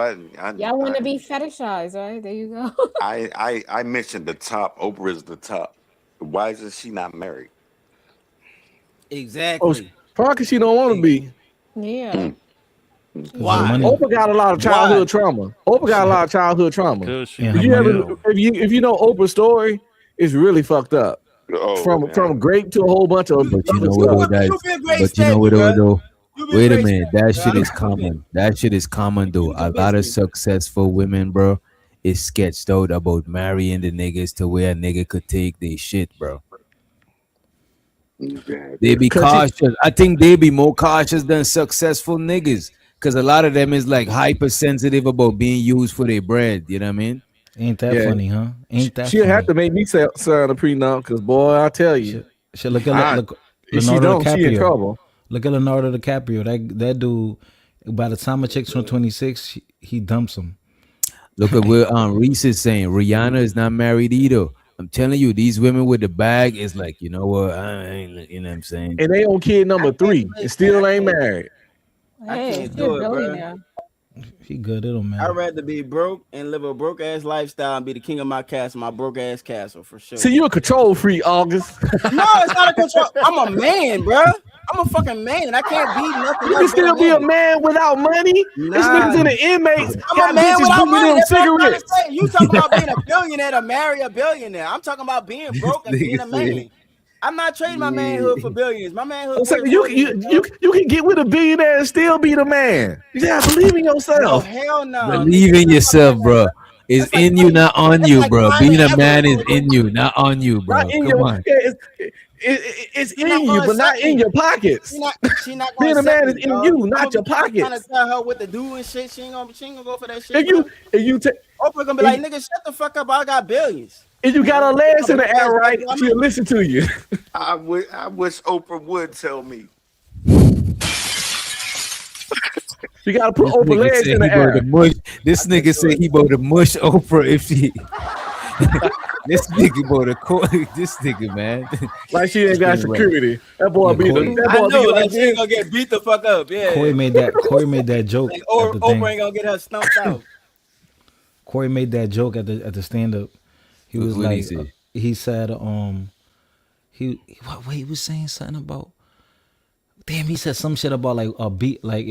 Y'all want to be fetishized, right? There you go. I mentioned the top. Oprah is the top. Why isn't she not married? Exactly. Probably because she don't want to be. Yeah. Why? Oprah got a lot of childhood trauma. Oprah got a lot of childhood trauma. If you know Oprah's story, it's really fucked up. From grape to a whole bunch of. But you know what though, though. Wait a minute, that shit is common. That shit is common though. A lot of successful women, bro, is sketched out about marrying the niggas to where a nigga could take their shit, bro. They be cautious. I think they be more cautious than successful niggas. Cause a lot of them is like hypersensitive about being used for their bread. You know what I mean? Ain't that funny, huh? Ain't that She'll funny? have to make me sign a prenup, because boy, I tell you. Shit, look at if she Leonardo don't, she in DiCaprio. trouble. Look at Leonardo DiCaprio. That dude, by the time a chick's from 26, he dumps him. Look at what Reese is saying. Rihanna is not married either. I'm telling you, these women with the bag is like, you know what? I ain't, you know what I'm saying? And they on kid number 3 and still ain't married. I Hey, can't you're do a it, bro. billionaire. He good, it don't matter. I'd rather be broke and live a broke ass lifestyle and be the king of my castle, my broke ass castle for sure. See, you a control freak, August. No, it's not a control. I'm a man, bro. I'm a fucking man. I can't be nothing. You can still be a man without money. This niggas in the inmates. I'm a man without money. That's what I'm trying to Cigarettes. say. You talking about being a billionaire to marry a billionaire? I'm talking about being broke and being a man. I'm not trading my manhood for billions. My manhood. So you can get with a billionaire and still be the man. You gotta believe in No, yourself. hell no. Believe in yourself, bro. It's in you, not on you, bro. Being a man is in you, not on you, bro. Not in Come your, on. it's in you, but not in your pockets. She not Being gonna a man accept is me, in dog. you, not your I'm trying pockets. to tell her what to do and shit. She ain't gonna go for that shit. If you take, Oprah gonna be like, nigga, shut the fuck up. I got billions. if you got her legs in the air right, she'll listen to you. I wish Oprah would tell me. You gotta put This Oprah nigga legs said in he the about to air. mush. This nigga said he about to mush Oprah if she. This nigga about to this nigga, man. Like she ain't got security. That boy be Corey- that I boy know be that like she ain't this. gonna get beat the fuck up. Yeah. Corey made that joke Like, at the thing. Oprah ain't gonna get her stumped out. Corey made that joke at the stand up. He was What'd he like, say? he said, he was saying something about. Damn, he said some shit about like a beat, like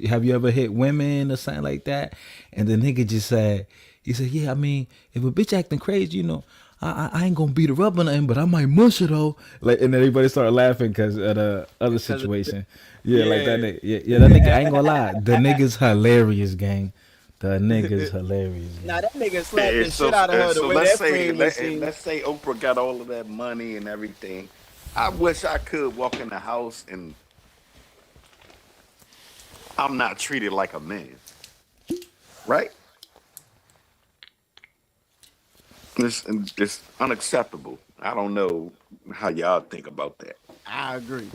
have you ever hit women or something like that? And the nigga just said, he said, yeah, I mean, if a bitch acting crazy, you know, I ain't gonna beat her up or nothing, but I might mush her though. Like, and then everybody started laughing because of the other situation. Yeah, like that nigga. Yeah, that nigga. I ain't gonna lie, the nigga's hilarious, gang. The nigga's hilarious. Nah, that nigga slapped the so, shit out of her. so The way let's that frame was seen. let's say Oprah got all of that money and everything. I wish I could walk in the house and I'm not treated like a man, right? It's unacceptable. I don't know how y'all think about that. I agree.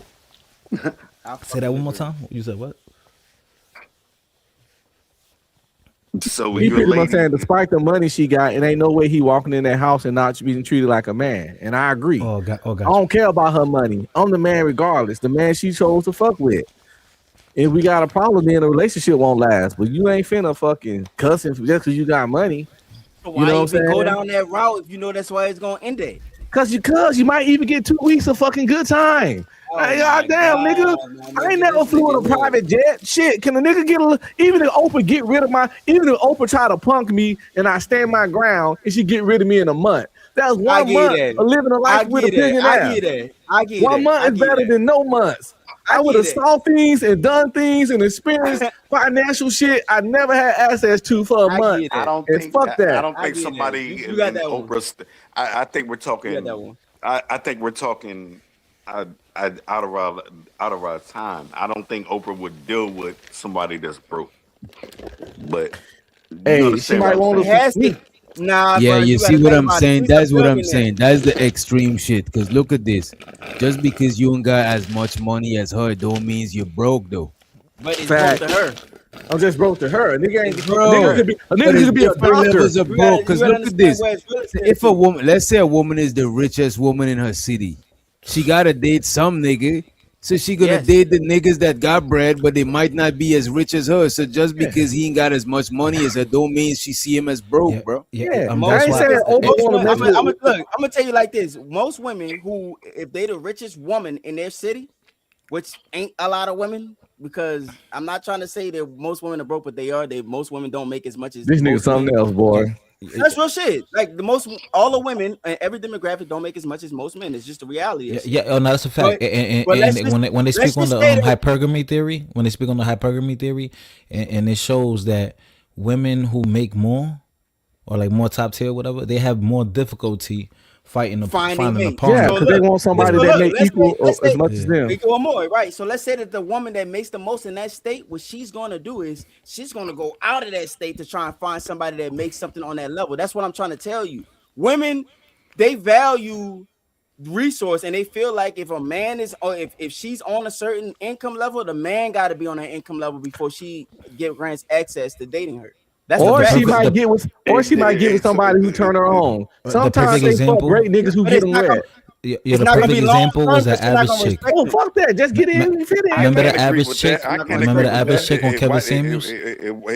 Say that one more time. You said what? So He you're a pretty much lady. saying, despite the money she got, it ain't no way he walking in that house and not being treated like a man. And I agree. Oh, God. I don't care about her money. I'm the man regardless. The man she chose to fuck with. If we got a problem, then the relationship won't last. But you ain't finna fucking cussing just because you got money. Why You know what I'm even go saying? down that route if you know that's why it's gonna end it? Cause you might even get 2 weeks of fucking good time. Goddamn, nigga. I ain't never flew in a private jet. Shit, can a nigga get even if Oprah get rid of even if Oprah try to punk me and I stand my ground and she get rid of me in a month. That's 1 month of living a life with a billionaire. I get 1 month is better than no months. I would have saw things and done things and experienced financial shit I never had access to for a month. I don't think fuck that. I don't think somebody in Oprah's. I think we're talking. I think we're talking out of our time. I don't think Oprah would deal with somebody that's broke. But hey, she might want to. Nah, yeah, you see what I'm saying? That's what I'm saying. That's the extreme shit. Because look at this. Just because you ain't got as much money as her, don't means you're broke, though. But it's broke to her. I'm just broke to her. A nigga ain't bro. A nigga could be a doctor. Levels of broke. Because look at this. If a woman, let's say a woman is the richest woman in her city, she gotta date some nigga. So she gonna date the niggas that got bread, but they might not be as rich as her. So just because he ain't got as much money as her, don't mean she see him as broke, bro. I'm gonna tell you like this: most women who, if they the richest woman in their city, which ain't a lot of women, because I'm not trying to say that most women are broke, but they are. Most women don't make as much as this nigga. Something else, boy. That's real shit. Like all the women and every demographic don't make as much as most men. It's just the reality. Oh no, that's a fact. And when they speak on the hypergamy theory, and it shows that women who make more or like more top tier, whatever, they have more difficulty finding a partner. Yeah, because they want somebody that make equal as much as them. Equal or more, right? So let's say that the woman that makes the most in that state, what she's going to do is she's going to go out of that state to try and find somebody that makes something on that level. That's what I'm trying to tell you. Women, they value resource, and they feel like if a man is, or if she's on a certain income level, the man got to be on that income level before she grants access to dating her. That's she might get with somebody who turn her on. Sometimes they fuck great niggas who get them wet. The perfect example was the average chick. Oh, fuck that. Just get in and fit in. Remember the average chick? Remember the average chick on Kevin Samuels?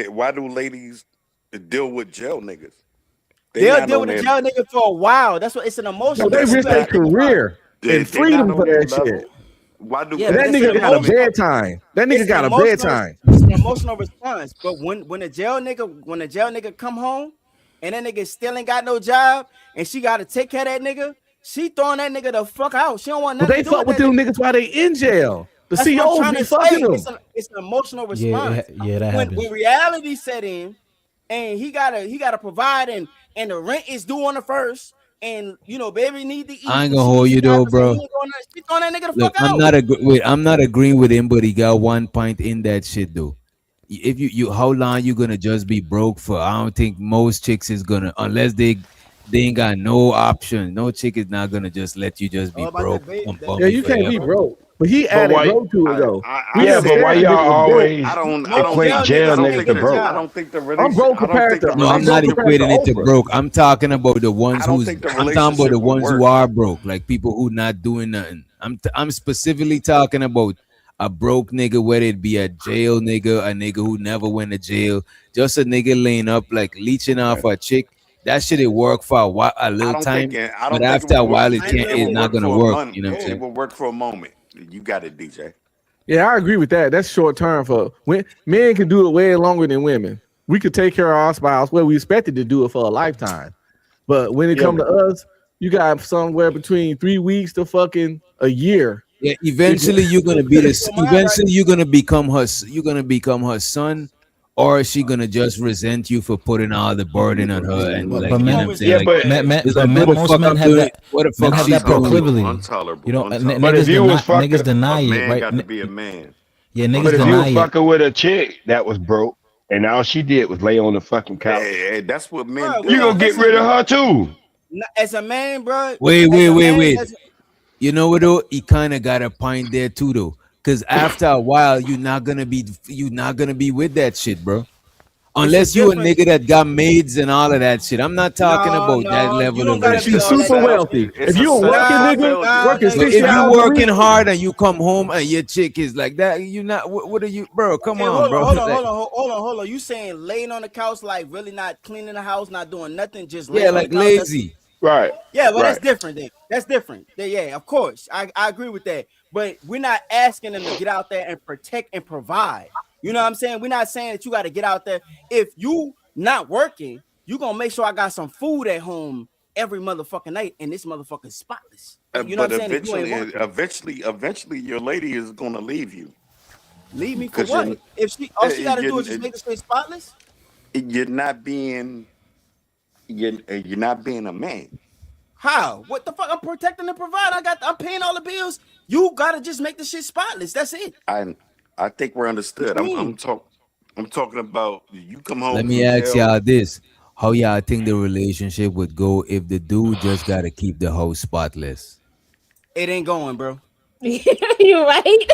Why do ladies deal with jail niggas? They'll deal with a jail nigga for a while. That's what it's an emotional. They risk their career and freedom for that shit. Why do that nigga got a bedtime? That nigga got a bedtime. It's an emotional response. But when a jail nigga come home and that nigga still ain't got no job and she gotta take care of that nigga, she throwing that nigga the fuck out. She don't want nothing. But they fuck with them niggas while they in jail. The CEOs be fucking them. It's an emotional response. Yeah, that happens. When reality set in and he gotta provide and the rent is due on the first. And baby need to eat. I ain't gonna hold you though, bro. She throwing that nigga the Look, fuck out. I'm not agreeing with him, but he got 1 point in that shit though. If you how long you gonna just be broke for? I don't think most chicks is gonna, unless they ain't got no option. No chick is not gonna just let you just be broke. Yeah, you can't be broke. But he added broke to it though. But why y'all always equate jail niggas to broke? I don't think the I'm broke compared to. No, I'm not equating it to broke. I'm talking about the ones I'm talking about the ones who are broke, like people who not doing nothing. I'm specifically talking about a broke nigga, whether it be a jail nigga, a nigga who never went to jail, just a nigga laying up like leeching off a chick. That shit it work for a little time, but after a while it's not gonna work. You know what I'm saying? It will work for a moment. You got it, DJ. Yeah, I agree with that. That's short term for when men can do it way longer than women. We could take care of our spouse. Well, we expected to do it for a lifetime, but when it comes to us, you got somewhere between 3 weeks to fucking a year. Yeah, eventually you're gonna be this. Eventually you're gonna become her. You're gonna become her son. Or is she gonna just resent you for putting all the burden on her? And most men have that. What the fuck have that proclivity? But if you was fucking, niggas deny it, right? Got to be a man. Yeah, niggas but if deny you was it. fucking with a chick that was broke, and all she did was lay on the fucking couch, hey, that's what men do. You gonna get rid of her too? As a man, bro. Wait. You know what though? He kind of got a point there too, though. Because after a while, you're not gonna be with that shit, bro. Unless you a nigga that got maids and all of that shit. I'm not talking about that level of. She's super wealthy. If you a working nigga, working 6 if hours you working hard and you come home and your chick is like that, you not. What are you, bro? Come on, bro. Hold on. You saying laying on the couch, like really not cleaning the house, not doing nothing, just like lazy. Right. Yeah, well, Right. that's different then. That's different. Yeah, of course. I agree with that. But we're not asking them to get out there and protect and provide. You know what I'm saying? We're not saying that you got to get out there. If you not working, you gonna make sure I got some food at home every motherfucking night, and this motherfucker's spotless. You know what But I'm saying? If you ain't eventually, your lady is gonna leave you. Leave me for what? If all she got to do is just make the shit spotless. You're not being a man. How? What the fuck? I'm protecting and providing. I'm paying all the bills. You gotta just make the shit spotless. That's it. I think we're understood. I'm talking about you come home. Let me ask y'all this: how y'all think the relationship would go if the dude just gotta keep the house spotless? It ain't going, bro. You're right.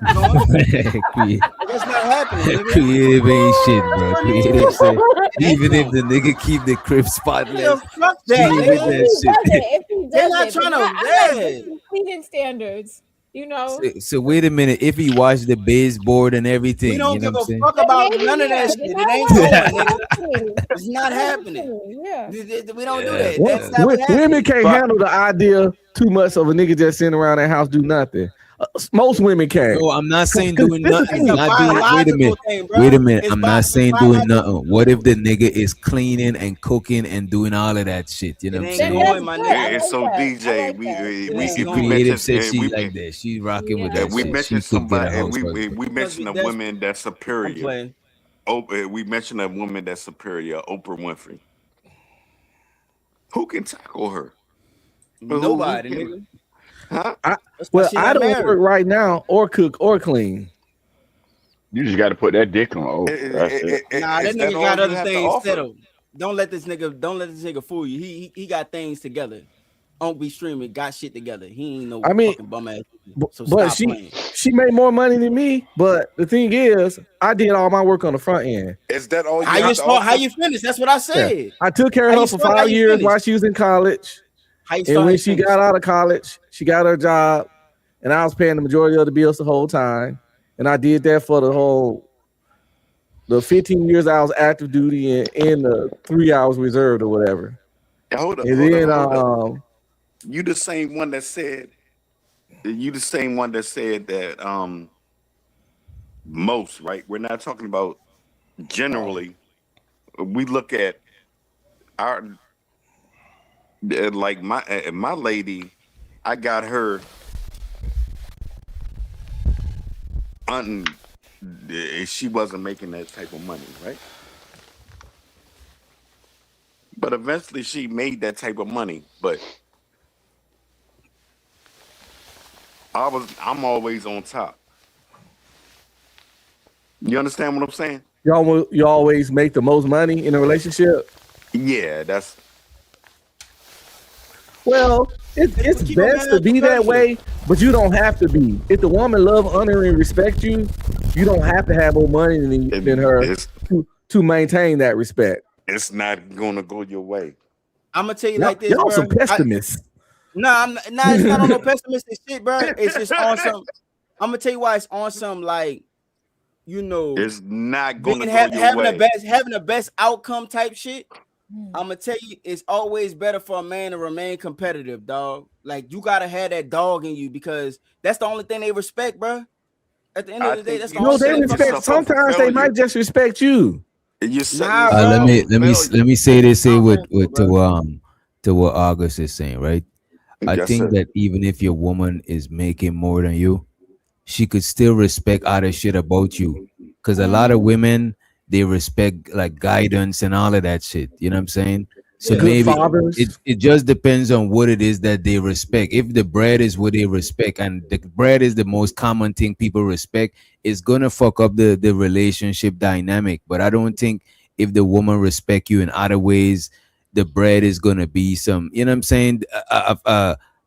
That's not happening. Creative ain't shit, bro. Creative shit. Even if the nigga keep the crib spotless, fuck that. If he They're does not it, trying to cleaning standards. You know. So wait a minute. If he washed the baseboard and everything, We don't you know give what I'm a saying? fuck about none of that shit. It ain't going, nigga. It's not happening. Yeah. We don't do that. That's not what Women happens. can't handle the idea too much of a nigga just sitting around that house do nothing. Most women can't. No, I'm not saying doing nothing. It's a Not doing, wait a minute. thing, bro. Wait a minute. It's I'm not saying doing nothing. What if the nigga is cleaning and cooking and doing all of that shit? You know what I'm saying? So DJ, we Creative said mentioned she like that. She's rocking with that we shit. mentioned She could get a somebody. house We mentioned a woman that's superior. I'm We mentioned a woman that's superior. Oprah Winfrey. Who can tackle her? Nobody, Who can, nigga. Huh? I don't work right now or cook or clean. You just got to put that dick on. Oh, that's it. Nah, that nigga got other things settled. Don't let this nigga fool you. He got things together. Don't be streaming, got shit together. He ain't no fucking bum ass. So But stop playing. she made more money than me. But the thing is, I did all my work on the front end. Is that all? How you finish? That's what I said. Yeah. I took care of her for 5 years while she was in college. And when she got out of college, she got her job, and I was paying the majority of the bills the whole time. And I did that for the 15 years I was active duty and the 3 hours reserved or whatever. Hold up. You the same one that said that most, right? We're not talking about generally. We look at our like my lady, I got her she wasn't making that type of money, right? But eventually she made that type of money. But I'm always on top. You understand what I'm saying? You always make the most money in a relationship? Yeah, that's well, it's best to be that way, but you don't have to be. If the woman love, honor, and respect you, you don't have to have more money than her to maintain that respect. It's not gonna go your way. I'm gonna tell you like this, y'all bro. some pessimists. It's not on no pessimistic shit, bro. It's just on some. I'm gonna tell you why it's on some like, it's not gonna having the best outcome type shit. I'm gonna tell you, it's always better for a man to remain competitive, dog. Like you gotta have that dog in you because that's the only thing they respect, bro. At the end of the day, that's the only thing they respect. Sometimes they might just respect you. Let me say this here to what August is saying, right? I think that even if your woman is making more than you, she could still respect other shit about you. Because a lot of women, they respect like guidance and all of that shit. You know what I'm saying? So maybe it just depends on what it is that they respect. If the bread is what they respect, and the bread is the most common thing people respect, it's gonna fuck up the relationship dynamic. But I don't think if the woman respect you in other ways, the bread is gonna be some, you know what I'm saying,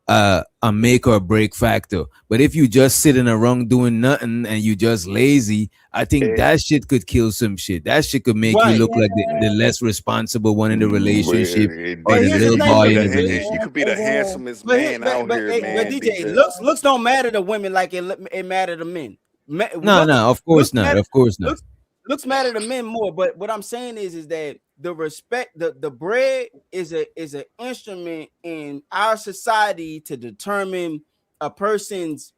a make or break factor. But if you just sitting around doing nothing and you just lazy, I think that shit could kill some shit. That shit could make you look like the less responsible one in the relationship or the little boy in the relationship. You could be the handsomest man out here, man. But DJ, looks don't matter to women like it matter to men. No, of course not. Of course not. looks matter to men more. But what I'm saying is that the respect, the bread is an instrument in our society to determine a person's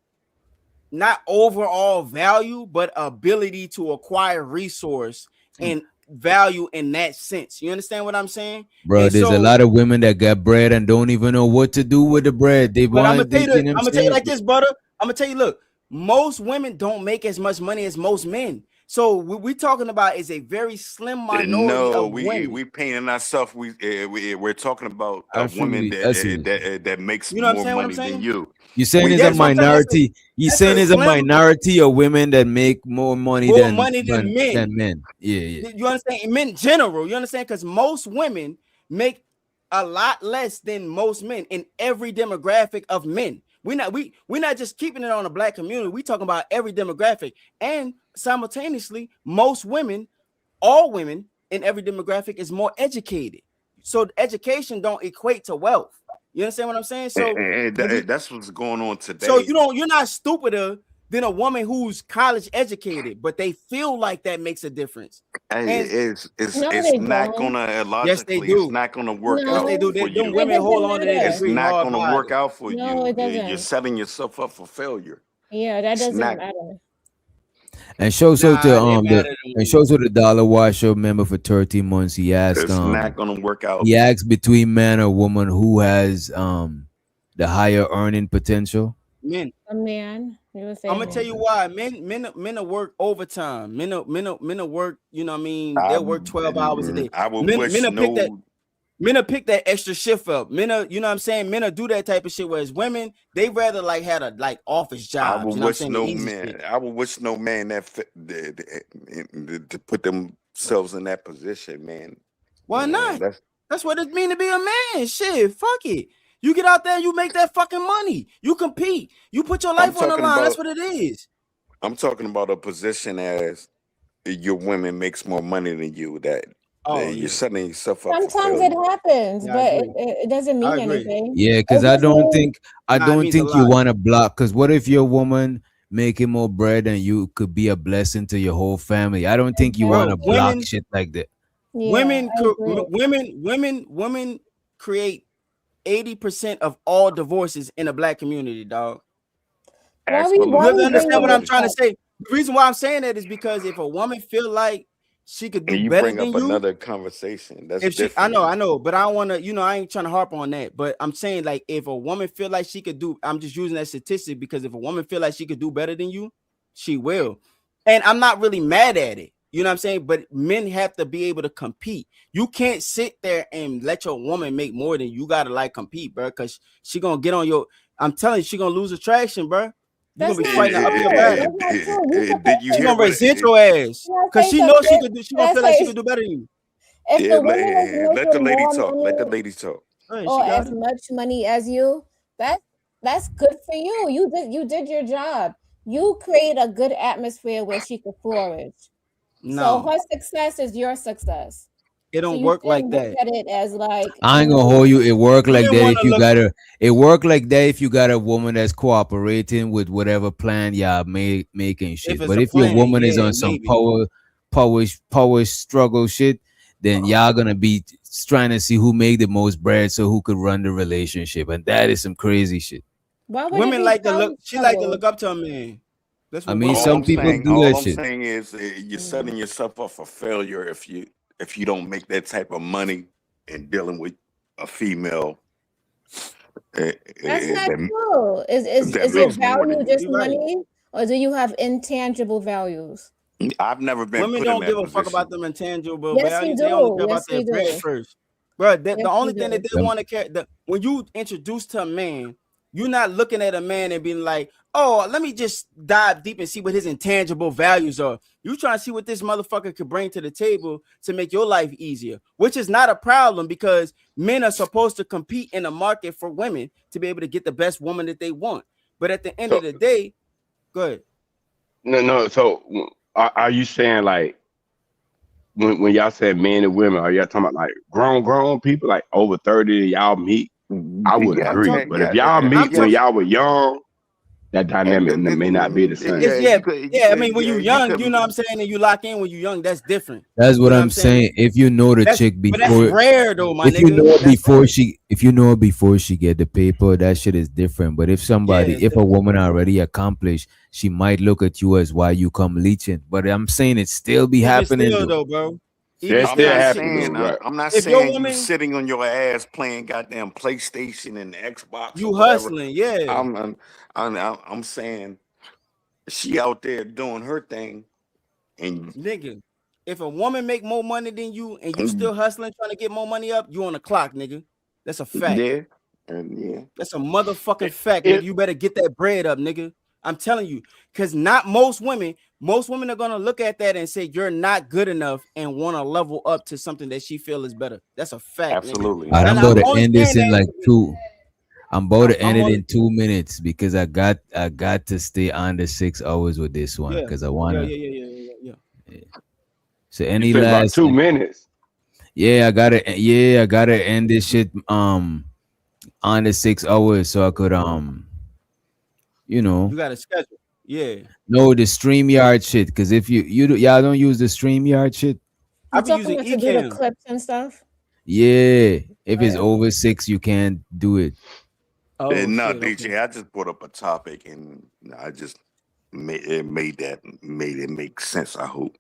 not overall value, but ability to acquire resource and value in that sense. You understand what I'm saying? Bro, And there's a so, lot of women that got bread and don't even know what to do with the bread. They but I'm want, gonna you know what I'm tell you saying? like this, brother. I'm gonna tell you, look, most women don't make as much money as most men. So what we're talking about is a very slim minority No, of women. we painting ourselves. We're talking about a woman Absolutely, I see. that makes You know what I'm more saying? What I'm money than saying? you. You saying it's a That's what I'm saying. minority. You That's saying a it's a slim minority of women that make more money than men. men. Yeah. You understand? Men general. You understand? Because most women make a lot less than most men in every demographic of men. We're not just keeping it on the black community. We talking about every demographic, and simultaneously, most women, all women in every demographic is more educated. So education don't equate to wealth. You understand what I'm saying? So That's what's going on today. so you're not stupider than a woman who's college educated, but they feel like that makes a difference. It's No, it's they not don't. gonna Yes, they logically. do. It's not gonna work No, Yes, out they do. for Them you. women it hold doesn't on to their matter. It's degree not hard gonna body. work out for No, you. it doesn't. You're setting yourself up for failure. Yeah, that It's doesn't not. matter. And show so Nah, to it matter to and me. show to the Dollar Washer member for 13 months. He asked It's not gonna work out. he asked between man or woman who has the higher earning potential. Men. A man. You were I'm saying gonna tell you man. why. Men will work overtime. Men will work. You know what I mean? I They'll work 12 hours a day. I would Men wish will pick that. no. Men will pick that extra shift up. Men will, you know what I'm saying? Men will do that type of shit. Whereas women, they rather like had a like office I jobs. would You know what I'm wish saying? no The easy man. shit. I would wish no man to put themselves in that position, man. Why not? That's That's what it mean to be a man. Shit, fuck it. You get out there, you make that fucking money. You compete. You put your I'm life on the talking line. That's about. what it is. I'm talking about a position as your woman makes more money than you. That Oh, you're yeah. setting yourself up for Sometimes it failure. happens, Yeah, I but agree. it doesn't I mean agree. anything. Yeah, It because I just don't means think It you means a lot. want to block. Because what if your woman making more bread and you could be a blessing to your whole family? I don't think you want to Bro, block women, shit like that. yeah, women, I agree. women create 80% of all divorces in the black community, dog. Why Absolutely. we You have to understand bringing what I'm this trying to up? say. The reason why I'm saying that is because if a woman feel like she could do And you better bring than up you, another conversation. That's if she, different. I know, but I don't want to, I ain't trying to harp on that. But I'm saying like if a woman feel like she could do, I'm just using that statistic because if a woman feel like she could do better than you, she will. And I'm not really mad at it. You know what I'm saying? But men have to be able to compete. You can't sit there and let your woman make more than you. Gotta like compete, bro, because she gonna get on your. I'm telling you, she gonna lose attraction, bro. You're That's gonna be not fighting an true. uphill battle. That's not true. You put Did you She hear gonna what? resent your ass Can I because say she knows she something? could do. She Can gonna I feel like she say could do better than you. if Yeah, the woman is let the making lady more talk. Let the money lady talk. Hey, or she got as it. much money as you, that's good for you. You did your job. You create a good atmosphere where she could flourish. So No, her success is your success. it So don't you work like shouldn't look that. at it as like, I ain't gonna hold you. It work like Women that want if to you look. got a. It work like that if you got a woman that's cooperating with whatever plan y'all making If shit. it's But a if your plan, woman is yeah, on some maybe. power struggle shit, then y'all gonna be trying to see who make the most bread, so who could run the relationship, and that is some crazy shit. why would it Women be like to power look. She like to struggle? look up to a man. That's I what mean, women All some like I'm to people do. saying, do all that I'm shit. saying is you're setting yourself up for failure if you don't make that type of money and dealing with a female That's not that true. that Is your makes more value than you. just You're right. money, or do you have intangible values? I've never been Women put in don't give that a fuck about position. them intangible Yes, you values. They only do. care about Yes, their you bread do. first, bro. The Yes, only you thing that do. they want to care. When you introduce to a man, you're not looking at a man and being like, "Oh, let me just dive deep and see what his intangible values are." You trying to see what this motherfucker could bring to the table to make your life easier, which is not a problem because men are supposed to compete in the market for women to be able to get the best woman that they want. But at the end of So the day, go ahead. no. So are you saying like when y'all said men and women, are y'all talking about like grown people like over 30 y'all meet? I would Yeah, I'm agree. talking. But if y'all I'm meet when talking. y'all were young, that dynamic may not be the same. I mean, when you're young, you know what I'm saying, and you lock in when you're young, that's different. That's what I'm saying. saying. If you know the chick But that's before, rare though, my if nigga. you know her That's before if you know her before she get the paper, that shit is different. But if if a woman already accomplished, she might look at you as why you come leeching. But I'm saying it still be happening though, bro. I'm not saying you sitting on your ass playing goddamn PlayStation and Xbox. You hustling, I'm saying she out there doing her thing, and nigga, if a woman make more money than you and you still hustling trying to get more money up, you on the clock, nigga. That's a fact. Yeah, that's a motherfucking fact, nigga. You better get that bread up, nigga. I'm telling you, because not most women are gonna look at that and say you're not good enough and want to level up to something that she feel is better. That's a fact. Absolutely. I'm about to end this in like 2. I'm about to end it in 2 minutes because I got to stay under 6 hours with this one because I wanna. Yeah. So any last 2 minutes? Yeah, I gotta end this shit under 6 hours so I could you know. You got a schedule. Yeah. No, the StreamYard shit. Because if y'all don't use the StreamYard shit. I'm talking about to do the clips and stuff. Yeah. If it's over 6, you can't do it. Oh, no, DJ, I just brought up a topic and I just made it make sense, I hope.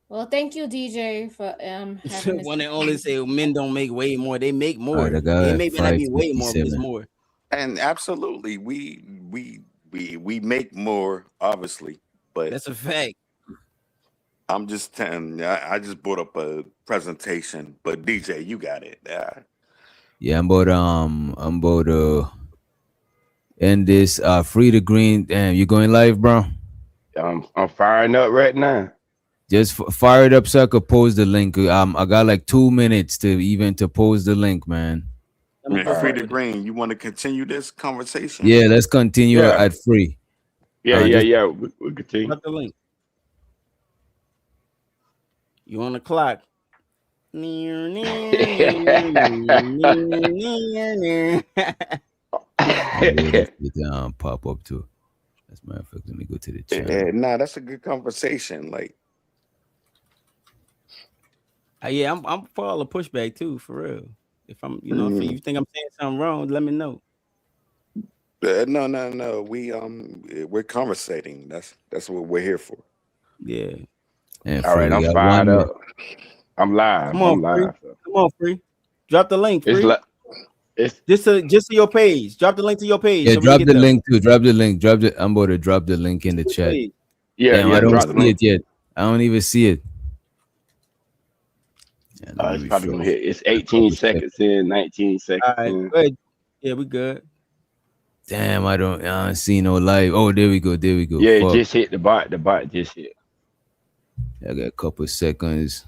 Well, thank you, DJ, for having when they only say men don't make way more, they make more. Right, they may not be way more, but it's more. And absolutely, we make more, obviously, but that's a fact. I'm just telling. I just brought up a presentation, but DJ, you got it. Yeah, I'm about to end this. Free the green. Damn, you going live, bro? I'm firing up right now. Just fire it up so I could post the link. I got like 2 minutes to post the link, man. Free the green. You want to continue this conversation? Yeah, let's continue at free. Yeah. We'll continue. Got the link. You on the clock? Pop up too. That's my fact. Let me go to the chat. Nah, that's a good conversation. Like, yeah, I'm for all the pushback too, for real. If I'm, if you think I'm saying something wrong, let me know. No. We're conversating. That's what we're here for. Yeah. All right, I'm fired up. I'm live. Come on, Free. Drop the link, Free. It's just to your page. Drop the link to your page. Yeah, drop the link too. Drop the link. I'm about to drop the link in the chat. I don't see it yet. I don't even see it. It's probably gonna hit. It's 18 seconds in, 19 seconds All right, in. go ahead. Yeah, we good. Damn, I don't see no live. Oh, there we go. Yeah, it just hit the bot. The bot just hit. I got a couple seconds.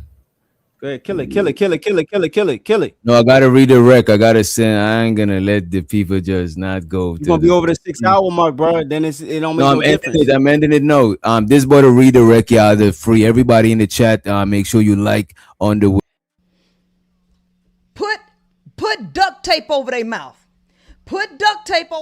Go ahead, kill it. No, I gotta redirect. I gotta send. I ain't gonna let the people just not go. You're gonna be over the 6 hour mark, bro. Then it don't make no difference. I'm ending it. No, this boy to redirect y'all. The free. Everybody in the chat. Make sure you like on the. Put duct tape over their mouth. Put duct tape over